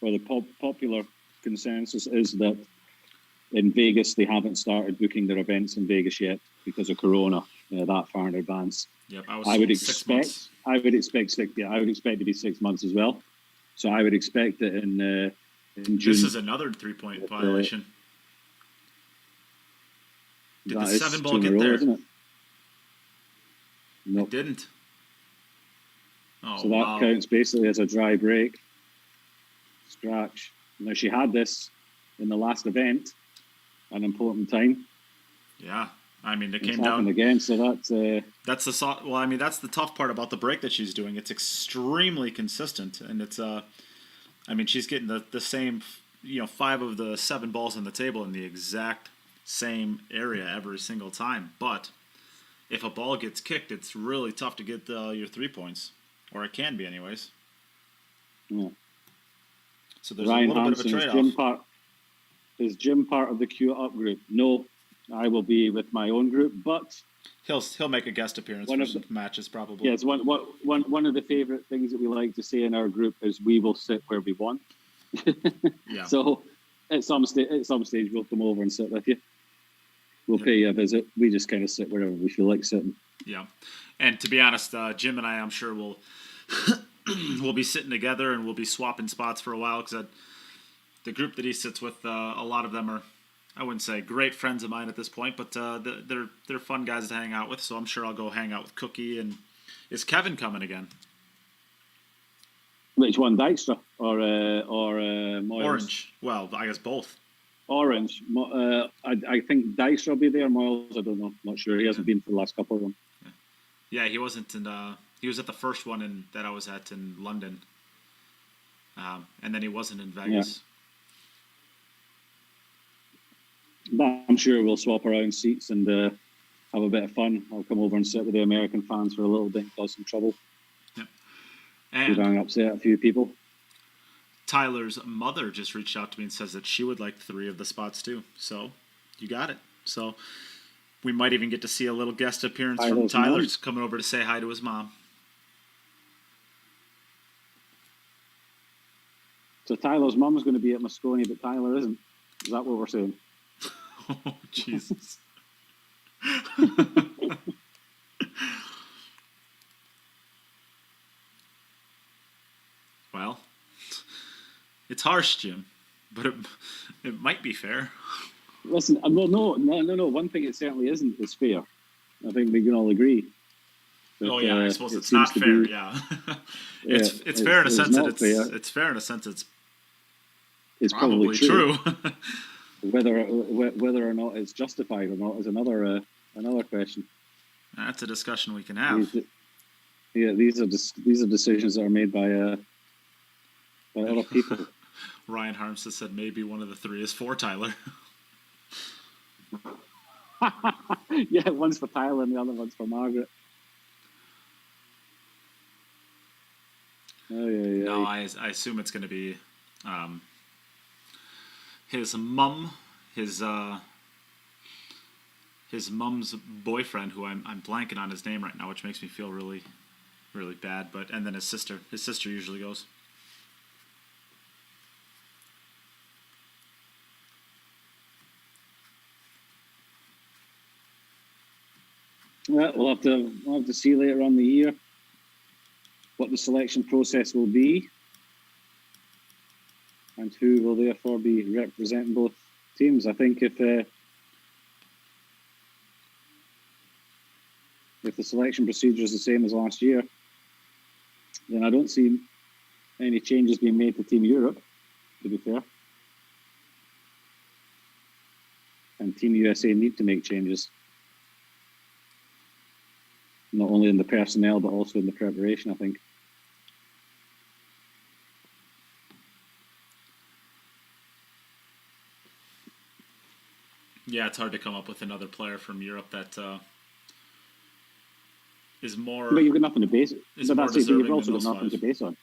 or the popular consensus is that in Vegas they haven't started booking their events in Vegas yet because of Corona that far in advance. Yep, I would expect. I would expect 6. Yeah, I would expect to be 6 months as well. So I would expect it in June. This is another 3-point violation. Did the 7 ball get there? Isn't it? No, It didn't. Oh, so that counts basically as a dry break. Scratch. Now she had this in the last event, an important time. Yeah, I mean, it It's came down happened again. So that's That's the well. I mean, that's the tough part about the break that she's doing. It's extremely consistent, and it's I mean, she's getting the same, 5 of the 7 balls on the table in the exact same area every single time. But if a ball gets kicked, it's really tough to get your 3 points, or it can be, anyways. Yeah. So there's Ryan a little Hansen, bit of a trade-off. Is Jim part of the Q Up group? No, I will be with my own group, but He'll make a guest appearance for some matches, probably. yes, one of the favorite things that we like to say in our group is we will sit where we want. Yeah. So at some stage we'll come over and sit with you. We'll pay you a visit. We just kind of sit wherever we feel like sitting. Yeah, and to be honest, Jim and I, I'm sure we'll we'll be sitting together and we'll be swapping spots for a while because the group that he sits with, a lot of them are, I wouldn't say great friends of mine at this point, but they're fun guys to hang out with. So I'm sure I'll go hang out with Cookie. And is Kevin coming again? Which one, Dykstra or Moyles? Orange. Well, I guess both. Orange. I think Dykstra will be there. Moyles, I don't know. Not sure. He hasn't been for the last couple of them. Yeah, he wasn't in. He was at the first one that I was at in London, and then he wasn't in Vegas. But I'm sure we'll swap around seats and have a bit of fun. I'll come over and sit with the American fans for a little bit, cause some trouble. Yep. And We're upset a few people. Tyler's mother just reached out to me and says that she would like 3 of the spots too. So you got it. So we might even get to see a little guest appearance from Tyler's coming over to say hi to his mom. So Tyler's mum's going to be at Moscone, but Tyler isn't. Is that what we're saying? Oh, Jesus. Well, it's harsh, Jim, but it might be fair. Listen, no. One thing it certainly isn't is fair. I think we can all agree. But, I suppose it's not fair. Yeah, it's fair in a sense that it's fair in a sense it's probably true. Whether or not it's justified or not is another question. That's a discussion we can have. These are decisions that are made by other people. Ryan Harms has said maybe one of the 3 is for Tyler. Yeah, one's for Tyler and the other one's for Margaret. No, I assume it's going to be his mum, his mum's boyfriend, who I'm blanking on his name right now, which makes me feel really, really bad. And then his sister. His sister usually goes. Yeah, we'll have to see later on in the year what the selection process will be and who will therefore be representing both teams. I think if the selection procedure is the same as last year, then I don't see any changes being made to Team Europe, to be fair. And Team USA need to make changes. Not only in the personnel, but also in the preparation, I think. Yeah, it's hard to come up with another player from Europe that is more. But you've got nothing to base it. But that's it. You've also got nothing to base on.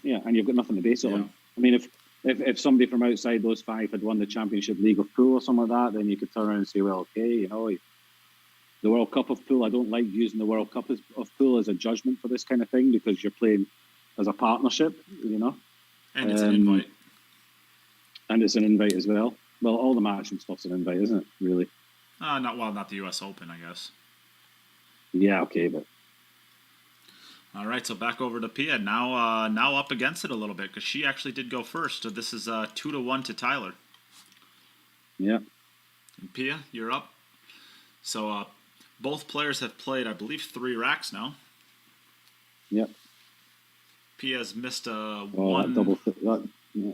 Yeah, and you've got nothing to base it on. I mean, if somebody from outside those 5 had won the Championship League of Pool or something like that, then you could turn around and say, well, okay, the World Cup of Pool, I don't like using the World Cup of Pool as a judgment for this kind of thing because you're playing as a partnership, And it's an invite. And it's an invite as well. Well, all the matching stuff's an invite, isn't it? Really? Not the U.S. Open, I guess. Yeah, okay, but All right, so back over to Pia. Now up against it a little bit because she actually did go first. So this is 2-1 to Tyler. yeah. And Pia, you're up. So both players have played, I believe, 3 racks now. Yep. Pia's missed That one. yeah.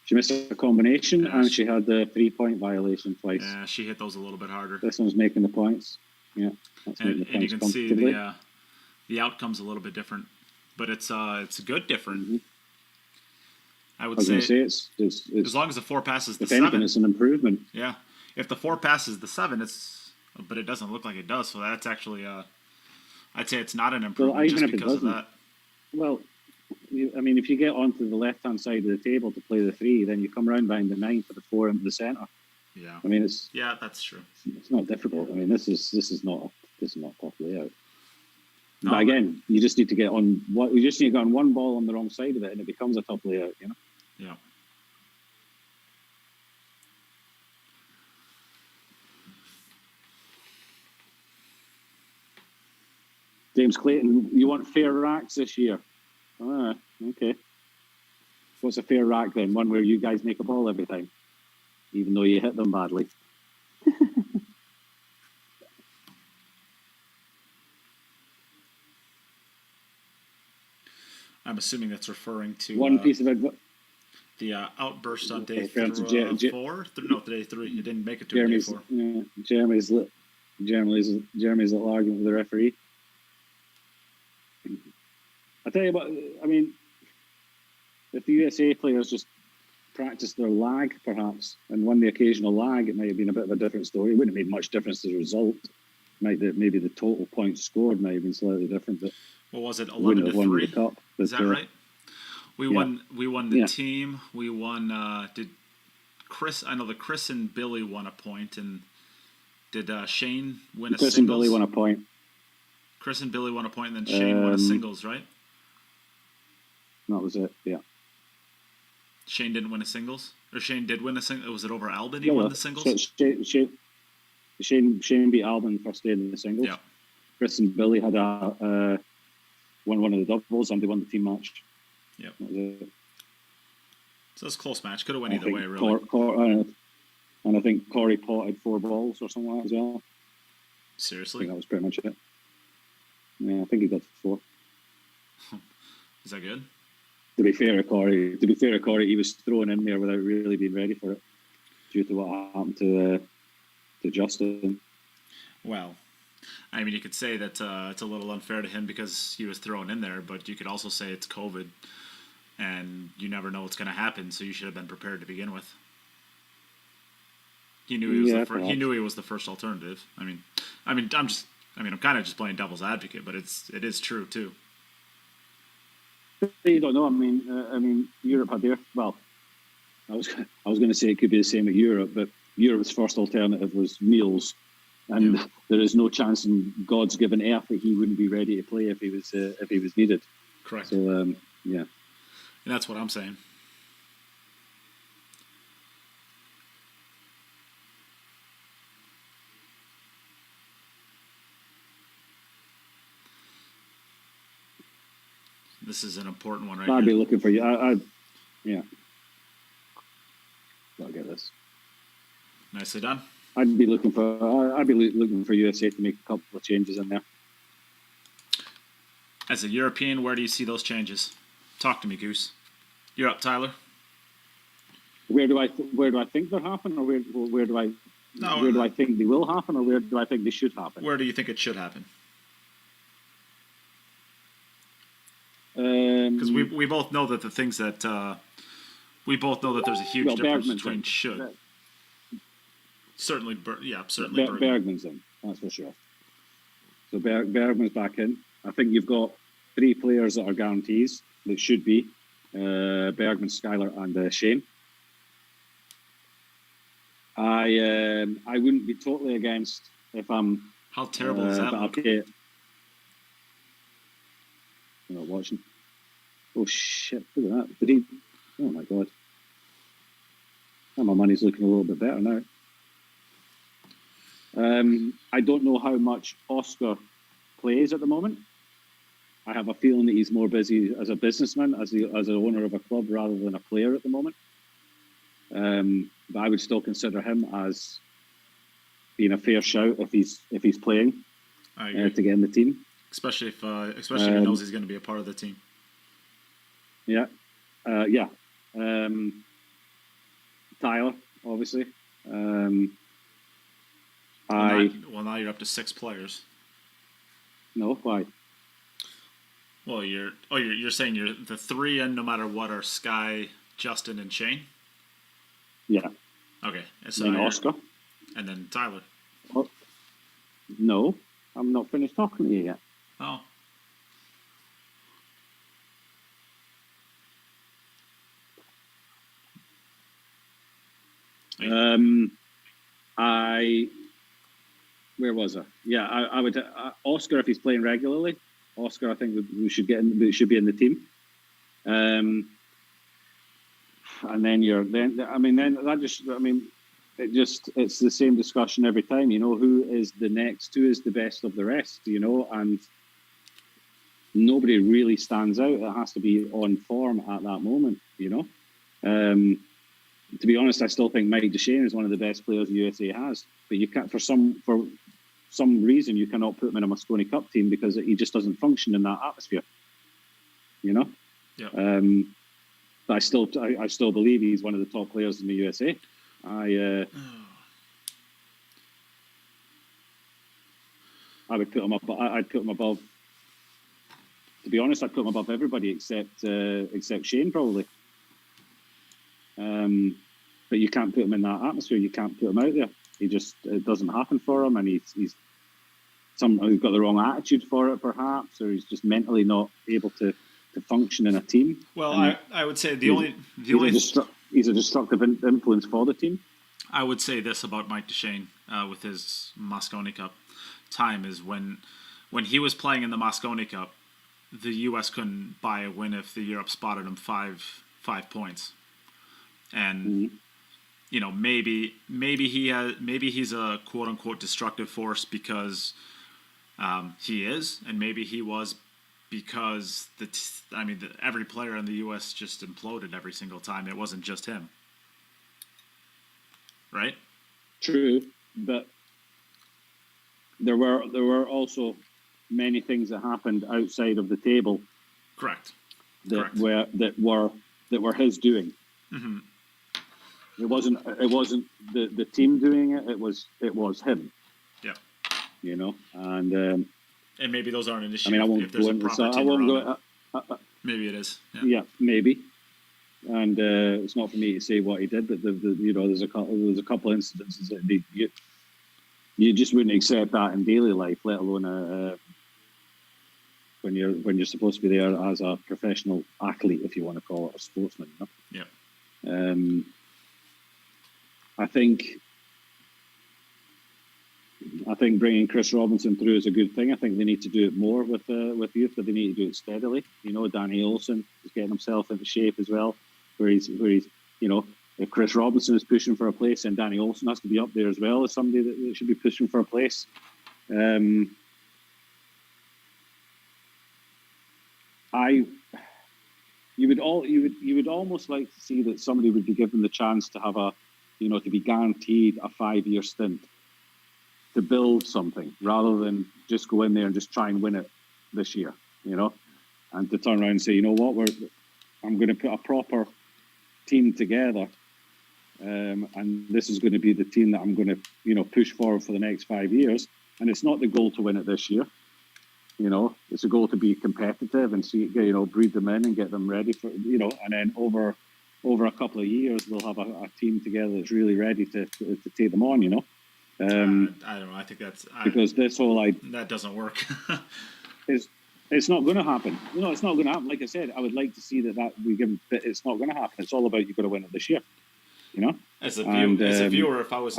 She missed a combination and she had the 3-point violation twice. Yeah, she hit those a little bit harder. This one's making the points. Yeah. That's making the And you points can see comfortably. the outcome's a little bit different, but it's good different. Mm-hmm. I I would was say, going to say it's as long as the 4 passes the if anything, 7. it's an improvement. Yeah, if the 4 passes the 7, but it doesn't look like it does. So that's actually, I'd say it's not an improvement even just if it because of doesn't, that. Well, if you get onto the left-hand side of the table to play the 3, then you come round behind the 9 for the 4 into the centre. Yeah. Yeah, that's true. It's not difficult. This is not a tough layout. No, but again, you just need to get on you just need to get on one ball on the wrong side of it, and it becomes a tough layout. Yeah. James Clayton, you want fair racks this year? Ah, okay. What's a fair rack then? One where you guys make a ball every time, even though you hit them badly. I'm assuming that's referring to One piece of advice. the outburst on day Referring to 4. No, day 3. It didn't make it to Jeremy's, day 4. Jeremy's little argument with the referee. I tell you what, if the USA players just practiced their lag, perhaps, and won the occasional lag, it might have been a bit of a different story. It wouldn't have made much difference to the result. Maybe the total points scored might have been slightly different, but What was it? wouldn't 11 have to won 3. the cup. Is that right? We won the team. We won. Did Chris? I know that Chris and Billy won a point, and did Shane win a Chris singles? and Billy won a point. Chris and Billy won a point, and then Shane won a singles, right? That was it. Yeah. Shane didn't win a singles, or Shane did win a single. Was it over Albin? He won the singles. Shane beat Albin first day in the singles. Yeah. Chris and Billy had won one of the doubles, and they won the team match. Yeah. That was it. So it's a close match. Could have went either way, really. And I think Corey potted 4 balls or something like that as well. I Seriously? think that was pretty much it. Yeah, I think he got 4. Is that good? To be fair to Corey, he was thrown in there without really being ready for it, due to what happened to Justin. Well, you could say that it's a little unfair to him because he was thrown in there, but you could also say it's COVID, and you never know what's going to happen. So you should have been prepared to begin with. He knew he was he knew he was the first alternative. I'm kind of just playing devil's advocate, but it is true too. You don't know. Europe had their. Well, I was going to say it could be the same with Europe, but Europe's first alternative was Niels, and there is no chance in God's given earth that he wouldn't be ready to play if he was needed. Correct. So yeah, and that's what I'm saying. This is an important one, right? I'd be looking for you. Yeah. I'll get this. Nicely done. I'd be looking for USA to make a couple of changes in there. As a European, where do you see those changes? Talk to me, Goose. You're up, Tyler. Where do I think they'll happen, or where do I think they will happen, or where do I think they should happen? Where do you think it should happen? Because we both know that the things that we both know that there's a huge difference between should. Certainly, certainly. Bergman's in, that's for sure. So Bergman's back in. I think you've got 3 players that are guarantees that should be Bergman, Skylar, and Shane. I wouldn't be totally against if I'm. How terrible is that? Okay. I'm not watching. Oh shit! Look at that. Did he? Oh my god! my money's looking a little bit better now. I don't know how much Oscar plays at the moment. I have a feeling that he's more busy as a businessman, as an owner of a club, rather than a player at the moment. But I would still consider him as being a fair shout if he's playing to get in the team. Especially if he knows he's going to be a part of the team. Yeah, Tyler, obviously. Now you're up to 6 players. No, why? Well, you're saying you're the 3, and no matter what are Sky, Justin, and Shane. Yeah. Okay, and so then Oscar, and then Tyler. Oh, no, I'm not finished talking to you yet. Oh. Where was I? Yeah, I would Oscar if he's playing regularly. Oscar, I think we should get in. We should be in the team. And then it's the same discussion every time. Who is the best of the rest? And nobody really stands out. It has to be on form at that moment. To be honest, I still think Mike Duchesne is one of the best players the USA has. But you can't, for some reason, you cannot put him in a Mosconi Cup team because he just doesn't function in that atmosphere. Yeah. But I still believe he's one of the top players in the USA. I would put him up. I'd put him above. To be honest, I'd put him above everybody except Shane probably. But you can't put him in that atmosphere. You can't put him out there. It doesn't happen for him, and he's got the wrong attitude for it, perhaps, or he's just mentally not able to function in a team. Well, I would say he's a destructive influence for the team. I would say this about Mike Duchesne with his Mosconi Cup time is when he was playing in the Mosconi Cup, the U.S. couldn't buy a win if the Europe spotted him 5 points, and maybe he's a quote unquote destructive force because he is, and maybe he was because every player in the U.S. just imploded every single time. It wasn't just him, right? True, but there were also many things that happened outside of the table. Correct. That were his doing. Mm-hmm. It wasn't the team doing it. It was him. Yeah. And maybe those aren't an issue. I won't go into that. Maybe it is. Yeah, maybe. And it's not for me to say what he did, but there's a couple of incidences that you just wouldn't accept that in daily life, let alone when you're supposed to be there as a professional athlete, if you want to call it, a sportsman. Yeah. I think bringing Chris Robinson through is a good thing. I think they need to do it more with youth, but they need to do it steadily. Danny Olsen is getting himself into shape as well, where he's if Chris Robinson is pushing for a place, then Danny Olsen has to be up there as well as somebody that should be pushing for a place. You would almost like to see that somebody would be given the chance to have to be guaranteed a 5-year stint to build something rather than just go in there and just try and win it this year, and to turn around and say, I'm going to put a proper team together, and this is going to be the team that I'm going to, push forward for the next 5 years. And it's not the goal to win it this year. It's a goal to be competitive and see, breed them in and get them ready for, and then over a couple of years, we'll have a team together that's really ready to take them on, I don't know. I think that's because this whole that doesn't work. It's not going to happen. It's not going to happen. Like I said, I would like to see that we give, but it's not going to happen. It's all about you've got to win it this year. As a viewer, if I was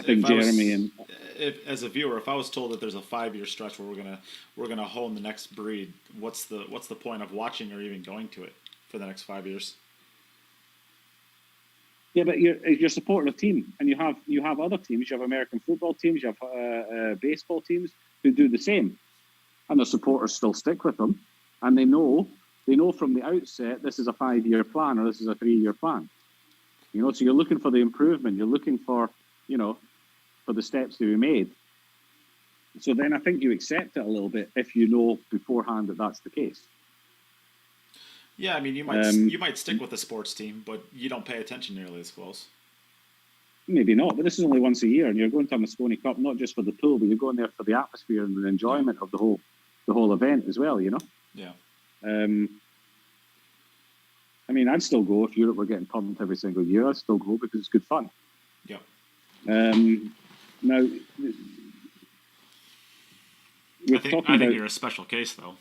told that there's a 5-year stretch where we're gonna hone the next breed, what's the point of watching or even going to it for the next 5 years? Yeah, but you're supporting a team, and you have other teams. You have American football teams, you have baseball teams who do the same, and the supporters still stick with them, and they know from the outset this is a 5-year plan or this is a 3-year plan. You know, so you're looking for the improvement. You're looking for for the steps to be made. So then I think you accept it a little bit if you know beforehand that that's the case. Yeah, I mean, you might stick with the sports team, but you don't pay attention nearly as close. Maybe not, but this is only once a year, and you're going to a Moscone Cup not just for the pool, but you're going there for the atmosphere and the enjoyment of the whole event as well. You know. Yeah. I mean, I'd still go if Europe were getting pumped every single year. I'd still go because it's good fun. Yeah. Now, I think you're a special case, though.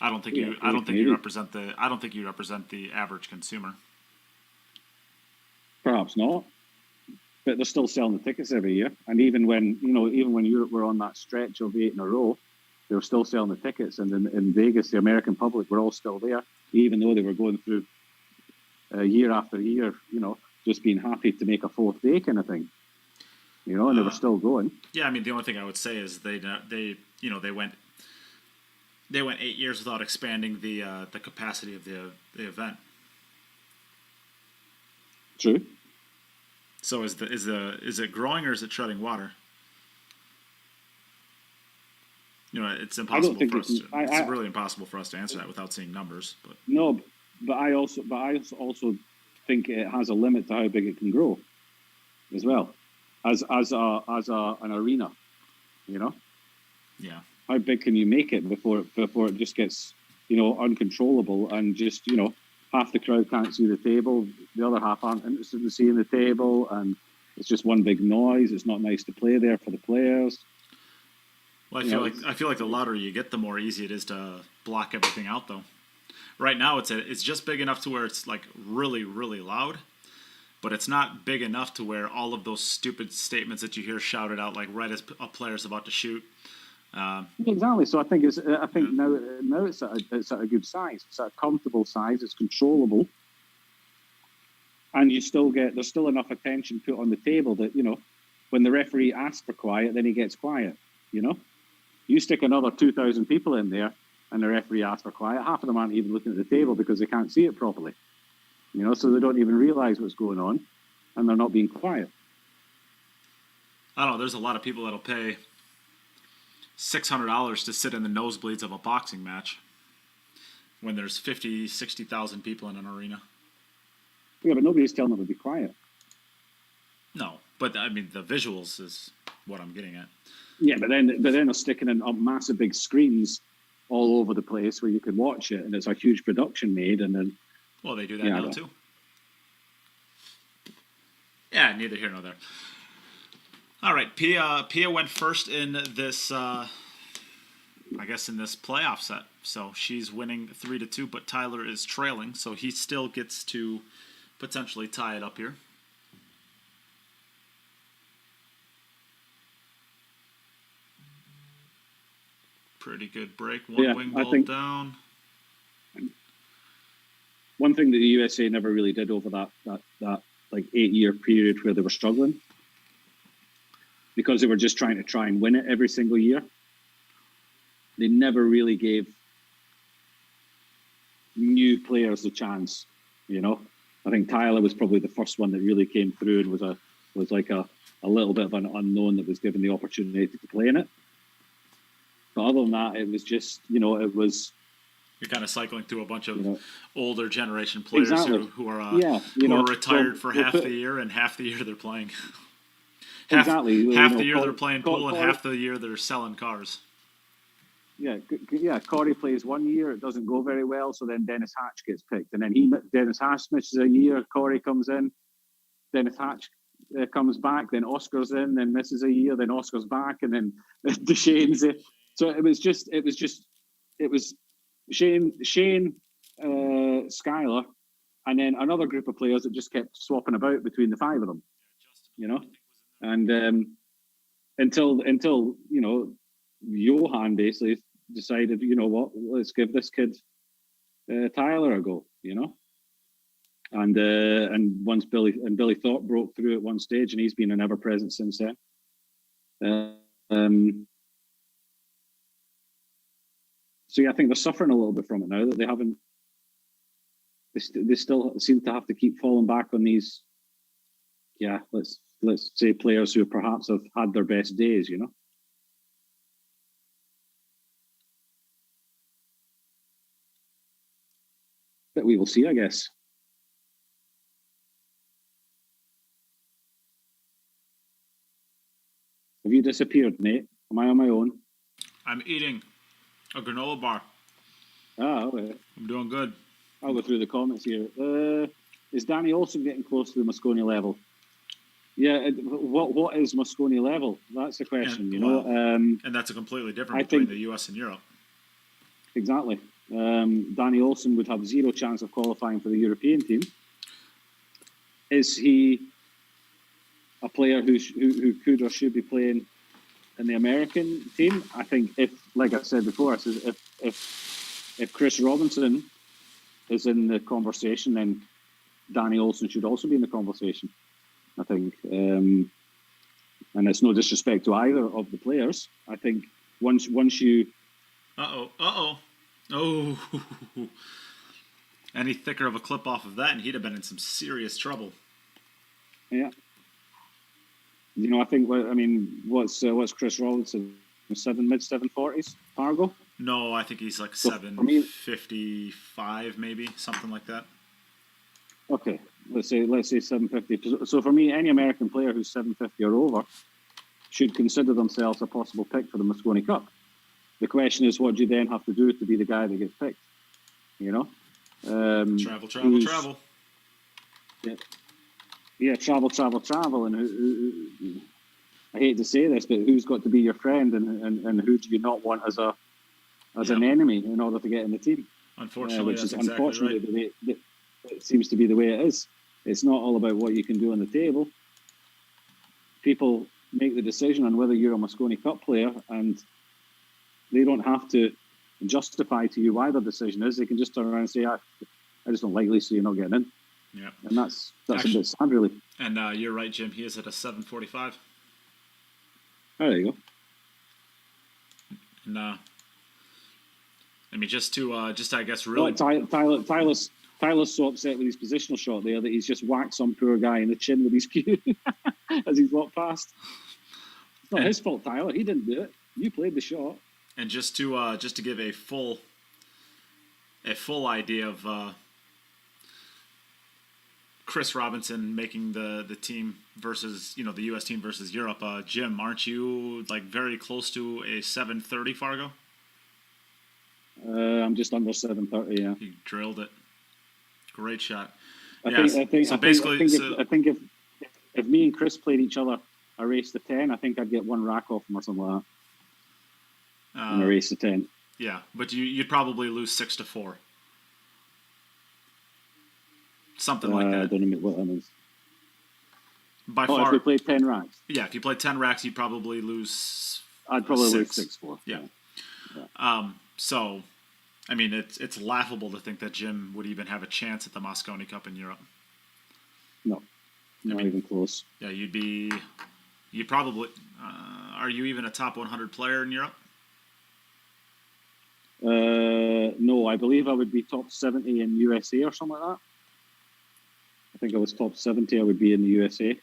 I don't think you represent the average consumer. Perhaps not, but they're still selling the tickets every year. And even when Europe were on that stretch of 8 in a row, they were still selling the tickets. And in Vegas, the American public were all still there, even though they were going through year after year, just being happy to make a 4th day kind of thing. And they were still going. Yeah, I mean, the only thing I would say is they went 8 years without expanding the capacity of the event. True. So is it growing or is it treading water? It's impossible for us. It's really impossible for us to answer that without seeing numbers. But no, but I also think it has a limit to how big it can grow, as well, as an arena. Yeah. How big can you make it before it just gets uncontrollable and just half the crowd can't see the table, the other half aren't interested in seeing the table, and it's just one big noise. It's not nice to play there for the players. Well, I feel like the louder you get, the more easy it is to block everything out, though. Right now, it's just big enough to where it's like really, really loud, but it's not big enough to where all of those stupid statements that you hear shouted out, like right as a player's about to shoot. Exactly. So I think now it's at a good size. It's at a comfortable size. It's controllable, and there's still enough attention put on the table that when the referee asks for quiet, then he gets quiet. You stick another 2,000 people in there, and the referee asks for quiet. Half of them aren't even looking at the table because they can't see it properly. So they don't even realize what's going on, and they're not being quiet. I don't know. There's a lot of people that'll pay $600 to sit in the nosebleeds of a boxing match when there's 50, 60,000 people in an arena. Yeah, but nobody's telling them to be quiet. No, but I mean the visuals is what I'm getting at. Yeah, but then they're sticking in massive big screens all over the place where you can watch it, and it's a huge production made, and then. Well, they do that now too. Yeah, neither here nor there. All right, Pia went first in this, I guess, in this playoff set. So she's winning 3-2, but Tyler is trailing, so he still gets to potentially tie it up here. Pretty good break. One wing ball down. One thing that the USA never really did over that like 8-year period where they were struggling, because they were just trying to win it every single year, they never really gave new players a chance. I think Tyler was probably the first one that really came through and was like a little bit of an unknown that was given the opportunity to play in it. But other than that, it was just, it was... You're kind of cycling through a bunch of older generation players who are retired for half the year, and half the year they're playing. half the year they're playing pool, and half the year they're selling cars. Yeah. Corey plays 1 year, it doesn't go very well, so then Dennis Hatch gets picked, and then Dennis Hatch misses a year. Corey comes in, Dennis Hatch comes back, then Oscar's in, then misses a year, then Oscar's back, and then Deshane's in. So it was Shane, Skylar, and then another group of players that just kept swapping about between the 5 of them, and until Johan basically decided, let's give this kid Tyler a go, And once Billy Thorpe broke through at one stage, and he's been an ever present since then. So yeah, I think they're suffering a little bit from it now that they haven't. They still seem to have to keep falling back on these. Yeah, let's say players who perhaps have had their best days, you know. But we will see, I guess. Have you disappeared, Nate? Am I on my own? I'm eating a granola bar. Okay. I'm doing good. I'll go through the comments here. Is Danny Olsen getting close to the Mosconi level? Yeah. What is Mosconi level? That's the question. And that's a completely different between the US and Europe. Exactly. Danny Olsen would have zero chance of qualifying for the European team. Is he a player who could or should be playing in the American team? I think like I said before, if Chris Robinson is in the conversation, then Danny Olsen should also be in the conversation, I think. And it's no disrespect to either of the players. I think once you... Oh. Any thicker of a clip off of that, and he'd have been in some serious trouble. Yeah. I think. What's Chris Robinson? Mid 740s, Fargo? No, I think he's like 755, maybe something like that. Okay, let's say 750. So for me, any American player who's 750 or over should consider themselves a possible pick for the Mosconi Cup. The question is, what do you then have to do to be the guy that gets picked? Travel. Yeah, travel. And who, I hate to say this, but who's got to be your friend, and who do you not want as an enemy in order to get in the team? Unfortunately, which is exactly unfortunately right. the way it seems to be the way it is. It's not all about what you can do on the table. People make the decision on whether you're a Mosconi Cup player, and they don't have to justify to you why their decision is. They can just turn around and say, I just don't like Lee, so you're not getting in. Yeah. And that's actually a bit sad, really. And you're right, Jim. He is at a 745. Oh, there you go. And just I guess really. Tyler's so upset with his positional shot there that he's just whacked some poor guy in the chin with his cue as he's walked past. It's not his fault, Tyler. He didn't do it. You played the shot. And just to give a full idea of Chris Robinson making the team versus the U.S. team versus Europe. Jim, aren't you like very close to a 730 Fargo? I'm just under 730. Yeah, he drilled it. Great shot. I think if me and Chris played each other a race to 10, I think I'd get one rack off him or something like that. In a race to 10. Yeah, but you'd probably lose 6-4. Something like that. I don't know what that means. By far, if we played 10 racks. Yeah, if you played 10 racks, you'd probably lose. I'd probably lose 6-4. Yeah. So, I mean, it's laughable to think that Jim would even have a chance at the Mosconi Cup in Europe. No, not even close. Yeah, you'd probably. Are you even a top 100 player in Europe? No, I believe I would be top 70 in USA or something like that. I think I was top 70. I would be in the USA.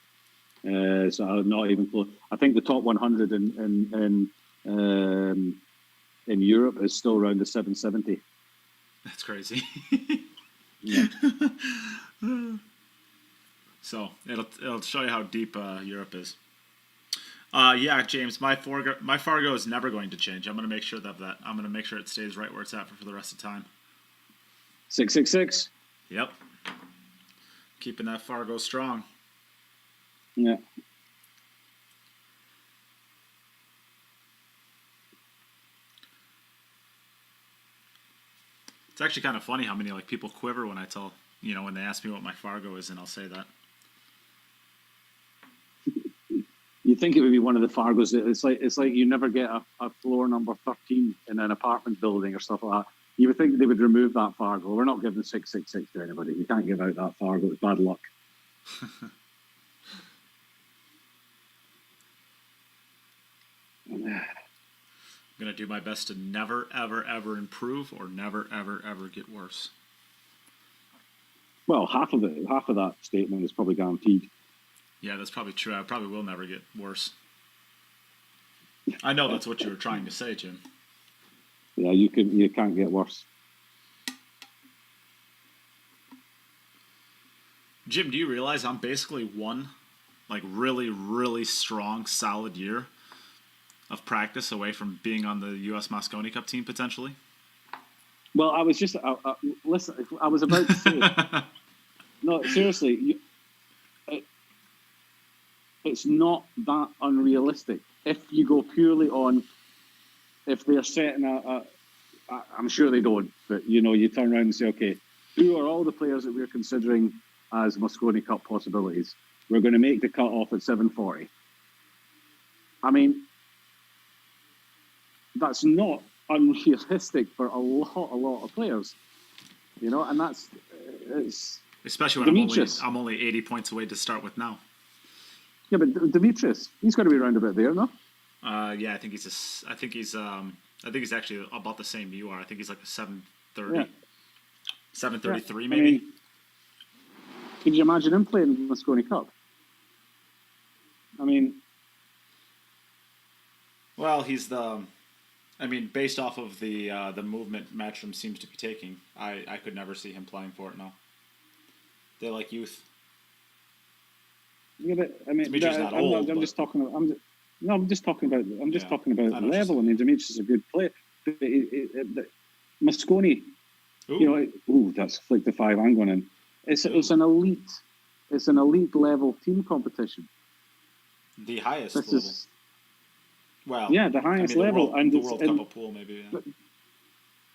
So I'm not even close. I think the top 100 in Europe is still around the 770. That's crazy. Yeah. So it'll show you how deep Europe is. Yeah, James, my Fargo is never going to change. I'm going to make sure that I'm going to make sure it stays right where it's at for the rest of the time. 666. Yep. Keeping that Fargo strong. Yeah. It's actually kind of funny how many people quiver when I tell when they ask me what my Fargo is, and I'll say that. You'd think it would be one of the Fargos. It's like you never get a floor number 13 in an apartment building or stuff like that. You would think they would remove that Fargo. We're not giving 666 to anybody. You can't give out that Fargo. It's bad luck. I'm going to do my best to never, ever, ever improve or never, ever, ever get worse. Well, half of that statement is probably guaranteed. Yeah, that's probably true. I probably will never get worse. I know that's what you were trying to say, Jim. Yeah, you can't get worse. Jim, do you realize I'm basically one, like, really, really strong, solid year of practice away from being on the U.S. Mosconi Cup team potentially? Well, I was just listen. I was about to say, no, seriously, it's not that unrealistic if you go purely on if they're setting I'm sure they don't, but you turn around and say, okay, who are all the players that we're considering as Mosconi Cup possibilities? We're going to make the cut off at 740. I mean, that's not unrealistic for a lot of players, and it's especially when Demetrius. I'm only 80 points away to start with now. Yeah, but Demetrius, he's got to be around about there, no? Yeah, I think he's actually about the same you are. I think he's like a 730, 733 maybe. I mean, could you imagine him playing the Mosconi Cup? I mean, well, he's based off of the movement Matchroom seems to be taking, I could never see him playing for it now. They like youth. Yeah, but I mean, Demetrius not old. I'm just talking about the level. I mean, Demetrius is a good player. Mosconi, that's flick the 5. I'm going in. It's an elite level team competition. The highest level. Well, yeah, the highest level, and the World Cup of Pool, maybe. Yeah.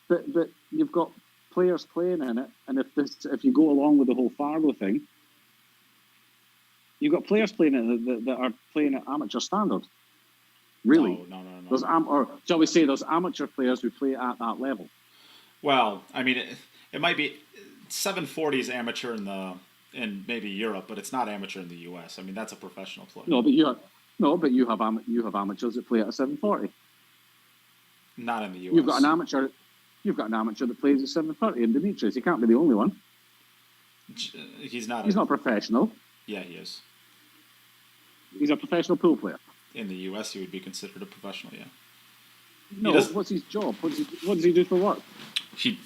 But you've got players playing in it, and if you go along with the whole Fargo thing, you've got players playing it that are playing at amateur standard. Really? No. Those or shall we say those amateur players who play at that level? Well, I mean, it might be 740 is amateur in maybe Europe, but it's not amateur in the U.S. I mean, that's a professional player. But you have amateurs that play at a 740. Not in the U.S. You've got an amateur that plays at 730 in Demetrius. He can't be the only one. He's not professional. Yeah, he is. He's a professional pool player. In the U.S., he would be considered a professional. Yeah. No, what's his job? What does he do for work? He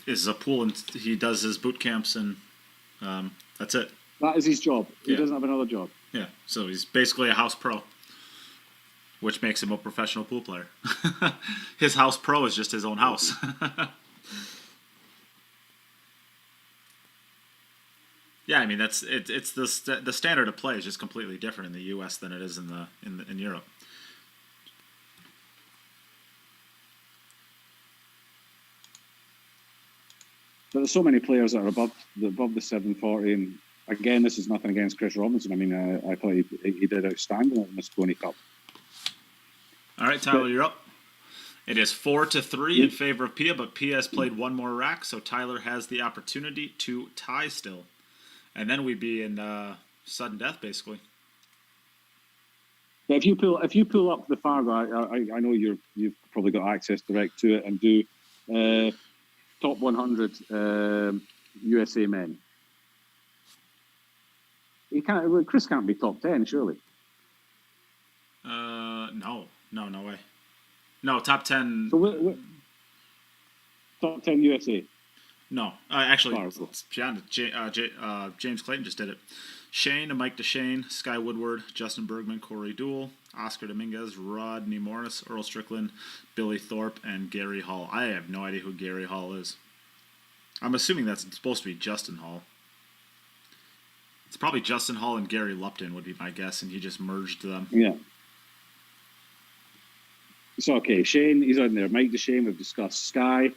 is a pool and he does his boot camps and that's it. That is his job. He doesn't have another job. Yeah, so he's basically a house pro, which makes him a professional pool player. His house pro is just his own house. Yeah, I mean it's the standard of play is just completely different in the U.S. than it is in Europe. But there's so many players that are above the 740, and again, this is nothing against Chris Robinson. I mean, I thought he did outstanding at the Mosconi Cup. All right, Tyler, you're up. It is 4-3 in favor of Pia, but Pia has played one more rack, so Tyler has the opportunity to tie still, and then we'd be in sudden death basically. Yeah, if you pull up the Fargo, I know you've probably got access direct to it, and do top 100 USA men. Chris can't be top 10, surely. No way. No, top 10. So top 10 USA. No, actually, James Clayton just did it. Shane, Mike DeShane, Sky Woodward, Justin Bergman, Corey Dool, Oscar Dominguez, Rodney Morris, Earl Strickland, Billy Thorpe, and Gary Hall. I have no idea who Gary Hall is. I'm assuming that's supposed to be Justin Hall. It's probably Justin Hall and Gary Lupton would be my guess, and he just merged them. Yeah. So, okay, Shane, he's on there. Mike DeShane, we've discussed. Sky,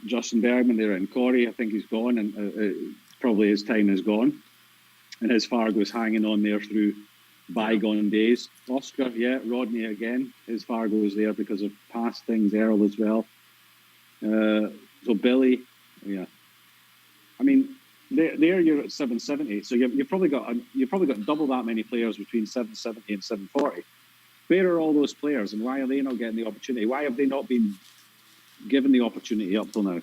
Justin Bergman, they're in. Corey, I think he's gone, and probably his time is gone. And his Fargo's hanging on there through bygone days. Oscar, Rodney again. His Fargo's there because of past things. Earl as well. So Billy, yeah. I mean, there you're at 770. So you've probably got double that many players between 770 and 740. Where are all those players, and why are they not getting the opportunity? Why have they not been given the opportunity up till now?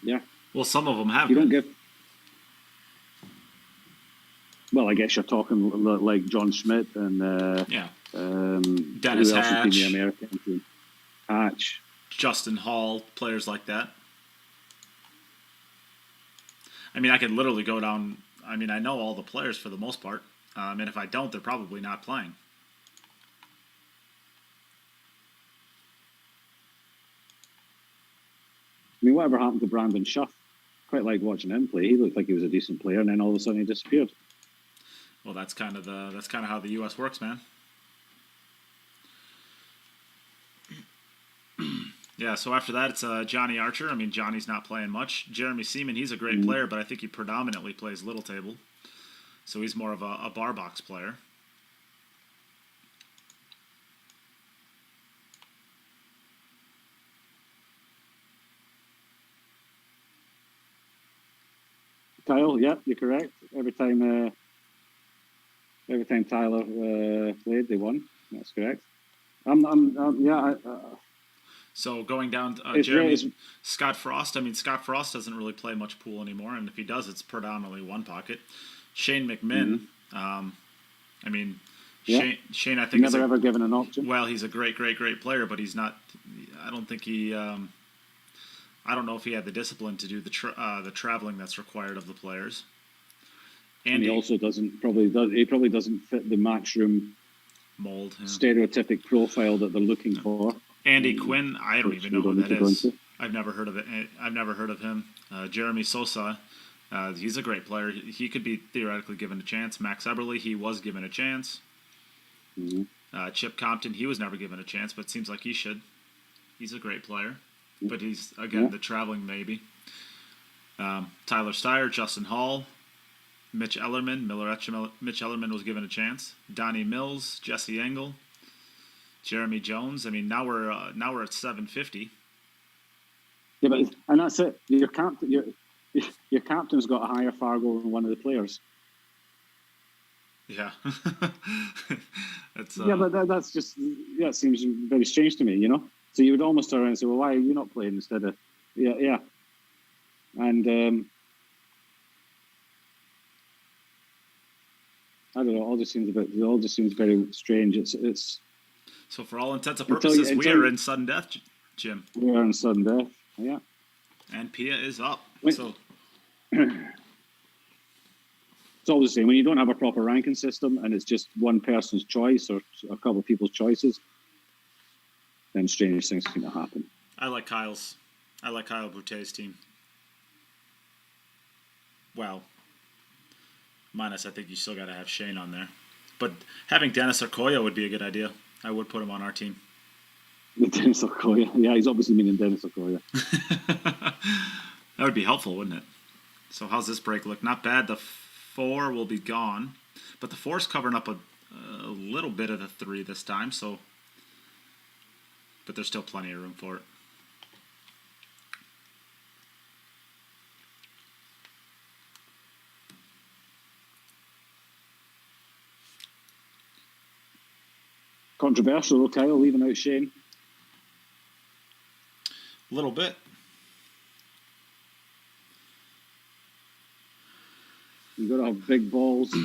Yeah. Well, some of them have. You don't give. Well, I guess you're talking like John Schmidt and Dennis who else has been Hatch, the American team? Hatch, Justin Hall, players like that. I mean, I could literally go down. I mean, I know all the players for the most part, and if I don't, they're probably not playing. I mean, whatever happened to Brandon Schuff? Quite like watching him play. He looked like he was a decent player, and then all of a sudden he disappeared. Well, that's kind of how the U.S. works, man. Yeah, so after that, it's Johnny Archer. I mean, Johnny's not playing much. Jeremy Seaman, he's a great player, but I think he predominantly plays little table. So he's more of a bar box player. Kyle, yeah, you're correct. Every time Tyler played, they won. That's correct. So going down, Scott Frost. I mean, Scott Frost doesn't really play much pool anymore, and if he does, it's predominantly one pocket. Shane McMinn. I mean, Shane, I think never ever given an option. Well, he's a great player, but he's not. I don't think he. I don't know if he had the discipline to do the traveling that's required of the players. And he also doesn't fit the matchroom mold, stereotypic profile that they're looking for. Andy Quinn, I don't even know who that is. I've never heard of it. I've never heard of him. Jeremy Sosa, he's a great player. He could be theoretically given a chance. Max Eberle, he was given a chance. Chip Compton, he was never given a chance, but it seems like he should. He's a great player, but he's the traveling maybe. Tyler Styer, Justin Hall, Mitch Ellerman, Mitch Ellerman was given a chance. Donnie Mills, Jesse Engel, Jeremy Jones. I mean, now we're at 750. Yeah, and that's it. Your captain's got a higher Fargo than one of the players. Yeah, but that's just it seems very strange to me, you know. So you would almost turn around and say, "Well, why are you not playing instead of?" Yeah, and I don't know. It all just seems very strange. It's. So for all intents and purposes, we are in sudden death, Jim. We are in sudden death. Yeah. And Pia is up. So it's always the same. When you don't have a proper ranking system and it's just one person's choice or a couple of people's choices, then strange things seem to happen. I like Kyle Boutet's team. Well, minus I think you still got to have Shane on there. But having Dennis Okoye would be a good idea. I would put him on our team. Dennis Okoye. Yeah, he's obviously meaning Dennis Okoye. That would be helpful, wouldn't it? So how's this break look? Not bad. The 4 will be gone. But the 4's covering up a little bit of the 3 this time. But there's still plenty of room for it. Controversial, Kyle, leaving out Shane. A little bit. You've got to have big balls.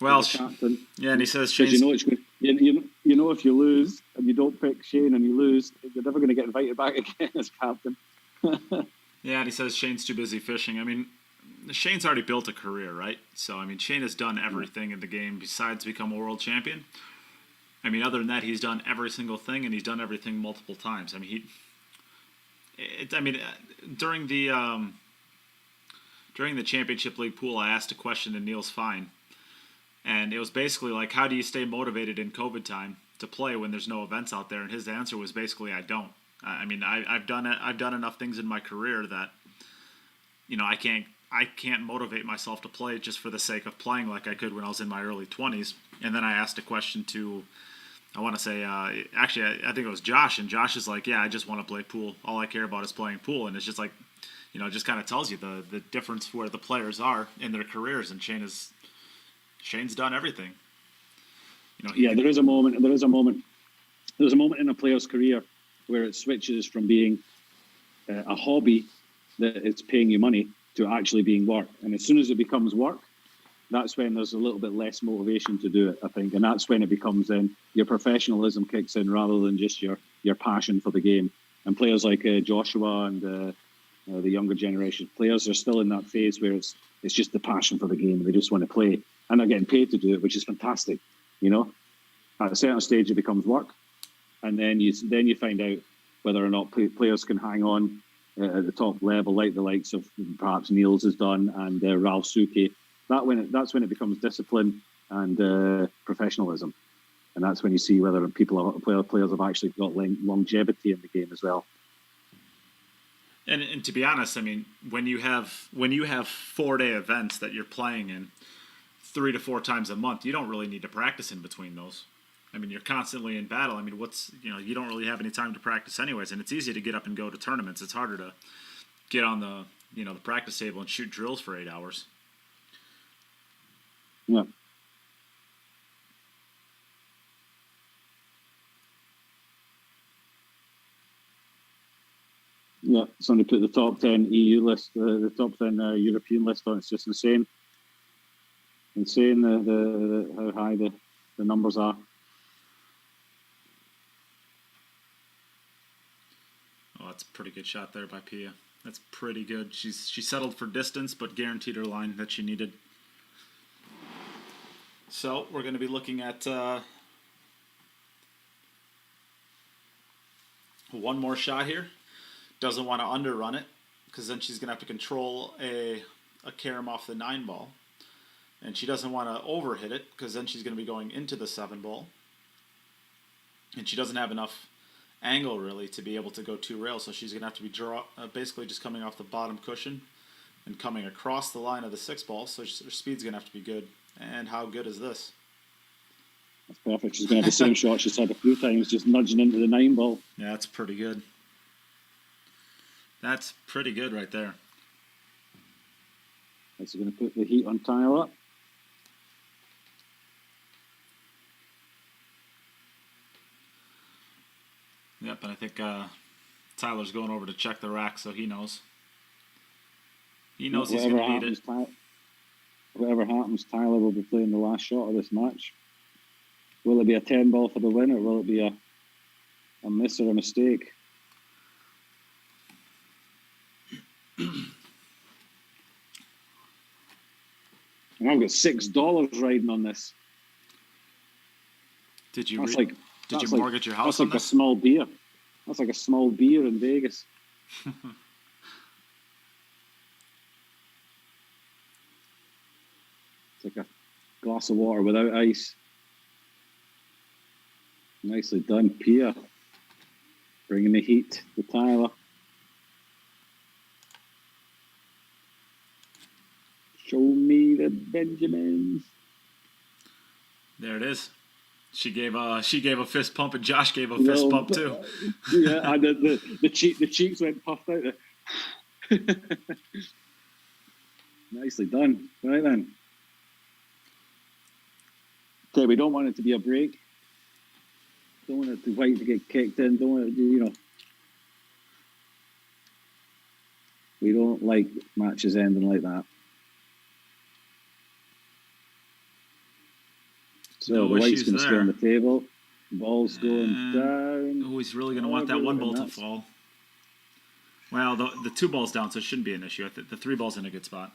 Well, captain. Yeah, and he says Shane's... You know if you lose and you don't pick Shane and you lose, you're never going to get invited back again as captain. Yeah, and he says Shane's too busy fishing. I mean, Shane's already built a career, right? So, I mean, Shane has done everything in the game besides become a world champion. I mean, other than that, he's done every single thing, and he's done everything multiple times. I mean, during the Championship League pool, I asked a question to Niels Fine, and it was basically like, how do you stay motivated in COVID time to play when there's no events out there? And his answer was basically, I don't. I mean, I've done enough things in my career that, you know, I can't motivate myself to play just for the sake of playing like I could when I was in my early 20s. And then I asked a question to I want to say, actually, I think it was Josh, and Josh is like, yeah, I just want to play pool. All I care about is playing pool, and it's just like, you know, it just kind of tells you the difference where the players are in their careers, and Shane's done everything. You know, there is a moment in a player's career where it switches from being a hobby that it's paying you money to actually being work. And as soon as it becomes work, that's when there's a little bit less motivation to do it, I think. And that's when it becomes then your professionalism kicks in rather than just your passion for the game. And players like Joshua and the younger generation players are still in that phase where it's just the passion for the game. They just want to play. And they're getting paid to do it, which is fantastic. You know, at a certain stage, it becomes work. And then you find out whether or not players can hang on at the top level, like the likes of perhaps Niels has done and Ralph Suki. That's when it becomes discipline and professionalism, and that's when you see whether players have actually got longevity in the game as well. And to be honest, I mean, when you have 4-day events that you're playing in 3 to 4 times a month, you don't really need to practice in between those. I mean, you're constantly in battle. I mean, you don't really have any time to practice anyways, and it's easy to get up and go to tournaments. It's harder to get on the practice table and shoot drills for 8 hours. Yeah. Yeah, somebody put the top 10 EU list, the top 10 European list on. It's just insane. Insane how high the numbers are. Oh, that's a pretty good shot there by Pia. That's pretty good. She settled for distance, but guaranteed her line that she needed. So we're going to be looking at one more shot here. Doesn't want to underrun it because then she's going to have to control a carom off the 9 ball. And she doesn't want to overhit it because then she's going to be going into the 7 ball. And she doesn't have enough angle really to be able to go 2 rails, so she's going to have to be basically just coming off the bottom cushion and coming across the line of the 6 ball, so her speed's going to have to be good. And how good is this? That's perfect. She's going to have the same shot she's had a few times, just nudging into the 9 ball. Yeah, that's pretty good. That's pretty good right there. That's going to put the heat on Tyler. Yep, and I think Tyler's going over to check the rack, so he knows. He knows he's going to beat it. Whatever happens, Tyler will be playing the last shot of this match. Will it be a 10 ball for the win, or will it be a miss or a mistake? And I've got $6 riding on this. Did you mortgage your house that's on like this? A small beer. That's like a small beer in Vegas. It's like a glass of water without ice. Nicely done, Pia. Bringing the heat to Tyler. Show me the Benjamins. There it is. She gave a fist pump, and Josh gave a fist pump too. Yeah, and the cheeks went puffed out there. Nicely done. Right then. Okay, we don't want it to be a break. Don't want it to white to get kicked in. Don't want it to, we don't like matches ending like that. So no the white's going to there. stay on the table. Ball's going down. Oh, he's really going to want that 1 ball to fall. Well, the 2 ball's down, so it shouldn't be an issue. The 3 ball's in a good spot.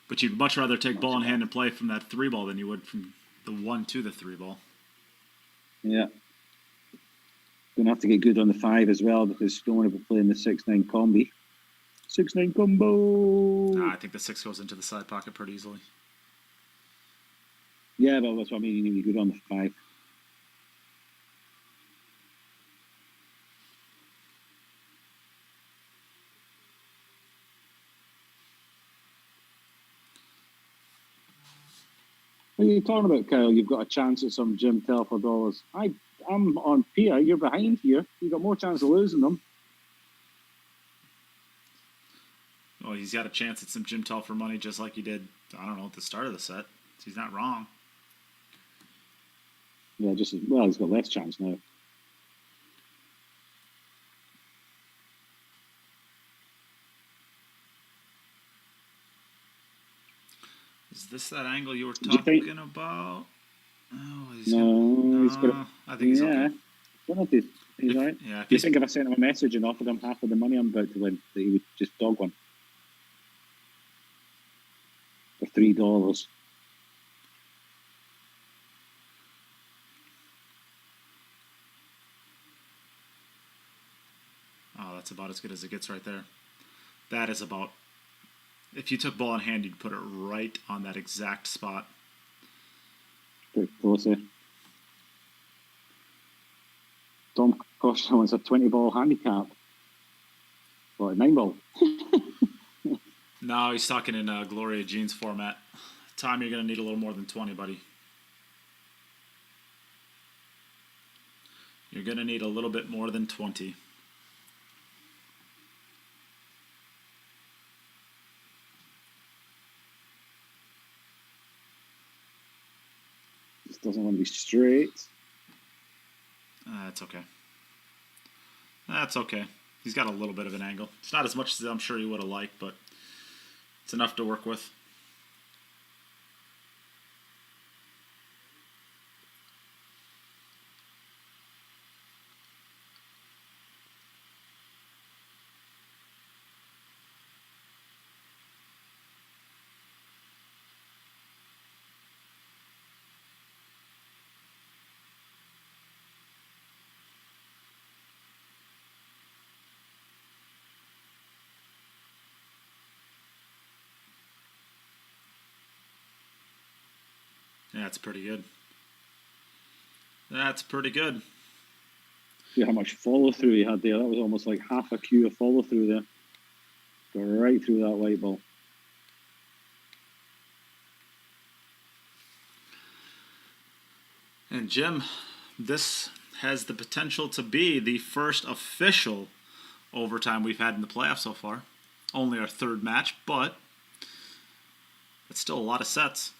But you'd much rather take ball in hand and play from that 3 ball than you would from the 1 to the 3 ball. Yeah. Going to have to get good on the 5 as well, because you don't want to be playing the 6-9 combi. 6-9 combo! I think the 6 goes into the side pocket pretty easily. Yeah, but that's what I mean. You need to be good on the 5. What are you talking about, Kyle? You've got a chance at some Jim Telfer dollars. I'm on Pia. You're behind here. You've got more chance of losing them. Well, he's got a chance at some Jim Telfer money just like he did, I don't know, at the start of the set. So he's not wrong. Yeah, he's got less chance now. Is this that angle you were talking about? Oh, he's got I think he's okay. I don't know if he's all right. Yeah, Do you think if I sent him a message and offered him half of the money I'm about to win, that he would just dog one? For $3. Oh, that's about as good as it gets right there. That is about... If you took ball in hand, you'd put it right on that exact spot. Pretty close there. Tom Costa wants a 20-ball handicap. What, a 9-ball? No, he's talking in Gloria Jean's format. Tom, you're going to need a little more than 20, buddy. You're going to need a little bit more than 20. Just doesn't want to be straight. That's okay. That's okay. He's got a little bit of an angle. It's not as much as I'm sure he would have liked, but it's enough to work with. Yeah, that's pretty good. That's pretty good. See how much follow through he had there. That was almost like half a cue of follow through there. Go right through that white ball. And Jim, this has the potential to be the first official overtime we've had in the playoffs so far. Only our third match, but it's still a lot of sets.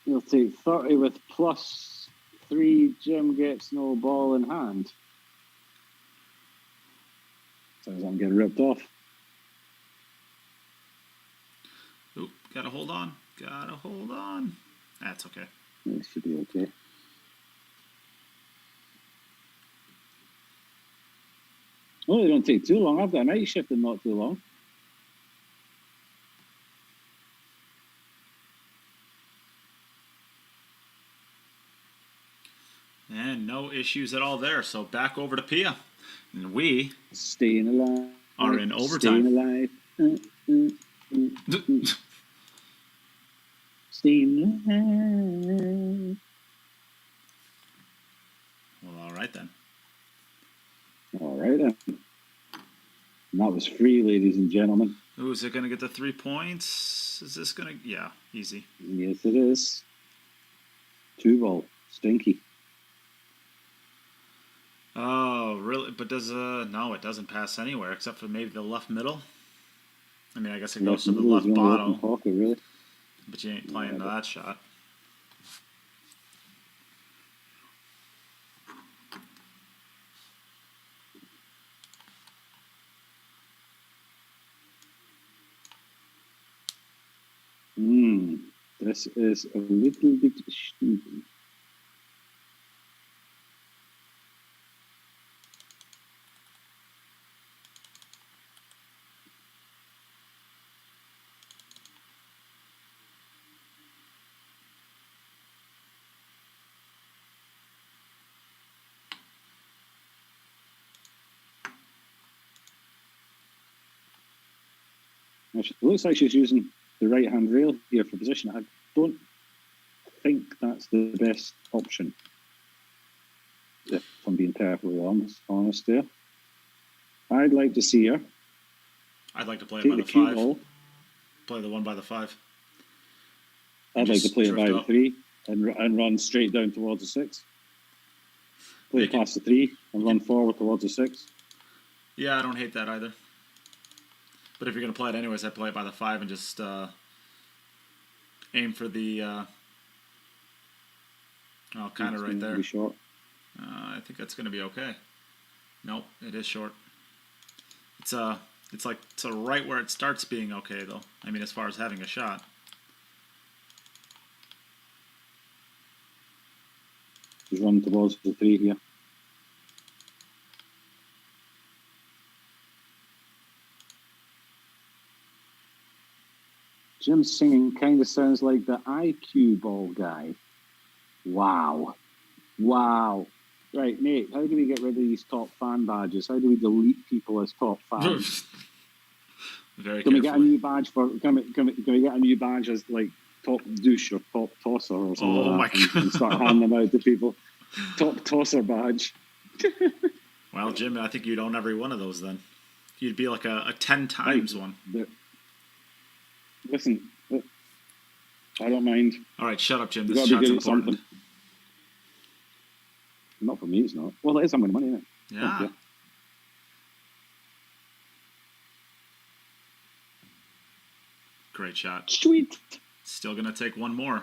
He'll take 30 with plus 3. Jim gets no ball in hand. Sounds like I'm getting ripped off. Oop, gotta hold on. Gotta hold on. That's okay. It should be okay. Oh, they don't take too long. I've got a night shift and not too long. And no issues at all there. So back over to Pia. And we staying alive. Are in overtime. Staying alive. Staying alive. Well, all right then. All right then. And that was free, ladies and gentlemen. Ooh, is it going to get the 3 points? Is this going to... Yeah, easy. Yes, it is. 2-ball. Stinky. Oh, really? But does... No, it doesn't pass anywhere except for maybe the left middle. I mean, I guess it goes to the left bottom. Pocket, really. But you ain't playing that shot. This is a little bit sneaky. It looks like she's using the right-hand rail here for position. I don't that's the best option. If I'm being perfectly honest there. I'd like to see her I'd like to play it take by the the cue 5. ball. Play the 1 by the 5. I'd like to Just play it by drift the up. 3 and run straight down towards the 6. Play Make it- past the 3 and run forward towards the 6. Yeah, I don't hate that either. But if you're going to play it anyways, I'd play it by the 5 and just aim for the... kind of right there. Be short. I think that's going to be okay. Nope, it is short. It's right where it starts being okay, though. I mean, as far as having a shot. Just run towards the 3 here. Jim's singing kind of sounds like the IQ ball guy. Wow. Wow. Right, Nate, how do we get rid of these top fan badges? How do we delete people as top fans? Very Can we get a carefully. new badge for? Can we get a new badge as like top douche or top tosser or something Oh like that, my and start handing them out to people? Top tosser badge. Well, Jim, I think you'd own every one of those then. You'd be like a 10 times one. Listen, I don't mind. All right, shut up, Jim. You This gotta be shot's good at important. something. Not for me, it's not. Well, it is. I'm winning money, isn't it? Yeah. Okay. Great shot. Sweet. Still going to take one more.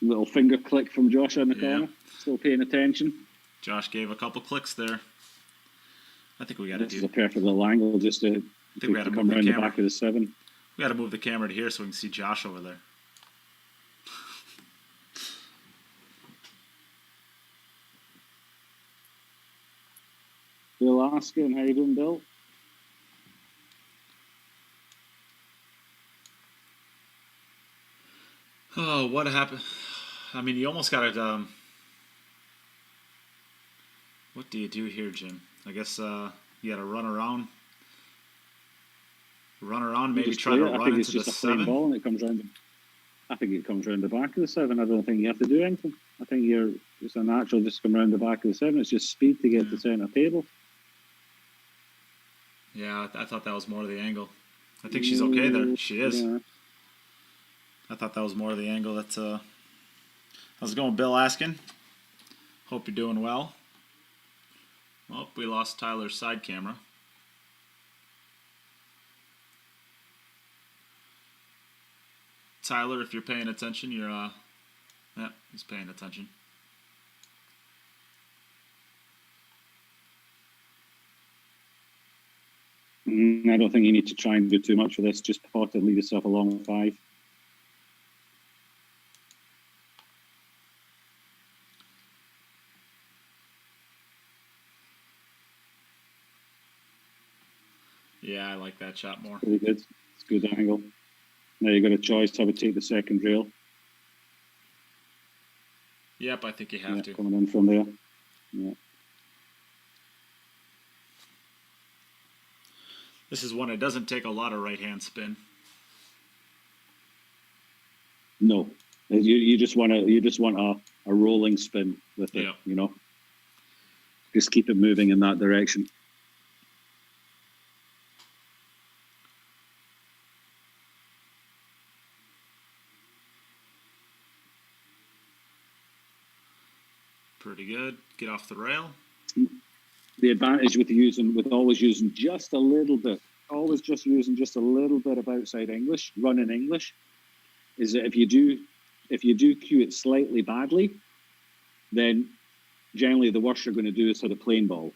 Little finger click from Josh in the Yeah. corner. Still paying attention. Josh gave a couple clicks there. I think we got to This is do. a perfect little angle just to we gotta come move the around the camera. back of the 7. We got to move the camera to here so we can see Josh over there. Bill asking, how you doing, Bill? Oh, what happened? I mean, you almost got to... what do you do here, Jim? I guess you got to run around. Run around, maybe Just try to play it. I run think into it's the just a plain 7. ball and it comes round. I think it comes round the back of the 7. I don't think you have to do anything. I think it's a natural just come round the back of the 7. It's just speed to get to center table. Yeah, I thought that was more of the angle. I think she's okay there. She is. Yeah. I thought that was more of the angle. How's it going, Bill asking? Hope you're doing well. Well, we lost Tyler's side camera. Tyler, if you're paying attention, you're yeah, he's paying attention. I don't think you need to try and do too much for this. Just pot and leave yourself along with 5. Yeah, I like that shot more. Pretty good. It's a good angle. Now you've got a choice. I would take the second rail. Yep, I think you have to. Coming in from there. Yeah. This is one that doesn't take a lot of right-hand spin. No, you just want a rolling spin with it. Yeah. You know, just keep it moving in that direction. Pretty good. Get off the rail. The advantage with always using just a little bit, always just using just a little bit of outside English, running English, is that if you do cue it slightly badly, then generally the worst you're going to do is hit a plain ball.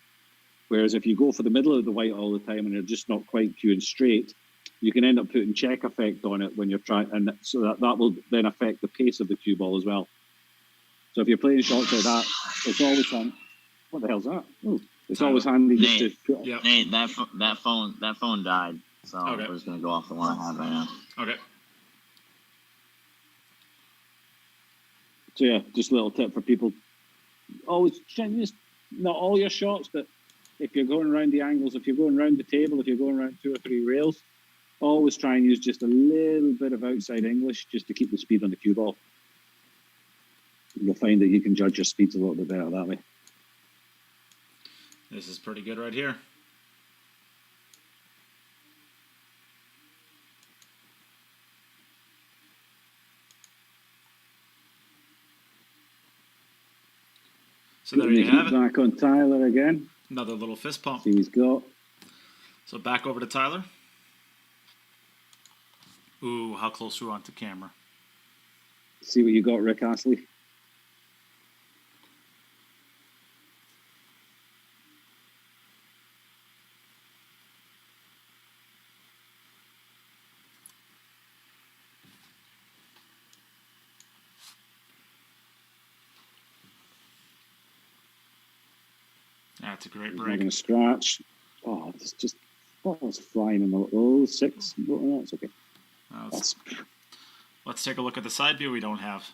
Whereas if you go for the middle of the white all the time and you're just not quite cueing straight, you can end up putting check effect on it when you're trying, and so that will then affect the pace of the cue ball as well. So if you're playing shots like that, it's always on. What the hell's that? Oh, it's always handy just to. Yep. Nate, that phone died, so Okay. we're just gonna go off the one I have right now. Okay. So yeah, just a little tip for people. Always try and use not all your shots, but if you're going around the angles, if you're going around the table, if you're going around 2 or 3 rails, always try and use just a little bit of outside English just to keep the speed on the cue ball. You'll find that you can judge your speeds a little bit better that way. This is pretty good right here. So there you have it. Back on Tyler again. Another little fist pump. See he's got. So back over to Tyler. Ooh, how close we're onto camera. See what you got, Rick Astley. That's a great He's break. not going to scratch. Oh, it's just balls flying in the 6. No, it's okay. Let's take a look at the side view we don't have.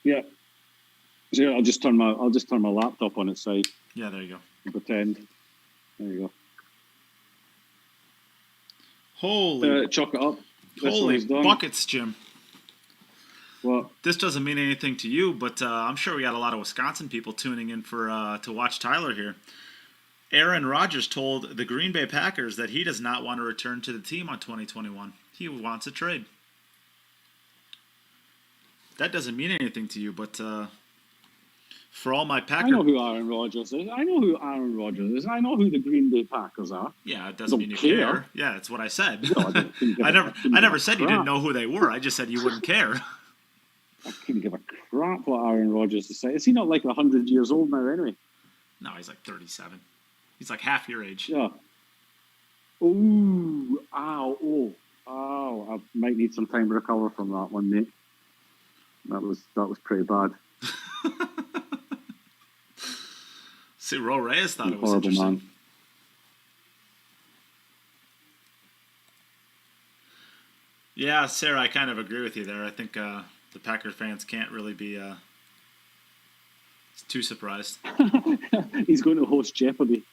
Yeah. So I'll just turn my laptop on its side. Yeah, there you go. And pretend. There you go. Holy chalk it up. This holy one's done. buckets, Jim. What? This doesn't mean anything to you, but I'm sure we got a lot of Wisconsin people tuning in for to watch Tyler here. Aaron Rodgers told the Green Bay Packers that he does not want to return to the team on 2021. He wants a trade. That doesn't mean anything to you, but for all my Packers... I know who Aaron Rodgers is. I know who the Green Bay Packers are. Yeah, it doesn't mean you care. Yeah, that's what I said. No, I never said you didn't know who they were. I just said you wouldn't care. I couldn't give a crap what Aaron Rodgers is saying. Is he not like 100 years old now anyway? No, he's like 37. He's like half your age. Yeah. Ooh, ow, I might need some time to recover from that one, mate. That was pretty bad. See, Ro Reyes thought it was Horrible interesting. Man. Yeah, Sarah, I kind of agree with you there. I think the Packers fans can't really be too surprised. He's going to host Jeopardy.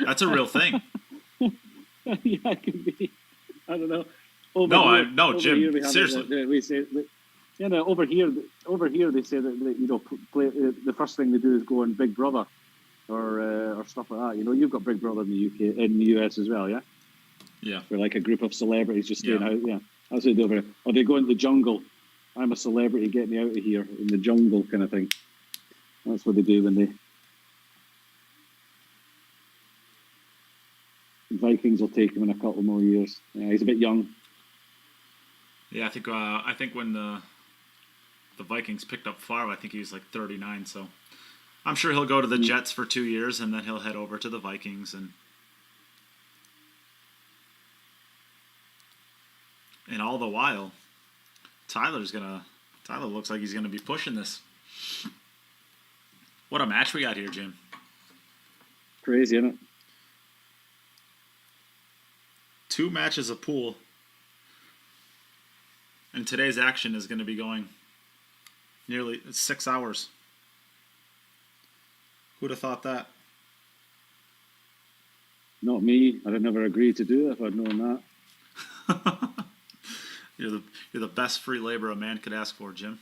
That's a real thing. Yeah, it could be. I don't know. No, Jim. Seriously. Over here they say that play, the first thing they do is go on Big Brother or stuff like that. You know, you've got Big Brother in the US as well, yeah. Yeah. We're like a group of celebrities just staying out. Yeah, that's what they do over here. Or they go into the jungle. I'm a celebrity, get me out of here in the jungle kind of thing. That's what they do when they. The Vikings will take him in a couple more years. Yeah, he's a bit young. Yeah, I think when the Vikings picked up Favre, I think he was like 39. So I'm sure he'll go to the Jets for 2 years and then he'll head over to the Vikings and all the while, Tyler looks like he's gonna be pushing this. What a match we got here, Jim. Crazy, isn't it? 2 matches of pool. And today's action is going to be going nearly 6 hours. Who'd have thought that? Not me. I'd have never agreed to do it if I'd known that. You're the best free labor a man could ask for, Jim.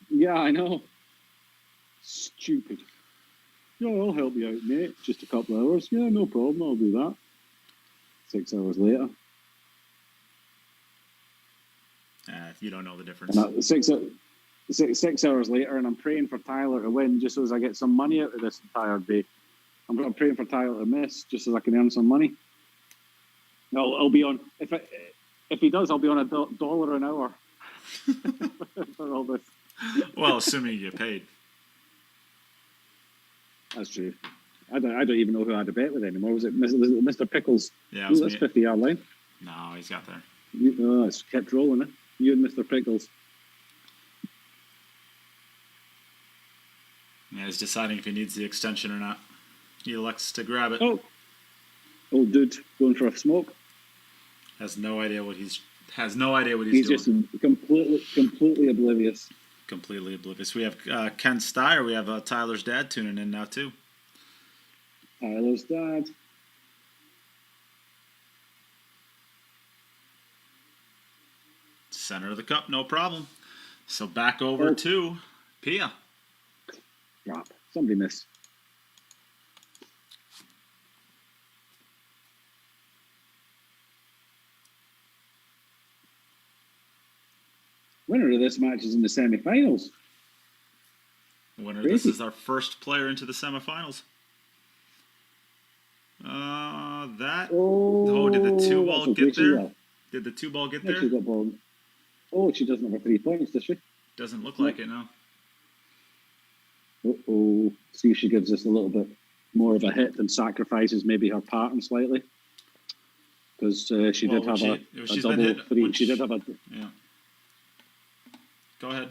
Yeah, I know. Stupid. Yeah, I'll help you out, mate. Just a couple of hours. Yeah, no problem. I'll do that. 6 hours later. You don't know the difference. And 6 hours later, and I'm praying for Tyler to win just so as I get some money out of this entire day. I'm praying for Tyler to miss just so I can earn some money. I'll be on if he does, I'll be on $1 an hour for all this. Well, assuming you get paid. That's true. I don't even know who I had to bet with anymore. Was it Mr. Pickles? Yeah, it was that's me. 50-yard line. No, he's got there. It's kept rolling, eh? You and Mr. Pickles. Yeah, he's deciding if he needs the extension or not. He elects to grab it. Oh, old dude going for a smoke. Has no idea what he's doing. He's just completely oblivious. Completely oblivious. We have Ken Styer. We have Tyler's dad tuning in now too. Tyler's dad. Center of the cup, no problem. So back over to Pia. Crap. Somebody missed. Winner of this match is in the semi-finals. Winner. Crazy. This is our first player into the semifinals. Did the two ball get there? Did the two ball get there? She got ball. Oh, she doesn't have her 3 points, does she? Doesn't look like it, no. See if she gives us a little bit more of a hit and sacrifices maybe her pattern slightly. Because she did have a double 3. She did have a... Yeah. Go ahead.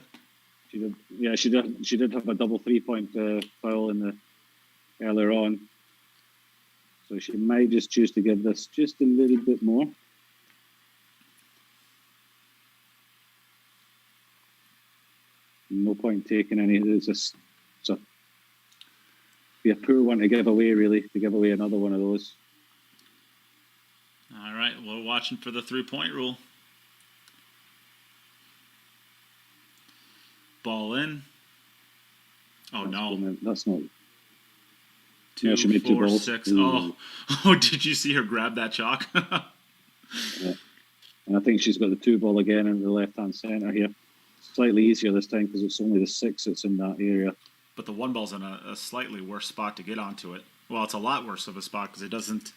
She did. Yeah, she did have a double 3-point foul in the earlier on. So she might just choose to give this just a little bit more. No point taking any. It's be a poor one to give away, really, to give away another one of those. All right, we're watching for the 3-point rule. Ball in. Oh, no. That's not. 2, she made 2 4, balls. 6. Oh, did you see her grab that chalk? Yeah. And I think she's got the 2 ball again in the left-hand centre here. Slightly easier this time because it's only the 6 that's in that area. But the 1 ball's in a slightly worse spot to get onto it. Well, it's a lot worse of a spot because it doesn't...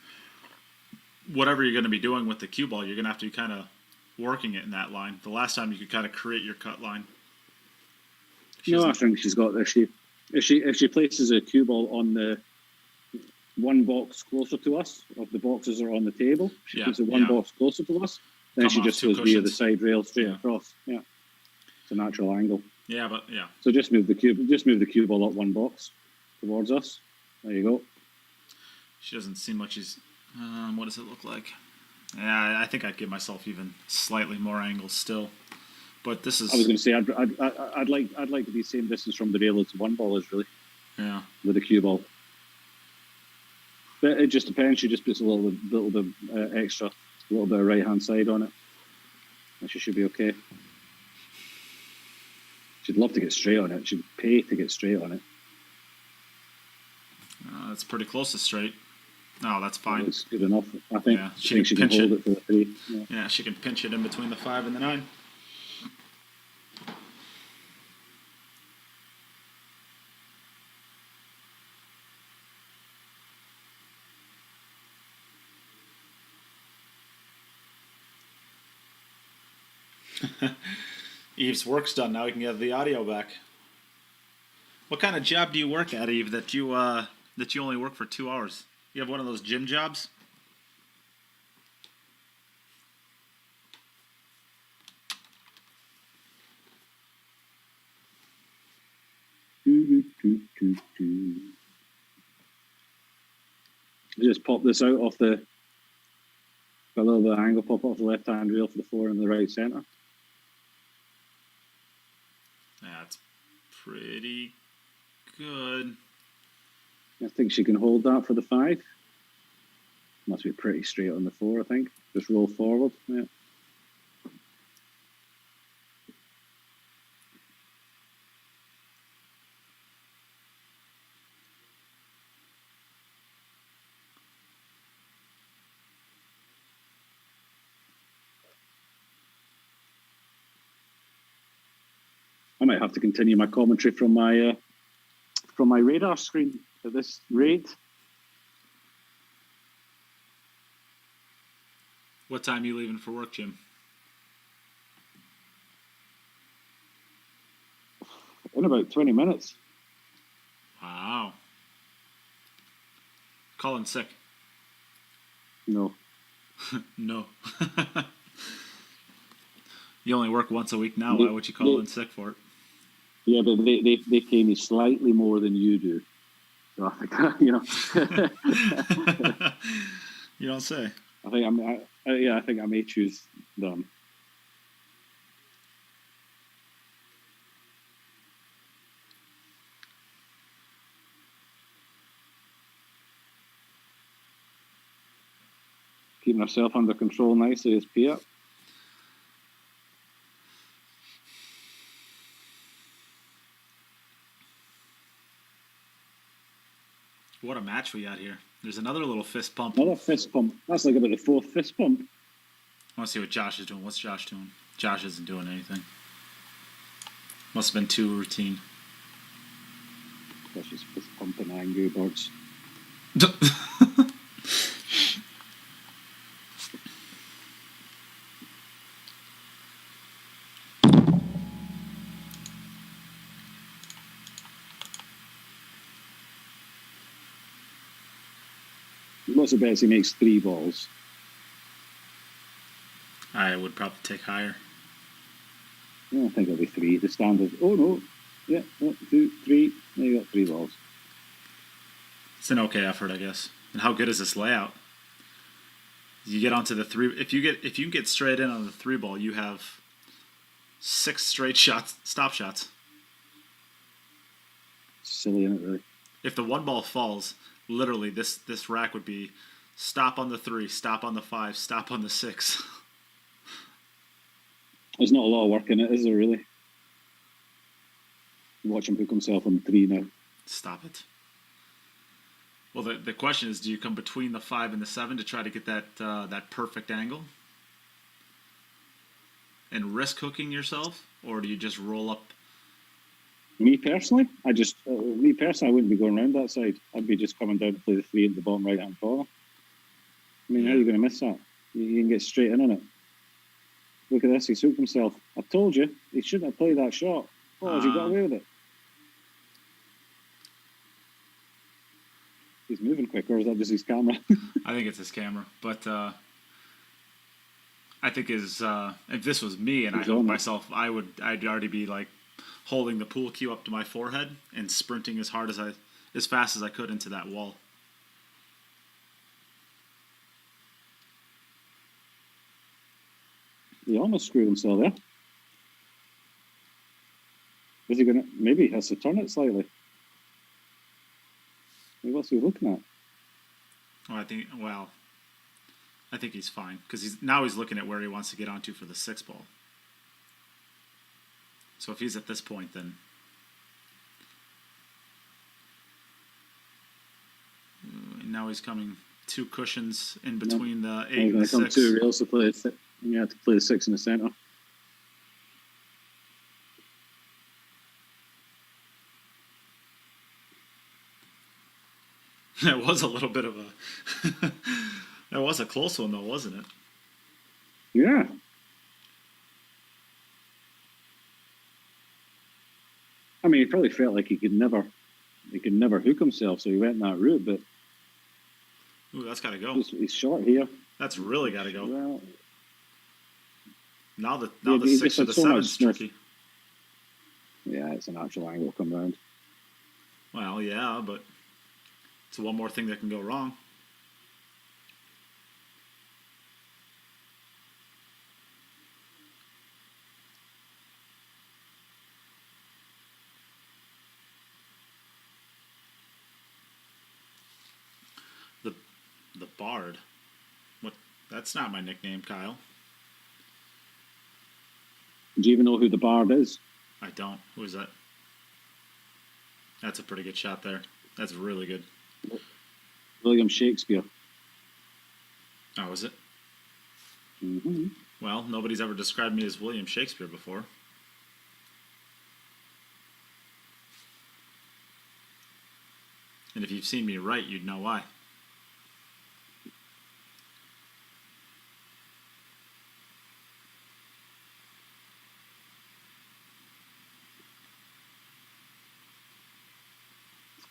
Whatever you're going to be doing with the cue ball, you're going to have to be kind of working it in that line. The last time you could kind of create your cut line. I think she's got this. If she places a cue ball on the 1 box closer to us, of the boxes are on the table, she puts the 1 box closer to us, then she just goes via the side rail straight across. Yeah, it's a natural angle. Yeah, but yeah. So just move the cue ball up 1 box towards us. There you go. She doesn't seem like she's. What does it look like? Yeah, I think I'd give myself even slightly more angles still. But this is. I was going to say I'd like to be same distance from the rail as the 1 ball is really. Yeah. With the cue ball. But it just depends. She just puts a little bit extra, a little bit of right hand side on it, and she should be okay. She'd love to get straight on it. She'd pay to get straight on it. That's pretty close to straight. No, that's fine. It's good enough. I think. Yeah, she can hold it for the 3. Yeah, she can pinch it in between the 5 and the 9. Eve's work's done. Now we can get the audio back. What kind of job do you work at, Eve, that you only work for 2 hours? You have one of those gym jobs? Just pop this out off got a little bit of angle, pop off the left hand rail for the 4 in the right centre. That's pretty good. I think she can hold that for the 5. Must be pretty straight on the 4, I think. Just roll forward. Yeah. I might have to continue my commentary from my radar screen at this rate. What time are you leaving for work, Jim? In about 20 minutes. Wow. Calling sick? No. No. You only work once a week now. Why would you call in sick for it? Yeah, but they pay me slightly more than you do. So I think, you know. You don't say. I think I may choose them. Keeping herself under control nicely is Pia. What a match we got here. There's another little fist pump. Another fist pump. That's like about the fourth fist pump. I want to see what Josh is doing. What's Josh doing? Josh isn't doing anything. Must have been too routine. Josh is fist pumping Angry Birds. Lots of bets he makes 3 balls. I would probably take higher. I don't think it'll be 3. The standard. Oh no. Yeah, 1, 2, 3. Now you got 3 balls. It's an okay effort, I guess. And how good is this layout? You get onto the 3. If you get straight in on the 3 ball, you have 6 straight shots, stop shots. Silly, isn't it, really? If the 1 ball falls, literally this rack would be stop on the 3, stop on the 5, stop on the 6. There's not a lot of work in it, is there, really? Watch him hook himself on 3 now. Stop it. Well, the question is, do you come between the 5 and the 7 to try to get that perfect angle and risk hooking yourself, or do you just roll up? Me personally, I wouldn't be going around that side. I'd be just coming down to play the 3 at the bottom right hand corner. I mean, how are you going to miss that? You can get straight in on it. Look at this, he's hooked himself. I told you, he shouldn't have played that shot. Oh, has he got away with it? He's moving quicker, or is that just his camera? I think it's his camera, but I think if this was me and I hooked myself, I'd already be like holding the pool cue up to my forehead and sprinting as fast as I could into that wall. He almost screwed himself there. Is he gonna? Maybe he has to turn it slightly. What's he looking at? I think he's fine because he's looking at where he wants to get onto for the 6 ball. So if he's at this point, then now he's coming 2 cushions in between the 8 and the 6. He's going to come 2 rails to play. You have to play the 6 in the center. That was a little bit of a that was a close one though, wasn't it? Yeah. I mean, he probably felt like he could never hook himself, so he went that route. But ooh, that's got to go. He's short here. That's really got to go. Well, now the 6 or the 7 is tricky. Yeah, it's an actual angle come round. Well, yeah, but it's one more thing that can go wrong. The Bard. What? That's not my nickname, Kyle. Do you even know who the Bard is? I don't. Who is that? That's a pretty good shot there. That's really good. William Shakespeare. Oh, is it? Mm-hmm. Well, nobody's ever described me as William Shakespeare before. And if you've seen me write, you'd know why.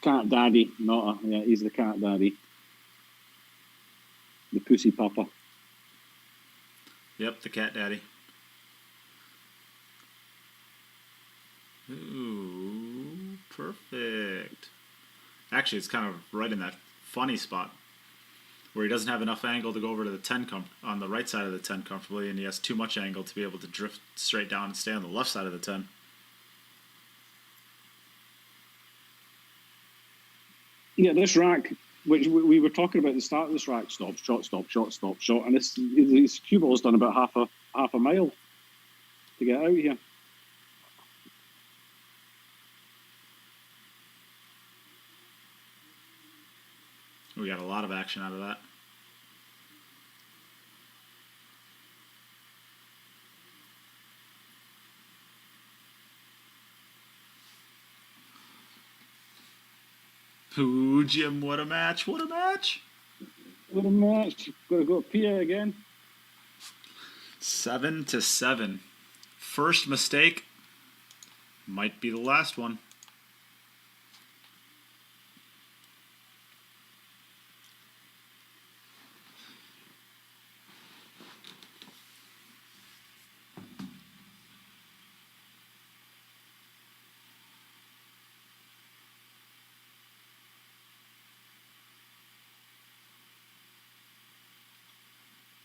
Cat Daddy, he's the Cat Daddy. The Pussy Papa. Yep, the Cat Daddy. Ooh, perfect. Actually, it's kind of right in that funny spot where he doesn't have enough angle to go over to the 10 on the right side of the 10 comfortably, and he has too much angle to be able to drift straight down and stay on the left side of the 10. Yeah, this rack, which we were talking about at the start of this rack, stop, shot, and this cue ball's done about half a mile to get out here. We got a lot of action out of that. Ooh, Jim, what a match. What a match. What a match. Got to go Pia again. 7-7. First mistake might be the last one.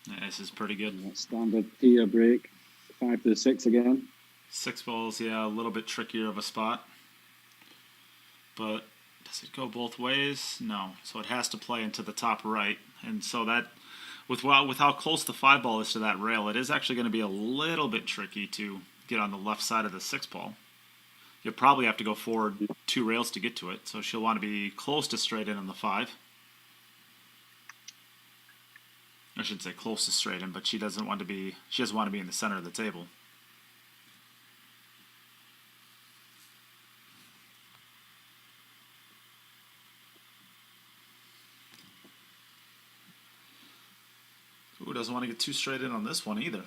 Yeah, this is pretty good. Standard Pia break. 5 to 6 again. 6 balls, yeah, a little bit trickier of a spot. But does it go both ways? No. So it has to play into the top right. And so that, with how close the 5 ball is to that rail, it is actually going to be a little bit tricky to get on the left side of the 6 ball. You'll probably have to go forward 2 rails to get to it. So she'll want to be close to straight in on the 5. I should say close to straight in, but she doesn't want to be in the center of the table. Ooh, doesn't want to get too straight in on this one either.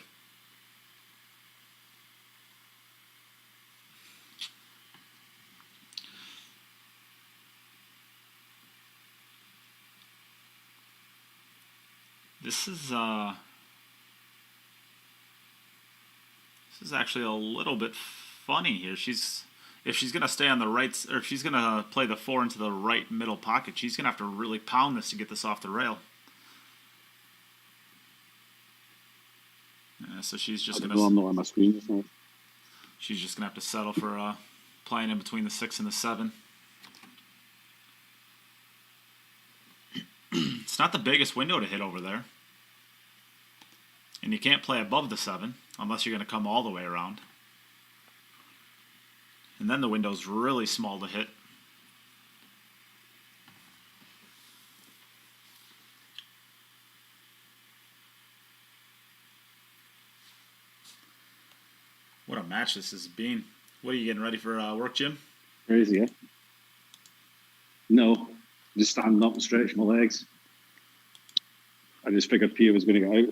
This is actually a little bit funny here. If she's gonna stay on the right, or if she's gonna play the 4 into the right middle pocket, she's gonna have to really pound this to get this off the rail. Yeah, so she's just gonna. I'm not on my screen just now. She's just gonna have to settle for playing in between the 6 and the 7. It's not the biggest window to hit over there. And you can't play above the 7 unless you're going to come all the way around. And then the window's really small to hit. What a match this has been. What are you getting ready for work, Jim? Crazy, yeah? No, just standing up and stretching my legs. I just figured Pia was going to get out.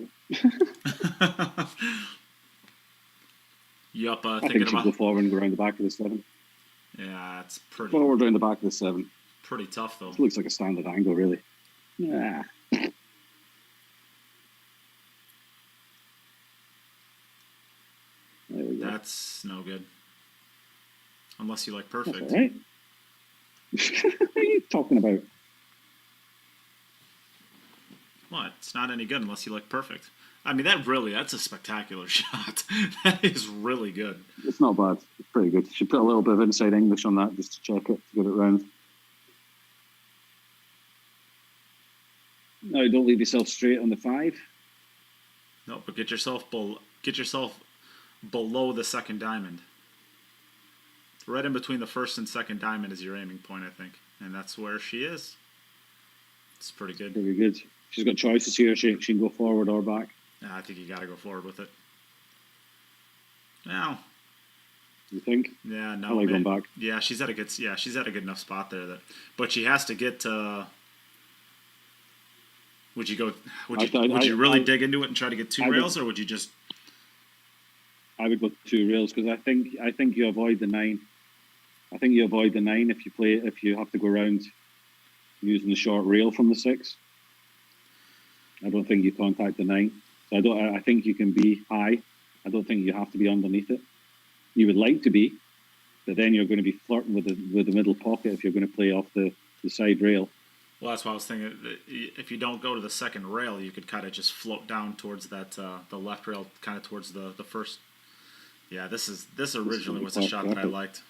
You up I thinking think she'll about? go forward and go around the back of the 7. Yeah, it's pretty Forward around the back of the 7. pretty tough though. It looks like a standard angle, really. Yeah. There we go. That's no good. Unless you like perfect. That's all right. What are you talking about? What? It's not any good unless you like perfect. I mean, that's a spectacular shot. That is really good. It's not bad. It's pretty good. You should put a little bit of inside English on that just to check it, to get it round. No, don't leave yourself straight on the 5. No, but get yourself below the second diamond. Right in between the first and second diamond is your aiming point, I think. And that's where she is. It's pretty good. Very good. She's got choices here. She can go forward or back. Yeah, I think you got to go forward with it. Now, You think? yeah, no. I like going back. Yeah, she's at a good enough spot there. But she has to get. Would you really dig into it and try to get 2 rails, or would you just? I would go 2 rails because I think you avoid the 9. I think you avoid the 9 if you have to go around using the short rail from the 6. I don't think you contact the 9. So I think you can be high. I don't think you have to be underneath it. You would like to be, but then you're going to be flirting with the middle pocket if you're going to play off the side rail. Well, that's what I was thinking. If you don't go to the second rail, you could kind of just float down towards that the left rail, kind of towards the first. Yeah, this originally was a shot that I liked.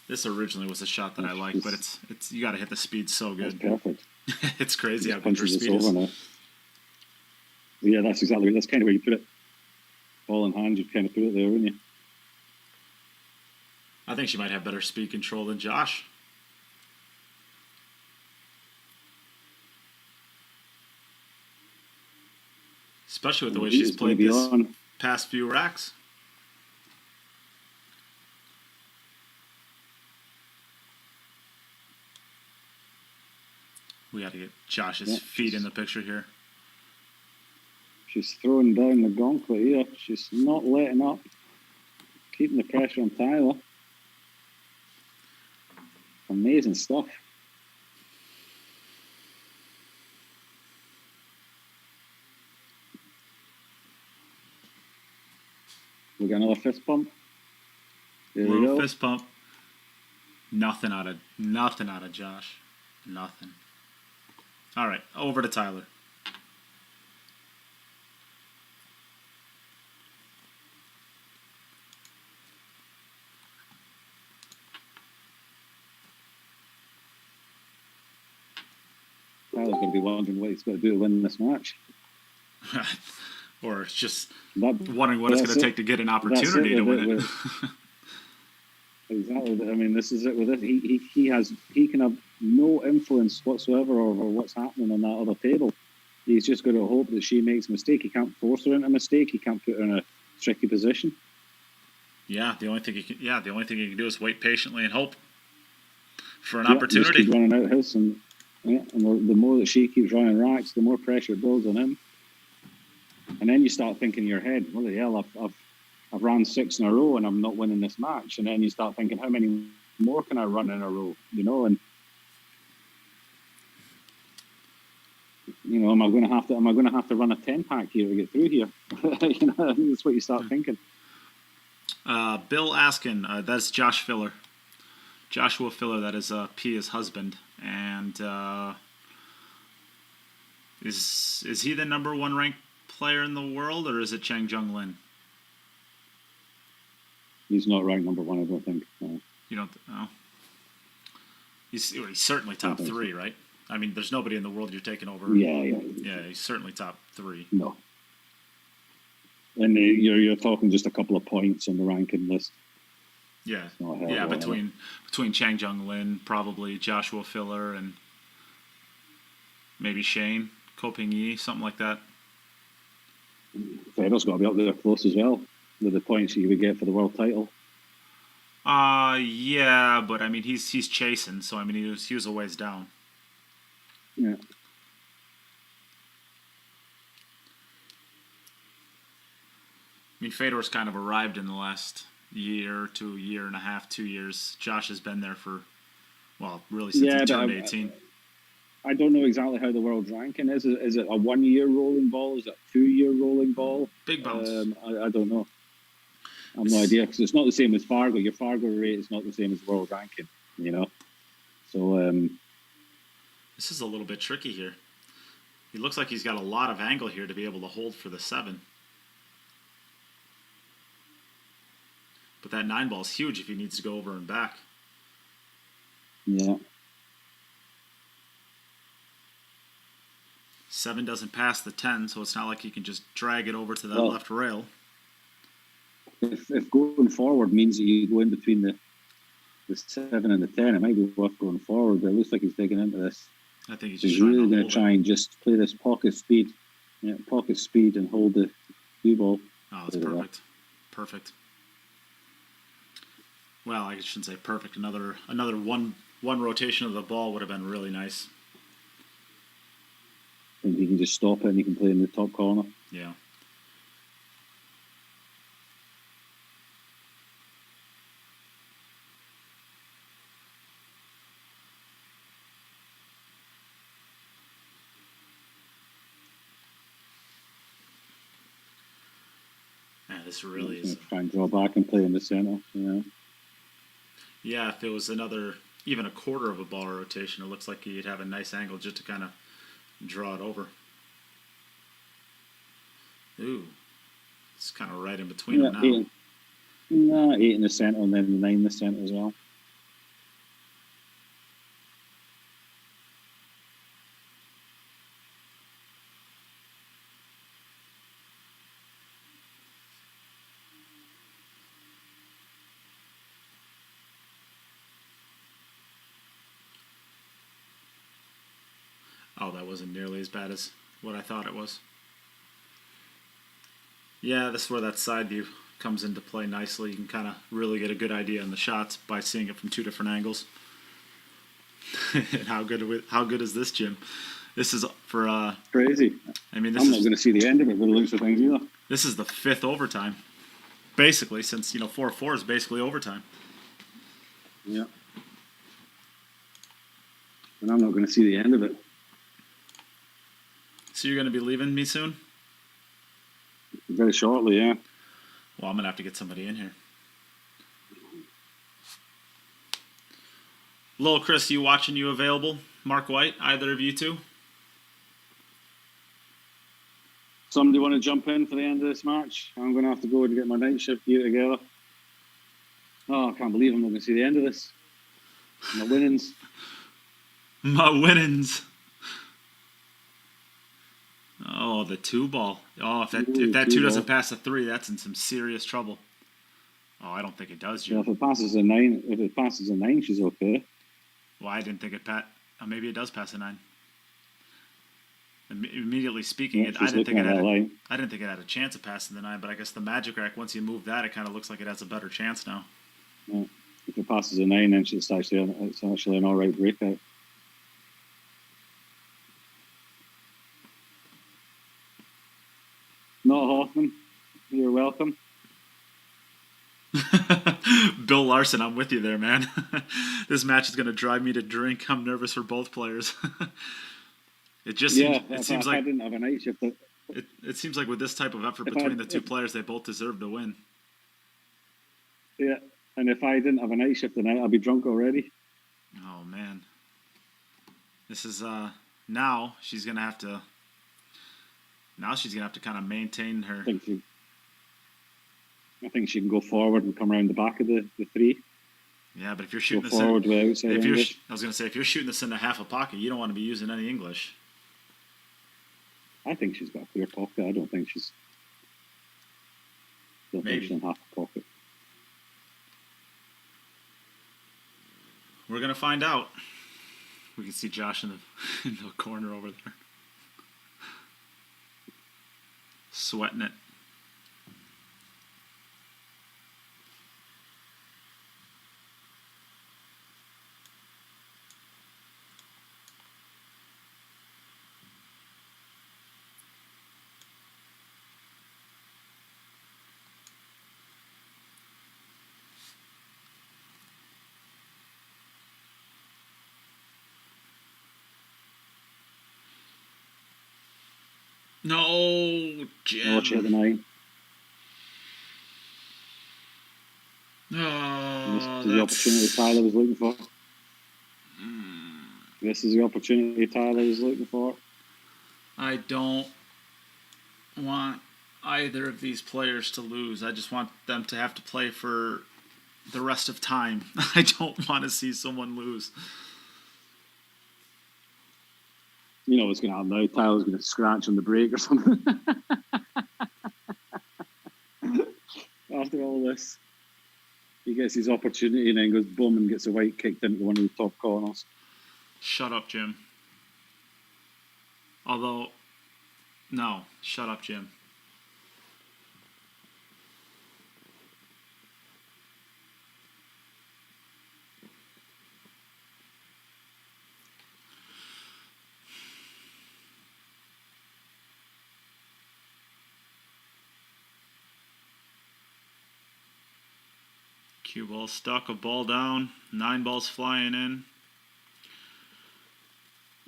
This originally was a shot that I liked, but it's you got to hit the speed so good. That's perfect. It's crazy how good your Punches speed us is. over now. Yeah, that's kind of where you put it. Ball in hand, you'd kind of put it there, wouldn't you? I think she might have better speed control than Josh. Especially with the way Heat she's is going to played be this on. past few racks. We got to get Josh's feet in the picture here. She's throwing down the gauntlet here. She's not letting up. Keeping the pressure on Tyler. Amazing stuff. We got another fist pump. There we Little go. fist pump. Nothing out of Josh. Nothing. All right, over to Tyler. Tyler's going to be wondering what he's got to do to win this match. Or it's just wondering what it's going to take to get an opportunity to win it. Exactly. I mean, this is it with it. He can have no influence whatsoever over what's happening on that other table. He's just got to hope that she makes a mistake. He can't force her into a mistake. He can't put her in a tricky position. Yeah, the only thing he can do is wait patiently and hope for an opportunity. Just keep running out his, and the more that she keeps running racks, the more pressure it builds on him. And then you start thinking in your head, what the hell, I've run 6 in a row and I'm not winning this match. And then you start thinking, how many more can I run in a row? You know, and am I going to have to run a 10-pack here to get through here? That's what you start thinking. Bill Askin, that's Josh Filler. Joshua Filler, that is Pia's husband. And is he the number 1 ranked player in the world, or is it Chang Jung Lin? He's not ranked number 1, I don't think. No. You don't know? He's certainly top 3, right? I mean, there's nobody in the world you're taking over. Yeah, he's certainly top 3. No. And you're talking just a couple of points on the ranking list. Yeah, Oh, between Chang Jung Lin, probably Joshua Filler, and maybe Shane Koping Yi, something like that. Federer's got to be up there close as well with the points he would get for the world title. Yeah, but I mean he's chasing, so I mean he was a ways down. Yeah. I mean Fedor's kind of arrived in the last year to year and a half, 2 years. Josh has been there for, well, really since he turned 18. I don't know exactly how the world ranking is. Is it a 1 year rolling ball? Is it a 2 year rolling ball? Big bounce. I don't know. I have no idea, because it's not the same as Fargo. Your Fargo rate is not the same as world ranking, So this is a little bit tricky here. He looks like he's got a lot of angle here to be able to hold for the 7. But that 9 ball is huge if he needs to go over and back. Yeah. 7 doesn't pass the 10, so it's not like he can just drag it over to that left rail. If going forward means that you go in between the 7 and the 10, it might be worth going forward, but it looks like he's digging into this. I think he's really going to try and just play this pocket speed and hold the cue ball. Oh, that's perfect. Perfect. Well, I shouldn't say perfect. Another one rotation of the ball would have been really nice. And you can just stop it and you can play in the top corner. Yeah. Yeah, this really is. Try and draw back and play in the center. Yeah, if it was even a quarter of a ball rotation, it looks like you'd have a nice angle just to kind of draw it over. Ooh, it's kind of right in between them now. 8 in the center and then 9 in the center as well. Oh, that wasn't nearly as bad as what I thought it was. Yeah, this is where that side view comes into play nicely. You can kind of really get a good idea on the shots by seeing it from two different angles. And how good is this, Jim? This is for Crazy. I mean, I'm not going to see the end of it with the looks of things either. This is the 5th overtime, basically, since 4-4 is basically overtime. Yeah. And I'm not going to see the end of it. So you're going to be leaving me soon? Very shortly, yeah. Well, I'm going to have to get somebody in here. Lil Chris, you watching? You available? Mark White, either of you two? Somebody want to jump in for the end of this match? I'm going to have to go and get my night shift gear together. Oh, I can't believe I'm not going to see the end of this. My winnings. My winnings. Oh, the 2-ball. Oh, if that 2 doesn't pass a 3, that's in some serious trouble. Oh, I don't think it does, Jim. Yeah, if it passes a 9, she's okay. Well, I didn't think it maybe it does pass a 9. Immediately speaking, Yeah, I didn't think it had line. a chance of passing the 9, but I guess the magic rack, once you move that, it kind of looks like it has a better chance now. Yeah. If it passes a 9, then it's actually an all right breakout. Not Hoffman. You're welcome. Bill Larson, I'm with you there, man. This match is going to drive me to drink. I'm nervous for both players. It seems like I didn't have a night shift. It seems like with this type of effort between the two players, they both deserve to win. Yeah, and if I didn't have a night shift tonight, I'd be drunk already. Oh man, this is now she's gonna have to. Now she's gonna have to kind of maintain her. I think she can go forward and come around the back of the 3. Yeah, but if you're shooting this forward with outside English. I was gonna say if you're shooting this into half a pocket, you don't want to be using any English. I think she's got a clear pocket. I don't think she's. Maybe she's in half a pocket. We're gonna find out. We can see Josh in the corner over there, sweating it. No, Jim. Watch out the 9. Oh, this is the opportunity Tyler was looking for. This is the opportunity Tyler was looking for. I don't want either of these players to lose. I just want them to have to play for the rest of time. I don't want to see someone lose. You know what's going to happen now. Tyler's going to scratch on the break or something. After all this, he gets his opportunity and then goes boom and gets a white kicked into one of the top corners. Shut up, Jim. Although, no, shut up, Jim. Cue ball stuck, a ball down, 9 balls flying in.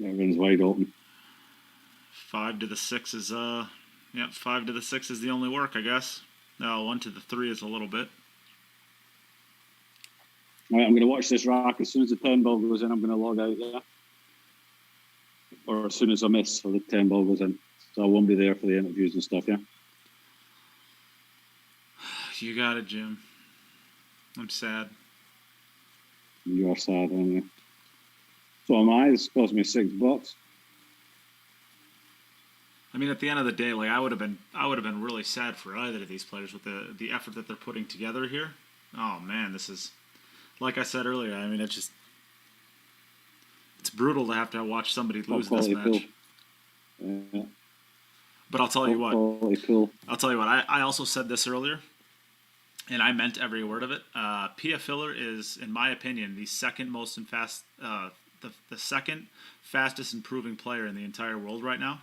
Everyone's wide open. 5 to the 6 is 5 to the 6 is the only work, I guess. No, 1 to the 3 is a little bit. All right, I'm going to watch this rack. As soon as the 10 ball goes in, I'm going to log out there. Or as soon as I miss, so the 10 ball goes in. So I won't be there for the interviews and stuff, yeah? You got it, Jim. I'm sad. You are sad, aren't you? So am I. This cost me $6. I mean, at the end of the day, like I would have been really sad for either of these players with the effort that they're putting together here. Oh man, this is, like I said earlier. I mean, it's brutal to have to watch somebody lose this match. Yeah. But I'll tell you what. Quality pool. I'll tell you what. I also said this earlier, and I meant every word of it. Pia Filler is, in my opinion, the second the second fastest improving player in the entire world right now.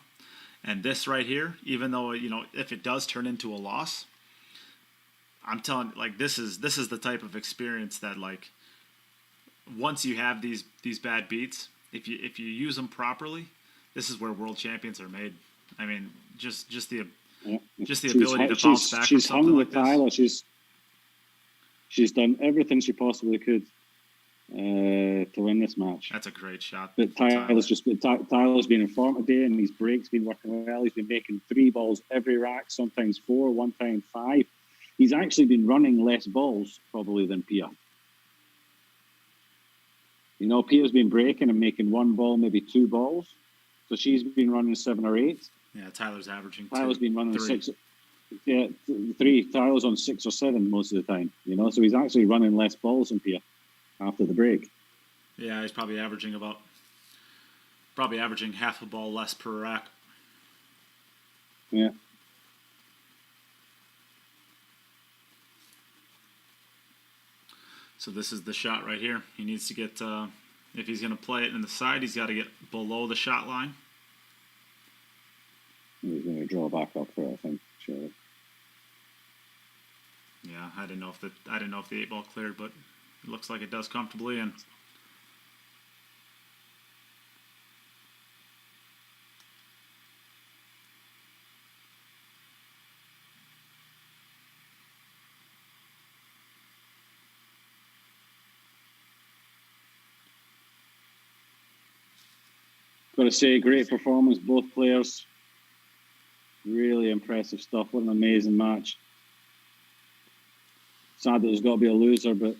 And this right here, even though, you know, if it does turn into a loss, I'm telling, like, this is the type of experience that, like, once you have these bad beats, if you use them properly, this is where world champions are made. I mean, just the ability to bounce back. She's from something hung like with Tyler. She's done everything she possibly could to win this match. That's a great shot. But Tyler's been in form today, and his break's been working well. He's been making 3 balls every rack, sometimes 4, one time 5. He's actually been running less balls probably than Pia. You know, Pia's been breaking and making 1 ball, maybe 2 balls. So she's been running 7 or 8. Yeah, Tyler's averaging 2. Tyler's been running 3. 6. Yeah, 3. Tyler's on 6 or 7 most of the time. You know, so he's actually running less balls than Pia after the break. Yeah, he's probably averaging half a ball less per rack. Yeah. So this is the shot right here. He needs to get, if he's going to play it in the side, he's got to get below the shot line. He's going to draw back up there, I think. Sure. Yeah, I didn't know if the 8 ball cleared, but it looks like it does comfortably. And got to say, great performance, both players. Really impressive stuff. What an amazing match. Sad that there's got to be a loser, but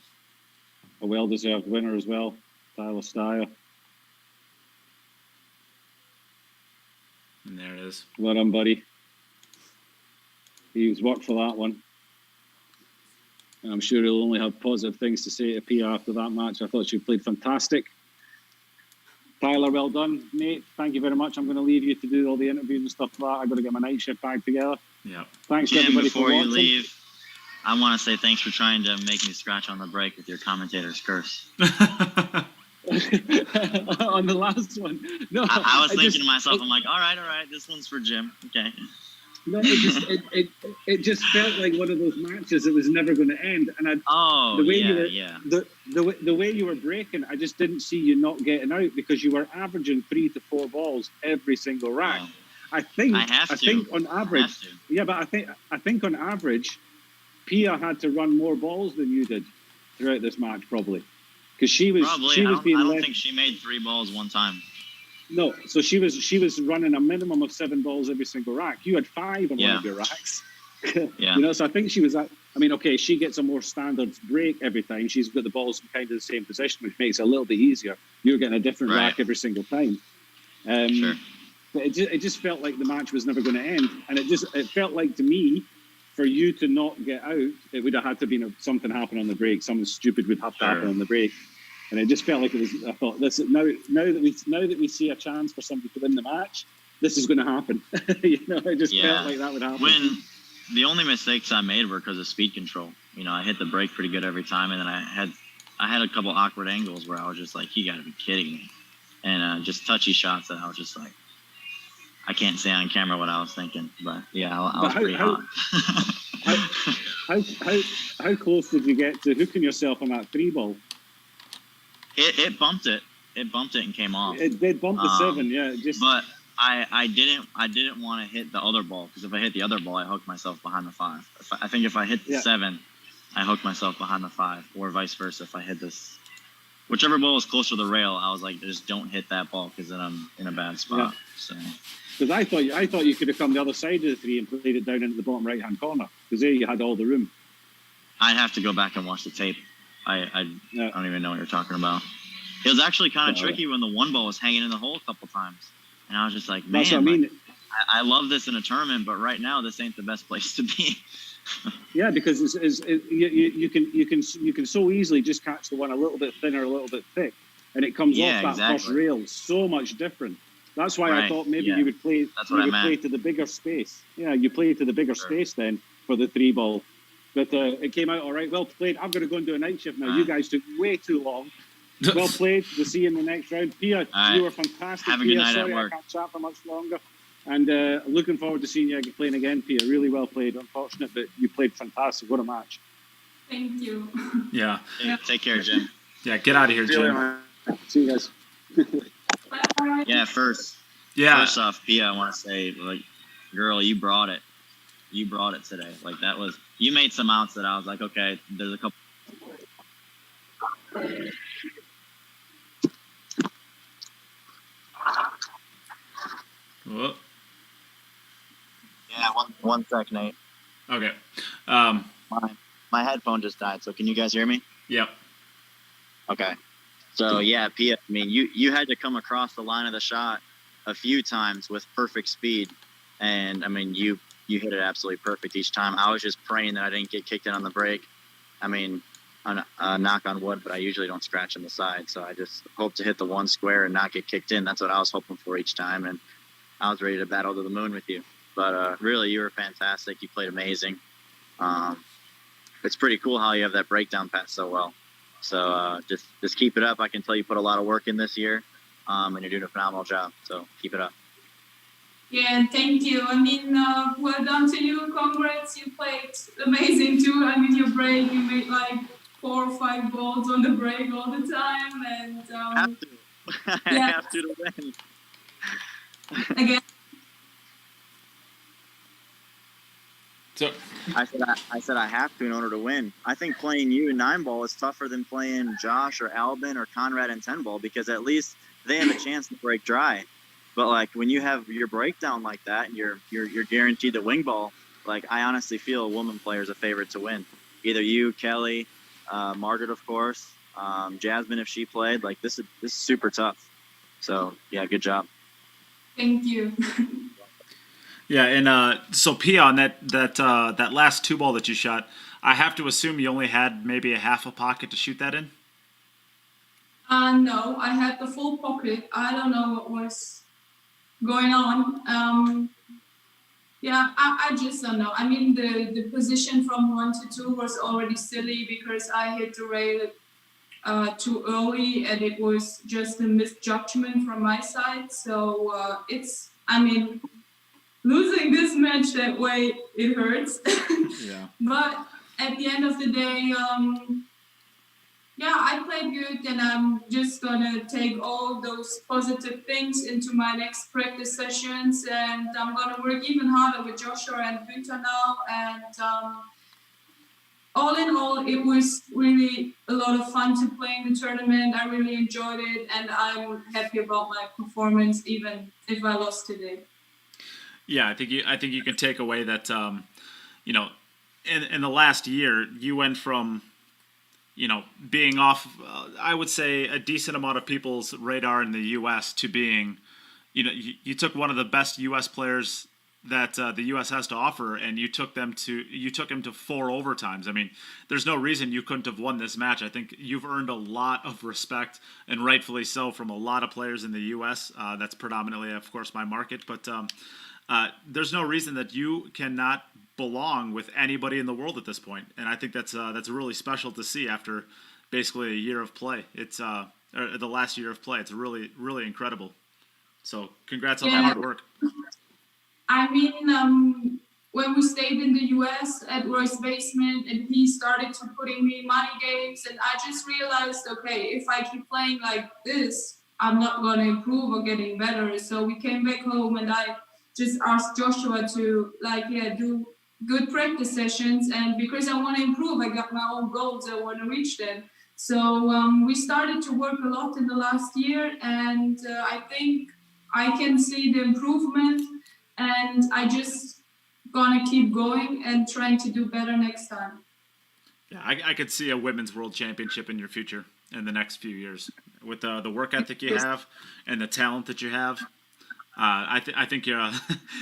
a well-deserved winner as well, Tyler Styer. there it is. Well done, buddy. He was worked for that one. And I'm sure he'll only have positive things to say to Pia after that match. I thought she played fantastic. Tyler, well done, mate. Thank you very much. I'm going to leave you to do all the interviews and stuff like that. I've got to get my night shift back together. Yeah. Thanks, Jim, everybody, before for you watching. leave, I want to say thanks for trying to make me scratch on the break with your commentator's curse. On the last one. No, I was thinking to myself, I'm like, all right, this one's for Jim. Okay. No, it just felt like one of those matches that was never going to end. And the way you were breaking, I just didn't see you not getting out because you were averaging 3 to 4 balls every single rack. Oh. I think on average, but I think on average, Pia had to run more balls than you did throughout this match, probably, because she was being. I don't think she made 3 balls one time. No, so she was running a minimum of 7 balls every single rack. You had 5 on one of your racks. Yeah. You know, so I think she was at. I mean, okay, she gets a more standard break every time. She's got the balls in kind of the same position, which makes it a little bit easier. You're getting a different rack every single time. Sure. But it just felt like the match was never going to end, and it felt like to me, for you to not get out, it would have had to be something happen on the break. Something stupid would have to happen on the break. And it just felt like it was. I thought this now that we see a chance for somebody to win the match, this is going to happen. You know, it just felt like that would happen. When the only mistakes I made were because of speed control. You know, I hit the brake pretty good every time, and then I had a couple awkward angles where I was just like, "You got to be kidding me!" And just touchy shots that I was just like, I can't say on camera what I was thinking, but yeah, I was pretty hot. How close did you get to hooking yourself on that 3 ball? It bumped it. It bumped it and came off. It did bump the 7, yeah. But I didn't want to hit the other ball because if I hit the other ball, I hooked myself behind the 5. I think if I hit the 7, I hooked myself behind the 5, or vice versa. If I hit this, whichever ball was closer to the rail, I was like, just don't hit that ball because then I'm in a bad spot. Yeah. So. Because I thought you could have come the other side of the 3 and played it down into the bottom right hand corner because there you had all the room. I'd have to go back and watch the tape. I don't even know what you're talking about. It was actually kind of tricky when the 1 ball was hanging in the hole a couple times, and I was just like, man, that's what I mean. I love this in a tournament, but right now this ain't the best place to be. Yeah, because you can so easily just catch the one a little bit thinner, a little bit thick, and it comes off that first rail so much different. That's why I Right, thought maybe yeah. you would play. That's You what I would meant. play to the bigger space. Yeah, you play to the bigger space then for the 3-ball. But it came out all right. Well played. I'm going to go and do a night shift now. You guys took way too long. Well played. We'll see you in the next round. Pia, right. you were fantastic. Have a good Pia, night at sorry I work. can't chat for much longer. And looking forward to seeing you playing again, Pia. Really well played. Unfortunate, but you played fantastic. What a match. Thank you. Yeah. Take care, Jim. Yeah, get out of here, See you Jim. later, man. See you guys. Bye. Yeah, first off, Pia, I want to say, like, girl, you brought it. You brought it today. Like, that was, you made some outs that I was like, okay, there's a couple. Whoa. Yeah, one sec, Nate. Okay. My headphone just died, so can you guys hear me? Yep. Okay. So, yeah, Pia, I mean, you had to come across the line of the shot a few times with perfect speed. And, I mean, you hit it absolutely perfect each time. I was just praying that I didn't get kicked in on the break. I mean, knock on wood, but I usually don't scratch on the side. So I just hope to hit the one square and not get kicked in. That's what I was hoping for each time. And I was ready to battle to the moon with you. But really, you were fantastic. You played amazing. It's pretty cool how you have that breakdown pass so well. So just keep it up. I can tell you put a lot of work in this year, and you're doing a phenomenal job. So keep it up. Yeah, thank you. I mean, well done to you. Congrats. You played amazing too. I mean, your break, you made like 4 or 5 balls on the break all the time. And Have to. I have to win. again, So I said I have to in order to win. I think playing you in 9-ball is tougher than playing Josh or Albin or Conrad in 10-ball because at least they have a chance to break dry. But like when you have your breakdown like that and you're guaranteed the wing ball, like I honestly feel a woman player is a favorite to win. Either you, Kelly, Margaret, of course, Jasmine if she played. Like this is super tough. So yeah, good job. thank you. Yeah, and so Pia, on that last 2-ball that you shot, I have to assume you only had maybe a half a pocket to shoot that in? No, I had the full pocket. I don't know what was going on. Yeah, I just don't know. I mean, the position from 1 to 2 was already silly because I hit the rail too early and it was just a misjudgment from my side. So losing this match that way, it hurts. Yeah. But at the end of the day, I played good, and I'm just gonna take all those positive things into my next practice sessions, and I'm gonna work even harder with Joshua and Günther now. And all in all, it was really a lot of fun to play in the tournament. I really enjoyed it, and I'm happy about my performance, even if I lost today. Yeah, I think you can take away that in the last year you went from being off I would say a decent amount of people's radar in the U.S. to being you took one of the best U.S. players that the U.S. has to offer and you took him to 4 overtimes. I mean, there's no reason you couldn't have won this match. I think you've earned a lot of respect, and rightfully so, from a lot of players in the U.S. That's predominantly, of course, my market, but there's no reason that you cannot belong with anybody in the world at this point, and I think that's really special to see after basically a year of play. It's or the last year of play. It's really, really incredible. So congrats on the hard work. I mean, when we stayed in the US at Roy's basement and he started to putting me in money games, and I just realized, okay, if I keep playing like this, I'm not going to improve or getting better. So we came back home and I just asked Joshua to do good practice sessions. And because I want to improve, I got my own goals. I want to reach them. So we started to work a lot in the last year, and I think I can see the improvement, and I just gonna keep going and trying to do better next time. Yeah, I could see a women's world championship in your future in the next few years with the work ethic you have and the talent that you have. I think you're.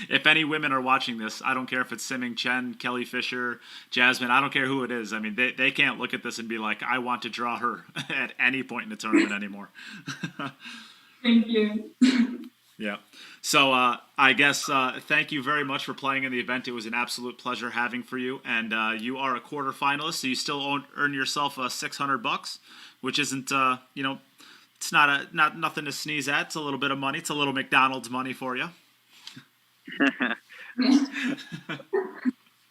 If any women are watching this, I don't care if it's Simming Chen, Kelly Fisher, Jasmine. I don't care who it is. I mean, they can't look at this and be like, I want to draw her at any point in the tournament anymore. Thank you. Yeah. So I guess thank you very much for playing in the event. It was an absolute pleasure having for you. And you are a quarterfinalist, so you still earn yourself $600, which isn't it's not nothing to sneeze at. It's a little bit of money. It's a little McDonald's money for you.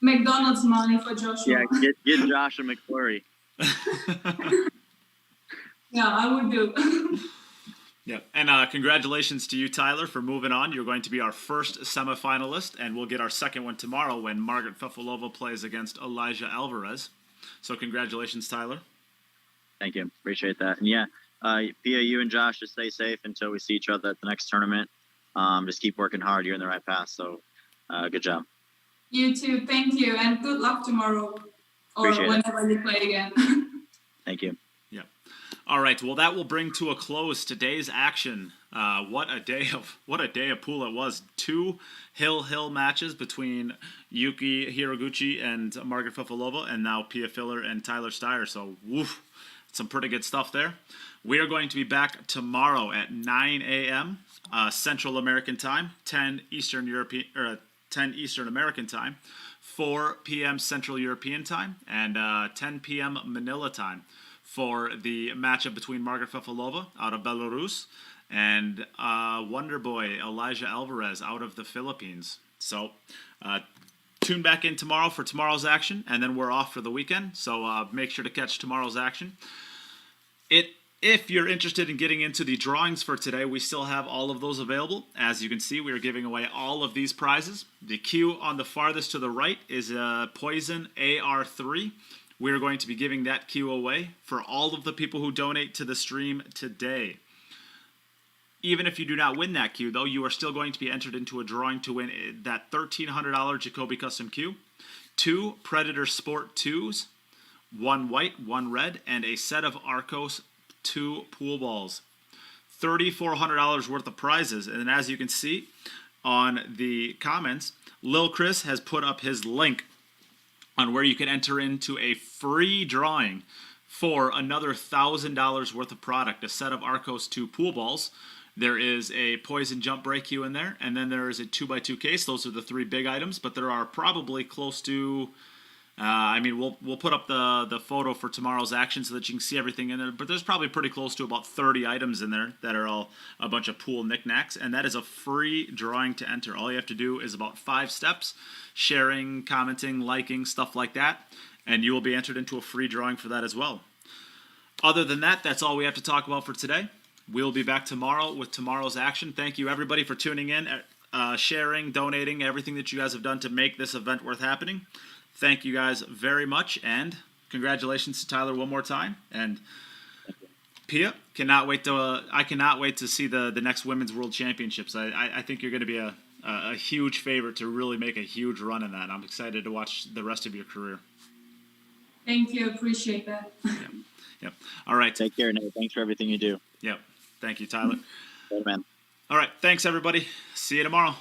McDonald's money for Joshua. Yeah, get Josh a McFlurry. Yeah, I would do. Yeah, and congratulations to you, Tyler, for moving on. You're going to be our first semifinalist, and we'll get our second one tomorrow when Margaret Fefilova plays against Elijah Alvarez. So congratulations, Tyler. Thank you. Appreciate that. And yeah, Pia, you and Josh, just stay safe until we see each other at the next tournament. Just keep working hard. You're in the right path. So good job. You too. Thank you. And good luck tomorrow or Appreciate whenever you play again. Thank you. Yeah. All right. Well, that will bring to a close today's action. What a day of pool it was. 2 hill matches between Yuki Hiraguchi and Margaret Fefilova, and now Pia Filler and Tyler Styer. So, woof, some pretty good stuff there. We are going to be back tomorrow at 9 a.m. Central American Time, 10 Eastern American Time, 4 p.m. Central European Time, and 10 p.m. Manila Time for the matchup between Margaret Fefilova out of Belarus and Wonder Boy Elijah Alvarez out of the Philippines. So tune back in tomorrow for tomorrow's action, and then we're off for the weekend. So make sure to catch tomorrow's action. If you're interested in getting into the drawings for today, we still have all of those available. As you can see, we are giving away all of these prizes. The cue on the farthest to the right is a Poison AR3. We're going to be giving that cue away for all of the people who donate to the stream today. Even if you do not win that cue, though, you are still going to be entered into a drawing to win that $1,300 Jacoby Custom cue, 2 Predator Sport 2s, 1 white, 1 red, and a set of Arcos 2 pool balls. $3,400 worth of prizes. And as you can see on the comments, Lil Chris has put up his link on where you can enter into a free drawing for another $1,000 worth of product, a set of Arcos 2 pool balls. There is a Poison Jump Break cue in there, and then there is a 2x2 case. Those are the 3 big items, but there are probably close to we'll put up the photo for tomorrow's action so that you can see everything in there, but there's probably pretty close to about 30 items in there that are all a bunch of pool knickknacks, and that is a free drawing to enter. All you have to do is about 5 steps, sharing, commenting, liking, stuff like that, and you will be entered into a free drawing for that as well. Other than that, that's all we have to talk about for today. We'll be back tomorrow with tomorrow's action. Thank you, everybody, for tuning in, sharing, donating, everything that you guys have done to make this event worth happening. Thank you guys very much, and congratulations to Tyler one more time. And Pia, I cannot wait to see the next Women's World Championships. I think you're going to be a huge favorite to really make a huge run in that. I'm excited to watch the rest of your career. Thank you. Appreciate that. Yep. All right. Take care, Nate. Thanks for everything you do. Yep. Thank you, Tyler. Good man. All right. Thanks, everybody. See you tomorrow.